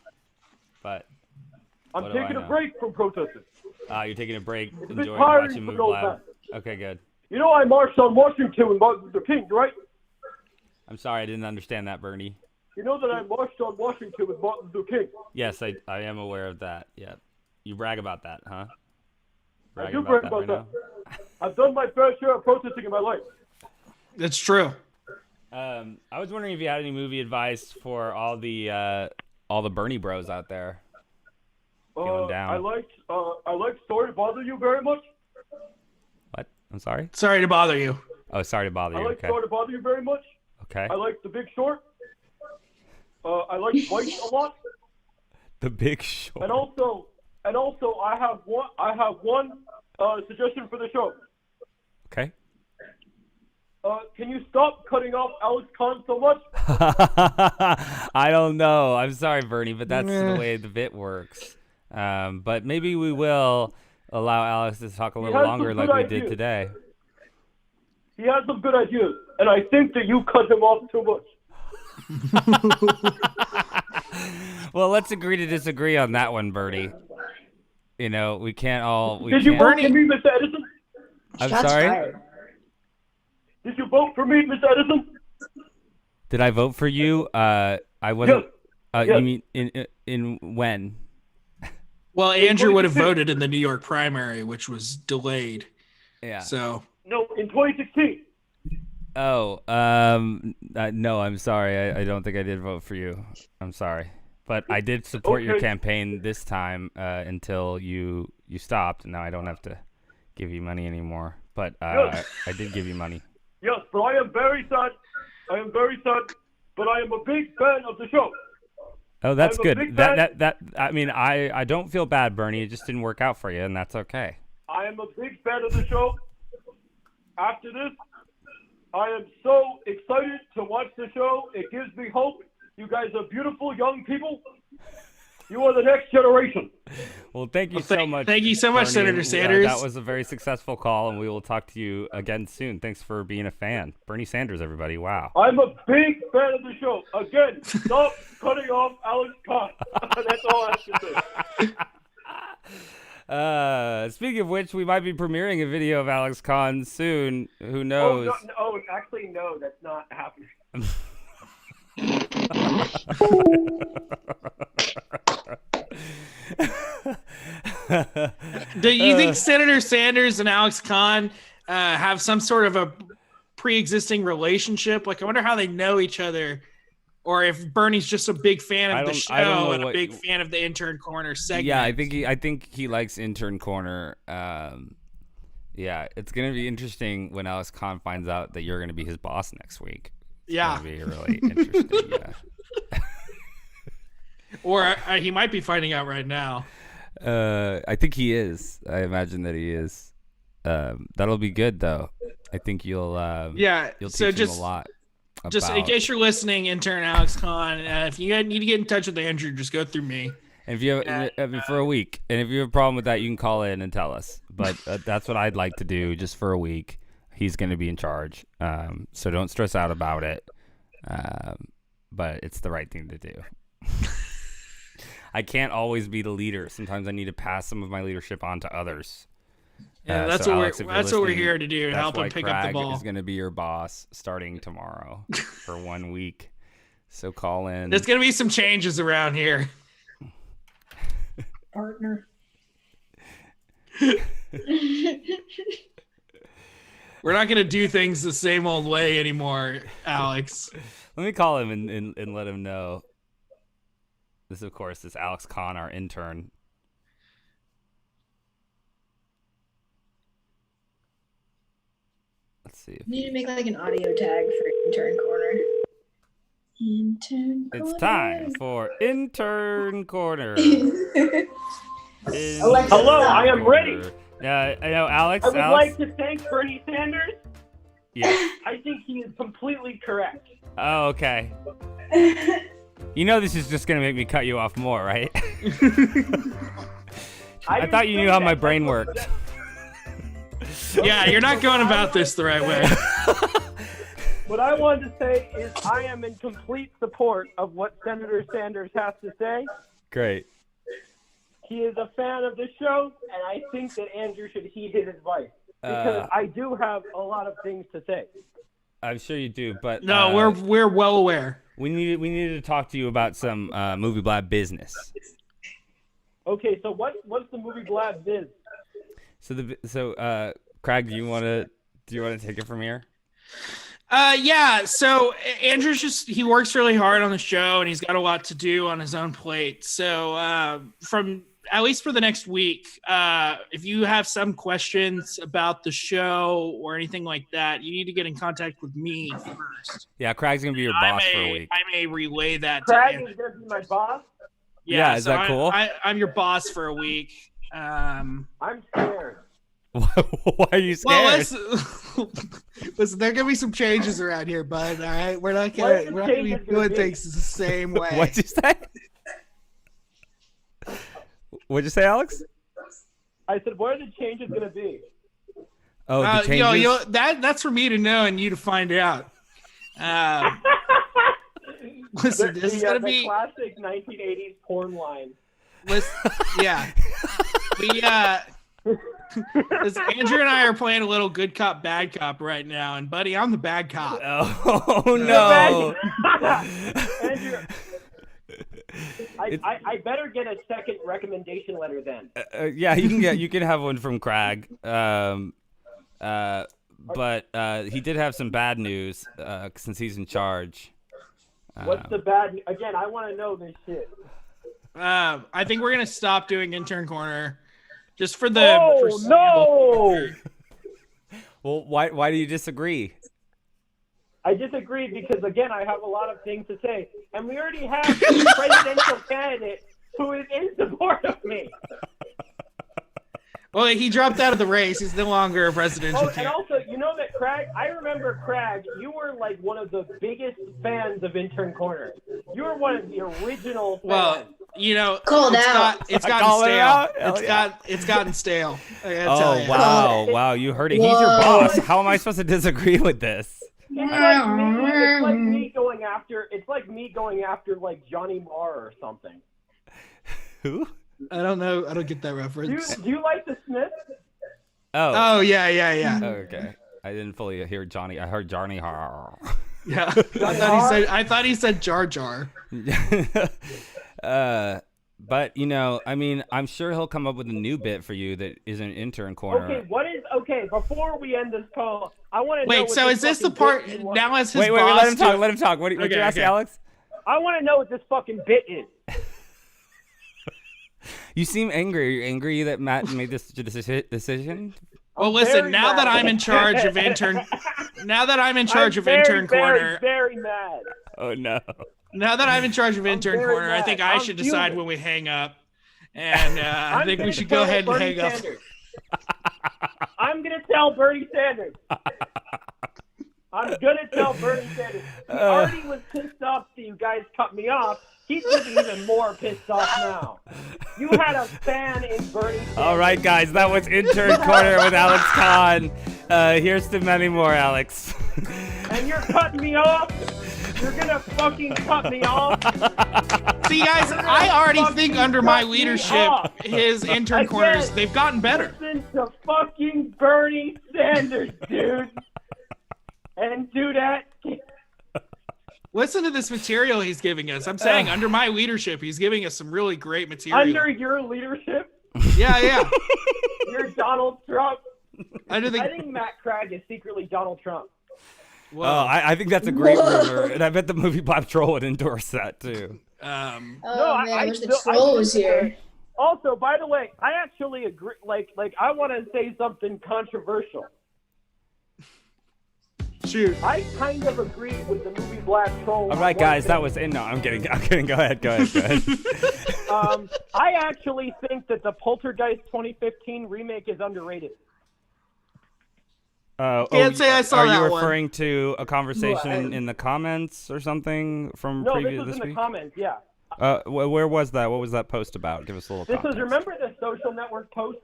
but I'm taking a break from protesting. You're taking a break, It's a bit enjoying tiring watching for Movie those Blab. men. Okay, good. You know I marched on Washington with Martin Luther King, right? I'm sorry, I didn't understand that, Bernie. You know that I marched on Washington with Martin Luther King. Yes, I am aware of that. Yeah, you brag about that, huh? I do brag about that. I've done my fair share of protesting in my life. That's true. I was wondering if you had any movie advice for all the Bernie bros out there. Feeling down. I liked Sorry to Bother You very much. What? I'm sorry? Sorry to bother you. Oh, sorry to bother you. I liked Okay. Sorry to Bother You very much. Okay. I liked The Big Short. I liked Vice a lot. The Big Short. And also, I have one suggestion for the show. Okay. Can you stop cutting off Alex Khan so much? I don't know. I'm sorry, Bernie, but that's the way the bit works. But maybe we will allow Alex to talk a little longer like we did today. He has some good ideas, and I think that you cut him off too much. Well, let's agree to disagree on that one, Bernie. We can't all. Did you vote for me, Mr. Edison? I'm sorry? Did you vote for me, Mr. Edison? Did I vote for you? I wasn't. Yes. You mean in when? Well, Andrew would have voted in the New York primary, which was delayed. Yeah. So. No, in 2016. Oh, no, I'm sorry. I don't think I did vote for you. I'm sorry. But I did support your campaign this time until you stopped, and now I don't have to give you money anymore, but Yes. I did give you money. Yes, but I am very sad. I am very sad, but I am a big fan of the show. Oh, that's I'm a good. big That I mean, I don't feel bad, Bernie. It just didn't work out for you, and that's okay. I am a big fan of the show. After this, I am so excited to watch the show. It gives me hope. You guys are beautiful young people. You are the next generation. Well, thank you so much. Thank you so much, Bernie. Senator Sanders. That was a very successful call, and we will talk to you again soon. Thanks for being a fan. Bernie Sanders, everybody. Wow. I'm a big fan of the show. Again, stop cutting off Alex Khan. That's all I have to say. Speaking of which, we might be premiering a video of Alex Khan soon. Who knows? Actually, no, that's not happening. Do you think Senator Sanders and Alex Khan have some sort of a pre-existing relationship? Like, I wonder how they know each other, or if Bernie's just a big fan of the show and a big fan of the Intern Corner segment. Yeah, I think he likes Intern Corner. Yeah, it's gonna be interesting when Alex Khan finds out that you're gonna be his boss next week. It's gonna be really interesting. Yeah. Or he might be finding out right now. I think he is. I imagine that he is. That'll be good, though. I think you'll teach him a lot. Just in case you're listening, intern Alex Khan, if you need to get in touch with Andrew, just go through me. And if you have, for a week, and if you have a problem with that, you can call in and tell us. But that's what I'd like to do, just for a week. He's going to be in charge, so don't stress out about it. But it's the right thing to do. I can't always be the leader. Sometimes I need to pass some of my leadership on to others. Yeah, that's what we're here to do, to help him pick up the ball. Is going to be your boss starting tomorrow for 1 week. So call in. There's going to be some changes around here. Partner. We're not going to do things the same old way anymore, Alex. Let me call him and let him know. This, of course, is Alex Khan, our intern. Let's see. You need to make like an audio tag for Intern Corner. Intern Corner. It's time for Intern Corner. Hello, I am ready. I know, Alex. I would like to thank Bernie Sanders. Yeah. I think he is completely correct. Oh, okay. You know this is just going to make me cut you off more, right? I thought you knew how my brain worked. Yeah, you're not going about this the right way. What I wanted to say is I am in complete support of what Senator Sanders has to say. Great. He is a fan of the show, and I think that Andrew should heed his advice. Because I do have a lot of things to say. I'm sure you do, but no, we're well aware. We needed to talk to you about some Movie Blab business. Okay, so what's the Movie Blab biz? So Craig, do you want to take it from here? Yeah. So Andrew's he works really hard on the show, and he's got a lot to do on his own plate. So from at least for the next week, if you have some questions about the show or anything like that, you need to get in contact with me first. Yeah, Craig's gonna be your boss for a week. I may relay that. Craig is gonna be my boss. Yeah, is that cool? I'm your boss for a week. I'm scared. Why are you scared? Well, listen, there are gonna be some changes around here, bud. All right, we're not gonna be doing things the same way. What'd you say? What'd you say, Alex? I said, what are the changes gonna be? Oh, the changes? That's for me to know and you to find out. Listen, this is gonna be classic 1980s porn line. Yeah. Andrew and I are playing a little good cop, bad cop right now, and buddy, I'm the bad cop. Oh no! Andrew, I better get a second recommendation letter then. Yeah, you can have one from Craig. But he did have some bad news since he's in charge. What's the bad? Again, I want to know this shit. I think we're gonna stop doing Intern Corner. Just for the. Oh no! Well, why do you disagree? I disagree because again, I have a lot of things to say, and we already have a presidential candidate who is in support of me. Well, he dropped out of the race. He's no longer a presidential And candidate. also, you know that Craig, I remember Craig, you were like one of the biggest fans of Intern Corner. You were one of the original fans. Well, you know, Called out. it's I gotten call it stale. out? It's gotten stale. I gotta tell Oh you. wow, you heard it. He's your boss. How am I supposed to disagree with this? It's like me going after. It's like me going after like Johnny Marr or something. Who? I don't know. I don't get that reference. Do you like the Smiths? Oh. Oh yeah. Okay. I didn't fully hear Johnny. I heard Johnny. Yeah. I thought he said Jar Jar. But you know, I mean, I'm sure he'll come up with a new bit for you that isn't Intern Corner. Okay, before we end this call, I want to know. Wait, so is this the part now as his Wait, boss? let him talk. What you ask, Alex? I want to know what this fucking bit is. You seem angry. Are you angry that Matt made this decision? Well, listen. Now that I'm in charge of Intern Corner, very mad. Oh no. Now that I'm in charge of Intern very Corner, I mad. think I should decide fuming. when we hang up. And I think we should go ahead and hang up. I'm going to tell Bernie Sanders. I'm going to tell Bernie Sanders. He already was pissed off that you guys cut me off. He's going to be even more pissed off now. You had a fan in Bernie Sanders. All right, guys, that was Intern Corner with Alex Kahn. Here's to many more, Alex. And you're cutting me off? You're going to fucking cut me off? See, guys, I already think under my leadership, his Intern Corners, they've gotten better. Listen to fucking Bernie Sanders, dude. And do that. Listen to this material he's giving us. I'm saying under my leadership, he's giving us some really great material. Under your leadership? Yeah. You're Donald Trump. I think Matt Craig is secretly Donald Trump. Whoa. Oh, I think that's a great rumor, and I bet the movie Bob Troll would endorse that too. I wish the troll was here. Also, by the way, I actually agree. Like I want to say something controversial. Shoot. I kind of agree with the movie Black Troll. All right, guys, that was no. I'm kidding. Go ahead. I actually think that the Poltergeist 2015 remake is underrated. Can't say I saw that one. Are you referring to a conversation in the comments or something from previous this was in week? the comments. Yeah. Where was that? What was that post about? Give us a little context. Remember the Social Network post?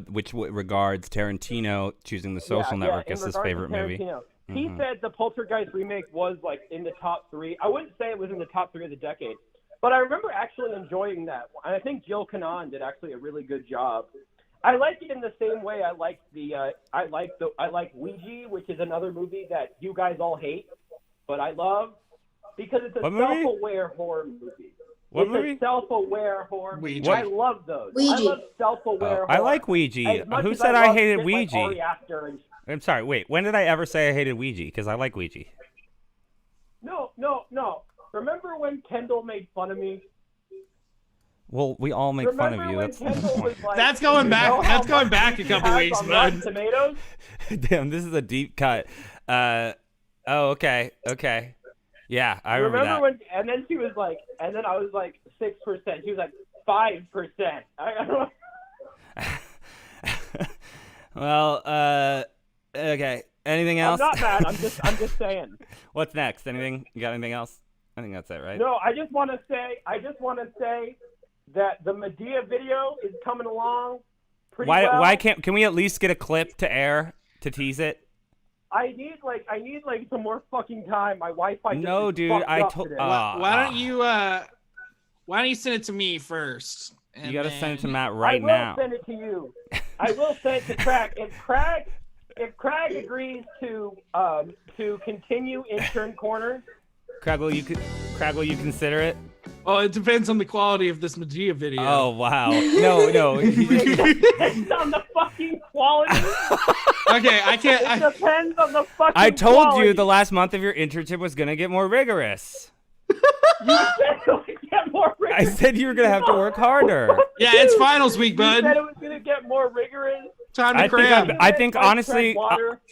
Which regards Tarantino choosing the Social Network as his favorite movie. Mm-hmm. He said the Poltergeist remake was like in the top 3. I wouldn't say it was in the top 3 of the decade, but I remember actually enjoying that. And I think Jill Kanan did actually a really good job. I like it in the same way I like I like Ouija, which is another movie that you guys all hate, but I love because it's a self-aware horror movie. What movie? A self-aware horror movie. Ouija. I love those. Ouija. I love self-aware horror. I like Ouija. Who said I hated Ouija? I'm sorry. Wait, when did I ever say I hated Ouija? Because I like Ouija. No. Remember when Kendall made fun of me? Well, we all make fun of you. That's going back. That's going back a couple weeks, bud. Tomatoes? Damn, this is a deep cut. Okay. Yeah, I remember that. When? And then she was like, and then I was like 6%. She was like 5%. Well, okay. Anything else? I'm not mad. I'm just saying. What's next? Anything? You got anything else? I think that's it, right? No, I just want to say that the Medea video is coming along pretty well. Why can we at least get a clip to air to tease it? I need some more fucking time. My Wi-Fi. No, dude. Why don't you send it to me first? You gotta send it to Matt right now. I will send it to you. I will send it to Craig. If Craig agrees to continue Intern Corner. Craig, will you consider it? Oh, it depends on the quality of this Medea video. Oh, wow. No. It depends on the fucking quality. Okay, I can't. It depends on the fucking I told quality. you the last month of your internship was going to get more rigorous. You said it would get more rigorous. I said you were going to have to work harder. Yeah, it's finals week, bud. You said it was going get more rigorous. I think honestly,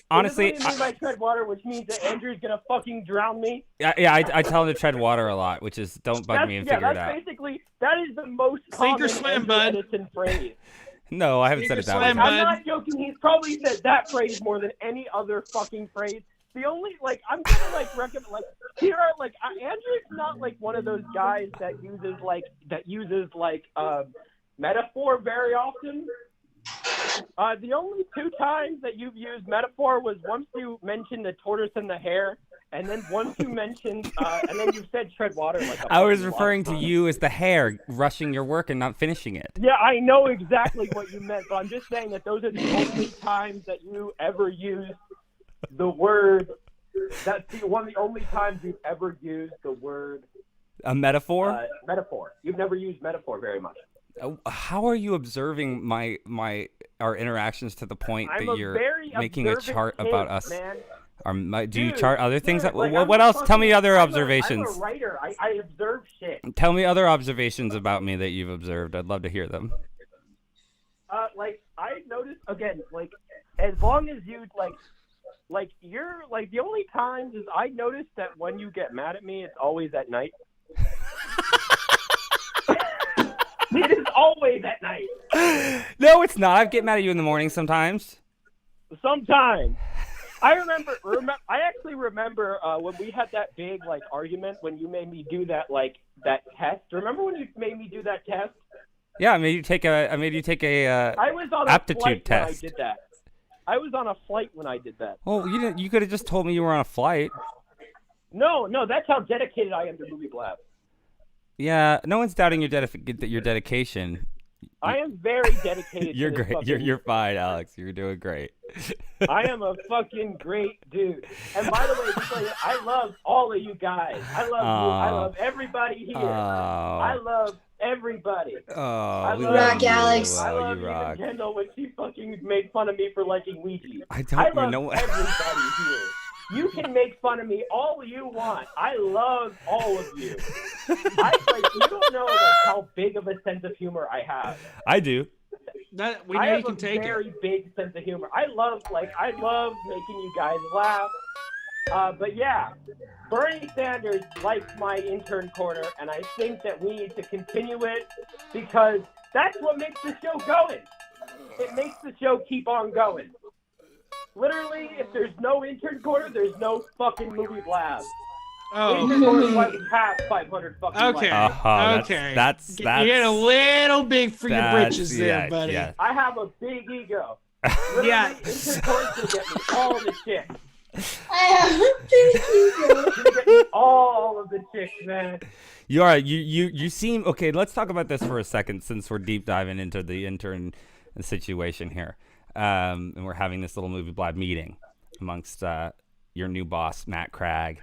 honestly, it doesn't mean I tread water, which means that Andrew's gonna fucking drown me. yeah, I tell him to tread water a lot, which is don't bug me and figure it out. Basically, that is the most Sink or common swim, Andrew bud. Edison phrase. No, I haven't said it that way. I'm not joking. He's probably said that phrase more than any other fucking phrase. The only I'm gonna recommend here are Andrew's not one of those guys that uses metaphor very often. The only 2 times that you've used metaphor was once you mentioned the tortoise and the hare, and then once you mentioned, and then you said tread water I was referring to you as the hare rushing your work and not finishing it. Yeah, I know exactly what you meant, but I'm just saying that those are the only times that you ever used the word. That's the only times you've ever used the word. A metaphor? Metaphor. You've never used metaphor very much. How are you observing our interactions to the point I'm that a you're very making a chart observant about kid, us? man. Do you chart other things? Dude, what else? Tell me other observations. I'm a writer. I observe shit. Tell me other observations about me that you've observed. I'd love to hear them. I noticed again, as long as you you're the only times is I noticed that when you get mad at me, it's always at night. It is always at night. No, it's not. I get mad at you in the morning sometimes. Sometimes. I actually remember when we had that big argument when you made me do that that test. Remember when you made me do that test? Yeah, I made you take a I was on aptitude test. When I did that. I was on a flight when I did that. Well, you didn't. You could have just told me you were on a flight. No, that's how dedicated I am to Movie Blab. Yeah, no one's doubting your dedication. I am very dedicated. You're to this great. You're fine, Alex. You're doing great. I am a fucking great dude. And by the way, I love all of you guys. I love you. I love everybody here. I love everybody. Oh, you rock, Alex. I love you rock. even Kendall when she fucking made fun of me for liking Ouija. I don't love know. everybody here. You can make fun of me all you want. I love all of you. You don't know how big of a sense of humor I have. I do. That we know you can take it. I have a very big sense of humor. I love making you guys laugh. But yeah, Bernie Sanders likes my intern corner, and I think that we need to continue it because that's what makes the show going. It makes the show keep on going. Literally, if there's no intern corner, there's no fucking Movie Blab. Oh. Intern corner is why we have 500 fucking likes. Okay. That's you get a little big for your britches there, buddy. Yeah. I have a big ego. Literally, intern corner's gonna get me all the chicks. I have a big ego. Gonna get me all of the chicks, man. You seem okay. Let's talk about this for a second, since we're deep diving into the intern situation here. And we're having this little Movie Blab meeting amongst your new boss, Matt Cragg,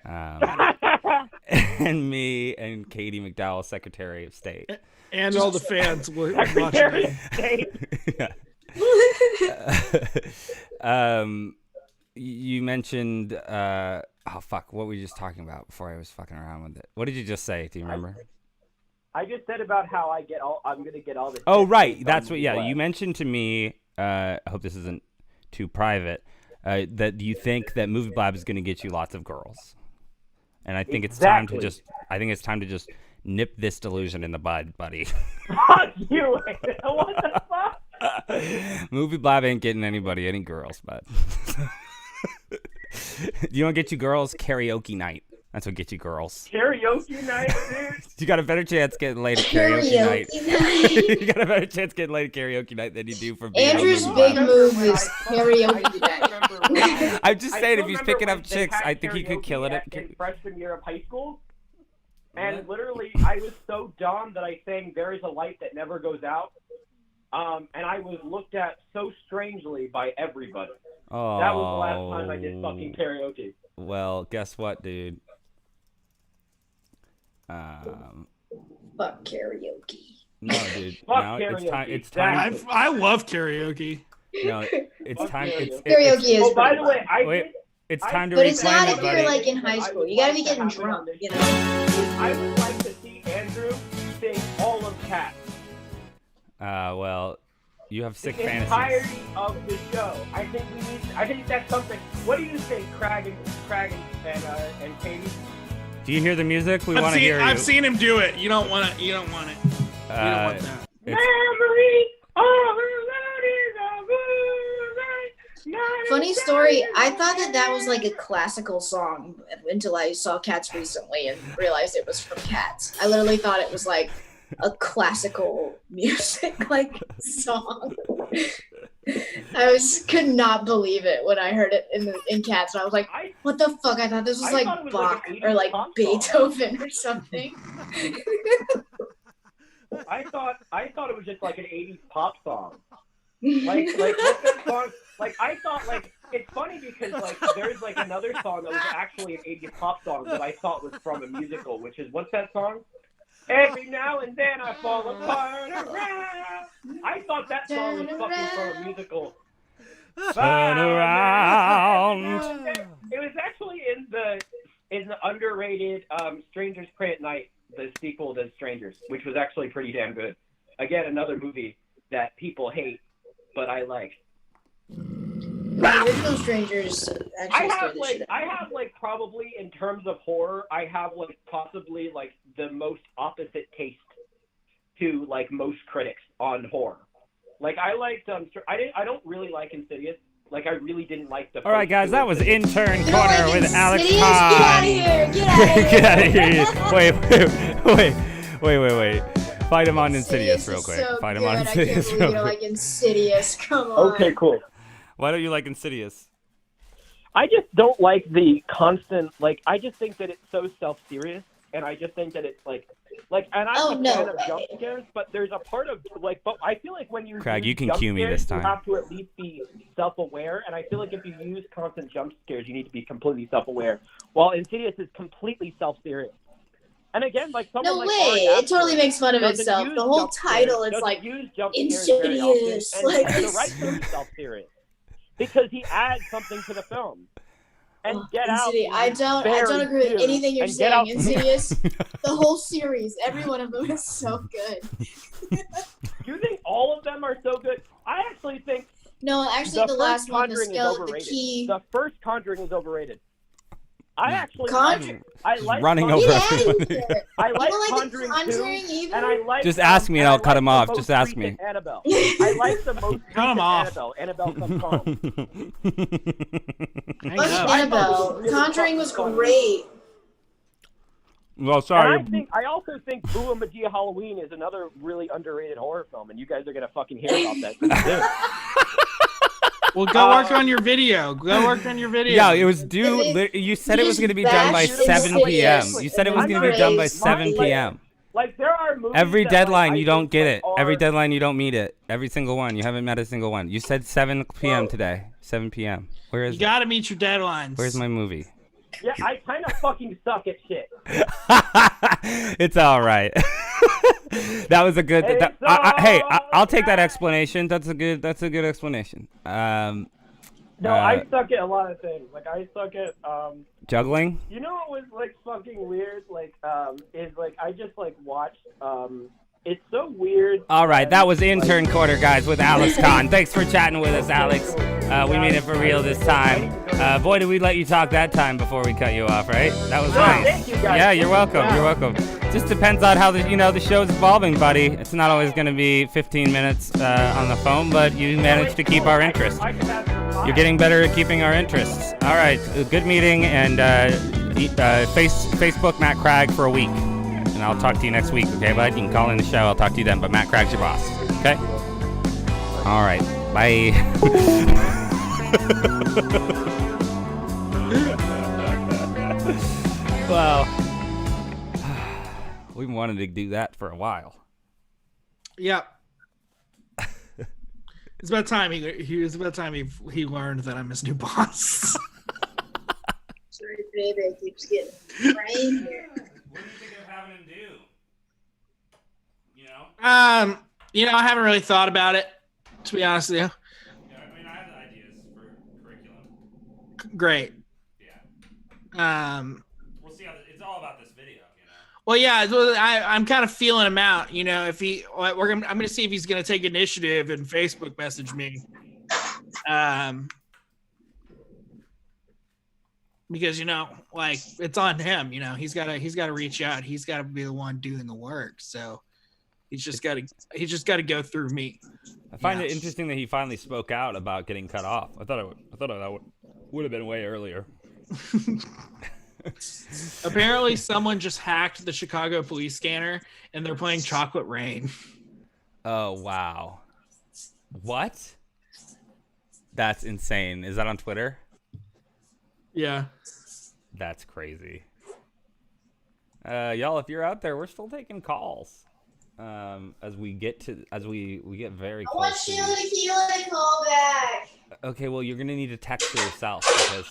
and me and Katie McDowell, Secretary of State. And all the fans were Secretary of State. You mentioned, what were you just talking about before I was fucking around with it? What did you just say? Do you remember? I just said about how I'm going to get all the Oh, right. That's what, you mentioned to me, I hope this isn't too private, that you think that Movie Blab is going to get you lots of girls. And I think it's time to just nip this delusion in the bud, buddy. Fuck you! What the fuck? Movie Blab ain't getting anybody any girls, but you want to get you girls? Karaoke night. That's what gets you girls. Karaoke night, dude. You got a better chance getting laid at karaoke night. You got a better chance getting laid at karaoke night than you do for being Andrew's big move is karaoke night. I'm just saying, if he's picking up chicks, I think he could kill it in freshman year of high school. And literally, I was so dumb that I sang "There Is a Light That Never Goes Out," and I was looked at so strangely by everybody. Oh. That was the last time I did fucking karaoke. Well, guess what, dude? Fuck karaoke. No, dude. Fuck now karaoke. It's time. I love karaoke. No, it's time. Karaoke is. Oh, by the way, it's time to. But it's not if everybody. you're like in high school. You gotta be getting drunk, you know. I would like to see Andrew sing all of Cats. Well, You have sick the fantasies. entirety of the show. I think that's something. What do you think, Craig and Katie? Do you hear the music? We want to hear you. I've seen him do it. You don't want it. You don't want it. You don't want that. Memory of Funny story, I thought that was like a classical song until I saw Cats recently and realized it was from Cats. I literally thought it was like a classical music like song. Could not believe it when I heard it in Cats. I was like, what the fuck? I thought this was like Bach or like Beethoven or something. I thought it was just like an 80s pop song. Like what's that song? Like I thought like it's funny because like there's like another song that was actually an 80s pop song that I thought was from a musical, which is what's that song? Every now and then I fall apart around. I thought that song was fucking from a musical. Turn around. It was actually in the underrated Strangers Pray at Night, the sequel to Strangers, which was actually pretty damn good. Again, another movie that people hate, but I like. The original Strangers actually I have probably in terms of horror, I have like possibly like the most opposite taste to like most critics on horror. Like I liked I don't really like Insidious. Like I really didn't like the. All right, guys, that was Intern Corner like with Alex Insidious? Kahn. Get out of here! Get out of here! Get out of here! Wait. Fight him on Insidious real quick. So Fight him good. on I can't Insidious believe real you don't quick. like Insidious. Come on. Okay, cool. Why don't you like Insidious? I just don't like the constant, like, I just think that it's so self-serious, and I just think that it's, like, and I'm a fan of jump scares, but there's a part of, like, but I feel like when you Craig, use you can jump cue me scares, this time. you have to at least be self-aware, and I feel like if you use constant jump scares, you need to be completely self-aware, while Insidious is completely self-serious. And again, like, someone No like way! Ari It Aster totally makes fun of doesn't itself. use The whole jump title scares, is like doesn't use jump scares very often, Insidious. and Like the writer is self-serious. Because he adds something to the film. And Get Out. I don't agree with anything you're saying. Insidious, the whole series, every one of them is so good. You think all of them are so good? I actually think. No, actually, the last one, the key. The first Conjuring is overrated. I actually He's like running over everyone. I like don't like Conjuring, Conjuring 2, either? and I like. Just ask me and I'll cut him off. the Just most ask me. recent Annabelle. I like the most Cut him recent off. Annabelle Comes Home. Fuck Annabelle. Conjuring was great. Well, sorry. And I also think Boo and Medea Halloween is another really underrated horror film, and you guys are gonna fucking hear about that pretty soon. Well, go work on your video. Go work on your video. Yeah, it was due. You said it was going to be done by 7 p.m. You said it was going to be done by 7 p.m. Like there are movies Every that, deadline, like, you don't get it. Every deadline, you don't meet it. Every single one. You haven't met a single one. You said 7 p.m. today. 7 p.m. Where is You got to meet your deadlines. Where's my movie? Yeah, I kind of fucking suck at shit. It's all right. That was a good. Hey, I'll take that explanation. That's a good explanation. No, I suck at a lot of things. Like I suck at juggling. You know what was like fucking weird? Like is like I just like watched it's so weird. All right, that was Intern Quarter, guys, with Alex Kahn. Thanks for chatting with us, Alex. We made it for real this time. Boy, did we let you talk that time before we cut you off, right? That was nice. Thank you, guys. Yeah, you're welcome. You're welcome. Just depends on how the show's evolving, buddy. It's not always going to be 15 minutes on the phone, but you managed to keep our interest. You're getting better at keeping our interests. All right, good meeting, and Facebook Matt Craig for a week. And I'll talk to you next week, okay, bud? You can call in the show. I'll talk to you then, but Matt Craig's your boss, okay? All right, bye. Well, we wanted to do that for a while. Yeah. It's about time he learned that I'm his new boss. Sorry, baby, keeps getting brain here. What do you think of having him do? I haven't really thought about it, to be honest with you. Yeah, I mean, I have ideas for curriculum. Great. Yeah. We'll see how it's all about this video, Well, yeah, I'm kind of feeling him out. You know, if I'm going to see if he's going to take initiative and Facebook message me. Because, you know, like, it's on him. You know, he's got to reach out. He's got to be the one doing the work. So he's just got to go through me. I find it interesting that he finally spoke out about getting cut off. I thought that would have been way earlier. Apparently someone just hacked the Chicago police scanner and they're playing Chocolate Rain. Oh, wow. What? That's insane. Is that on Twitter? Yeah. That's crazy. Y'all, if you're out there, we're still taking calls. As we get very close. I want Sheila Tequila to call back. Okay, well, you're gonna need to text her yourself because,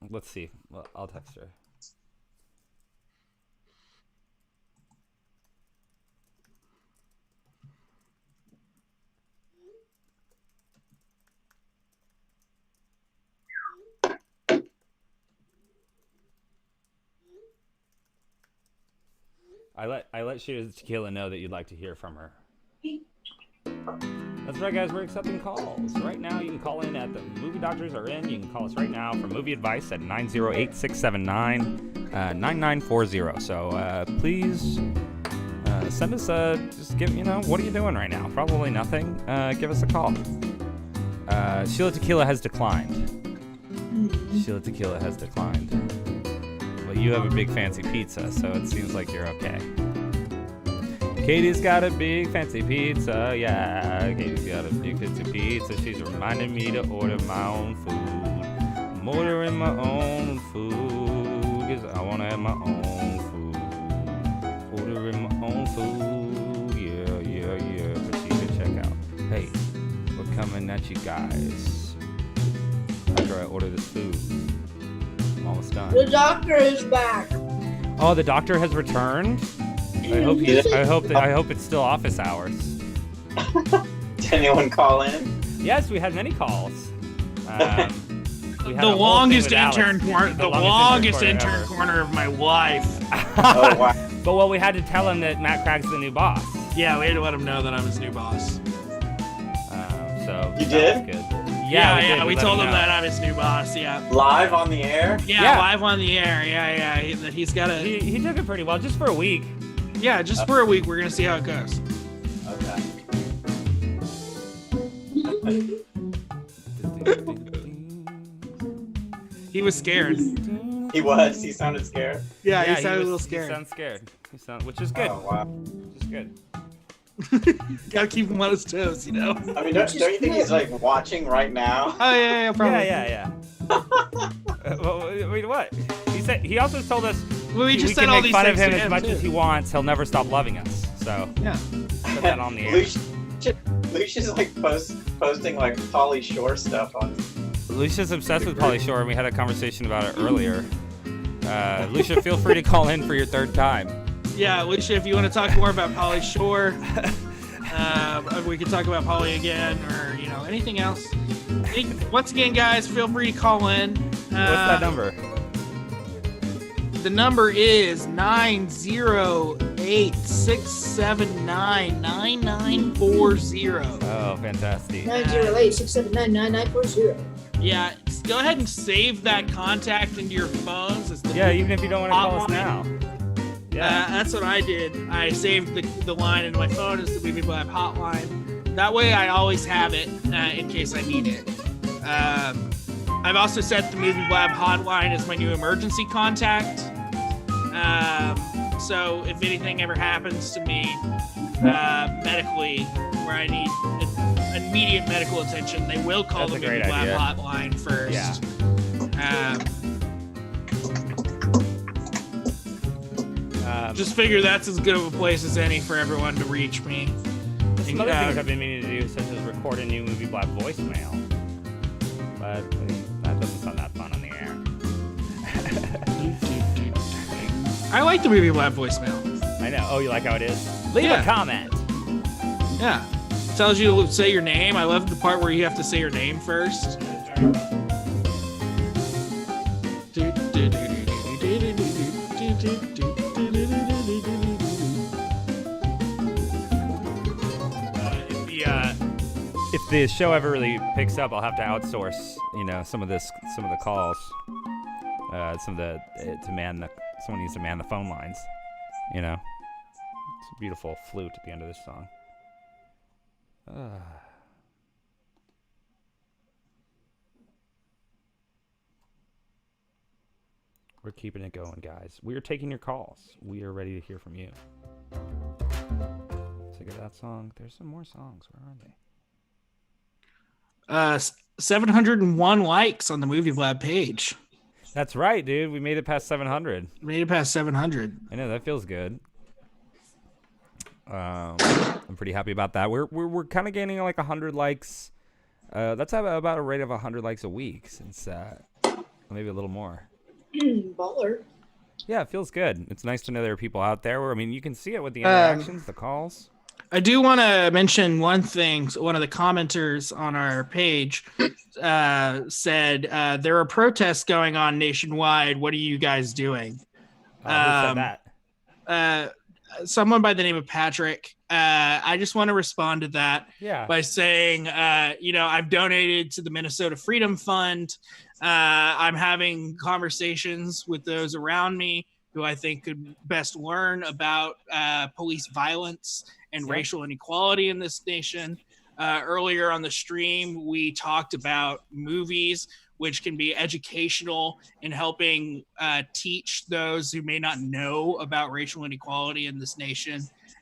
let's see. Well, I'll text her. I let Sheila Tequila know that you'd like to hear from her. That's right, guys. We're accepting calls. Right now, you can call in at the Movie Doctors are in. You can call us right now for movie advice at 908-679-9940. So please send us just give, what are you doing right now? Probably nothing. Give us a call. Sheila Tequila has declined. Sheila Tequila has declined. Well, you have a big fancy pizza, so it seems like you're okay. Katie's got a big fancy pizza, yeah. Katie's got a big fancy pizza. She's reminding me to order my own food. I'm ordering my own food, because I want to have my own food. Ordering my own food, yeah. Proceed to check out. Hey, we're coming at you guys. After I order this food. I'm almost done. The doctor is back. Oh, the doctor has returned? I hope it's still office hours. Did anyone call in? Yes, we had many calls. The longest intern corner of my life. Oh wow! But we had to tell him that Matt Cragg's the new boss. Yeah, we had to let him know that I'm his new boss. So you did? Good. Yeah, we told him that I'm his new boss. Yeah. Live on the air? Yeah, live on the air. Yeah. He's got a. He took it pretty well, just for a week. Yeah, just for a week. We're gonna see how it goes. Okay. He was scared. He was. He sounded scared. Yeah, he sounded a little scared. He sounds scared. Which is good. Oh wow. Which is good. Gotta keep him on his toes, you know. I mean, don't you think he's like watching right now? Oh yeah, probably. Yeah. Wait, what? He also told us we just we said can all make these fun of things him to as him, much too. as he wants. He'll never stop loving us. So yeah, put that on the air. Lucia's like posting like Pauly Shore stuff on. Lucia's obsessed with Pauly Shore, and we had a conversation about it earlier. Lucia, feel free to call in for your third time. Yeah, Lucia, if you want to talk more about Pauly Shore, we can talk about Pauly again, or anything else. Once again, guys, feel free to call in. What's that number? The number is 908-679-9940. Oh, fantastic. 908-679-9940. Yeah, go ahead and save that contact into your phones. Even if you don't want to call us now. Yeah, that's what I did. I saved the line into my phone as the Movie Blab hotline. That way I always have it in case I need it. I've also set the Movie Blab hotline as my new emergency contact. So if anything ever happens to me medically, where I need immediate medical attention, they will call the Movie Blab hotline first. Yeah. Just figure that's as good of a place as any for everyone to reach me. Some other things I've been meaning to do, such as record a new Movie Blab voicemail. But that doesn't sound that fun on the air. I like the Movie Blab voicemail. I know. Oh, you like how it is? Leave a comment. Yeah. Tells you to say your name. I love the part where you have to say your name first. If the show ever really picks up, I'll have to outsource, some of the calls. Someone needs to man the phone lines. It's a beautiful flute at the end of this song. We're keeping it going, guys. We are taking your calls. We are ready to hear from you. Sick of that song. There's some more songs. Where are they? 701 likes on the Movie Blab page. That's right, dude. We made it past 700. Made it past 700. I know, that feels good. I'm pretty happy about that. We're kind of gaining like 100 likes. That's about a rate of 100 likes a week since maybe a little more. Baller. Yeah, it feels good. It's nice to know there are people out there. You can see it with the interactions, the calls. I do want to mention one thing. One of the commenters on our page said there are protests going on nationwide. What are you guys doing? Who said that? Someone by the name of Patrick. I just want to respond to that by saying, I've donated to the Minnesota Freedom Fund. I'm having conversations with those around me who I think could best learn about police violence and racial inequality in this nation. Earlier on the stream, we talked about movies, which can be educational in helping teach those who may not know about racial inequality in this nation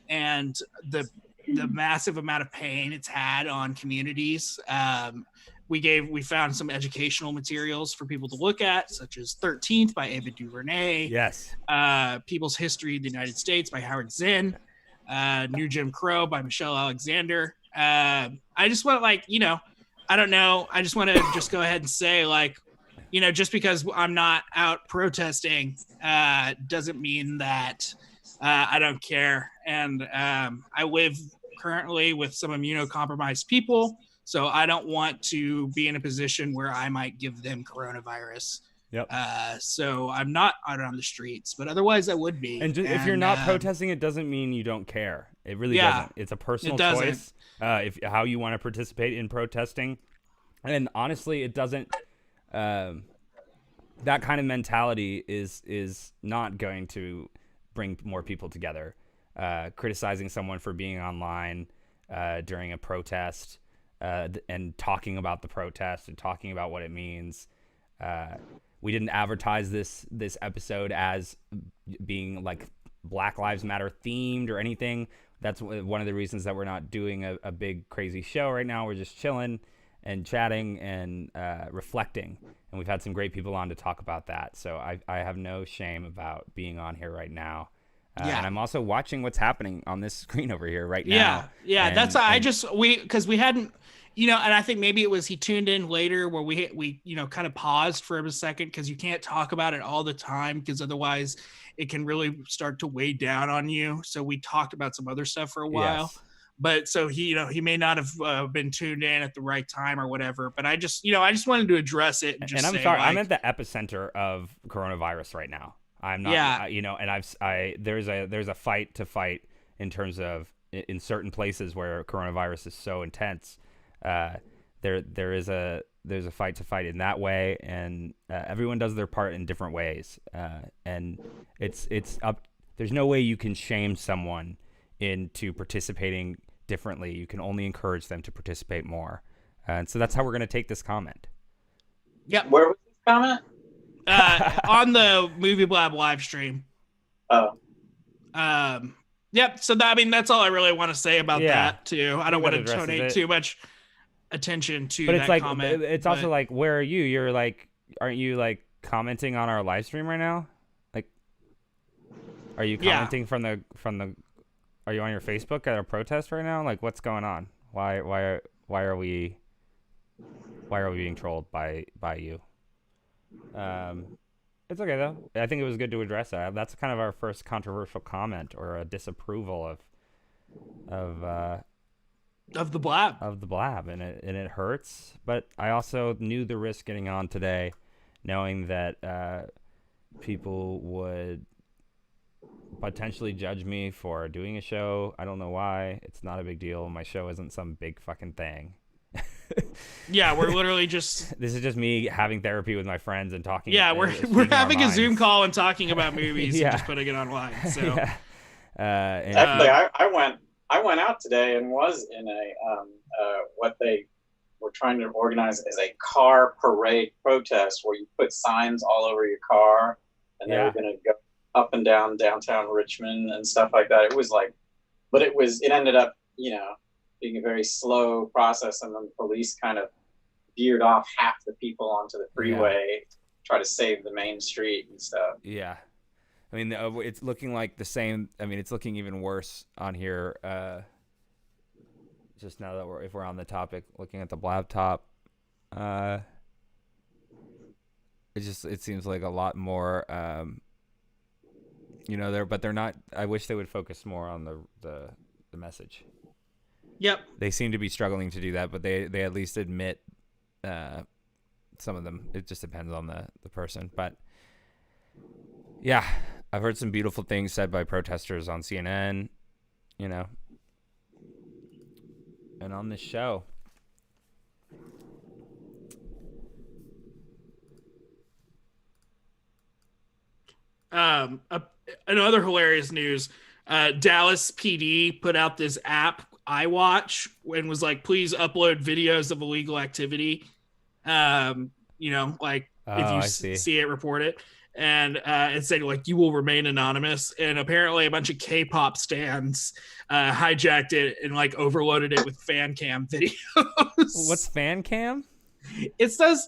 and the massive amount of pain it's had on communities. We found some educational materials for people to look at, such as 13th by Ava DuVernay. Yes. People's History of the United States by Howard Zinn. New Jim Crow by Michelle Alexander. I just want to I don't know. I just want to just go ahead and say just because I'm not out protesting doesn't mean that I don't care. And I live currently with some immunocompromised people, so I don't want to be in a position where I might give them coronavirus. Yep. So I'm not out on the streets, but otherwise I would be. And if you're not protesting, it doesn't mean you don't care. It really doesn't. It's a personal choice how you want to participate in protesting. And honestly, it doesn't. That kind of mentality is not going to bring more people together. Criticizing someone for being online during a protest and talking about the protest and talking about what it means. We didn't advertise this episode as being like Black Lives Matter themed or anything. That's one of the reasons that we're not doing a big crazy show right now. We're just chilling and chatting and reflecting. And we've had some great people on to talk about that. So I have no shame about being on here right now. And I'm also watching what's happening on this screen over here right now. Yeah. Because we hadn't, and I think maybe it was he tuned in later where we kind of paused for a second because you can't talk about it all the time because otherwise it can really start to weigh down on you. So we talked about some other stuff for a while. Yes. But so he may not have been tuned in at the right time or whatever. But I just wanted to address it. And I'm sorry, I'm at the epicenter of coronavirus right now. I'm not, and there's a fight to fight in terms of in certain places where coronavirus is so intense. There's a fight to fight in that way, and everyone does their part in different ways. And it's up. There's no way you can shame someone into participating differently. You can only encourage them to participate more. And so that's how we're going to take this comment. Yep. Where was this comment? On the Movie Blab live stream. Oh. Yep. So that's all I really want to say about that too. I don't want to donate too much attention to that comment. It's also like, where are you? You're like, aren't you like commenting on our live stream right now? Like, are you commenting from the? Are you on your Facebook at a protest right now? Like, what's going on? Why are we being trolled by you? It's okay though. I think it was good to address that. That's kind of our first controversial comment or a disapproval of the blab, and it hurts. But I also knew the risk getting on today, knowing that people would potentially judge me for doing a show. I don't know why. It's not a big deal. My show isn't some big fucking thing. Yeah, we're literally just. This is just me having therapy with my friends and talking. Yeah, we're having a Zoom call and talking about movies and just putting it online. So. Yeah. Actually, I went out today and was in a what they were trying to organize as a car parade protest where you put signs all over your car and they were going to go up and down downtown Richmond and stuff like that. It was like, but it ended up, being a very slow process, and then the police kind of veered off half the people onto the freeway to try to save the main street and stuff. Yeah. I mean, it's looking like the same. I mean, it's looking even worse on here. Just now that if we're on the topic, looking at the Blab top, it seems like a lot more. But they're not. I wish they would focus more on the message. Yep. They seem to be struggling to do that, but they at least admit some of them. It just depends on the person, but yeah. I've heard some beautiful things said by protesters on CNN, and on this show. Another hilarious news, Dallas PD put out this app, iWatch, and was like, please upload videos of illegal activity. If you see it, report it. And it said, like, you will remain anonymous. And apparently a bunch of K-pop stans hijacked it and, like, overloaded it with fan cam videos. What's fan cam? It says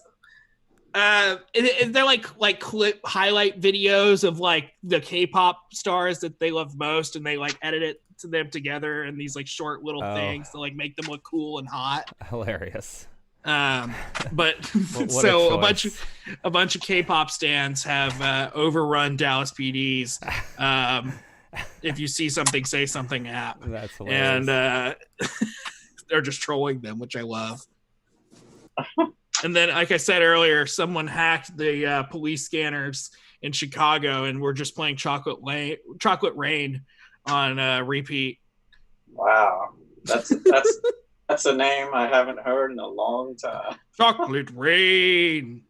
they're like clip highlight videos of, like, the K-pop stars that they love most, and they, like, edit it to them together in these, like, short little things to, like, make them look cool and hot. Hilarious. But so a bunch of K-pop stans have overrun Dallas PD's if you see something, say something app. That's hilarious. And they're just trolling them, which I love. And then, like I said earlier, someone hacked the police scanners in Chicago, and we're just playing Chocolate Rain on repeat. Wow, that's a name I haven't heard in a long time. Chocolate Rain.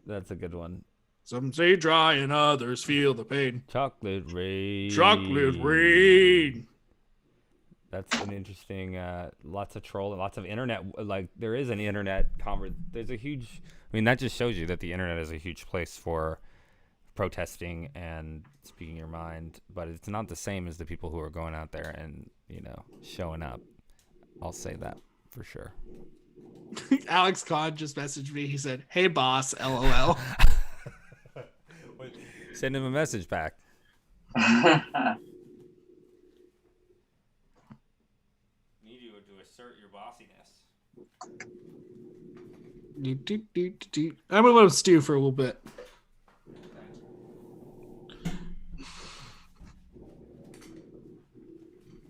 That's a good one. Some say dry and others feel the pain. Chocolate Rain. Chocolate Rain. That's an interesting, lots of trolling, lots of internet, like there is an internet there's a huge, I mean, that just shows you that the internet is a huge place for protesting and speaking your mind, but it's not the same as the people who are going out there and, showing up. I'll say that for sure. Alex Kahn just messaged me. He said, "Hey boss, LOL." Send him a message back. Need you to assert your bossiness. I'm gonna let him stew for a little bit.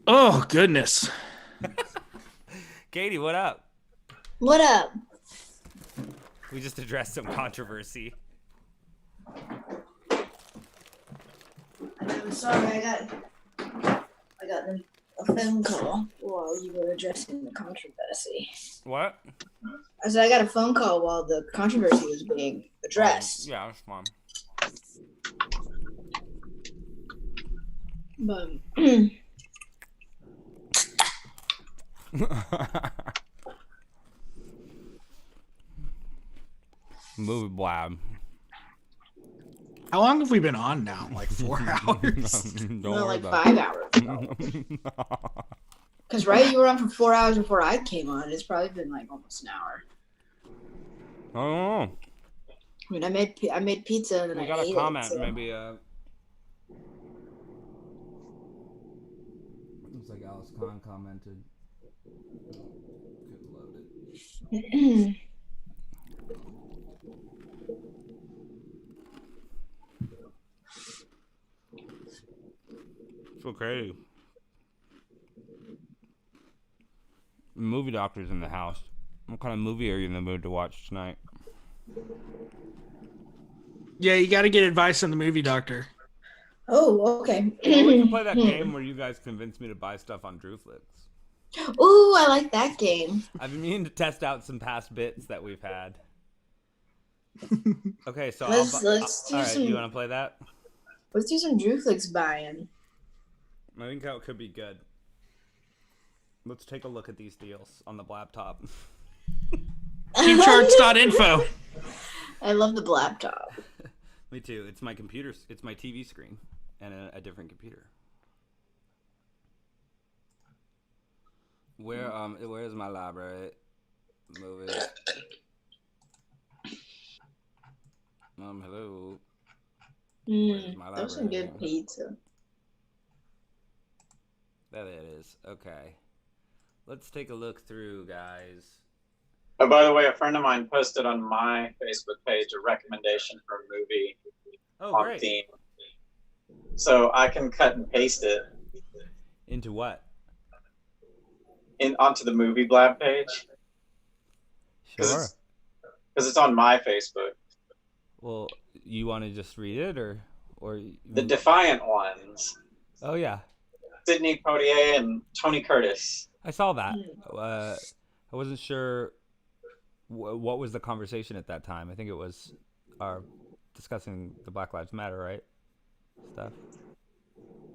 Oh goodness. Katie, what up? What up? We just addressed some controversy. I'm sorry, I got a phone call while you were addressing the controversy. What? I said I got a phone call while the controversy was being addressed. Yeah, that's fine. But Movie Blab. How long have we been on now? Like 4 hours? No, like 5 hours. Because you were on for 4 hours before I came on. It's probably been like almost an hour. Oh. I mean, I made pizza and then we I got ate a comment, it, so. maybe. Looks like Alice Kahn commented. Couldn't load it. It's okay. Movie doctor's in the house. What kind of movie are you in the mood to watch tonight? Yeah, you got to get advice on the movie doctor. Oh, okay. Well, we can play that game where you guys convince me to buy stuff on Drewflix. Ooh, I like that game. I've been meaning to test out some past bits that we've had. Okay, so Let's do all right, some. you want to play that? Let's do some Drewflix buy-in. I think that could be good. Let's take a look at these deals on the laptop. Cheapcharts.info. I love the laptop. Me too. It's my computer. It's my TV screen and a different computer. Where's my library? Movies. Hello. That was some good pizza. There it is. Okay. Let's take a look through, guys. Oh, by the way, a friend of mine posted on my Facebook page a recommendation for a movie on great. theme. So I can cut and paste it. Into what? Onto the Movie Blab page. Sure. Because it's on my Facebook. Well, you want to just read it, or The Defiant ones. Oh yeah. Sidney Poitier and Tony Curtis. I saw that. I wasn't sure what was the conversation at that time. I think it was discussing the Black Lives Matter, right? Stuff.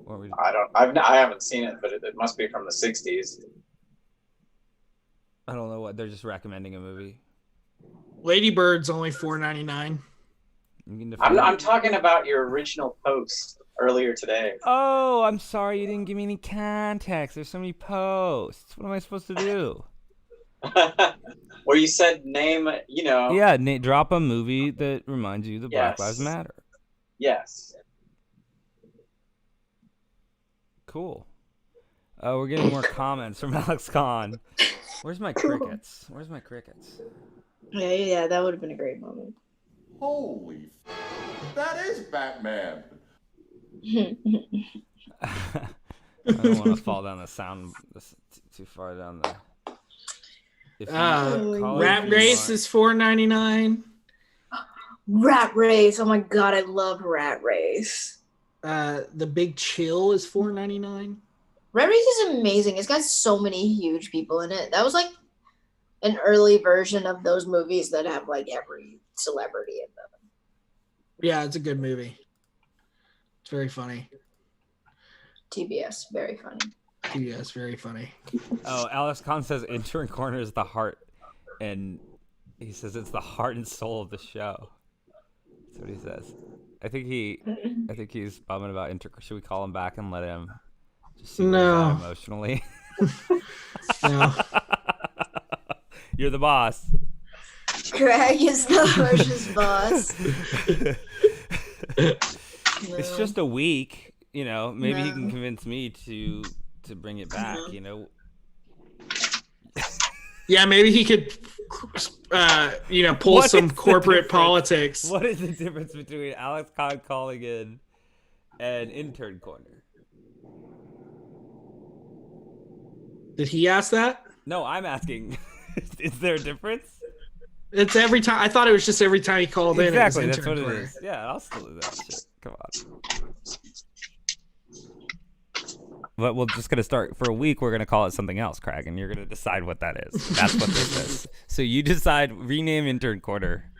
I haven't seen it, but it must be from the 60s. I don't know what they're just recommending a movie. Lady Bird's only $4.99. I'm talking about your original post earlier today. Oh, I'm sorry you didn't give me any context. There's so many posts. What am I supposed to do? Where you said name, Yeah, drop a movie that reminds you that Black Lives Matter. Yes. Cool. We're getting more comments from Alex Khan. Where's my crickets? Yeah, that would have been a great moment. Holy that is Batman. I don't want to fall down the sound too far down there. Rat Race is $4.99. Rat Race. Oh my god, I love Rat Race. The Big Chill is $4.99. Rat Race is amazing. It's got so many huge people in it. That was like an early version of those movies that have like every celebrity in them. Yeah, it's a good movie. It's very funny. TBS, very funny. TBS, very funny. Oh, Alex Khan says Intern Corner is the heart, and he says it's the heart and soul of the show. That's what he says. I think he's bumming about Intern. Should we call him back and let him just see where he's at emotionally? No. You're the boss. Craig is the harshest boss. It's just a week, maybe he can convince me to bring it back, Yeah, maybe he could pull some corporate politics. What is the difference between Alex Khan calling in and Intern Corner? Did he ask that? No, I'm asking. Is there a difference? It's every time. I thought it was just every time he called in. Exactly, that's what it is. Yeah, I'll still do that shit. Come on. But we're just gonna start for a week. We're gonna call it something else, Craig, and you're gonna decide what that is. That's what this is. So you decide. Rename Intern Corner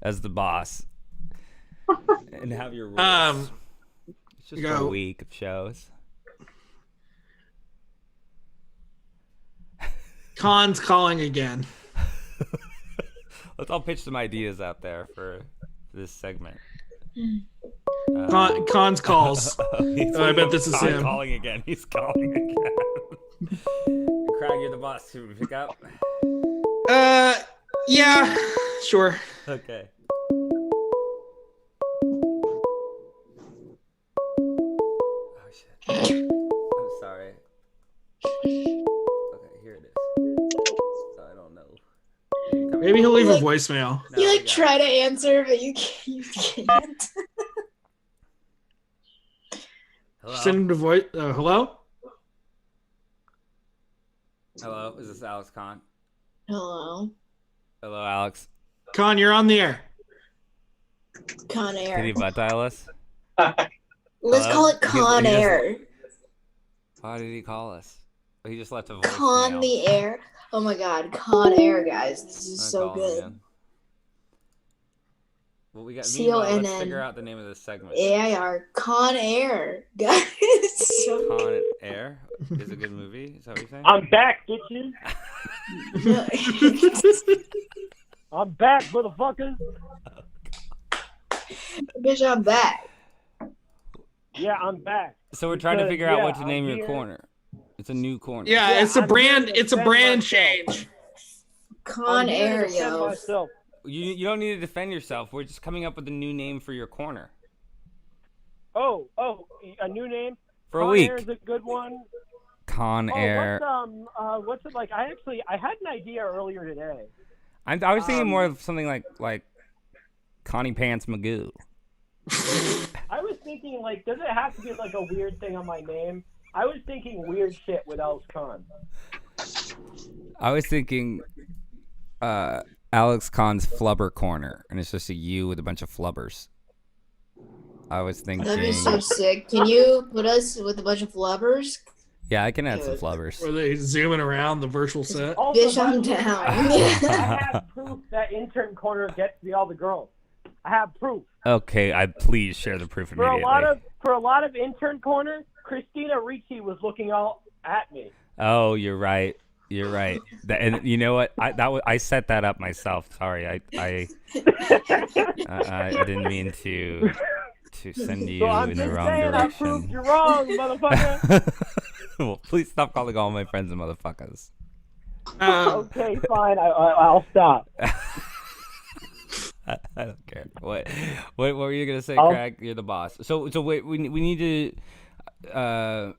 as the boss, and have your rules. It's just a week of shows. Khan's calling again. Let's all pitch some ideas out there for this segment. Khan's calls. I bet this is him. Calling again. He's calling again. Craig, you're the boss. Should we pick up? Yeah, sure. Okay. Oh shit. I'm sorry. Okay, here it is. I don't know. Maybe he'll leave a voicemail. You try to answer, but you can't. Hello? Send him to voice. Hello? Hello, is this Alex Khan? Hello. Hello, Alex. Khan, you're on the air. Con Air. Did he butt dial us? Let's call it Con Air. Why did he call us? He just left a voicemail. Con the Air. Oh my God, Con Air, guys. This is so Call him good. again. Well, we got. CONN. Let's figure out the name of this segment. AIR. Con Air, guys. So Con Air is a good movie. Is that what you're saying? I'm back, bitches. I'm back, motherfuckers. Bitch, I'm back. Yeah, I'm back. So we're trying to figure out what to I'm name your here. corner. It's a new corner. Yeah, it's a I'm brand. here to It's a defend brand myself. change. Con I'm here to Air, defend yo. myself. You don't need to defend yourself. We're just coming up with a new name for your corner. Oh, a new name For a Con week. Air is a good one. Con Air. What's it like? I had an idea earlier today. I was thinking more of something like Connie Pants Magoo. I was thinking, like, does it have to be like a weird thing on my name? I was thinking weird shit with Alex Khan. I was thinking Alex Khan's Flubber Corner, and it's just a U with a bunch of flubbers. I was thinking. That'd be so sick. Can you put us with a bunch of flubbers? Yeah, I can add some flubbers. Were they zooming around the virtual set? Also, Bitch, by I'm the way, down. I have proof that intern corner gets me all the girls. I have proof. Okay, please share the proof For immediately. a lot of intern corner, Christina Ricci was looking all at me. Oh, you're right. You're right. And you know what? I set that up myself. Sorry, I didn't mean to send you So I'm in the just wrong saying, I proved direction. you're wrong, motherfucker. Well, please stop calling all my friends motherfuckers. Okay, fine. I'll stop. I don't care. What were you gonna say, Craig? You're the boss. So wait, we need to,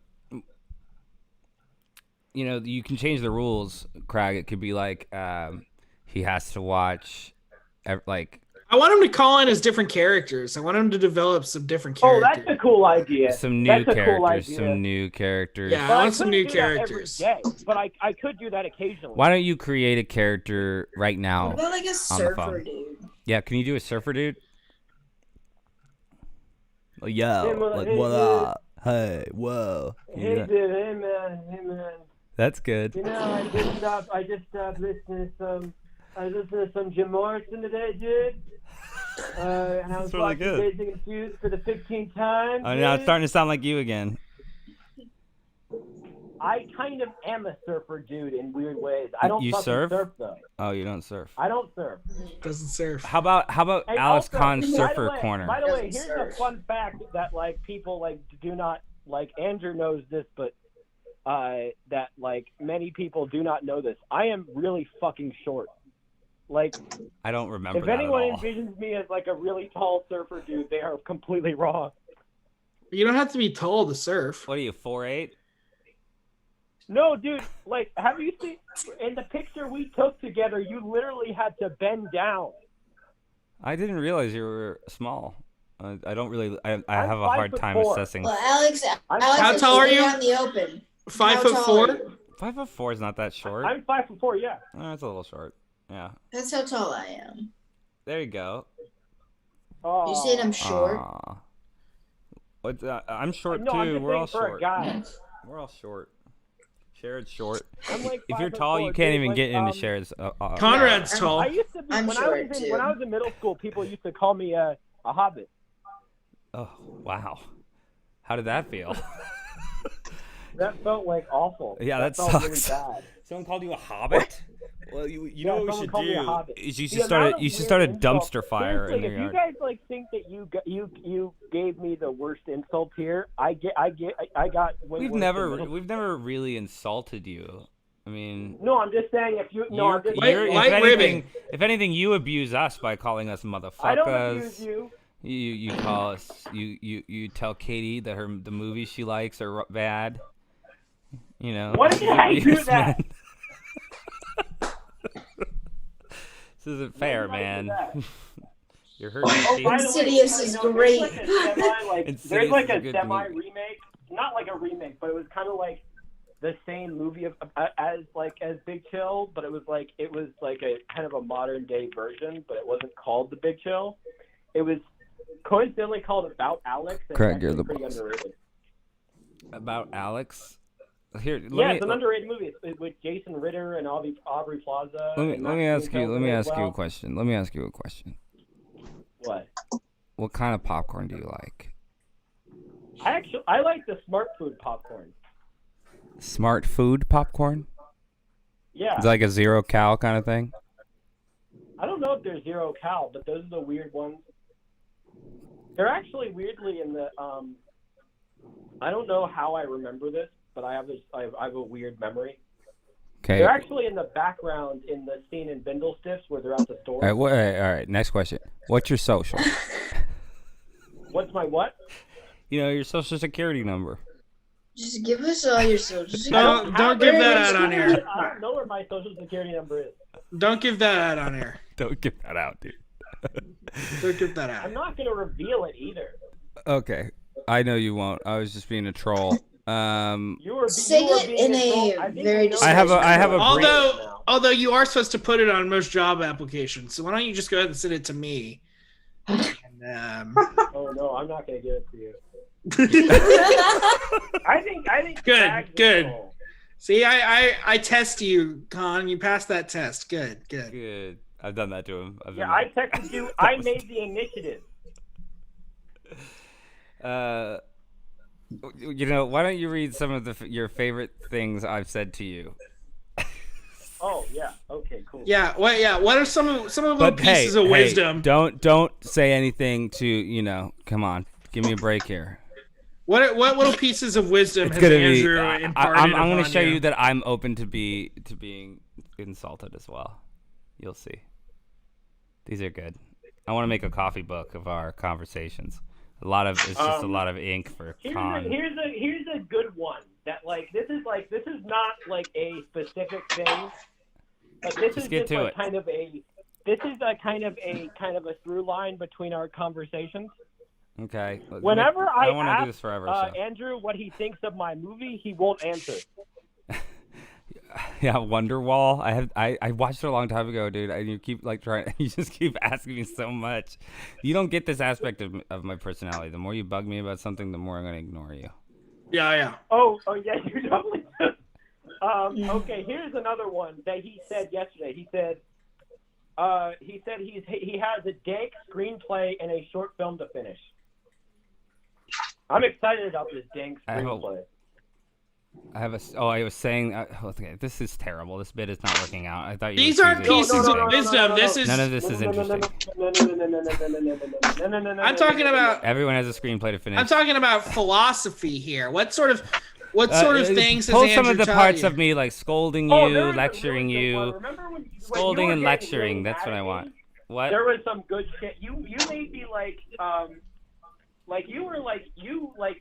you can change the rules, Craig. It could be like, he has to watch, like. I want him to call in as different characters. I want him to develop some different Oh, characters. that's a cool idea. Some new That's a cool characters. idea. Some new characters. Yeah, But I want some new couldn't do that characters. every day, but I could do that occasionally. Why don't you create a character right now? What about like a on the surfer phone? dude? Yeah, can you do a surfer dude? Oh, yo, Hey, like hey, what dude. up? Hey, whoa. Can you do Hey, that? dude. Hey, man. That's good. You know, I just stopped listening to some Jim Morrison today, dude. And I was That's really watching good. Dazed and Confused for the 15th time. Oh, now it's dude. starting to sound like you again. I kind of am a surfer dude in weird ways. I don't You fucking surf? though. Oh, you don't surf. I don't surf. Doesn't surf. How about And Alex also, Khan's by the Surfer way- Corner? By the way, here's a fun fact that like people like do not like. Andrew knows this, but that like many people do not know this. I am really fucking short. Like, I don't remember if that anyone at all. envisions me as like a really tall surfer dude, they are completely wrong. You don't have to be tall to surf. What are you, 4'8"? No, dude. Like, have you seen in the picture we took together? You literally had to bend down. I didn't realize you were small. I don't really. I I'm have a hard time 5'4". assessing. Well, Alex, How tall are you? Out in the open. 5'4"? 5'4" is not that short. I'm 5'4", yeah. That's a little short. Yeah. That's how tall I am. There you go. Oh. You said I'm short. Aw. I'm short No, too. I'm just We're all saying for a short. guy. We're all short. Sharon's short. I'm like If you're 5'4", tall, you can't dude, even like, get into Sharon's. Conrad's tall. I used to be I'm when short, I was too. when I was in middle school. People used to call me a hobbit. Oh wow, how did that feel? That felt like awful. Yeah, that felt sucks. really bad. Someone called you a hobbit? Well, you Yeah, know what we someone should called me a do hobbit. is you The should amount of start a weird insults- dumpster fire in Seriously, your if yard. you guys like think that you gave me the worst insult here, I got way We've worse never really insulted you. I mean, No, I'm just saying if you no, I'm just if anything, you abuse us by calling us motherfuckers. I don't abuse you. You call us. You tell Katie that the movies she likes are bad. You know. When did I do that? This isn't fair, When did I do man. that? You're hurting Oh, me. by the way, Insidious is great. There's like a good semi movie. remake, not like a remake, but it was kind of like the same movie as Big Chill, but it was like a kind of a modern day version, but it wasn't called The Big Chill. It was coincidentally called About Alex. And Craig, it's you're the pretty boss. underrated. About Alex. Here, It's an underrated movie. It's with Jason Ritter and Aubrey Plaza. Let me ask you a question. Let me ask you a question. What? What kind of popcorn do you like? I like the Smart Food popcorn. Smart food popcorn? Yeah. It's like a 0 cal kind of thing? I don't know if they're 0 cal, but those are the weird ones. They're actually weirdly in the I don't know how I remember this, but I have a weird memory. Okay. They're actually in the background in the scene in Bindle Stiffs where they're at the store. All right. Next question. What's your social? What's my what? Your social security number. Just give us all your social security. Don't give that out on air. I don't know where my social security number is. Don't give that out on air. Don't give that out, dude. Don't give that out. I'm not going to reveal it either. Okay. I know you won't. I was just being a troll. Say it in a very. I have a. Although you are supposed to put it on most job applications, so why don't you just go ahead and send it to me? And, Oh no, I'm not going to give it to you. I think. Good. See, I test you, Con. You passed that test. Good. I've done that to him. I texted you. I made the initiative. Why don't you read some of your favorite things I've said to you? Oh yeah. Okay. Cool. Yeah. What are some of the little pieces of wisdom? Don't say anything to Come on, give me a break here. What little pieces of wisdom has Andrew imparted? I'm going to show you that I'm open to being insulted as well. You'll see. These are good. I want to make a coffee book of our conversations. It's just a lot of ink for Con. Here's a good one that this is not like a specific thing, but this is just like kind of a through line between our conversations. Okay. Whenever I don't want to ask do this forever. Andrew what he thinks of my movie, he won't answer. Yeah, Wonderwall. I watched it a long time ago, dude. And you keep you just keep asking me so much. You don't get this aspect of my personality. The more you bug me about something, the more I'm gonna ignore you. Yeah. Oh yeah, you totally. Okay, here's another one that he said yesterday. He said he has a dank screenplay and a short film to finish. I'm excited about this dank screenplay. I was saying, okay, this is terrible. This bit is not working out. I thought you. These aren't pieces of wisdom. None of this is interesting. I'm talking about. Everyone has a screenplay to finish. I'm talking about philosophy here. What sort of things pull has Andrew some of the taught parts you? of me, like scolding you, lecturing you, scolding and lecturing. That's what I want. What? There was some good shit. You made me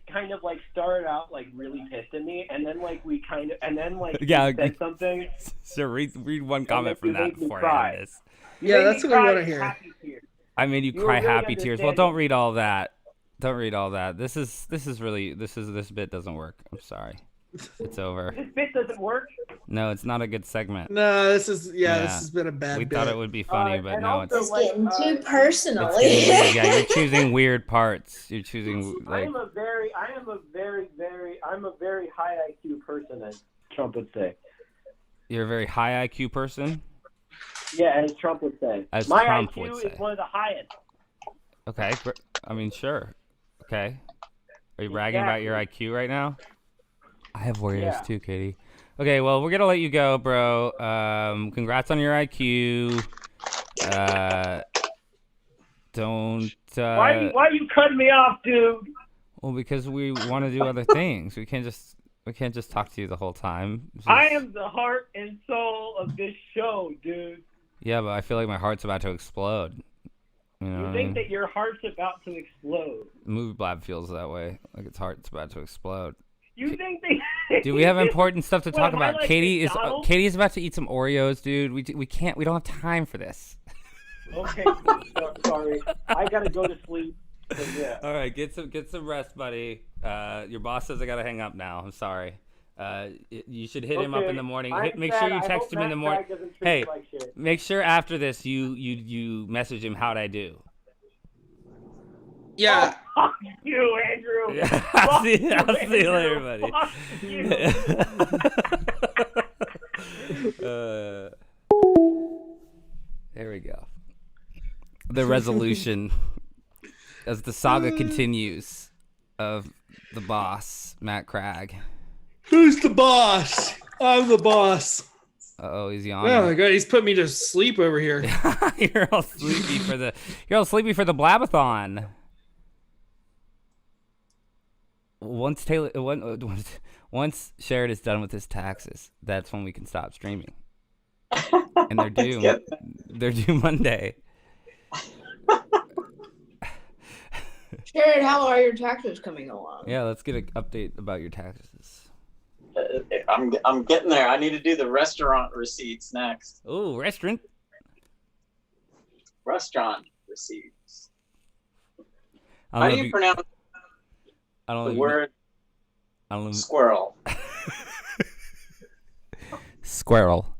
kind of started out really pissed at me, and then said something. So read one comment from that before I end this. Yeah, that's what I want to hear. I made you cry happy tears. Well, don't read all that. Don't read all that. This bit doesn't work. I'm sorry. It's over. This bit doesn't work? No, it's not a good segment. No, this has been a bad We bit. thought it would be funny, but now It's getting too personal. Yeah, you're choosing weird parts. You're choosing I'm a very high IQ person, as Trump would say. You're a very high IQ person? Yeah, as Trump would say. As My Trump IQ would say. is one of the highest. Okay, I mean, sure. Okay. Are you bragging about your IQ right now? I have warriors too, Katie. Okay, well, we're gonna let you go, bro. Congrats on your IQ. Don't. Why you cutting me off, dude? Well, because we want to do other things. We can't just talk to you the whole time. I am the heart and soul of this show, dude. Yeah, but I feel like my heart's about to explode. You think that your heart's about to explode? Movie Blab feels that way. Like its heart's about to explode. You think they? Dude, we have important stuff to talk about. Like Katie McDonald's? is about to eat some Oreos, dude. We don't have time for this. Okay, sorry. I gotta go to sleep. Yeah. All right, get some rest, buddy. Your boss says I gotta hang up now. I'm sorry. You should hit him up in the morning. Make sure you text him in the morning. Hey, make sure after this you message him how'd I do. Yeah. Oh, fuck you, Andrew. I'll see Andrew. you later, buddy. Fuck you. There we go. The resolution as the saga continues of the boss, Matt Cragg. Who's the boss? I'm the boss. Oh, he's yawning. Oh my god, he's put me to sleep over here. You're all sleepy for the Blabathon. Once Sharad is done with his taxes, that's when we can stop streaming. And they're due. They're due Monday. Sharad, how are your taxes coming along? Yeah, let's get an update about your taxes. I'm getting there. I need to do the restaurant receipts next. Oh, restaurant receipts. How do you pronounce the word squirrel? Squirrel.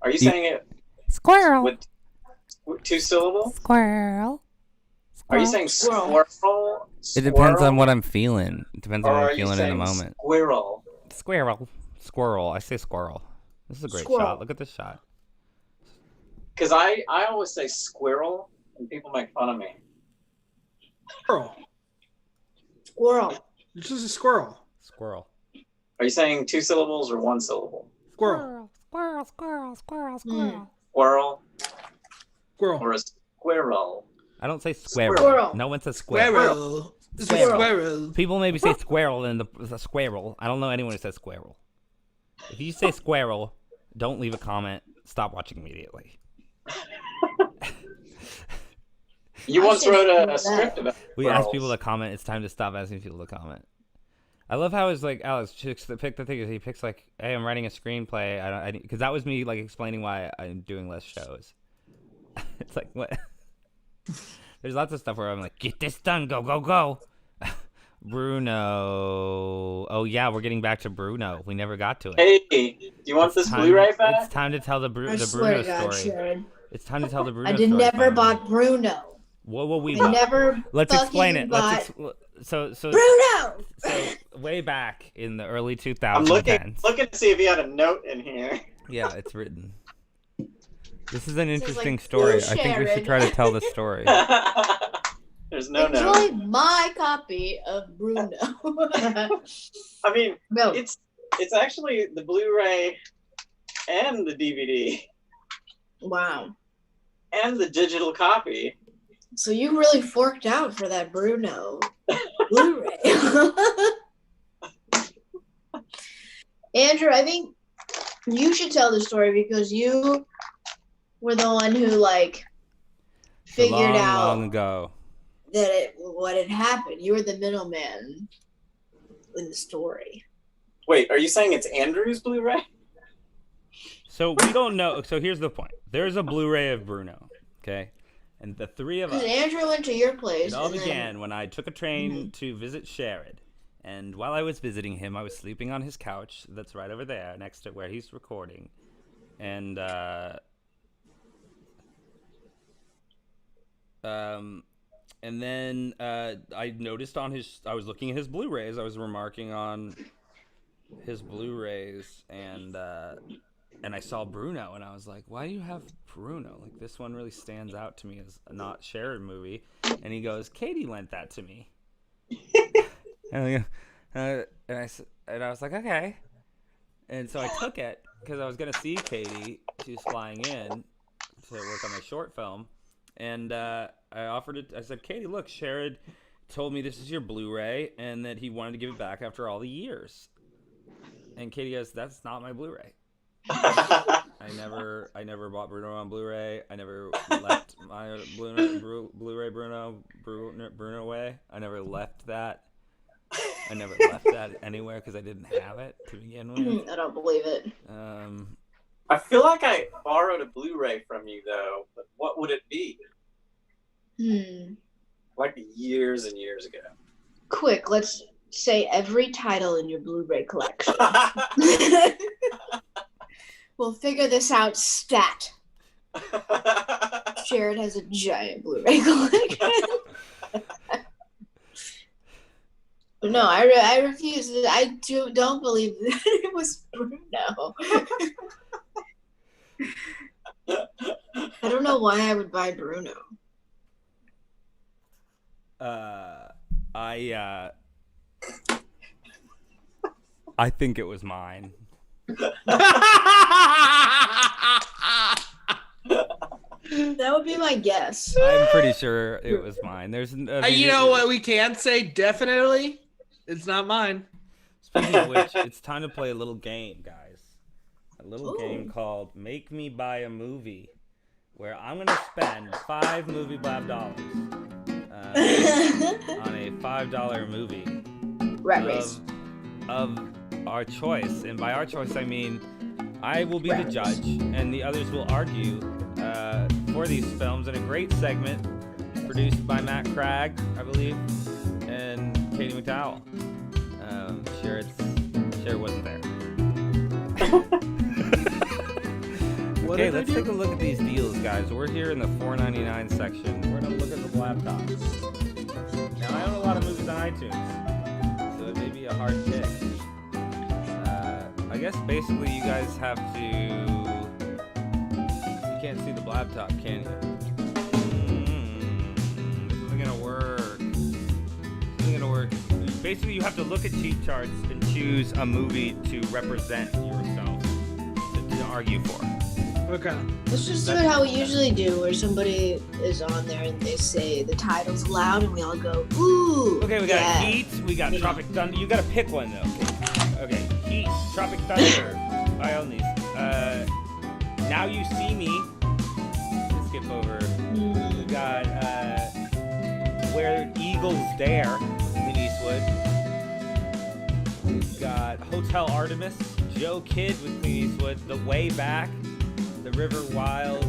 Are you saying it squirrel with 2 syllables? Squirrel. Are you saying squirrel? It depends on what I'm feeling. It depends on what I'm feeling in the moment. Squirrel. Squirrel. I say squirrel. This is a great shot. Look at this shot. Because I always say squirrel, and people make fun of me. Squirrel. This is a squirrel. Squirrel. Are you saying 2 syllables or 1 syllable? Squirrel. Squirrel. Squirrel. Squirrel. Or a squirrel. I don't say squirrel. Squirrel. No one says squirrel. Squirrel. People maybe say squirrel and the squirrel. I don't know anyone who says squirrel. If you say squirrel, don't leave a comment. Stop watching immediately. You once wrote a script about We squirrels. asked people to comment. It's time to stop asking people to comment. I love how it's like Alex pick the thing. He picks like, hey, I'm writing a screenplay. Because that was me like explaining why I'm doing less shows. It's like what? There's lots of stuff where I'm like, get this done, go. Bruno. Oh yeah, we're getting back to Bruno. We never got to it. Hey, do you want this Blu-ray back? It's time to tell the Bruno swear story. to God, Sharad. It's time to tell the Bruno I story. never bought Bruno. What we I never Let's explain it. fucking So Bruno! So way back in the early 2010s. I'm looking to see if he had a note in here. Yeah, it's written. This is an Says, interesting like, story. "Dear I think we should Sharad." try to tell the story. There's no Enjoy note. my copy of Bruno. I mean, it's actually the Blu-ray and the DVD. Wow. And the digital copy. So you really forked out for that Bruno Blu-ray. Andrew, I think you should tell the story because you were the one who figured out long ago that what had happened. You were the middleman in the story. Wait, are you saying it's Andrew's Blu-ray? So we don't know. So here's the point. There's a Blu-ray of Bruno, okay? And the three of us. Because Andrew went to your place. It all and then- began when I took a train to visit Sharad. And while I was visiting him, I was sleeping on his couch that's right over there next to where he's recording. And then I noticed I was looking at his Blu-rays. I was remarking on his Blu-rays, and I saw Bruno, and I was like, why do you have Bruno? Like, this one really stands out to me as a not Sharad movie. And he goes, Katie lent that to me. and I was like, okay. And so I took it because I was going to see Katie. She was flying in to work on my short film. And I offered it. I said, Katie, look, Sharad told me this is your Blu-ray and that he wanted to give it back after all the years. And Katie goes, that's not my Blu-ray. I never bought Bruno on Blu-ray. I never left my Blu-ray Bruno away. I never left that. I never left that anywhere because I didn't have it to begin with. I don't believe it. I feel like I borrowed a Blu-ray from you, though. But what would it be? Like years and years ago. Quick, let's say every title in your Blu-ray collection. We'll figure this out stat. Sharad has a giant Blu-ray collection. No, I refuse. Don't believe that it was Bruno. I don't know why I would buy Bruno. I think it was mine. That would be my guess. I'm pretty sure it was mine. There's You know what we can say definitely? It's not mine. Speaking of which, it's time to play a little game, guys. A little game called Make Me Buy a Movie, where I'm going to spend 5 movie blab dollars on a $5 movie of our choice. And by our choice, I mean I will be the judge, and the others will argue for these films in a great segment produced by Matt Cragg, I believe, and Katie McDowell. Sure wasn't there. Okay, let's take a look at these deals, guys. We're here in the $4.99 section. We're gonna look at the laptops. Now, I own a lot of movies on iTunes, so it may be a hard pick. I guess basically you guys have to. You can't see the laptop, can you? This isn't gonna work. Basically, you have to look at cheat charts and choose a movie to represent yourself to argue for. Okay. Let's just do it how we usually do, where somebody is on there and they say the title's loud and we all go, ooh. Okay, we got Heat, we got Tropic Thunder. You gotta pick one though. Okay, Heat, Tropic Thunder. I own these. Now You See Me. Let's skip over. We got Where Eagles Dare. Eastwood. We've got Hotel Artemis, Joe Kidd with Clint Eastwood, The Way Back, The River Wild,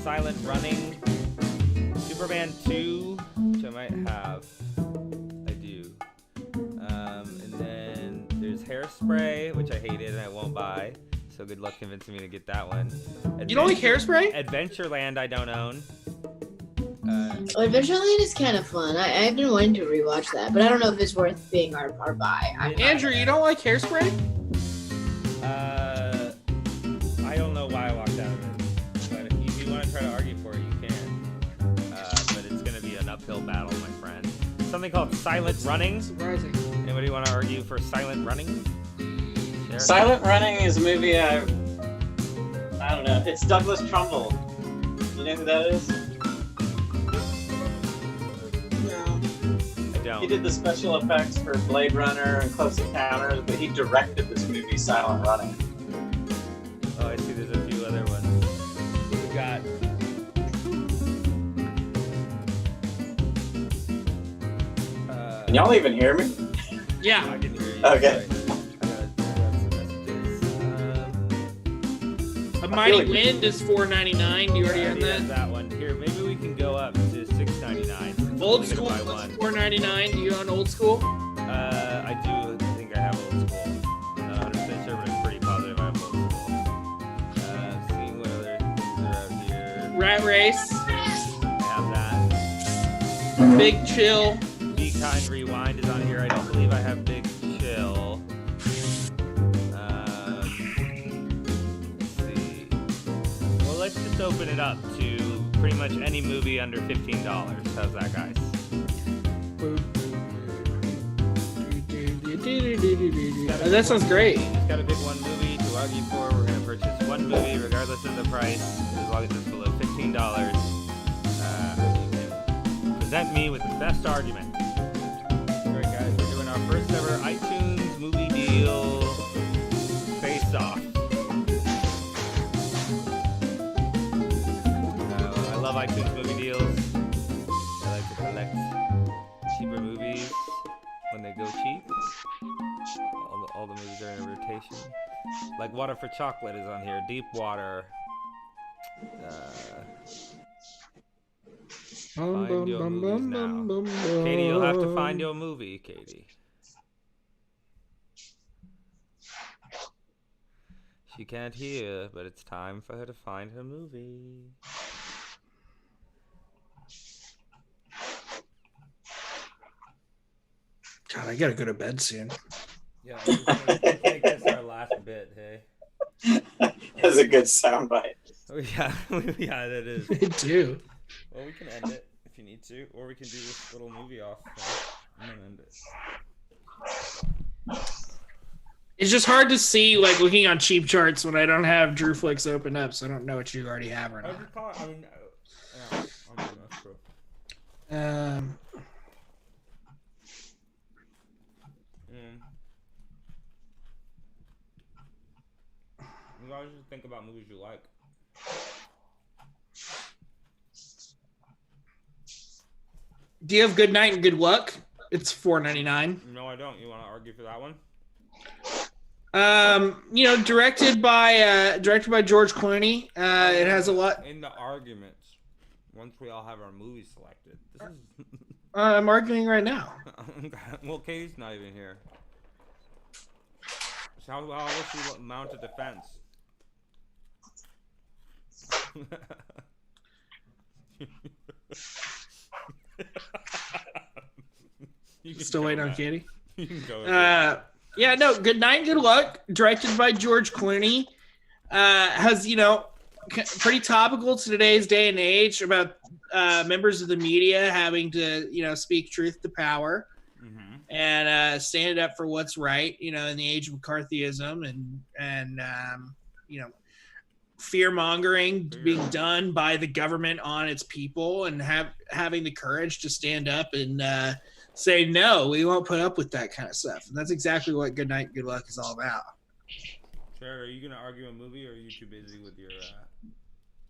Silent Running, Superman 2, which I might have. I do. And then there's Hairspray, which I hated and I won't buy. So good luck convincing me to get that one. You don't like Hairspray? Adventureland I don't own. Adventureland is kind of fun. I've been wanting to rewatch that, but I don't know if it's worth being our buy. Andrew, you don't like Hairspray? I don't know why I walked out of it. But if you want to try to argue for it, you can. But it's going to be an uphill battle, my friend. Something called Silent Running. Surprising. Anybody want to argue for Silent Running? Sure. Silent Running is a movie I don't know. It's Douglas Trumbull. You know who that is? He did the special effects for Blade Runner and Close Encounters, but he directed this movie, Silent Running. Oh, I see there's a few other ones. We got... Can y'all even hear me? Yeah. I can hear you. Okay. A Mighty Wind is $4.99. You already own that? That one. Here, maybe we can go up to $6.99. Old School is $4.99. Do you own Old School? I do think I have Old School. Not 100% sure, but I'm pretty positive I have Old School. Seeing what other things are out here. Rat Race. I have that. Big Chill. Be Kind Rewind is on here. I don't believe I have Big Chill. Let's see. Well, let's just open it up to pretty much any movie under $15. How's that, guys? That sounds great. Just gotta pick one movie to argue for. We're gonna purchase one movie regardless of the price, as long as it's below $15. You can present me with the best argument. Alright guys, we're doing our first ever iTunes movie deal face-off. I love iTunes movie deals. I like to collect cheaper movies when they go cheap. All the movies are in rotation. Like Water for Chocolate is on here. Deep Water. Find your movies now. Katie, you'll have to find your movie, Katie. She can't hear, but it's time for her to find her movie. God, I gotta go to bed soon. Yeah, I think this is our last bit, hey? That's a good soundbite. Oh, yeah, yeah, that is. Me too. Well, we can end it if you need to, or we can do this little movie off. I'm gonna end it. It's just hard to see, like, looking on cheap charts when I don't have Drew Flicks open up, so I don't know what you already have or not. I mean, yeah, that's true. You always just think about movies you like. Do you have Good Night and Good Luck? It's $4.99. No, I don't. You want to argue for that one? You know, directed by George Clooney. It has a lot. In the arguments, once we all have our movies selected. This is... I'm arguing right now. Well, Katie's not even here. So how will she mount a defense? Still waiting on Katie. You can go. Yeah, no, Good Night and Good Luck, directed by George Clooney, has, you know, pretty topical to today's day and age about members of the media having to, you know, speak truth to power and stand up for what's right, you know, in the age of McCarthyism and you know, fear mongering being done by the government on its people, and having the courage to stand up and say, no, we won't put up with that kind of stuff. And that's exactly what Good Night, Good Luck is all about. Sure. Are you going to argue a movie, or are you too busy with your...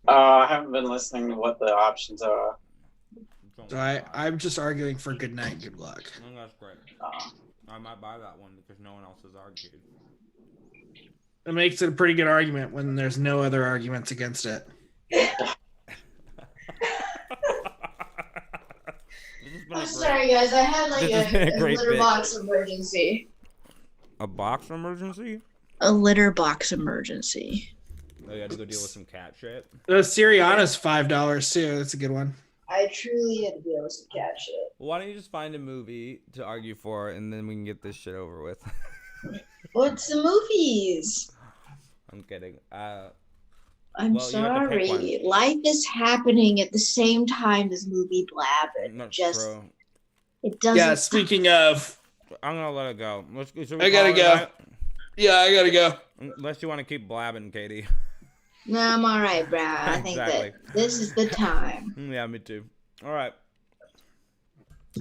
I haven't been listening to what the options are. So I'm just arguing for Good Night, Good Luck. Oh, that's great. I might buy that one because no one else has argued. It makes it a pretty good argument when there's no other arguments against it. I'm sorry, guys. I had like a litter box emergency. A box emergency? A litter box emergency. Oh, you had to go deal with some cat shit? Siriana's $5 too. That's a good one. I truly had to deal with some cat shit. Well, why don't you just find a movie to argue for, and then we can get this shit over with. What's the movies? I'm kidding. I'm sorry. Life is happening at the same time as Movie Blab. It doesn't. Yeah, speaking of... I'm going to let it go. I gotta go. Yeah, I gotta go. Unless you want to keep blabbing, Katie. No, I'm all right, Brad. I think that this is the time. Yeah, me too. All right.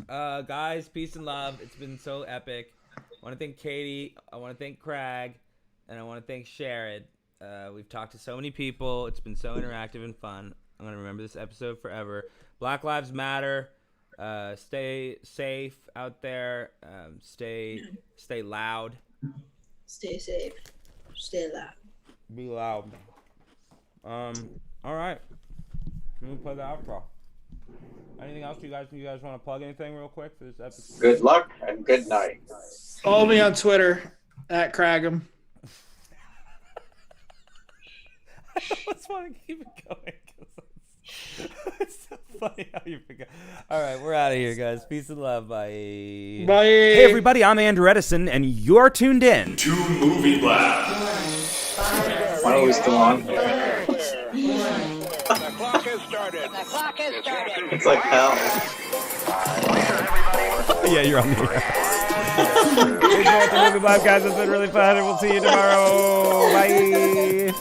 Guys, peace and love. It's been so epic. I want to thank Katie. I want to thank Craig. And I want to thank Sharad. We've talked to so many people. It's been so interactive and fun. I'm going to remember this episode forever. Black Lives Matter. Stay safe out there. Stay loud. Stay safe. Stay loud. Be loud. All right. Let me play the outro. Anything else you guys want to plug anything real quick for this episode? Good luck and good night. Follow me on Twitter at Cragum. I always want to keep it going because it's so funny how you forget. All right, we're out of here, guys. Peace and love. Bye. Bye. Hey, everybody. I'm Andrew Edison, and you're tuned in to Movie Blab. Why are we still on? The clock has started. It's like hell. Yeah, you're on the air. Thanks for watching Movie Blab, guys. It's been really fun, and we'll see you tomorrow. Bye.